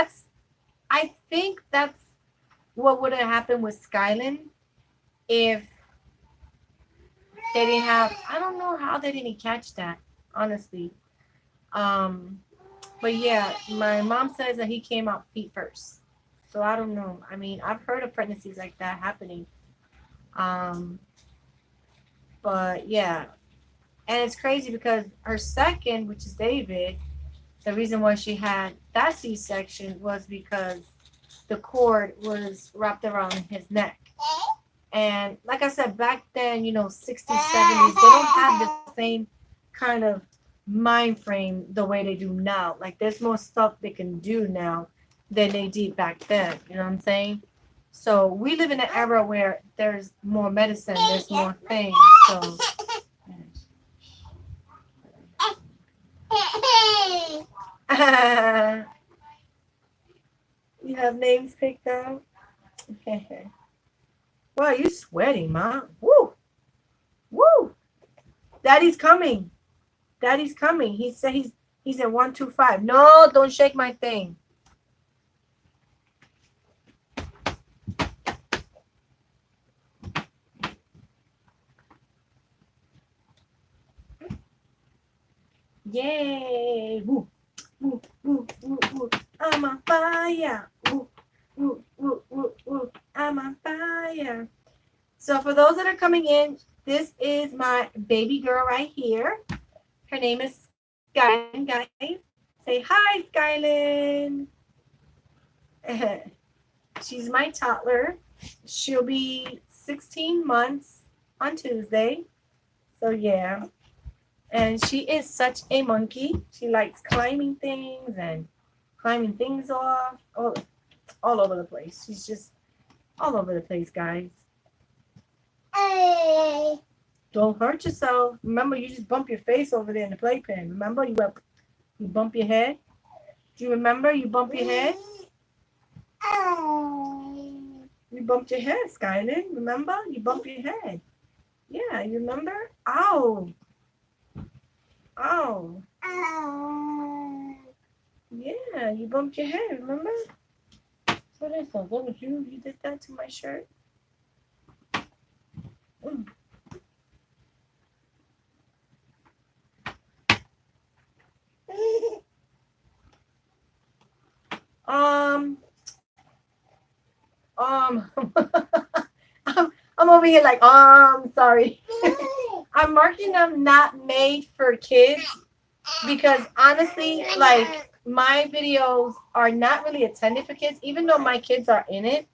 I think that's what would have happened with Skylin if they didn't have, I don't know how they didn't catch that, honestly. But yeah, my mom says that he came out feet first. So I don't know. I mean, I've heard of pregnancies like that happening. But yeah. And it's crazy because her second, which is David, the reason why she had that C-section was because the cord was wrapped around his neck. And like I said, back then, 60s, 70s, they don't have the same kind of mind frame the way they do now. Like there's more stuff they can do now than they did back then. You know what I'm saying? So we live in an era where there's more medicine, there's more things. So you have names picked out? Wow, you sweating, Mom. Woo! Woo! Daddy's coming. Daddy's coming. He said he's at 125. No, don't shake my thing. Yay! Woo, woo, woo, woo, woo. I'm on fire. Woo, woo, woo, woo, woo. I'm on fire. So for those that are coming in, this is my baby girl right here. Her name is Skyline, guys. Say hi, Skyline. She's my toddler. She'll be 16 months on Tuesday. So yeah. And she is such a monkey. She likes climbing things and climbing things off. All over the place. She's just all over the place, guys. Hey. Don't hurt yourself. Remember, you just bump your face over there in the playpen. Remember, you bump your head. Do you remember you bump your head? You bumped your head, Skyline. Remember, you bump your head. Yeah, you remember? Ow. Ow. Yeah, you bumped your head. Remember? So that's not what was you. You did that to my shirt. Mm. I'm, I'm over here like, sorry. I'm marking them not made for kids because honestly, like my videos are not really intended for kids, even though my kids are in it.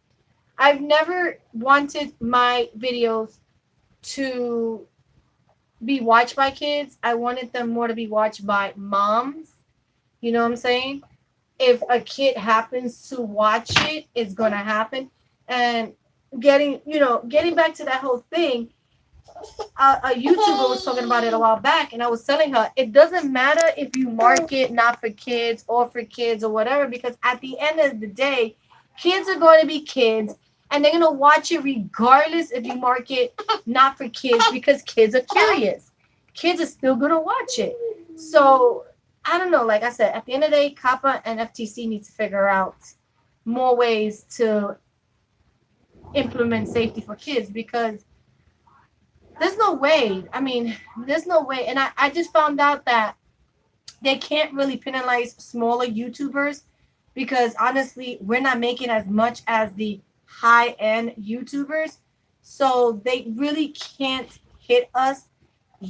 I've never wanted my videos to be watched by kids. I wanted them more to be watched by moms. You know what I'm saying? If a kid happens to watch it, it's gonna happen. And getting back to that whole thing, a YouTuber was talking about it a while back, and I was telling her it doesn't matter if you market not for kids or for kids or whatever, because at the end of the day, kids are going to be kids, and they're gonna watch it regardless if you market not for kids, because kids are curious. Kids are still gonna watch it. So I don't know. Like I said, at the end of the day, COPPA and FTC need to figure out more ways to implement safety for kids, because there's no way. I mean, there's no way. And I just found out that they can't really penalize smaller YouTubers because honestly, we're not making as much as the high-end YouTubers. So they really can't hit us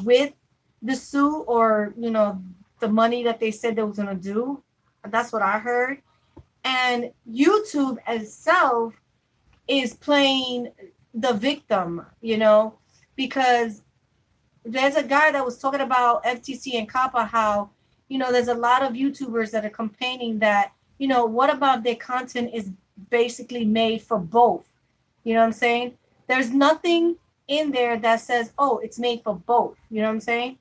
with the sue or, the money that they said they was going to do. That's what I heard. And YouTube itself is playing the victim, because there's a guy that was talking about FTC and COPPA, how, there's a lot of YouTubers that are complaining that, what about their content is basically made for both? You know what I'm saying? There's nothing in there that says, oh, it's made for both. You know what I'm saying?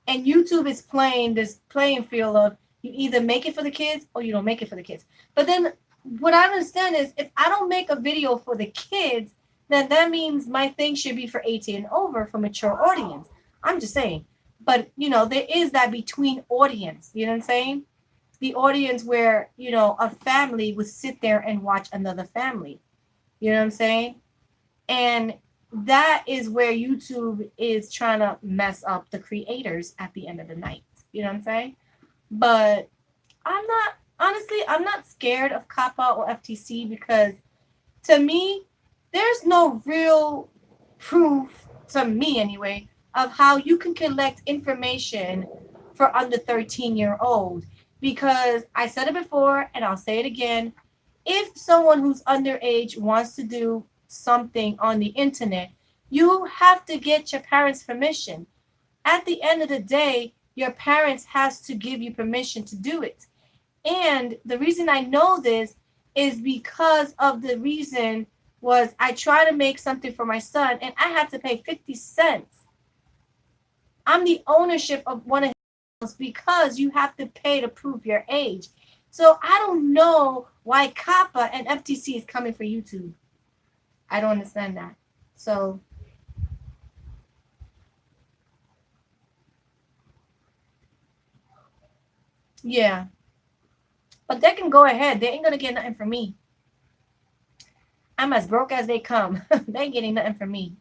And YouTube is playing this playing field of you either make it for the kids or you don't make it for the kids. But then what I understand is if I don't make a video for the kids, then that means my thing should be for 18 and over, for mature audience. I'm just saying. But, there is that between audience. You know what I'm saying? The audience where, a family would sit there and watch another family. You know what I'm saying? And that is where YouTube is trying to mess up the creators at the end of the night. You know what I'm saying? But I'm not scared of COPPA or FTC because to me, there's no real proof, to me anyway, of how you can collect information for under 13-year-old. Because I said it before and I'll say it again. If someone who's underage wants to do something on the internet, you have to get your parents' permission. At the end of the day, your parents has to give you permission to do it. And the reason I know this is because of the reason was I tried to make something for my son and I had to pay 50 cents. I'm the ownership of one of his because you have to pay to prove your age. So I don't know why COPPA and FTC is coming for YouTube. I don't understand that. So yeah. But they can go ahead. They ain't gonna get nothing from me. I'm as broke as they come. They ain't getting nothing from me.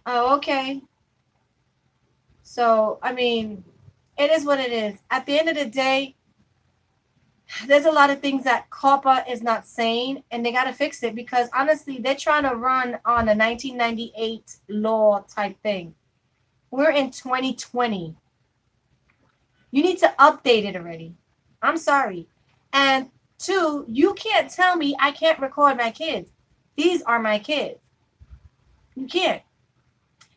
Oh, okay. So, I mean, it is what it is. At the end of the day, there's a lot of things that COPPA is not saying, and they got to fix it because honestly, they're trying to run on a 1998 law type thing. We're in 2020. You need to update it already. I'm sorry. And two, you can't tell me I can't record my kids. These are my kids. You can't.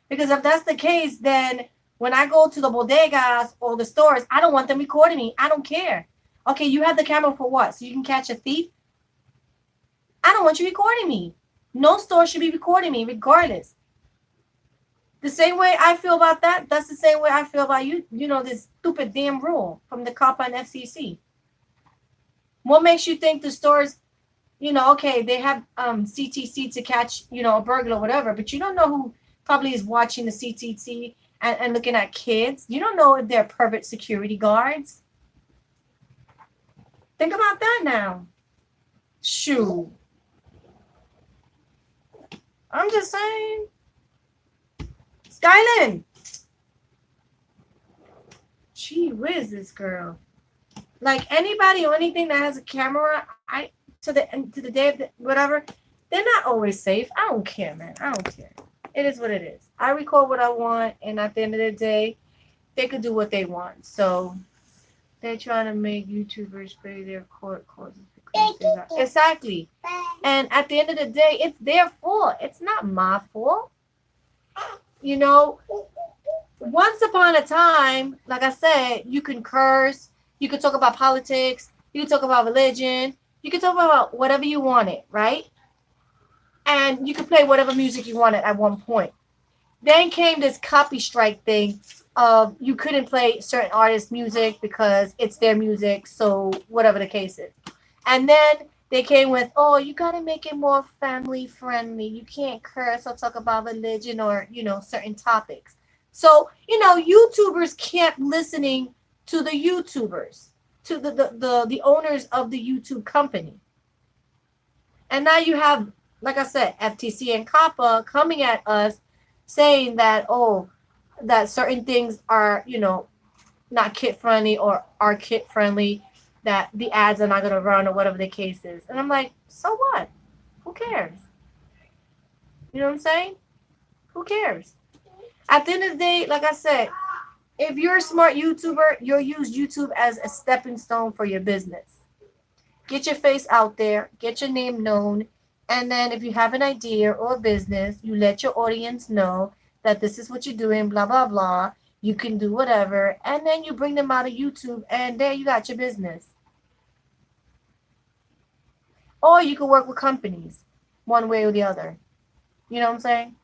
Because if that's the case, then when I go to the bodegas or the stores, I don't want them recording me. I don't care. Okay, you have the camera for what? So you can catch a thief? I don't want you recording me. No store should be recording me regardless. The same way I feel about that, that's the same way I feel about you. You know, this stupid damn rule from the COPPA and FCC. What makes you think the stores, you know, okay, they have CTC to catch, you know, a burglar or whatever, but you don't know who probably is watching the CTC and looking at kids. You don't know if they're pervert security guards. Think about that now. Shoo. I'm just saying. Skyland. Gee whiz, this girl. Like anybody or anything that has a camera, to the day of the, whatever, they're not always safe. I don't care, man. I don't care. It is what it is. I record what I want, and at the end of the day, they could do what they want. So they're trying to make YouTubers pay their court causes because they're not. Exactly. And at the end of the day, it's their fault. It's not my fault. You know, once upon a time, like I said, you can curse, you can talk about politics, you can talk about religion, you can talk about whatever you wanted, right? And you could play whatever music you wanted at one point. Then came this copy strike thing of you couldn't play certain artists' music because it's their music, so whatever the case is. And then they came with, oh, you got to make it more family friendly. You can't curse or talk about religion or, you know, certain topics. So, you know, YouTubers kept listening to the YouTubers, to the owners of the YouTube company. And now you have, like I said, FTC and COPPA coming at us saying that, oh, that certain things are, you know, not kid friendly or are kid friendly, that the ads are not going to run or whatever the case is. And I'm like, so what? Who cares? You know what I'm saying? Who cares? At the end of the day, like I said, if you're a smart YouTuber, you'll use YouTube as a stepping stone for your business. Get your face out there, get your name known, and then if you have an idea or a business, you let your audience know that this is what you're doing, blah, blah, blah. You can do whatever, and then you bring them out of YouTube, and there you got your business. Or you can work with companies, one way or the other. You know what I'm saying?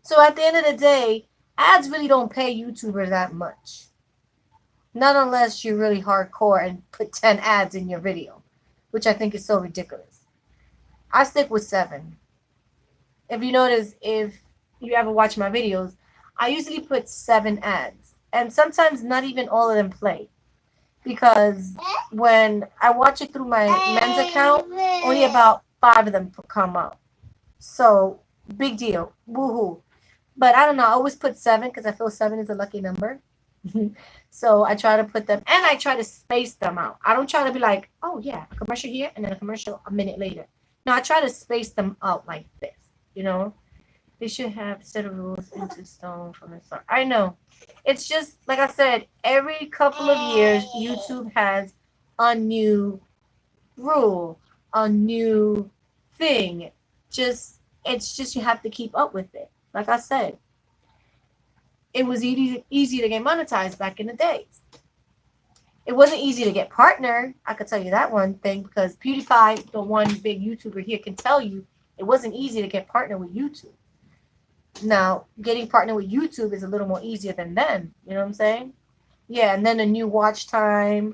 So at the end of the day, ads really don't pay YouTubers that much. Not unless you're really hardcore and put 10 ads in your video, which I think is so ridiculous. I stick with 7. If you notice, if you ever watch my videos, I usually put 7 ads. And sometimes not even all of them play. Because when I watch it through my men's account, only about 5 of them come up. So, big deal. Woohoo. But I don't know. I always put 7 because I feel 7 is a lucky number. So I try to put them, and I try to space them out. I don't try to be like, oh yeah, a commercial here and then a commercial a minute later. No, I try to space them out like this. You know, they should have set of rules into stone from the start. I know. It's just like I said, every couple of years, YouTube has a new rule, a new thing. It's just you have to keep up with it. Like I said, it was easy to get monetized back in the days. It wasn't easy to get partnered. I could tell you that one thing because PewDiePie, the one big YouTuber here, can tell you it wasn't easy to get partnered with YouTube. Now, getting partnered with YouTube is a little more easier than then. You know what I'm saying? Yeah, and then the new watch time,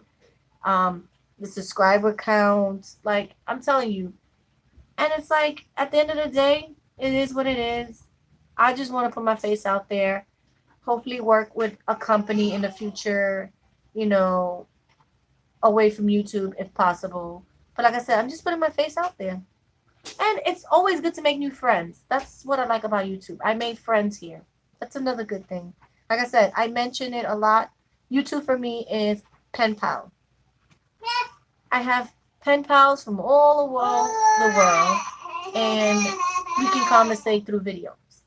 the subscriber count. Like, I'm telling you. And it's like, at the end of the day, it is what it is. I just want to put my face out there. Hopefully work with a company in the future, you know, away from YouTube if possible. But like I said, I'm just putting my face out there. And it's always good to make new friends. That's what I like about YouTube. I made friends here. That's another good thing. Like I said, I mention it a lot. YouTube for me is pen pal. I have pen pals from all the world, and we can conversate through videos.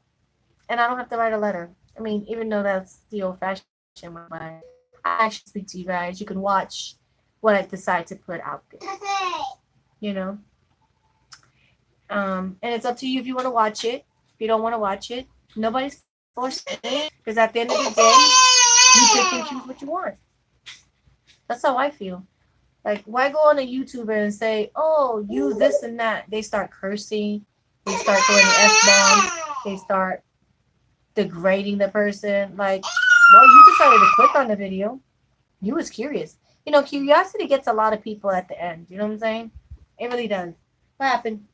And I don't have to write a letter. I mean, even though that's the old-fashioned way, but I actually speak to you guys. You can watch what I decide to put out there. You know, and it's up to you if you want to watch it. If you don't want to watch it, nobody's forcing it. Because at the end of the day, you pick and choose what you want. That's how I feel. Like, why go on a YouTuber and say, "Oh, you this and that"? They start cursing. They start throwing F bombs. They start degrading the person. Like, well, you decided to click on the video. You was curious. You know, curiosity gets a lot of people at the end. You know what I'm saying? It really does. What happened?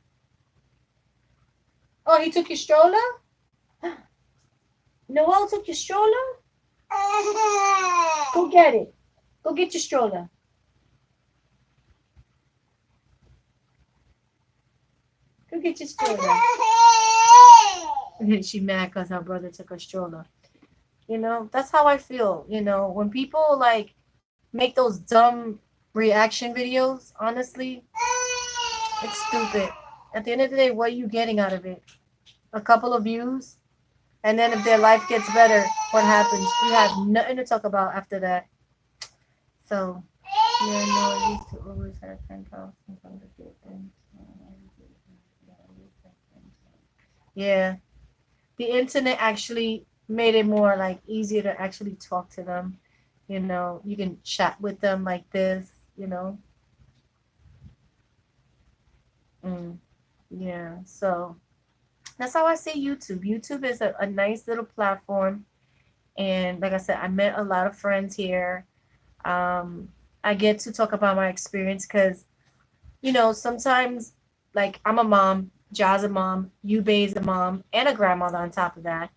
Oh, he took your stroller? Noel took your stroller? Go get it. Go get your stroller. Go get your stroller. She mad because her brother took her stroller. You know, that's how I feel. You know, when people like make those dumb reaction videos, honestly, it's stupid. At the end of the day, what are you getting out of it? A couple of views? And then if their life gets better, what happens? You have nothing to talk about after that. So, yeah, no, I used to always have 10,000. Yeah, the internet actually made it more like easier to actually talk to them. You know, you can chat with them like this, you know. Yeah, so that's how I see YouTube. YouTube is a nice little platform. And like I said, I met a lot of friends here. I get to talk about my experience because, you know, sometimes, like, I'm a mom, Ja's a mom, Yube's a mom, and a grandmother on top of that.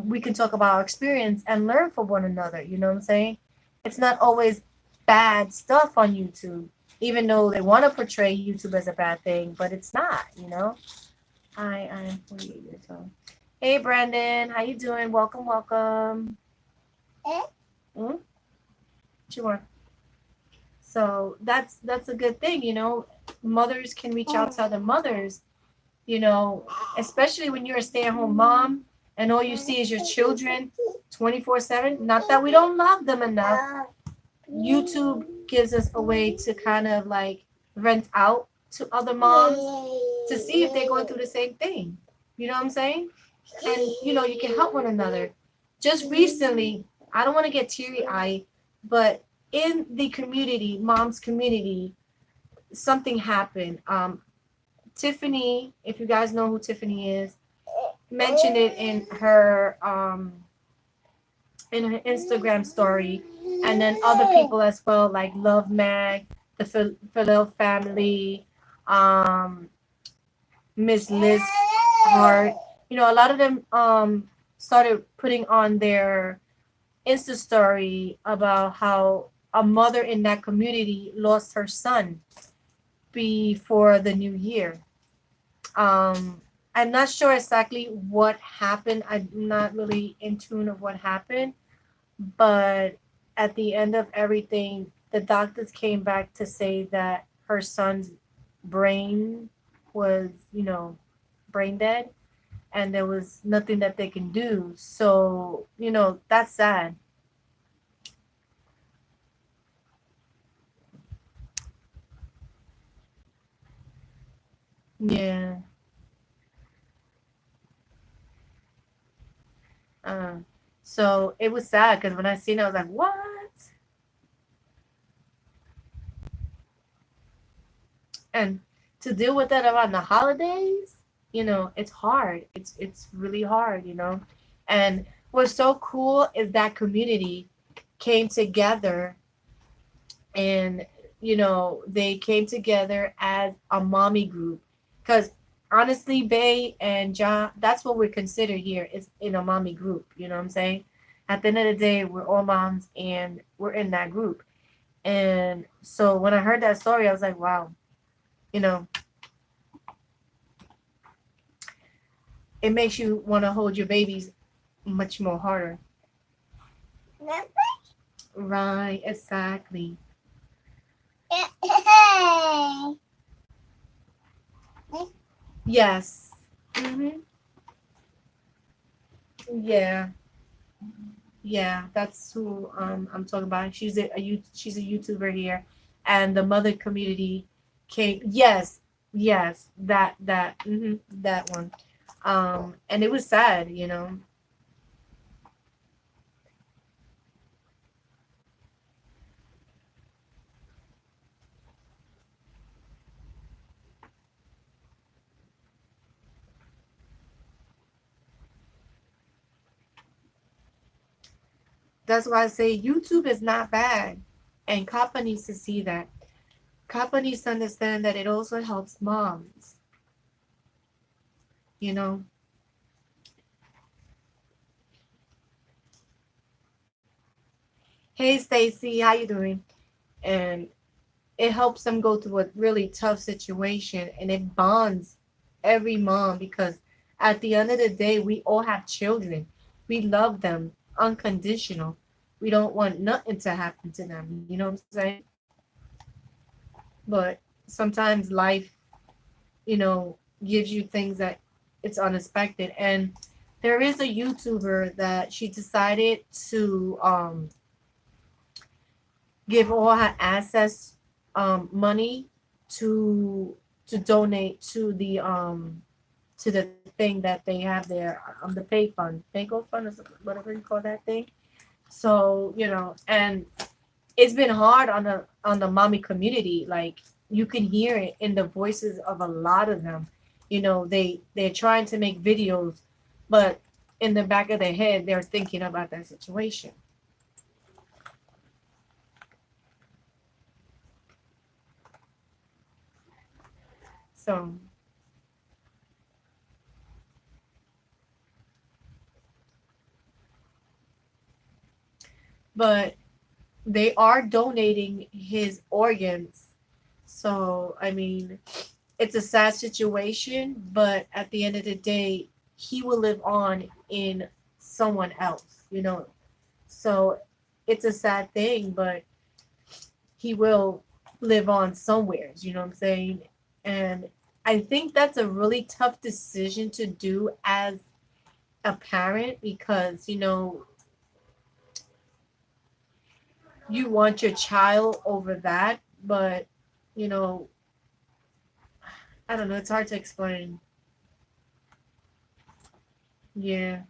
We can talk about our experience and learn from one another. You know what I'm saying? It's not always bad stuff on YouTube, even though they want to portray YouTube as a bad thing, but it's not. You know. I am 48 years old. Hey, Brandon, how you doing? Welcome, welcome. Mm? Sure. So that's a good thing. You know, mothers can reach out to other mothers. You know, especially when you're a stay-at-home mom and all you see is your children 24/7. Not that we don't love them enough. YouTube gives us a way to kind of like rent out to other moms to see if they're going through the same thing. You know what I'm saying? And you know, you can help one another. Just recently, I don't want to get teary-eyed, but in the community, mom's community, something happened. Tiffany, if you guys know who Tiffany is, mentioned it in her Instagram story, and then other people as well, like Love Mag, the Phil family, um, Miss Liz Hart. You know, a lot of them started putting on their Insta story about how a mother in that community lost her son before the new year. Um, I'm not sure exactly what happened. I'm not really in tune of what happened, but at the end of everything, the doctors came back to say that her son's brain was, you know, brain dead, and there was nothing that they can do. So, you know, that's sad. Yeah. Uh, so it was sad because when I seen it, I was like, what? And to deal with that around the holidays, you know, it's hard. It's really hard, you know. And what's so cool is that community came together, and you know, they came together as a mommy group. Because honestly, Bay and John, that's what we're considered here, is in a mommy group. You know what I'm saying? At the end of the day, we're all moms and we're in that group. And so when I heard that story, I was like, wow, you know, it makes you want to hold your babies much more harder. Right, exactly. Yes. Hmm. Yeah. Yeah, that's who I'm talking about. She's a YouTuber here, and the mother community came. Yes, yes, that one. And it was sad, you know. That's why I say YouTube is not bad, and Kappa needs to see that. Kappa needs to understand that it also helps moms. You know. Hey, Stacy, how you doing? And it helps them go through a really tough situation, and it bonds every mom because at the end of the day, we all have children. We love them unconditional. We don't want nothing to happen to them. You know what I'm saying? But sometimes life, gives you things that it's unexpected. And there is a YouTuber that she decided to give all her assets, money to donate to the thing that they have there, the pay go fund, or whatever you call that thing. So and it's been hard on the mommy community. Like, you can hear it in the voices of a lot of them. They're trying to make videos, but in the back of their head, they're thinking about that situation. So, but they are donating his organs. So, I mean, it's a sad situation, but at the end of the day, he will live on in someone else. So, it's a sad thing, but he will live on somewhere, you know what I'm saying? And I think that's a really tough decision to do as a parent because, you want your child over that, but you know, I don't know, it's hard to explain. Yeah,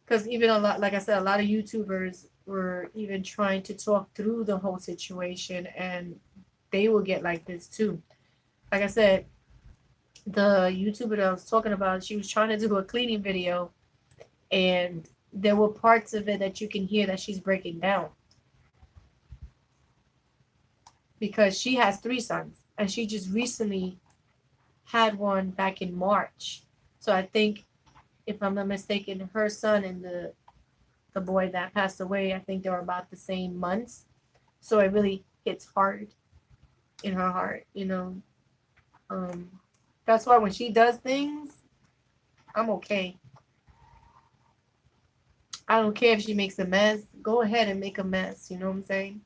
because even a lot, like I said, a lot of YouTubers were even trying to talk through the whole situation, and they will get like this too. Like I said, the YouTuber that I was talking about, she was trying to do a cleaning video, and there were parts of it that you can hear that she's breaking down because she has three sons, and she just recently had one back in March. So I think, if I'm not mistaken, her son and the boy that passed away, I think they were about the same months. So it really hits hard in her heart. Um, that's why when she does things, I'm okay. I don't care if she makes a mess. Go ahead and make a mess. You know what I'm saying?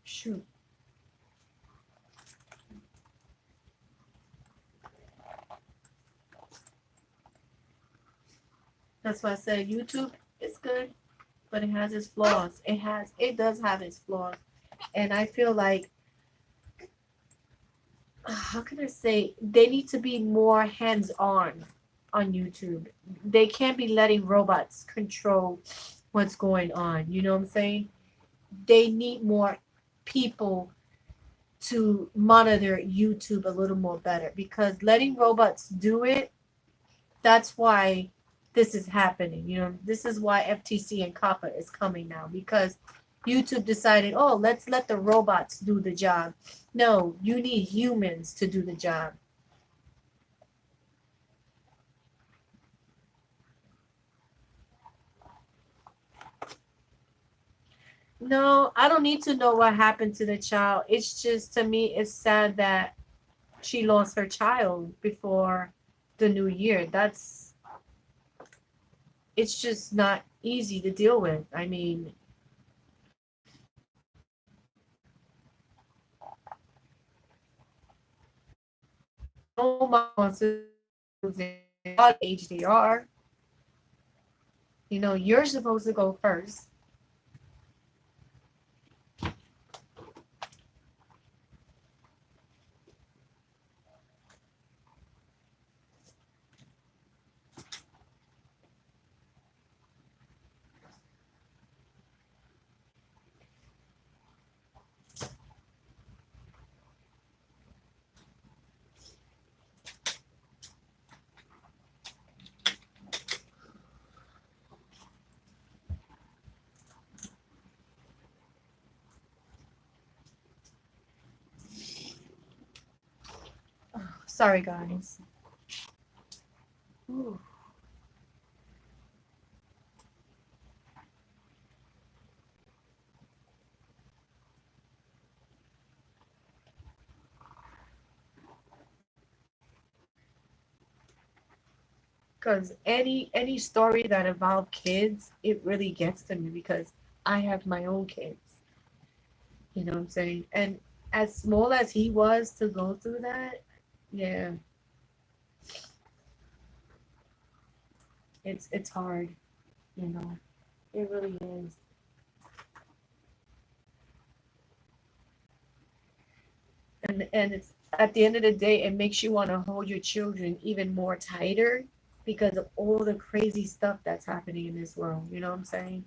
Shoot. That's why I said YouTube is good, but it has its flaws. It does have its flaws. And I feel like, how can I say, they need to be more hands on YouTube. They can't be letting robots control what's going on. You know what I'm saying? They need more people to monitor YouTube a little more better, because letting robots do it, that's why this is happening. This is why FTC and COPPA is coming now, because YouTube decided, oh, let's let the robots do the job. No, you need humans to do the job. No, I don't need to know what happened to the child. It's just to me, it's sad that she lost her child before the new year. It's just not easy to deal with. I mean, no mom wants to lose their what age they are. You know, you're supposed to go first. Sorry, guys. Because any story that involve kids, it really gets to me because I have my own kids. You know what I'm saying? And as small as he was to go through that, yeah, it's hard. You know, it really is. And it's at the end of the day, it makes you want to hold your children even more tighter because of all the crazy stuff that's happening in this world. You know what I'm saying?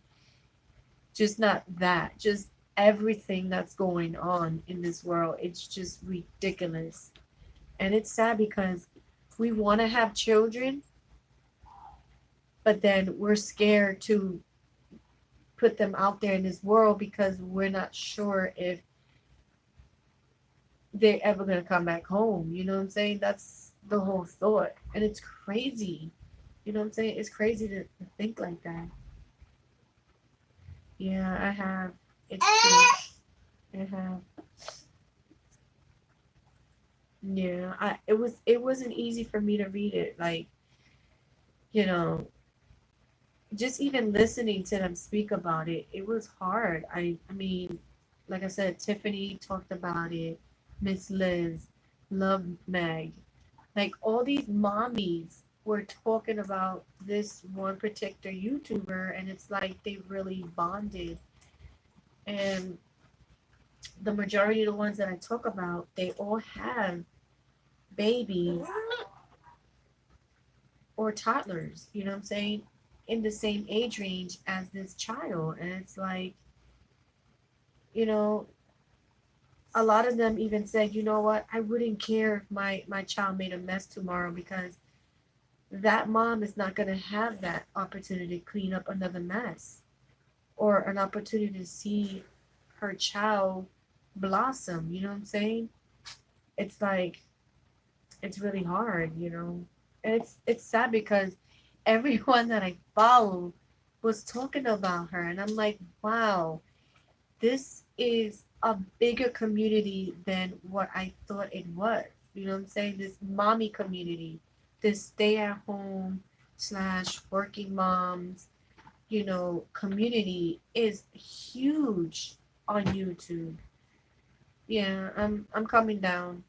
Just not that, just everything that's going on in this world. It's just ridiculous. And it's sad because we want to have children, but then we're scared to put them out there in this world because we're not sure if they're ever going to come back home. You know what I'm saying? That's the whole thought. And it's crazy. You know what I'm saying? It's crazy to think like that. Yeah, I have. It's true. I have. Yeah, it wasn't easy for me to read it. Like, you know, just even listening to them speak about it, it was hard. I mean, like I said, Tiffany talked about it, Miss Liz, Love Mag, like all these mommies were talking about this one particular YouTuber, and it's like they really bonded. And the majority of the ones that I talk about, they all have babies or toddlers, you know what I'm saying, in the same age range as this child. And it's like, you know, a lot of them even said, you know what, I wouldn't care if my child made a mess tomorrow because that mom is not going to have that opportunity to clean up another mess or an opportunity to see her child blossom. You know what I'm saying? It's like, it's really hard, you know. And it's sad because everyone that I follow was talking about her, and I'm like, wow, this is a bigger community than what I thought it was. You know what I'm saying? This mommy community, this stay at home slash working moms, you know, community is huge on YouTube. Yeah, I'm coming down.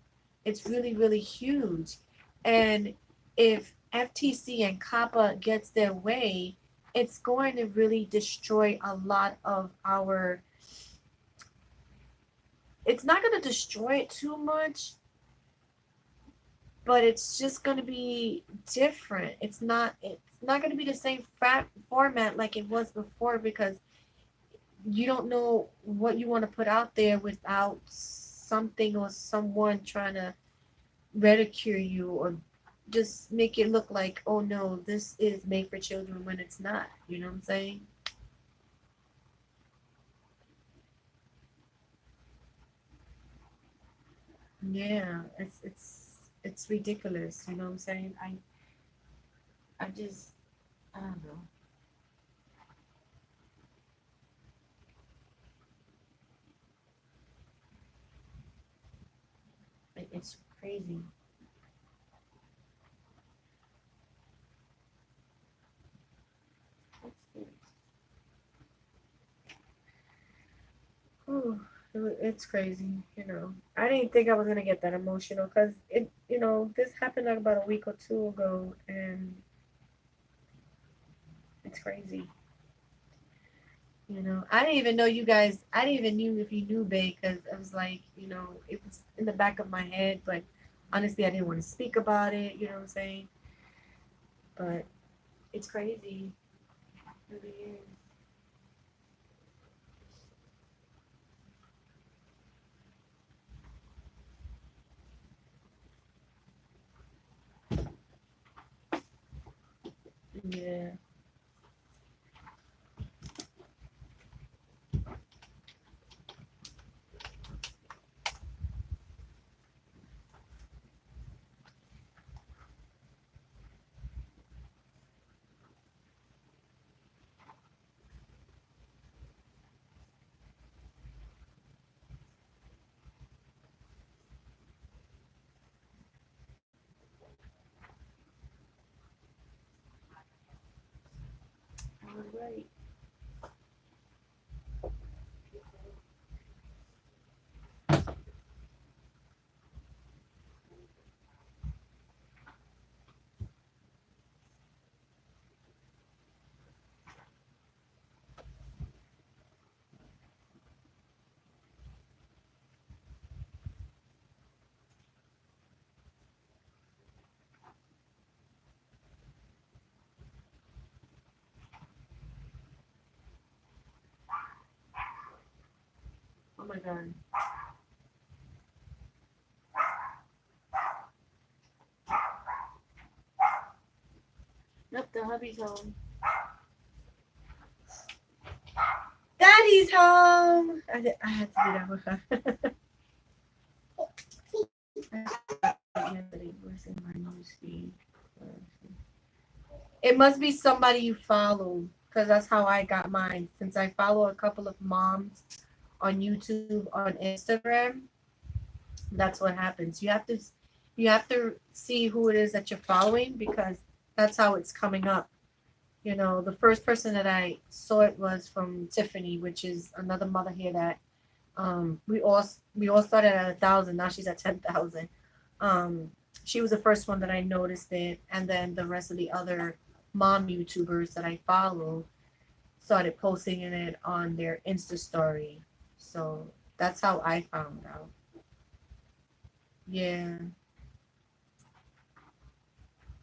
It's really, really huge. And if FTC and COPPA gets their way, it's going to really destroy a lot of our, it's not going to destroy it too much, but it's just going to be different. It's not going to be the same format like it was before because you don't know what you want to put out there without something or someone trying to ridicule you or just make it look like, oh no, this is made for children when it's not. You know what I'm saying? Yeah, it's ridiculous. You know what I'm saying? I just I don't know. It's crazy. Whew, it's crazy, you know. I didn't think I was gonna get that emotional because this happened like about a week or two ago, and it's crazy. I didn't even know you guys. I didn't even knew if you knew Bay because I was like, it was in the back of my head, but honestly, I didn't want to speak about it. You know what I'm saying? But it's crazy. It really is. Yeah. All right. Oh my God. Nope, the hubby's home. Daddy's home. I had to do that with her. Yesterday was in my newsfeed. It must be somebody you follow, because that's how I got mine. Since I follow a couple of moms on YouTube, on Instagram, that's what happens. You have to see who it is that you're following because that's how it's coming up. The first person that I saw it was from Tiffany, which is another mother here that we all started at 1,000. Now she's at 10,000. She was the first one that I noticed it, and then the rest of the other mom YouTubers that I follow started posting it on their Insta story. So that's how I found out. Yeah,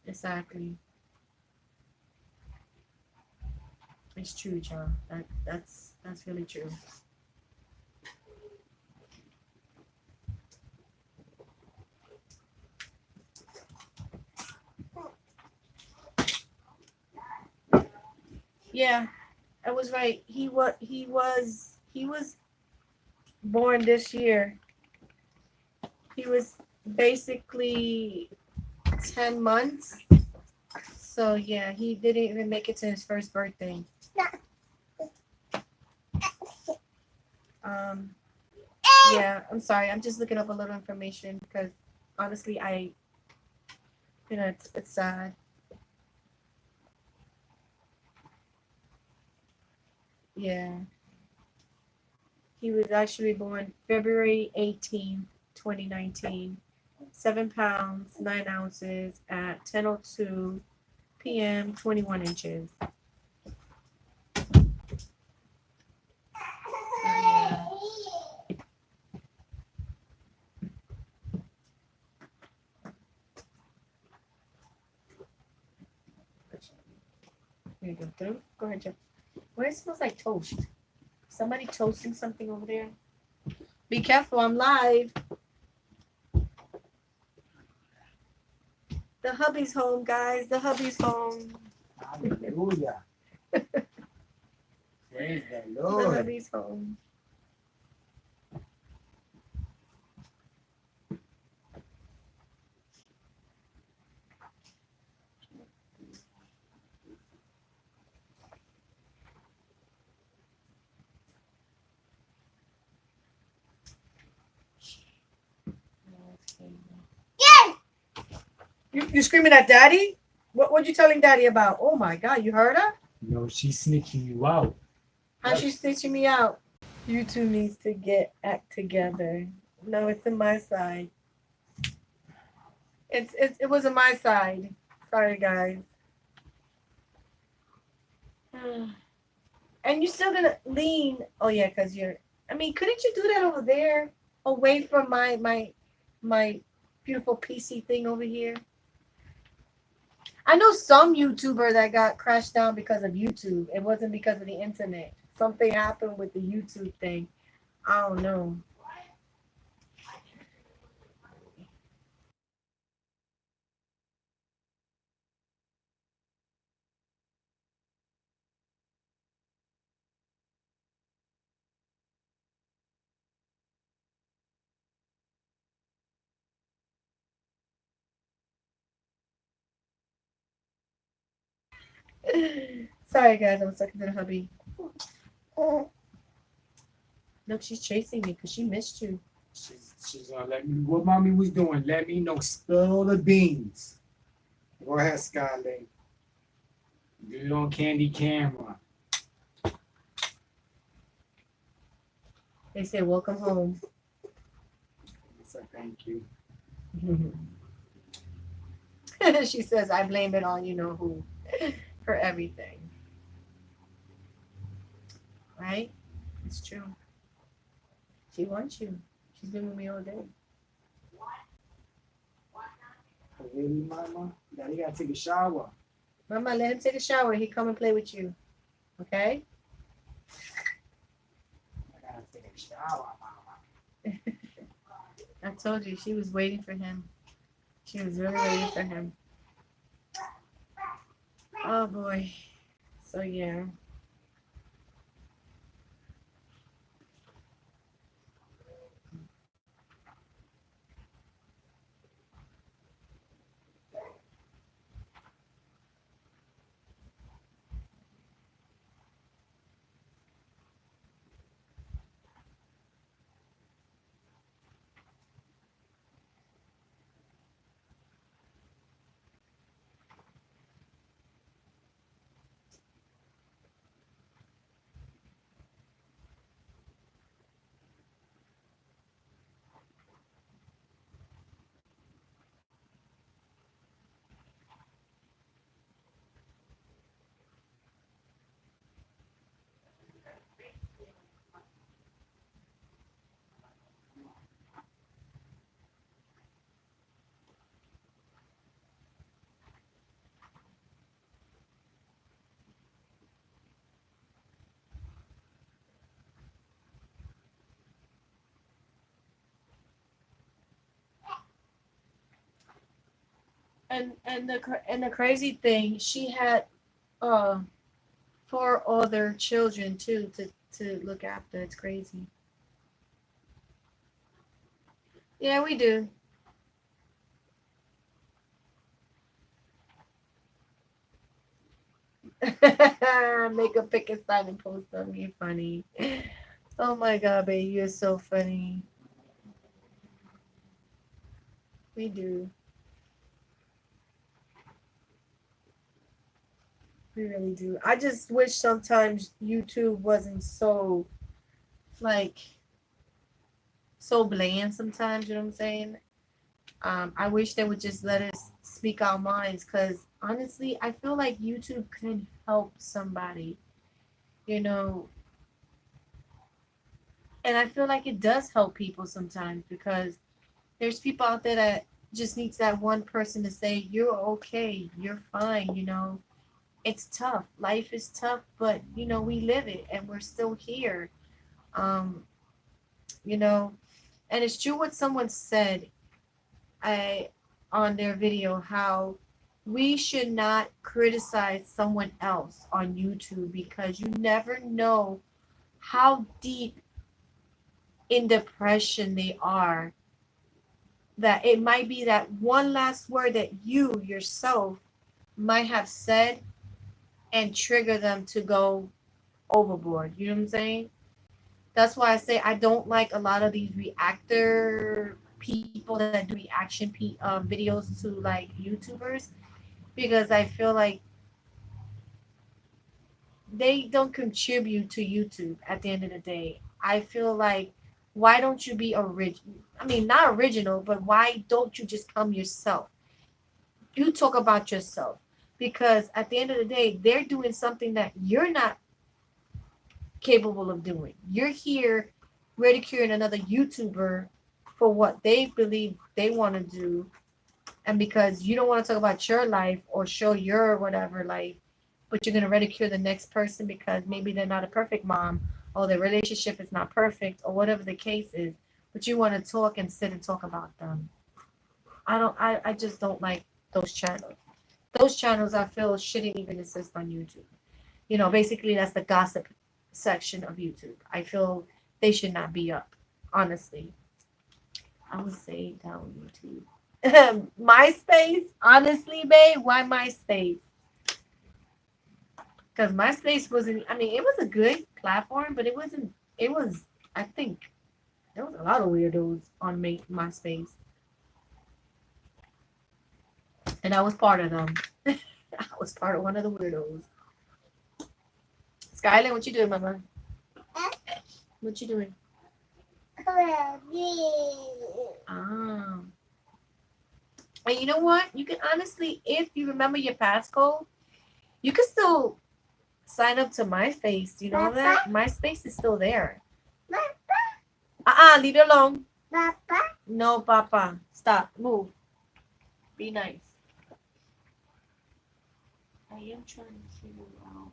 exactly. It's true, John. That's really true. Yeah, I was right. He was born this year. He was basically 10 months. So yeah, he didn't even make it to his first birthday. Um, yeah, I'm sorry. I'm just looking up a little information because honestly, it's sad. Yeah, he was actually born February 18th, 2019. 7 pounds, 9 ounces at 10:02 p.m. 21 inches. Yeah. Here you go. Go ahead, Jeff. Where it smells like toast. Somebody toasting something over there. Be careful, I'm live. The hubby's home, guys. The hubby's home. Hallelujah. Praise the The Lord. hubby's home. Okay. You screaming at daddy? What you telling daddy about? Oh my god, you heard her? No, she's snitching you out. How's she stitching me out? You two needs to get act together. No, it's in my side. It was on my side. Sorry guys. And you're still gonna lean. Oh yeah, cause you're. I mean, couldn't you do that over there, away from my beautiful PC thing over here? I know some YouTuber that got crashed down because of YouTube. It wasn't because of the internet. Something happened with the YouTube thing. I don't know. Sorry guys, I was talking to the hubby. Look, she's chasing me because she missed you. She's let me. What mommy was doing? Let me know. Spill the beans. Go ahead, Skylar. Do it on candy camera. They say welcome home. So thank you. She says I blame it on you know who for everything. Right? It's true. She wants you. She's been with me all day. Really, mama? Daddy gotta take a shower. Mama, let him take a shower. He come and play with you. Okay? I gotta take a shower, mama. I told you she was waiting for him. She was really waiting for him. Oh boy. So yeah. And the crazy thing, she had uh 4 other children too to look after. It's crazy. Yeah, we do. Make a pick and sign and post them. You funny. Oh my god, babe, you're so funny. We do. We really do. I just wish sometimes YouTube wasn't so like so bland sometimes, you know what I'm saying? I wish they would just let us speak our minds because honestly, I feel like YouTube could help somebody, you know, and I feel like it does help people sometimes because there's people out there that just needs that one person to say, you're okay, you're fine, you know. It's tough. Life is tough, but you know, we live it and we're still here. Um, you know, and it's true what someone said I on their video how we should not criticize someone else on YouTube because you never know how deep in depression they are, that it might be that one last word that you yourself might have said and trigger them to go overboard. You know what I'm saying? That's why I say I don't like a lot of these reactor people that do reaction videos to like YouTubers, because I feel like they don't contribute to YouTube at the end of the day. I feel like, why don't you be original? I mean, not original, but why don't you just come yourself? You talk about yourself, because at the end of the day, they're doing something that you're not capable of doing. You're here ridiculing another YouTuber for what they believe they want to do, and because you don't want to talk about your life or show your whatever life, but you're going to ridicule the next person because maybe they're not a perfect mom, or their relationship is not perfect, or whatever the case is, but you want to talk and sit and talk about them. I just don't like those channels. Those channels, I feel, shouldn't even exist on YouTube. Basically that's the gossip section of YouTube. I feel they should not be up, honestly. I would say down YouTube. MySpace, honestly, babe, why MySpace? Because MySpace wasn't, I mean, it was a good platform, but it wasn't, it was, I think, there was a lot of weirdos on MySpace. And I was part of them. I was part of one of the weirdos. Skylar, what you doing, mama? What you doing? Ah. And you know what? You can honestly, if you remember your passcode, you can still sign up to MySpace. You know that? MySpace is still there. Leave it alone. No, Papa. Stop. Move. Be nice. I am trying to figure out.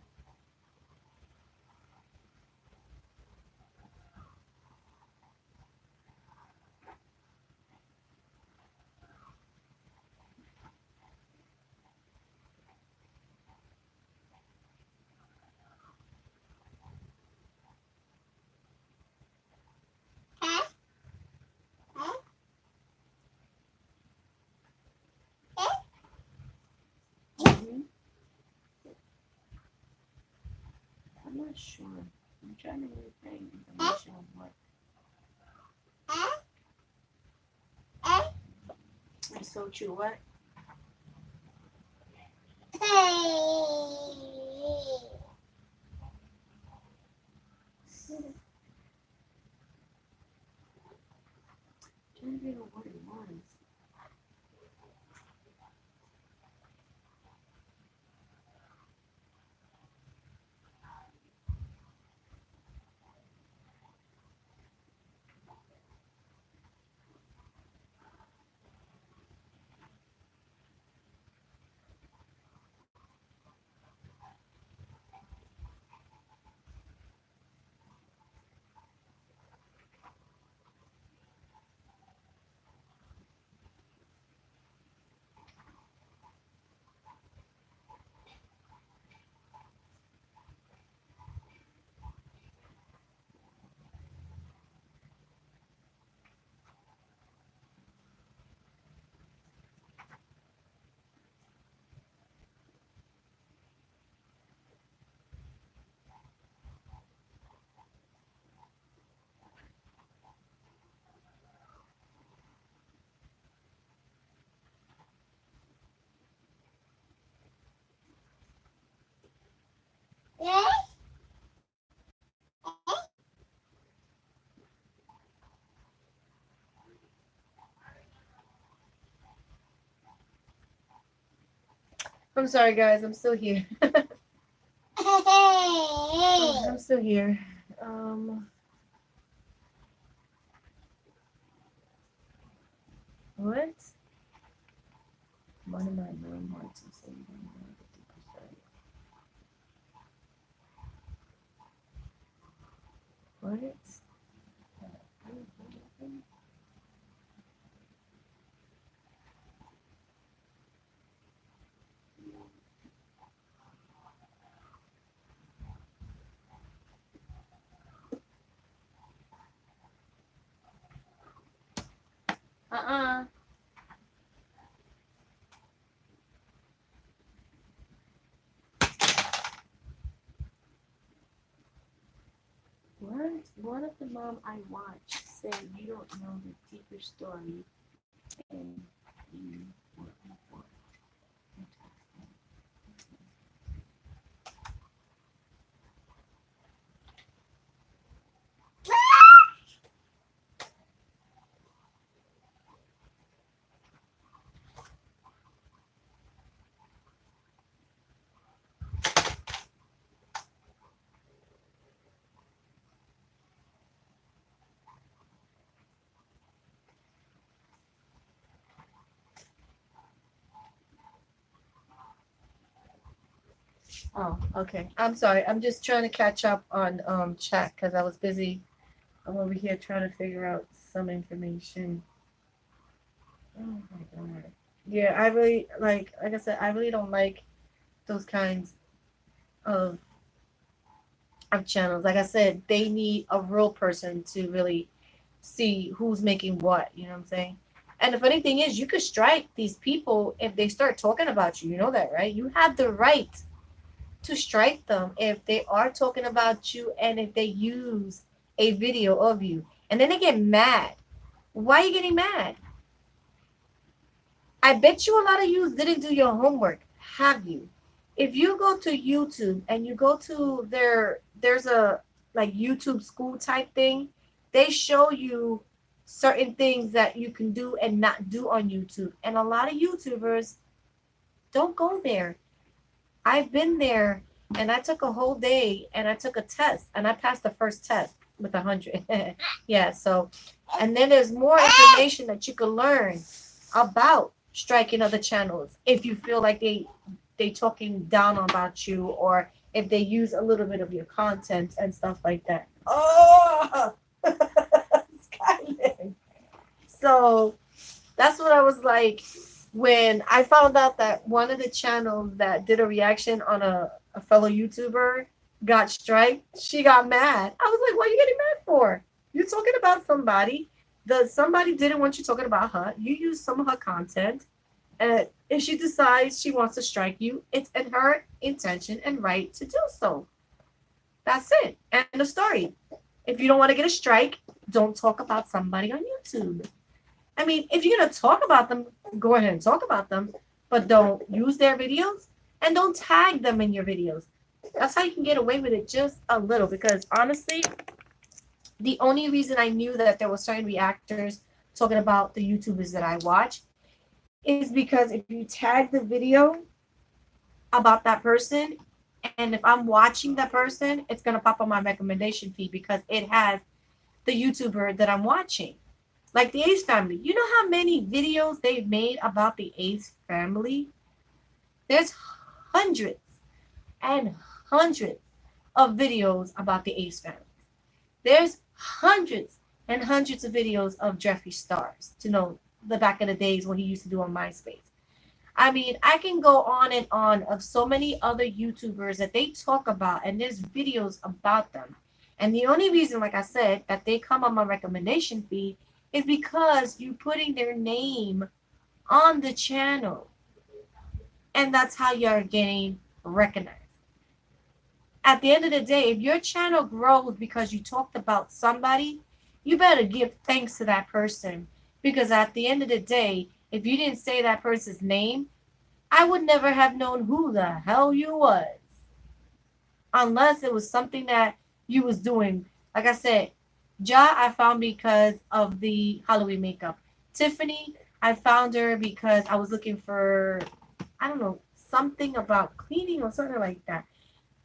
Mhm. I'm not sure. I'm trying to really find information on what. That's so true. What? Trying to figure out what it was. I'm sorry, guys. I'm still here. I'm still here. What? One of my main hearts is saying 50%. What? Uh-uh. What? One of the mom I watched say you don't know the deeper story and you were before. Oh, okay. I'm sorry. I'm just trying to catch up on chat because I was busy. I'm over here trying to figure out some information. Oh my god. Yeah, I really like I said, I really don't like those kinds of channels. Like I said, they need a real person to really see who's making what, you know what I'm saying? And the funny thing is you could strike these people if they start talking about you. You know that, right? You have the right to strike them if they are talking about you and if they use a video of you. And then they get mad. Why are you getting mad? I bet you a lot of you didn't do your homework. Have you? If you go to YouTube and you go to there's a like YouTube school type thing, they show you certain things that you can do and not do on YouTube. And a lot of YouTubers don't go there. I've been there and I took a whole day and I took a test and I passed the first test with 100. Yeah, so and then there's more information that you can learn about striking other channels if you feel like they talking down about you or if they use a little bit of your content and stuff like that. Oh, Skyland. So that's what I was like when I found out that one of the channels that did a reaction on a fellow YouTuber got striked. She got mad. I was like, what are you getting mad for? You're talking about somebody. Somebody didn't want you talking about her. You used some of her content. And if she decides she wants to strike you, it's in her intention and right to do so. That's it. End of story. If you don't want to get a strike, don't talk about somebody on YouTube. I mean, if you're going to talk about them, go ahead and talk about them, but don't use their videos and don't tag them in your videos. That's how you can get away with it just a little because honestly, the only reason I knew that there were certain reactors talking about the YouTubers that I watch is because if you tag the video about that person and if I'm watching that person, it's going to pop on my recommendation feed because it has the YouTuber that I'm watching. Like the Ace family. You know how many videos they've made about the Ace family? There's hundreds and hundreds of videos about the Ace family. There's hundreds and hundreds of videos of Jeffree Stars, to know the back of the days when he used to do on MySpace. I mean, I can go on and on of so many other YouTubers that they talk about, and there's videos about them. And the only reason, like I said, that they come on my recommendation feed is because you're putting their name on the channel. And that's how you're getting recognized. At the end of the day, if your channel grows because you talked about somebody, you better give thanks to that person. Because at the end of the day, if you didn't say that person's name, I would never have known who the hell you was. Unless it was something that you was doing. Like I said, Ja, I found because of the Halloween makeup. Tiffany, I found her because I was looking for, I don't know, something about cleaning or something like that.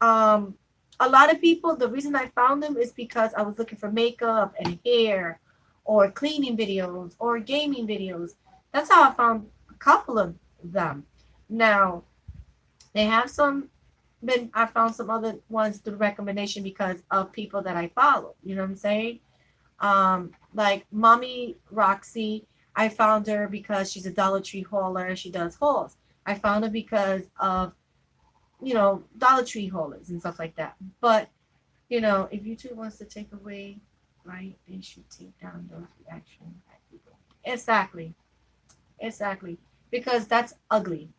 A lot of people, the reason I found them is because I was looking for makeup and hair or cleaning videos or gaming videos. That's how I found a couple of them. Now, they have I found some other ones through recommendation because of people that I follow. You know what I'm saying? Like Mommy Roxy, I found her because she's a Dollar Tree hauler. She does hauls. I found her because of, Dollar Tree haulers and stuff like that. But, if YouTube wants to take away, right, they should take down those reactions. Exactly. Because that's ugly.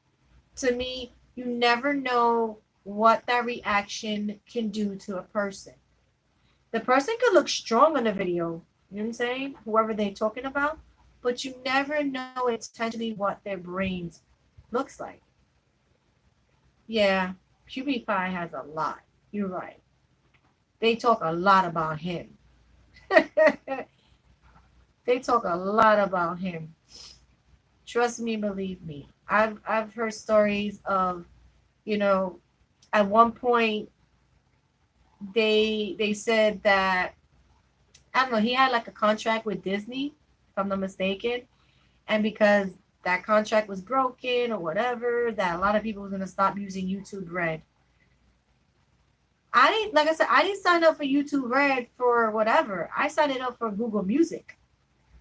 To me, you never know what that reaction can do to a person. The person could look strong in the video, You know what I'm saying? Whoever they're talking about. But you never know intentionally what their brains looks like. Yeah, PewDiePie has a lot. You're right. They talk a lot about him. They talk a lot about him. Trust me, believe me. I've heard stories of, you know, at one point they said that I don't know, he had like a contract with Disney, if I'm not mistaken, and because that contract was broken or whatever, that a lot of people were gonna stop using YouTube Red. I didn't, like I said, I didn't sign up for YouTube Red for whatever. I signed it up for Google Music.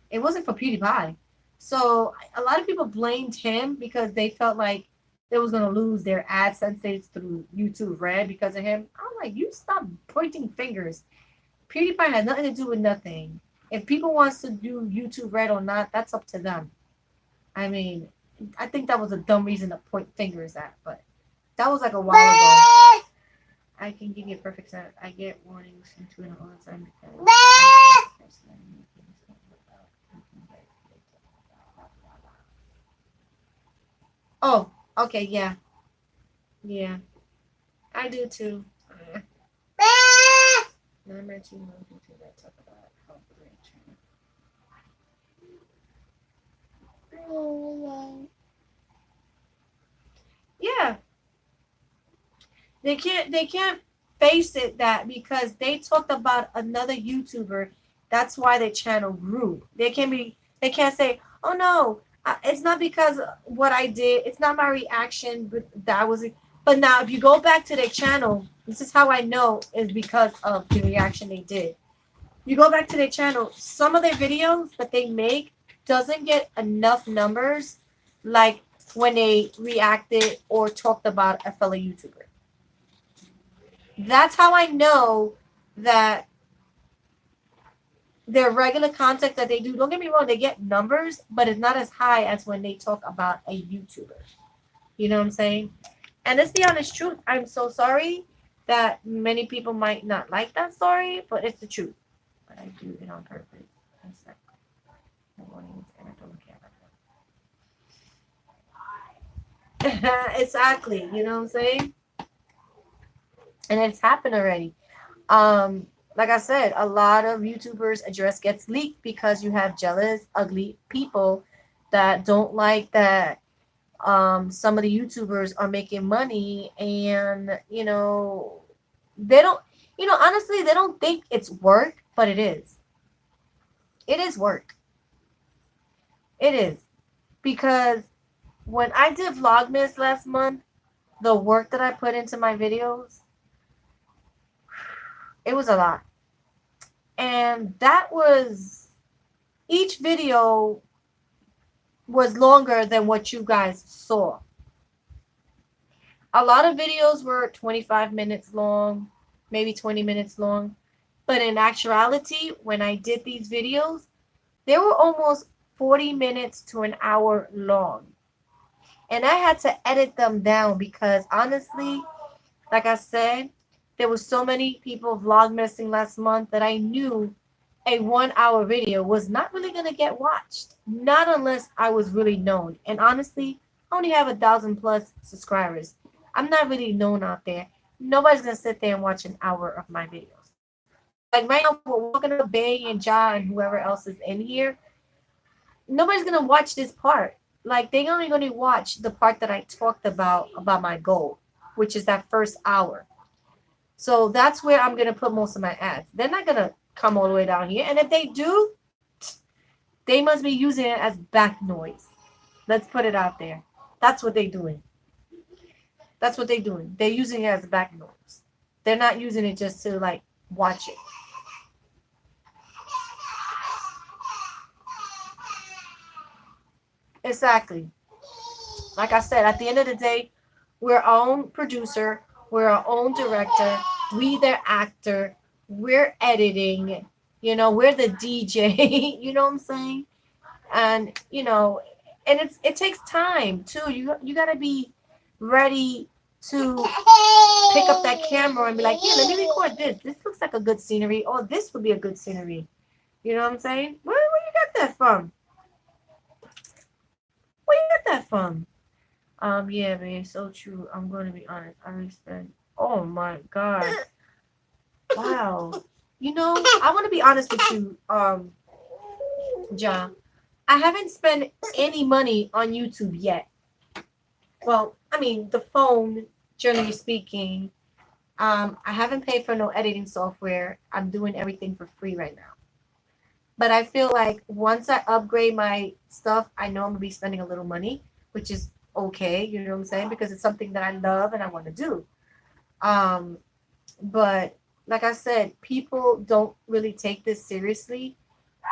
It wasn't for PewDiePie. So a lot of people blamed him because they felt like they was gonna lose their AdSense through YouTube Red because of him. I'm like, you stop pointing fingers. PewDiePie had nothing to do with nothing. If people wants to do YouTube Red or not, that's up to them. I mean, I think that was a dumb reason to point fingers at, but that was like a while ago. I can give you a perfect sense. I get warnings from Twitter all the time because. Oh, okay, yeah. Yeah. I do too. Number 2 movie that talk about how great. Yeah. They can't face it that because they talked about another YouTuber. That's why their channel grew. They can't say, oh no, it's not because what I did. It's not my reaction, but that was it. But now if you go back to their channel, this is how I know is because of the reaction they did. You go back to their channel, some of their videos that they make doesn't get enough numbers like when they reacted or talked about a fellow YouTuber. That's how I know that their regular content that they do, don't get me wrong, they get numbers, but it's not as high as when they talk about a YouTuber. You know what I'm saying? And it's the honest truth. I'm so sorry that many people might not like that story, but it's the truth. But I do it on purpose. Exactly. You know what I'm saying? And it's happened already. Like I said, a lot of YouTubers' address gets leaked because you have jealous, ugly people that don't like that some of the YouTubers are making money and they don't honestly they don't think it's work, but it is. It is work. It is. Because when I did Vlogmas last month, the work that I put into my videos, it was a lot. And that was, each video was longer than what you guys saw. A lot of videos were 25 minutes long, maybe 20 minutes long. But in actuality, when I did these videos, they were almost 40 minutes to an hour long. And I had to edit them down because honestly, like I said, there were so many people vlogmasing last month that I knew a 1 hour video was not really going to get watched. Not unless I was really known. And honestly, I only have 1,000+ subscribers. I'm not really known out there. Nobody's going to sit there and watch an hour of my videos. Like right now, we're walking up Bay and Ja and whoever else is in here. Nobody's going to watch this part. Like they're only going to watch the part that I talked about my goal, which is that first hour. So that's where I'm going to put most of my ads. They're not going to come all the way down here. And if they do, they must be using it as back noise. Let's put it out there. That's what they're doing. That's what they're doing. They're using it as back noise. They're not using it just to like watch it. Exactly. Like I said, at the end of the day, we're our own producer. We're our own director. We the actor. We're editing. We're the DJ. You know what I'm saying? And and it takes time too. You gotta be ready to pick up that camera and be like, yeah, let me record this. This looks like a good scenery. Oh, this would be a good scenery. You know what I'm saying? Where you got that from? Where you got that from? Yeah, man, so true. I'm going to be honest. I really spent. Oh my god. Wow. You know, I want to be honest with you, John. I haven't spent any money on YouTube yet. Well, I mean, the phone, generally speaking, I haven't paid for no editing software. I'm doing everything for free right now. But I feel like once I upgrade my stuff, I know I'm gonna be spending a little money, which is okay. You know what I'm saying? Because it's something that I love and I want to do. Um, but like I said, people don't really take this seriously,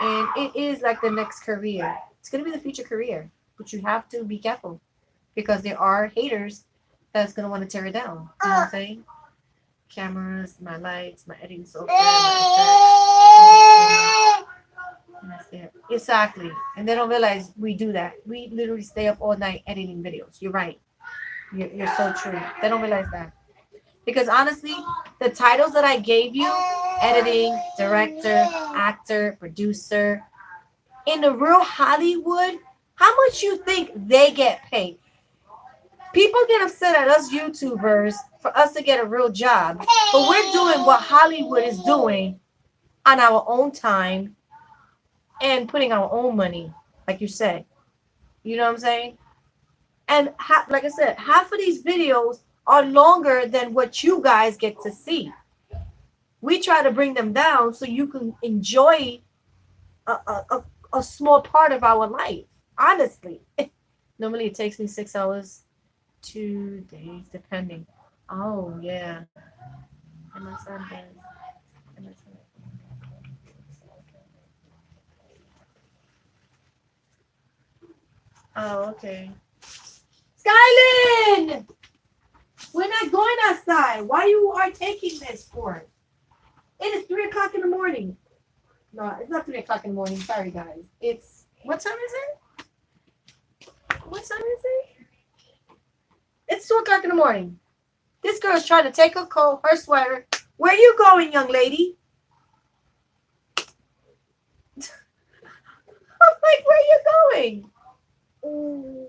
and it is like the next career. It's gonna be the future career, but you have to be careful because there are haters that's gonna want to tear it down. You know what I'm saying? Cameras, my lights, my editing software, my effects, and that's it. Exactly. And they don't realize we do that. We literally stay up all night editing videos. You're right. You're so true. They don't realize that. Because honestly, the titles that I gave you, editing, director, actor, producer, in the real Hollywood, how much you think they get paid? People get upset at us YouTubers for us to get a real job, but we're doing what Hollywood is doing on our own time and putting our own money, like you said. You know what I'm saying? And like I said, half of these videos are longer than what you guys get to see. We try to bring them down so you can enjoy a small part of our life. Honestly, normally it takes me 6 hours, 2 days, depending. Oh yeah, and my son does. And my son. Oh okay. Skylin, we're not going outside. Why you are taking this for? It is 3 o'clock in the morning. No, it's not 3 o'clock in the morning. Sorry, guys. It's what time is it? What time is it? It's 2 o'clock in the morning. This girl's trying to take her coat, her sweater. Where you going, young lady? I'm like, where you going? Ooh.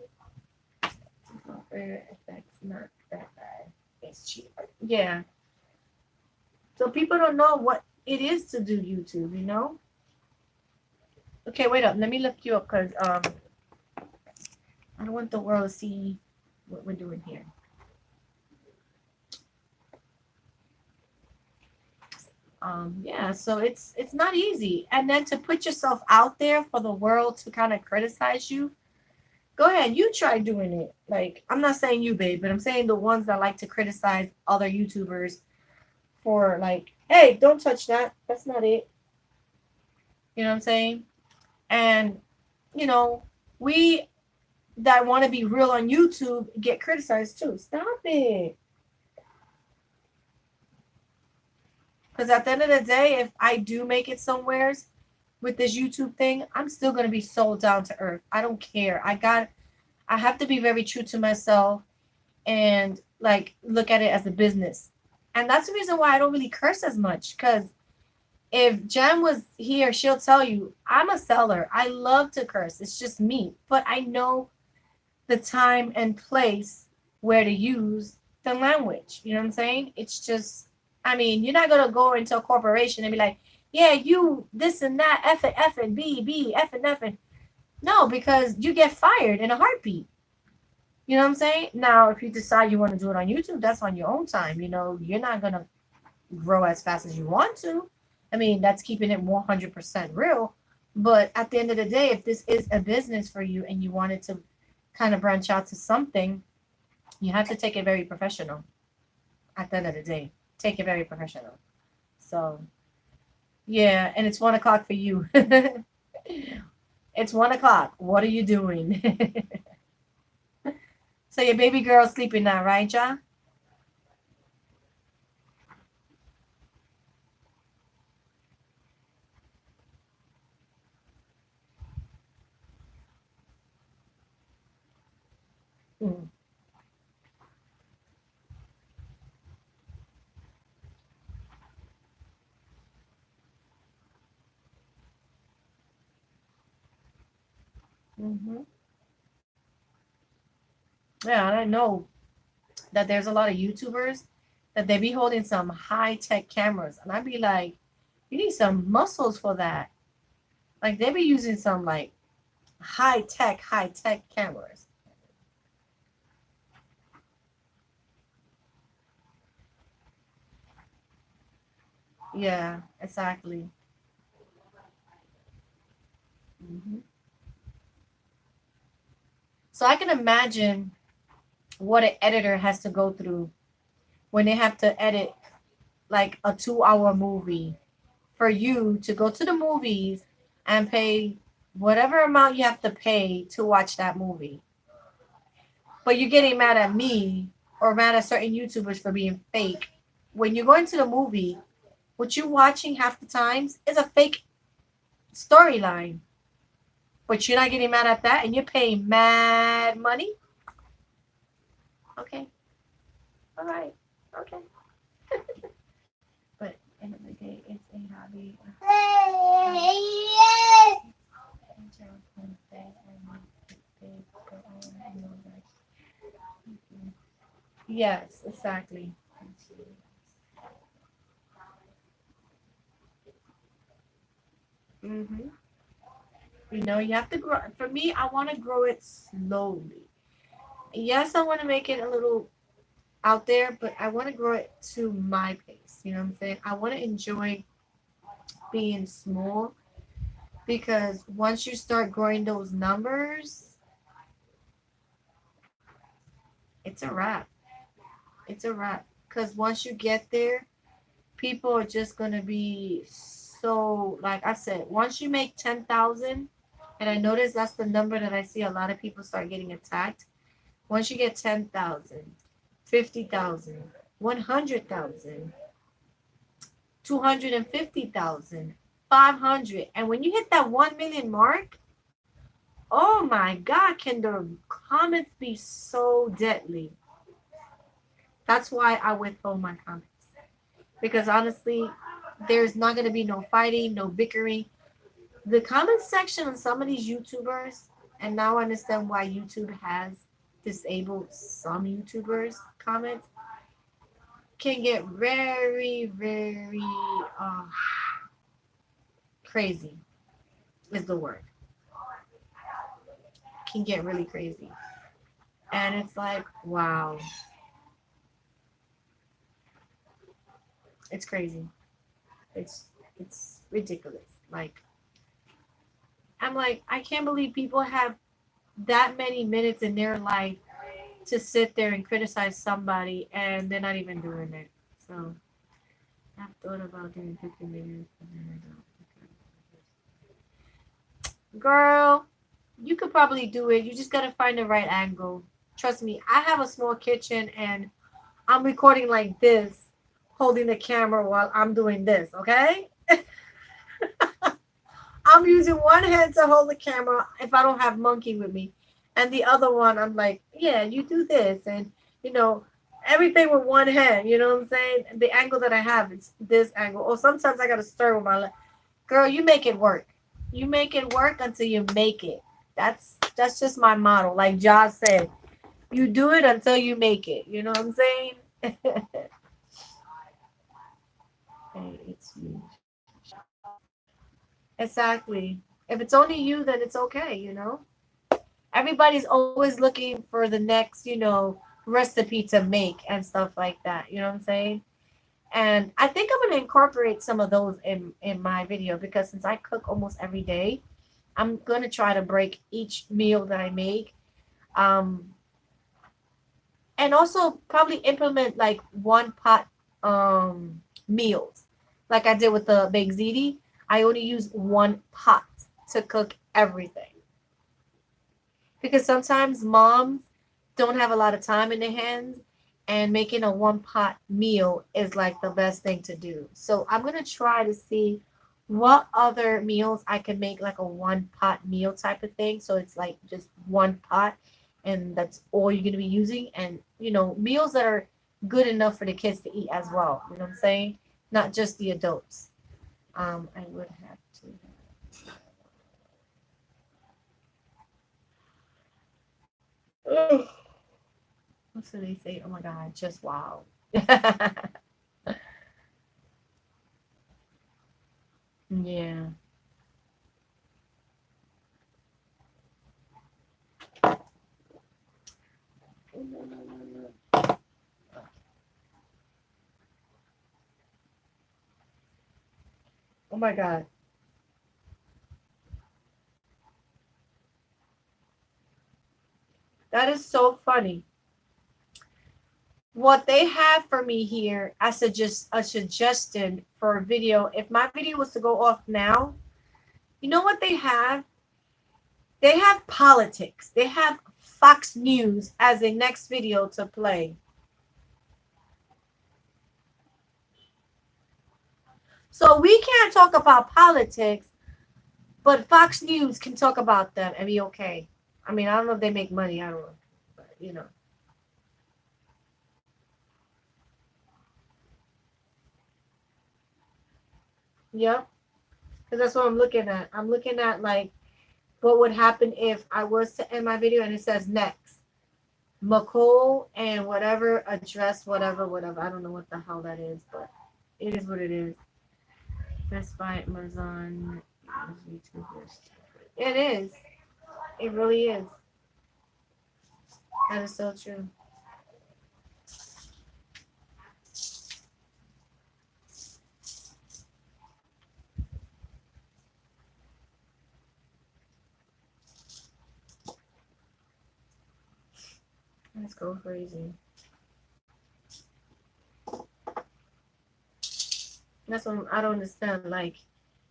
That's not that bad. It's cheaper. Yeah. So people don't know what it is to do YouTube, you know? Okay, wait up. Let me lift you up because I don't want the world to see what we're doing here. Yeah, so it's not easy. And then to put yourself out there for the world to kind of criticize you, go ahead, you try doing it. Like, I'm not saying you, babe, but I'm saying the ones that like to criticize other YouTubers for like, hey, don't touch that. That's not it. You know what I'm saying? And, you know, we that want to be real on YouTube get criticized too. Stop it. Because at the end of the day, if I do make it somewheres with this YouTube thing, I'm still going to be so down to earth. I don't care. I have to be very true to myself and like look at it as a business. And that's the reason why I don't really curse as much. Because if Jen was here, she'll tell you, I'm a seller. I love to curse. It's just me. But I know the time and place where to use the language. You know what I'm saying? It's just, I mean, you're not going to go into a corporation and be like, yeah, you this and that, F and B, F and F and. No, because you get fired in a heartbeat. You know what I'm saying? Now, if you decide you want to do it on YouTube, that's on your own time. You know, you're not going to grow as fast as you want to. I mean, that's keeping it 100% real. But at the end of the day, if this is a business for you and you wanted to kind of branch out to something, you have to take it very professional. At the end of the day, take it very professional. So, yeah, and it's 1 o'clock for you. It's 1 o'clock. What are you doing? So your baby girl's sleeping now, right, John? Mm. Mm-hmm. Yeah, and I know that there's a lot of YouTubers that they be holding some high tech cameras, and I'd be like, you need some muscles for that. Like they be using some like high tech cameras. Yeah, exactly. Hmm. So I can imagine what an editor has to go through when they have to edit like a 2 hour movie for you to go to the movies and pay whatever amount you have to pay to watch that movie. But you're getting mad at me or mad at certain YouTubers for being fake. When you go into the movie, what you're watching half the times is a fake storyline. But you're not getting mad at that and you're paying mad money? Okay. All right. Okay. But end of the day, it's a hobby. Yes, exactly. Hmm. You know, you have to grow. For me, I want to grow it slowly. Yes, I want to make it a little out there, but I want to grow it to my pace. You know what I'm saying? I want to enjoy being small because once you start growing those numbers, it's a wrap. It's a wrap. Because once you get there, people are just going to be so, like I said, once you make 10,000, and I notice that's the number that I see a lot of people start getting attacked. Once you get 10,000, 50,000, 100,000, 250,000, 500, and when you hit that 1 million mark, oh my God, can the comments be so deadly? That's why I withhold my comments. Because honestly, there's not going to be no fighting, no bickering. The comment section on some of these YouTubers, and now I understand why YouTube has disabled some YouTubers' comments, can get very, very uh, crazy, is the word. Can get really crazy. And it's like, wow, it's crazy. It's it's ridiculous. Like I'm like, I can't believe people have that many minutes in their life to sit there and criticize somebody and they're not even doing it. So I've thought about doing 50 minutes. Girl, you could probably do it. You just gotta find the right angle. Trust me, I have a small kitchen and I'm recording like this, holding the camera while I'm doing this, okay? I'm using one hand to hold the camera if I don't have Monkey with me. And the other one, I'm like, yeah, you do this. And, you know, everything with one hand, you know what I'm saying? The angle that I have is this angle. Or sometimes I got to stir with my left. Girl, you make it work. You make it work until you make it. That's just my motto. Like Josh said, you do it until you make it. You know what I'm saying? Hey, it's you. Exactly. If it's only you, then it's okay, you know? Everybody's always looking for the next, recipe to make and stuff like that. You know what I'm saying? And I think I'm gonna incorporate some of those in my video because since I cook almost every day, I'm gonna try to break each meal that I make. Um, and also probably implement like one pot meals, like I did with the baked ziti. I only use one pot to cook everything because sometimes moms don't have a lot of time in their hands and making a one pot meal is like the best thing to do. So I'm going to try to see what other meals I can make like a one pot meal type of thing. So it's like just one pot and that's all you're going to be using and meals that are good enough for the kids to eat as well. You know what I'm saying? Not just the adults. I would have to Ugh. What should they say? Oh my God, just wow. Yeah. Oh my God. That is so funny. What they have for me here as a suggestion for a video, if my video was to go off now, you know what they have? They have politics. They have Fox News as a next video to play. So we can't talk about politics, but Fox News can talk about them and be okay. I mean, I don't know if they make money. I don't know. But, you know. Yep. Because that's what I'm looking at. I'm looking at, like, what would happen if I was to end my video and it says next. McCall and whatever address, whatever. I don't know what the hell that is, but it is what it is. Best Buy, Amazon, YouTubers. It is. It really is. That is so true. Let's go crazy. That's what I don't understand. Like,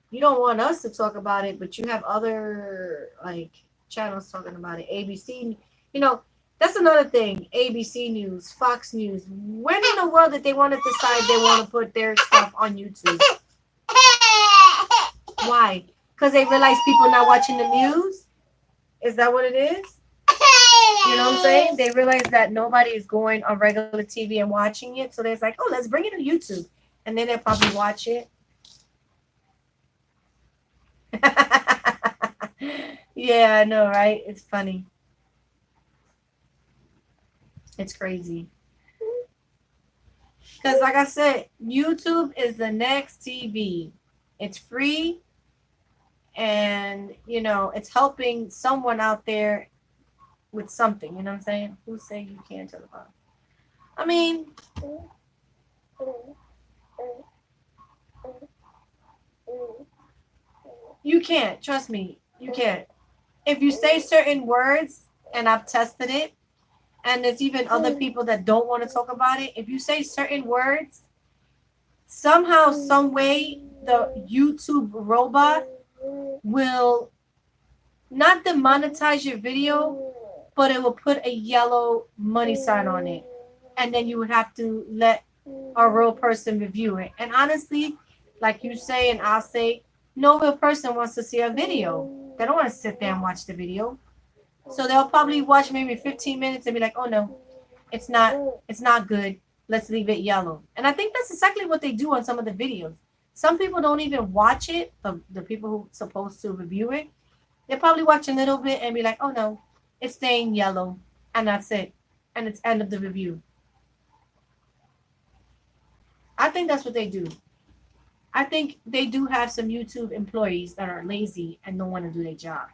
you don't want us to talk about it, but you have other like channels talking about it. ABC, you know, that's another thing. ABC News, Fox News. When in the world did they want to decide they want to put their stuff on YouTube? Why? Because they realize people not watching the news? Is that what it is? You know what I'm saying? They realize that nobody is going on regular TV and watching it. So they're like, oh, let's bring it to YouTube. And then they'll probably watch it. Yeah, I know, right? It's funny. It's crazy. Because like I said, YouTube is the next TV. It's free. And, you know, it's helping someone out there with something. You know what I'm saying? Who say you can't tell about? I mean, you can't. Trust me. You can't. If you say certain words, and I've tested it, and there's even other people that don't want to talk about it. If you say certain words, somehow, some way, the YouTube robot will not demonetize your video, but it will put a yellow money sign on it. And then you would have to let a real person review it. And honestly, like you say and I'll say, no real person wants to see a video. They don't want to sit there and watch the video. So they'll probably watch maybe 15 minutes and be like, oh no, it's not good. Let's leave it yellow. And I think that's exactly what they do on some of the videos. Some people don't even watch it, the people who are supposed to review it. They probably watch a little bit and be like, oh no, it's staying yellow. And that's it. And it's end of the review. I think that's what they do. I think they do have some YouTube employees that are lazy and don't want to do their job.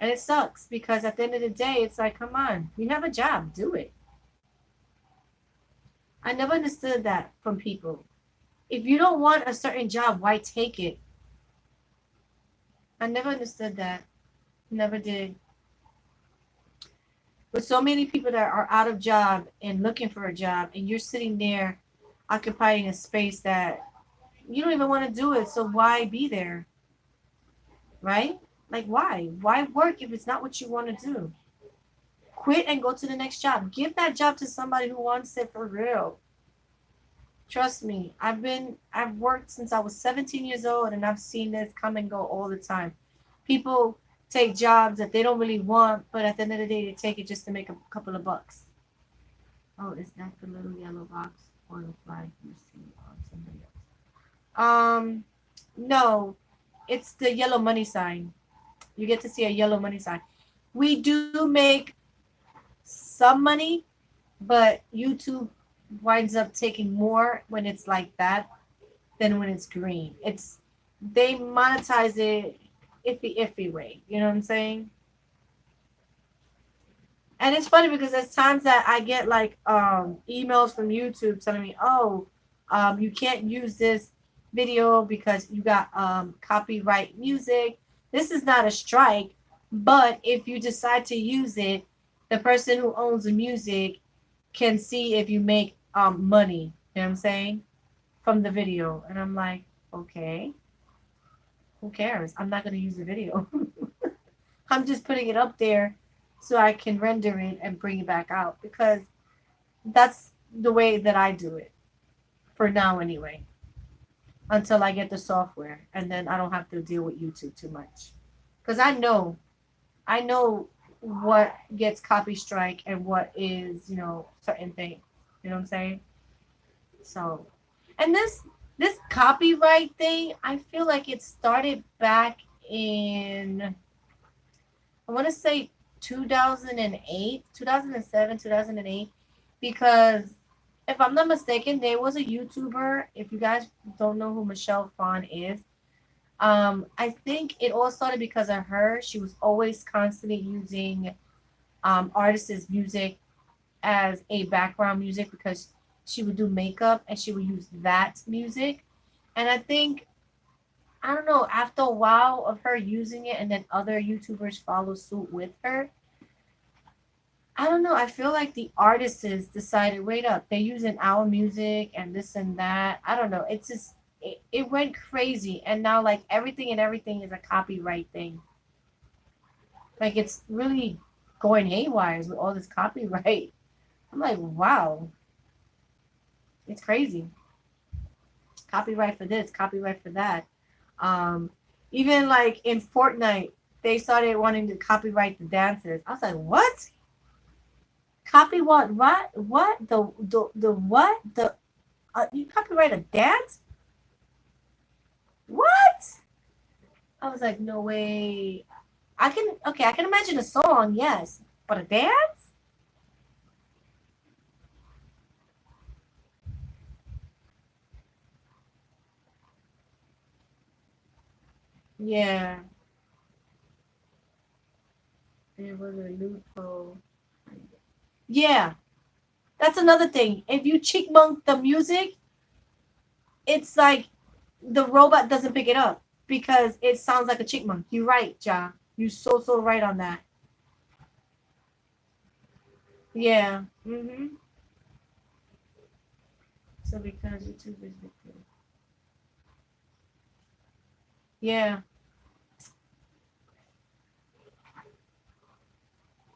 And it sucks because at the end of the day, it's like, come on, you have a job, do it. I never understood that from people. If you don't want a certain job, why take it? I never understood that. Never did. With so many people that are out of job and looking for a job, and you're sitting there occupying a space that you don't even want to do it, so why be there? Right? Like, why? Why work if it's not what you want to do? Quit and go to the next job. Give that job to somebody who wants it for real. Trust me, I've worked since I was 17 years old, and I've seen this come and go all the time. People take jobs that they don't really want, but at the end of the day, they take it just to make a couple of bucks. Oh, is that the little yellow box or the flag you see on somebody else? No, it's the yellow money sign. You get to see a yellow money sign. We do make some money, but YouTube winds up taking more when it's like that than when it's green. It's they monetize it iffy way. You know what I'm saying? And it's funny because there's times that I get like emails from YouTube telling me, "Oh, you can't use this video because you got copyright music." This is not a strike, but if you decide to use it, the person who owns the music can see if you make money. You know what I'm saying? From the video, and I'm like, okay, who cares? I'm not gonna use the video. I'm just putting it up there so I can render it and bring it back out because that's the way that I do it for now anyway. Until I get the software and then I don't have to deal with YouTube too much. Because I know what gets copy strike and what is, certain things. You know what I'm saying? So, and this copyright thing, I feel like it started back in I want to say 2008, 2007, 2008, because if I'm not mistaken, there was a YouTuber. If you guys don't know who Michelle Phan is, I think it all started because of her. She was always constantly using artists' music as a background music because she would do makeup and she would use that music. And I don't know, after a while of her using it and then other YouTubers follow suit with her, I don't know. I feel like the artists decided, wait up, they're using our music and this and that. I don't know. It's just, it went crazy. And now, like, everything is a copyright thing. Like, it's really going haywire with all this copyright. I'm like, wow. It's crazy. Copyright for this, copyright for that. Um, Even like in Fortnite, they started wanting to copyright the dances. I was like, what? Copy what? What? What? The what? You copyright a dance? What? I was like, no way. I can imagine a song, yes, but a dance? Yeah, it was a loophole. Yeah, that's another thing. If you chickmunk the music, it's like the robot doesn't pick it up because it sounds like a chickmunk. You're right, Ja. You're so right on that. Yeah. So because YouTube is victim. Yeah.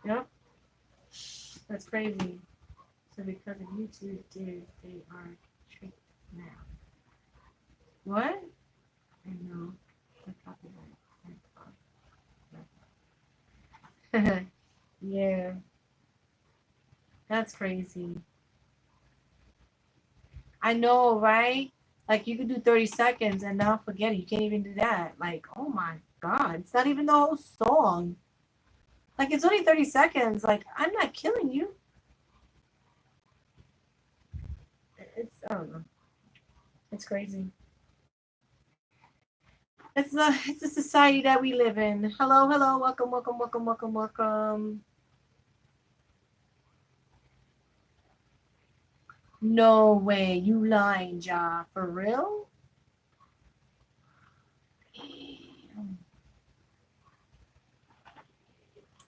Yep. That's crazy. So because of YouTube did, they are tricked now. What? I know. The copyright. Yeah. That's crazy. I know, right? Like you could do 30 seconds and now forget it. You can't even do that. Like, oh my God. It's not even the whole song. Like it's only 30 seconds. Like, I'm not killing you. I don't know. It's crazy. It's the society that we live in. Hello, hello, welcome. No way, you lying, Ja. For real?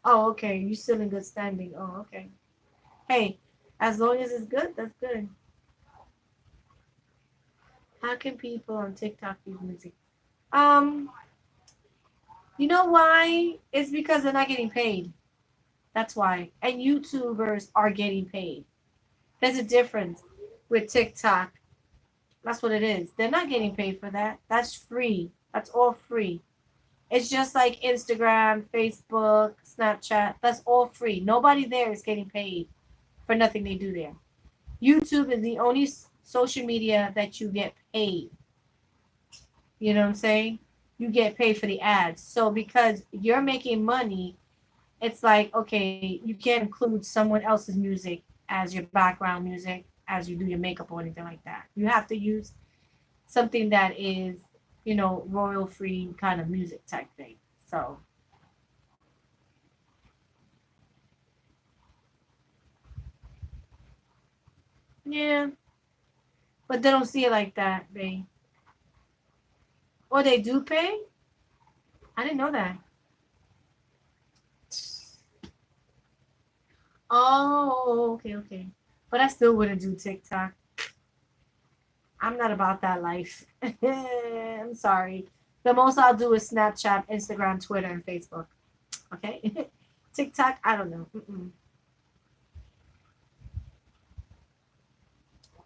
Oh, okay. You still in good standing. Oh, okay. Hey, as long as it's good, that's good. How can people on TikTok use music? Um, you know why? It's because they're not getting paid. That's why. And YouTubers are getting paid. There's a difference with TikTok. That's what it is. They're not getting paid for that. That's free. That's all free. It's just like Instagram, Facebook, Snapchat. That's all free. Nobody there is getting paid for nothing they do there. YouTube is the only social media that you get paid. You know what I'm saying? You get paid for the ads. So because you're making money it's like, okay, you can't include someone else's music as your background music as you do your makeup or anything like that. You have to use something that is, royal free kind of music type thing. So yeah, but they don't see it like that, babe. Or they do pay? I didn't know that. Oh, okay, okay. But I still wouldn't do TikTok. I'm not about that life. I'm sorry. The most I'll do is Snapchat, Instagram, Twitter, and Facebook. Okay? TikTok, I don't know.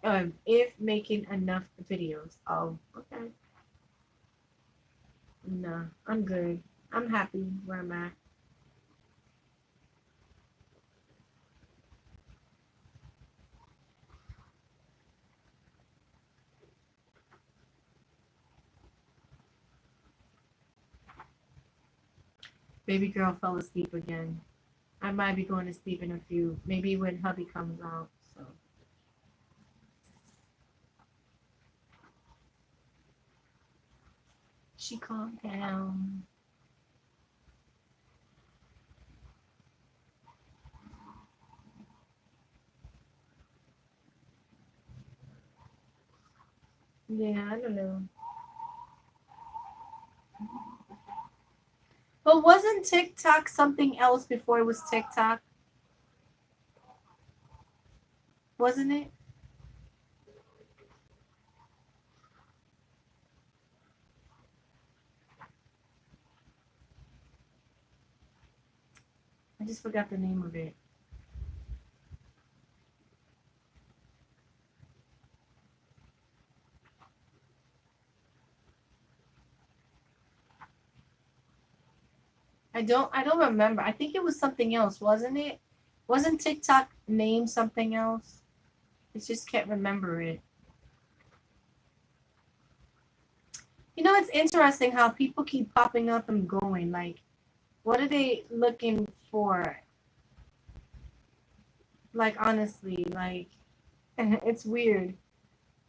Mm-mm. If making enough videos. Oh, okay. No, I'm good. I'm happy where I'm at. Baby girl fell asleep again. I might be going to sleep in a few, maybe when hubby comes out. So she calmed down. Yeah, I don't know. But wasn't TikTok something else before it was TikTok? Wasn't it? I just forgot the name of it. I don't remember. I think it was something else, wasn't it? Wasn't TikTok named something else? I just can't remember it. It's interesting how people keep popping up and going. Like, what are they looking for? Like, honestly, like, it's weird.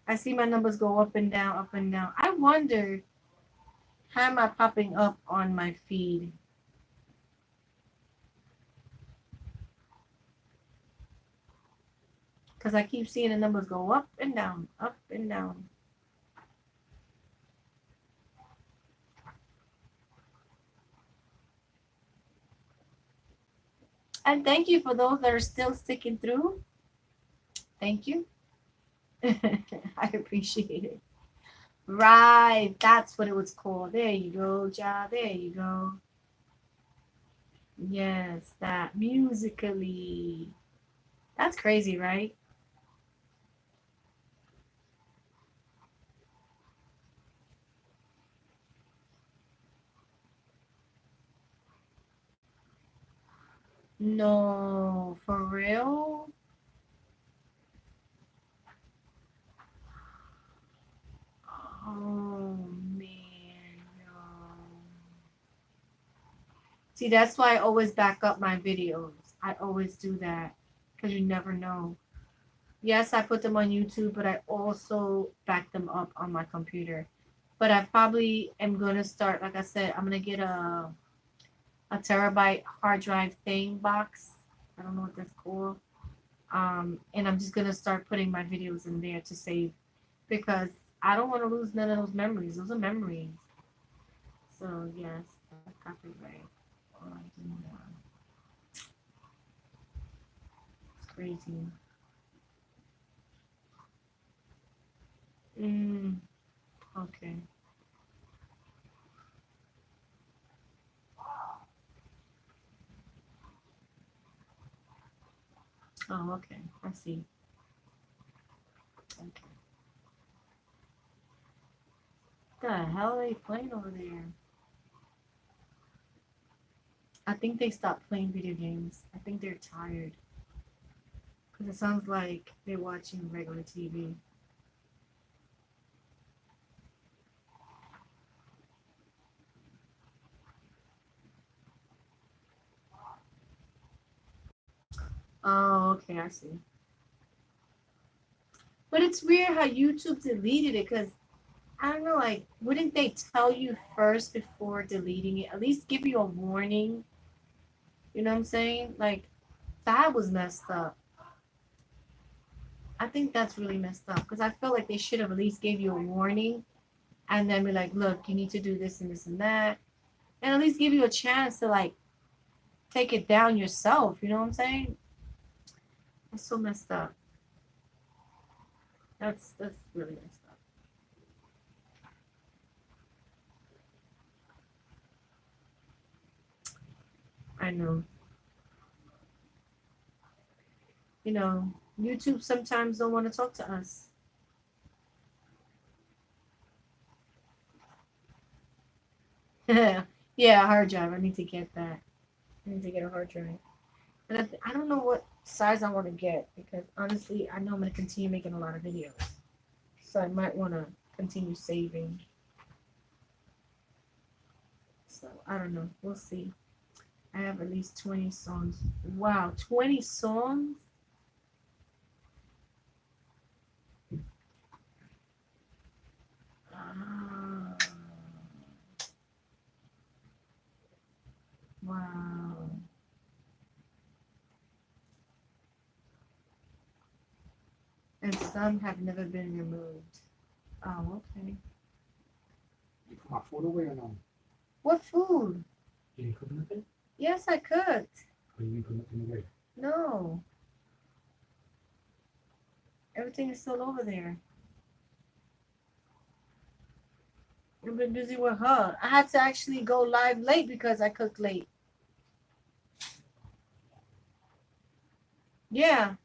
I see my numbers go up and down, up and down. I wonder how am I popping up on my feed? Because I keep seeing the numbers go up and down, up and down. And thank you for those that are still sticking through. Thank you. I appreciate it. Right, that's what it was called. There you go, Ja. There you go. Yes, that musically. That's crazy, right? No, for real? Oh man, no. See, that's why I always back up my videos. I always do that because you never know. Yes, I put them on YouTube, but I also back them up on my computer. But I probably am gonna start, like I said, I'm gonna get a terabyte hard drive thing box. I don't know what that's called. And I'm just gonna start putting my videos in there to save because I don't want to lose none of those memories. Those are memories. So yes, copyright. Oh, I didn't know. It's crazy. Mm, okay. Oh, okay. I see. Okay. The hell are they playing over there? I think they stopped playing video games. I think they're tired. Because it sounds like they're watching regular TV. Oh, okay, I see. But it's weird how YouTube deleted it because I don't know, like, wouldn't they tell you first before deleting it? At least give you a warning. You know what I'm saying? Like, that was messed up. I think that's really messed up because I feel like they should have at least gave you a warning and then be like, look, you need to do this and this and that. And at least give you a chance to, like, take it down yourself. You know what I'm saying? It's so messed up. That's really messed up. I know. You know, YouTube sometimes don't want to talk to us. Yeah, a hard drive. I need to get that. I need to get a hard drive. And I don't know what size I want to get because honestly, I know I'm going to continue making a lot of videos. So I might want to continue saving. So I don't know. We'll see. I have at least 20 songs. Wow, 20 songs? Ah, wow. And some have never been removed. Oh, okay. You put my food away or no? What food? You didn't cook nothing? Yes, I cooked. Or you didn't put nothing away? No. Everything is still over there. I've been busy with her. I had to actually go live late because I cooked late. Yeah.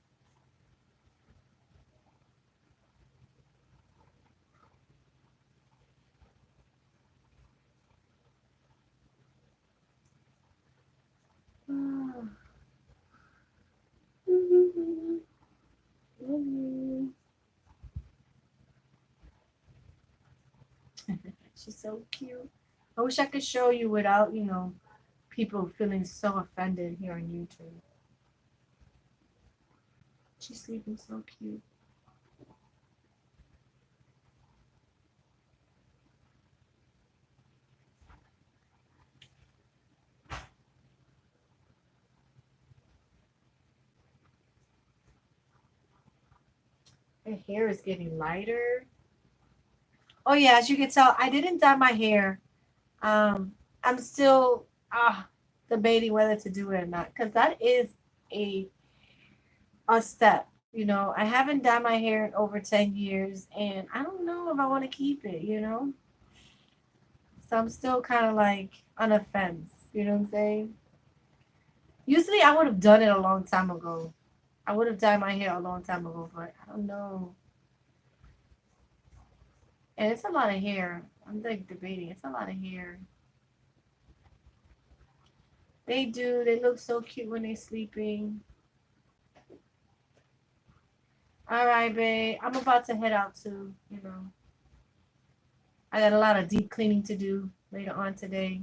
She's so cute. I wish I could show you without, people feeling so offended here on YouTube. She's sleeping so cute. Her hair is getting lighter. Oh yeah, as you can tell, I didn't dye my hair. I'm still debating whether to do it or not because that is a a step. I haven't dyed my hair in over 10 years, and I don't know if I want to keep it. So I'm still kind of like on a fence. You know what I'm saying? Usually, I would have done it a long time ago. I would have dyed my hair a long time ago, but I don't know. And it's a lot of hair. I'm like debating. It's a lot of hair. They do. They look so cute when they're sleeping. All right, babe. I'm about to head out too. I got a lot of deep cleaning to do later on today.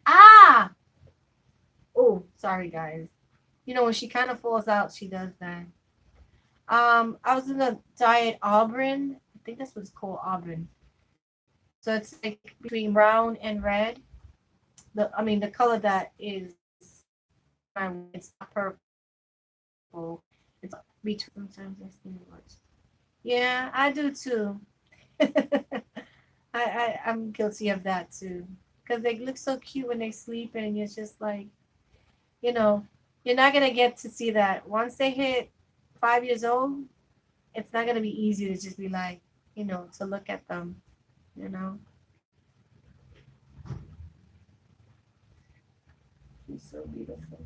Ah! Oh, sorry, guys. When she kind of falls out, she does that. I was in the diet Auburn. I think that's what it's called, Auburn. So it's like between brown and red. The color that is, it's not purple. It's between. Sometimes I see much. Yeah, I do too. I'm guilty of that too. Because they look so cute when they sleep, and you're just like, you know, you're not gonna get to see that once they hit 5 years old. It's not gonna be easy to just be like, to look at them, you know. She's so beautiful.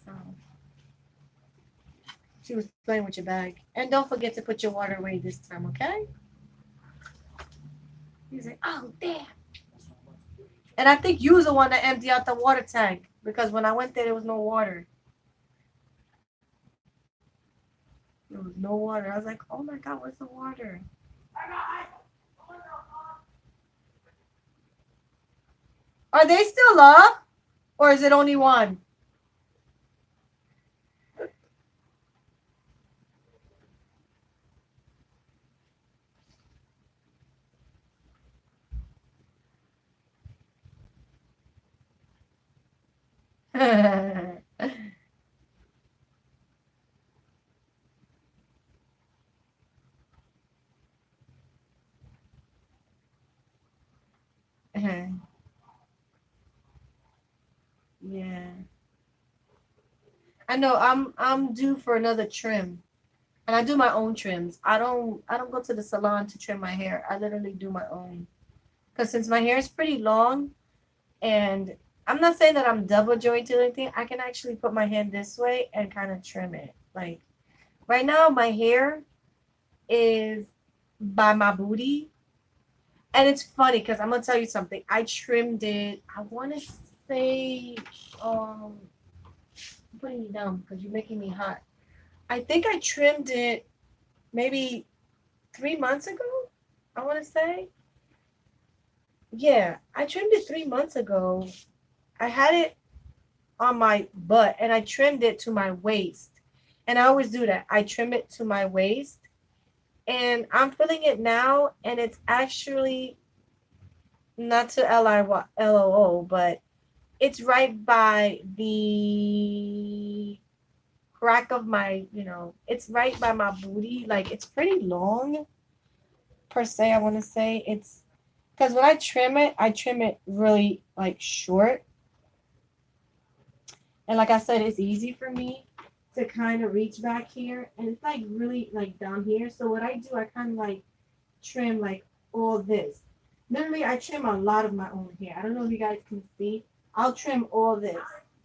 So she was playing with your bag, and don't forget to put your water away this time, okay? He's like, oh damn. And I think you was the one that emptied out the water tank because when I went there was no water. There was no water. I was like, oh my god, where's the water? Are they still up? Or is it only one? Yeah. I know I'm due for another trim. And I do my own trims. I don't go to the salon to trim my hair. I literally do my own. Cuz since my hair is pretty long and I'm not saying that I'm double jointed or anything, I can actually put my hand this way and kind of trim it. Like right now my hair is by my booty. And it's funny because I'm gonna tell you something. I trimmed it, I wanna say I'm putting you down because you're making me hot. I think I trimmed it maybe 3 months ago. I want to say. Yeah, I trimmed it 3 months ago. I had it on my butt and I trimmed it to my waist. And I always do that. I trim it to my waist. And I'm feeling it now. And it's actually not to LOO, but it's right by the crack of my, it's right by my booty. Like it's pretty long per se. I want to say it's because when I trim it really like short. And like I said, it's easy for me to kind of reach back here. And it's like really like down here. So what I do, I kind of like trim like all this. Literally, I trim a lot of my own hair. I don't know if you guys can see. I'll trim all this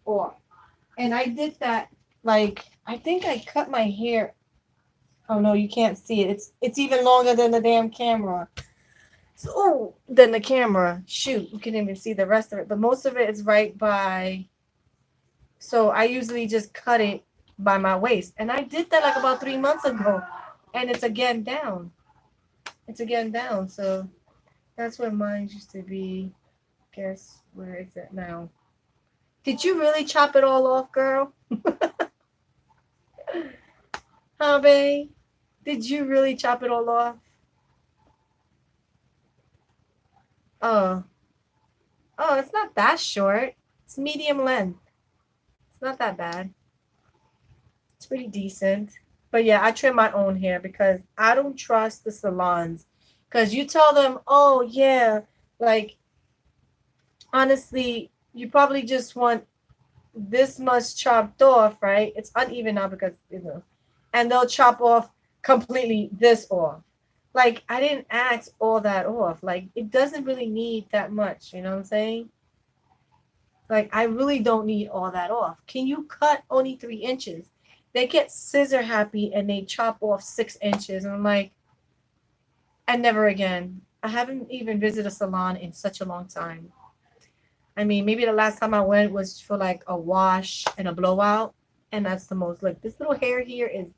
off. And I did that like I think I cut my hair. Oh no, you can't see it. It's even longer than the damn camera. So than the camera. Shoot, you can't even see the rest of it. But most of it is right by. So I usually just cut it by my waist. And I did that like about 3 months ago. And it's again down. It's again down. So that's where mine used to be. Guess where it's at now. Did you really chop it all off, girl? Huh, babe? Did you really chop it all off? Oh. Oh, it's not that short. It's medium length. It's not that bad. It's pretty decent. But yeah, I trim my own hair because I don't trust the salons. Because you tell them, oh, yeah, like, honestly, you probably just want this much chopped off, right? It's uneven now because, and they'll chop off completely this off. Like, I didn't ask all that off. Like, it doesn't really need that much, you know what I'm saying? Like, I really don't need all that off. Can you cut only 3 inches? They get scissor happy and they chop off 6 inches. And I'm like, and never again. I haven't even visited a salon in such a long time. I mean, maybe the last time I went was for like a wash and a blowout. And that's the most. Look, this little hair here is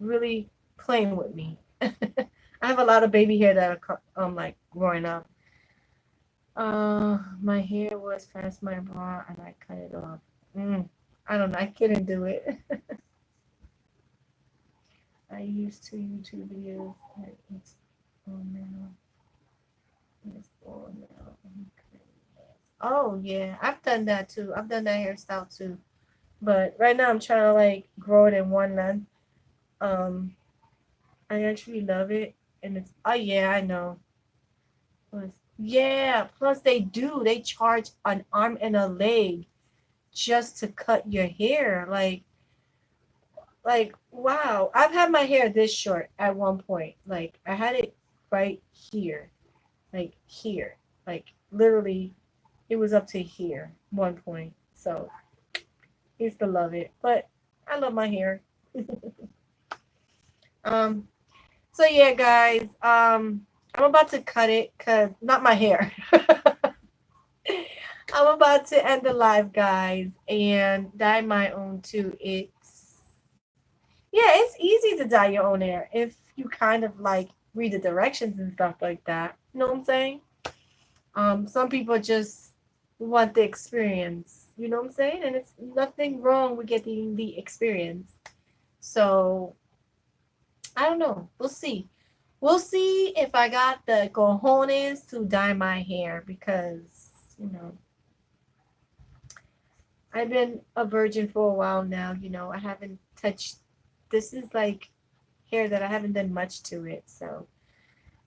really playing with me. I have a lot of baby hair that are like growing up. My hair was past my bra and I cut it off. I don't know. I couldn't do it. I used 2 YouTube videos. It's on now. It's on now. Oh yeah, I've done that too. I've done that hairstyle too. But right now I'm trying to like grow it in one length. I actually love it, and it's yeah, I know. Plus, yeah, plus they charge an arm and a leg just to cut your hair. Like wow. I've had my hair this short at one point. Like I had it right here. Like here. Like literally it was up to here one point. So I used to love it. But I love my hair. So yeah, guys. I'm about to cut it because not my hair. I'm about to end the live, guys, and dye my own too. It's easy to dye your own hair if you kind of like read the directions and stuff like that. You know what I'm saying? Some people just want the experience. You know what I'm saying? And it's nothing wrong with getting the experience. So I don't know. We'll see. We'll see if I got the cojones to dye my hair because, you know, I've been a virgin for a while now. You know, I haven't touched. This is like hair that I haven't done much to it. So,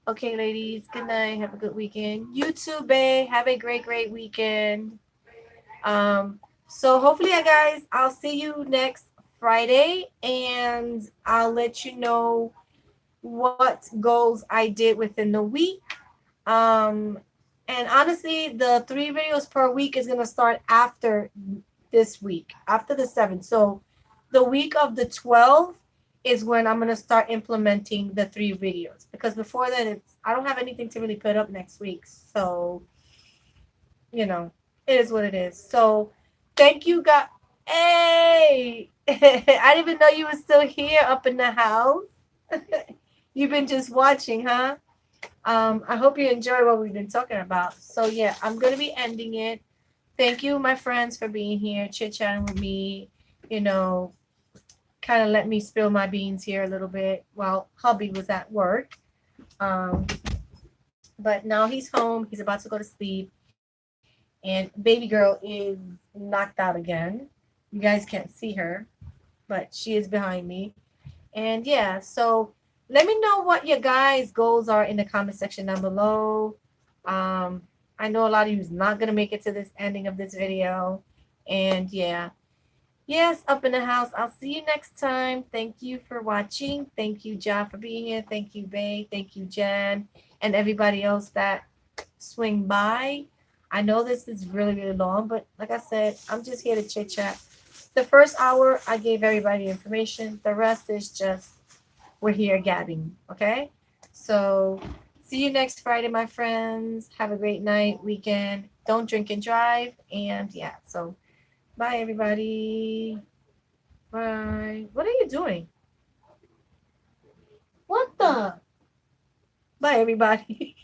okay, ladies, good night. Have a good weekend. You too, babe. Have a great, great weekend. So hopefully, guys, I'll see you next Friday, and I'll let you know what goals I did within the week. And honestly, the 3 videos per week is gonna start after this week, after the 7th. So the week of the 12th is when I'm gonna start implementing the 3 videos because before then I don't have anything to really put up next week. So you know, it is what it is. So thank you guys. Hey, I didn't even know you were still here up in the house. You've been just watching, huh? I hope you enjoy what we've been talking about. So yeah, I'm gonna be ending it. Thank you, my friends, for being here, chit-chatting with me, you know, kind of let me spill my beans here a little bit while hubby was at work. But now he's home. He's about to go to sleep. And baby girl is knocked out again. You guys can't see her, but she is behind me. And yeah, so let me know what your guys' goals are in the comment section down below. I know a lot of you is not gonna make it to this ending of this video. And yeah. Yes, up in the house. I'll see you next time. Thank you for watching. Thank you, Ja, for being here. Thank you, Bay. Thank you, Jen, and everybody else that swing by. I know this is really, really long, but like I said, I'm just here to chit chat. The first hour, I gave everybody information. The rest is just we're here gabbing. Okay, so see you next Friday, my friends. Have a great night, weekend. Don't drink and drive, and yeah, so. Bye, everybody. Bye. What are you doing? What the? Bye, everybody.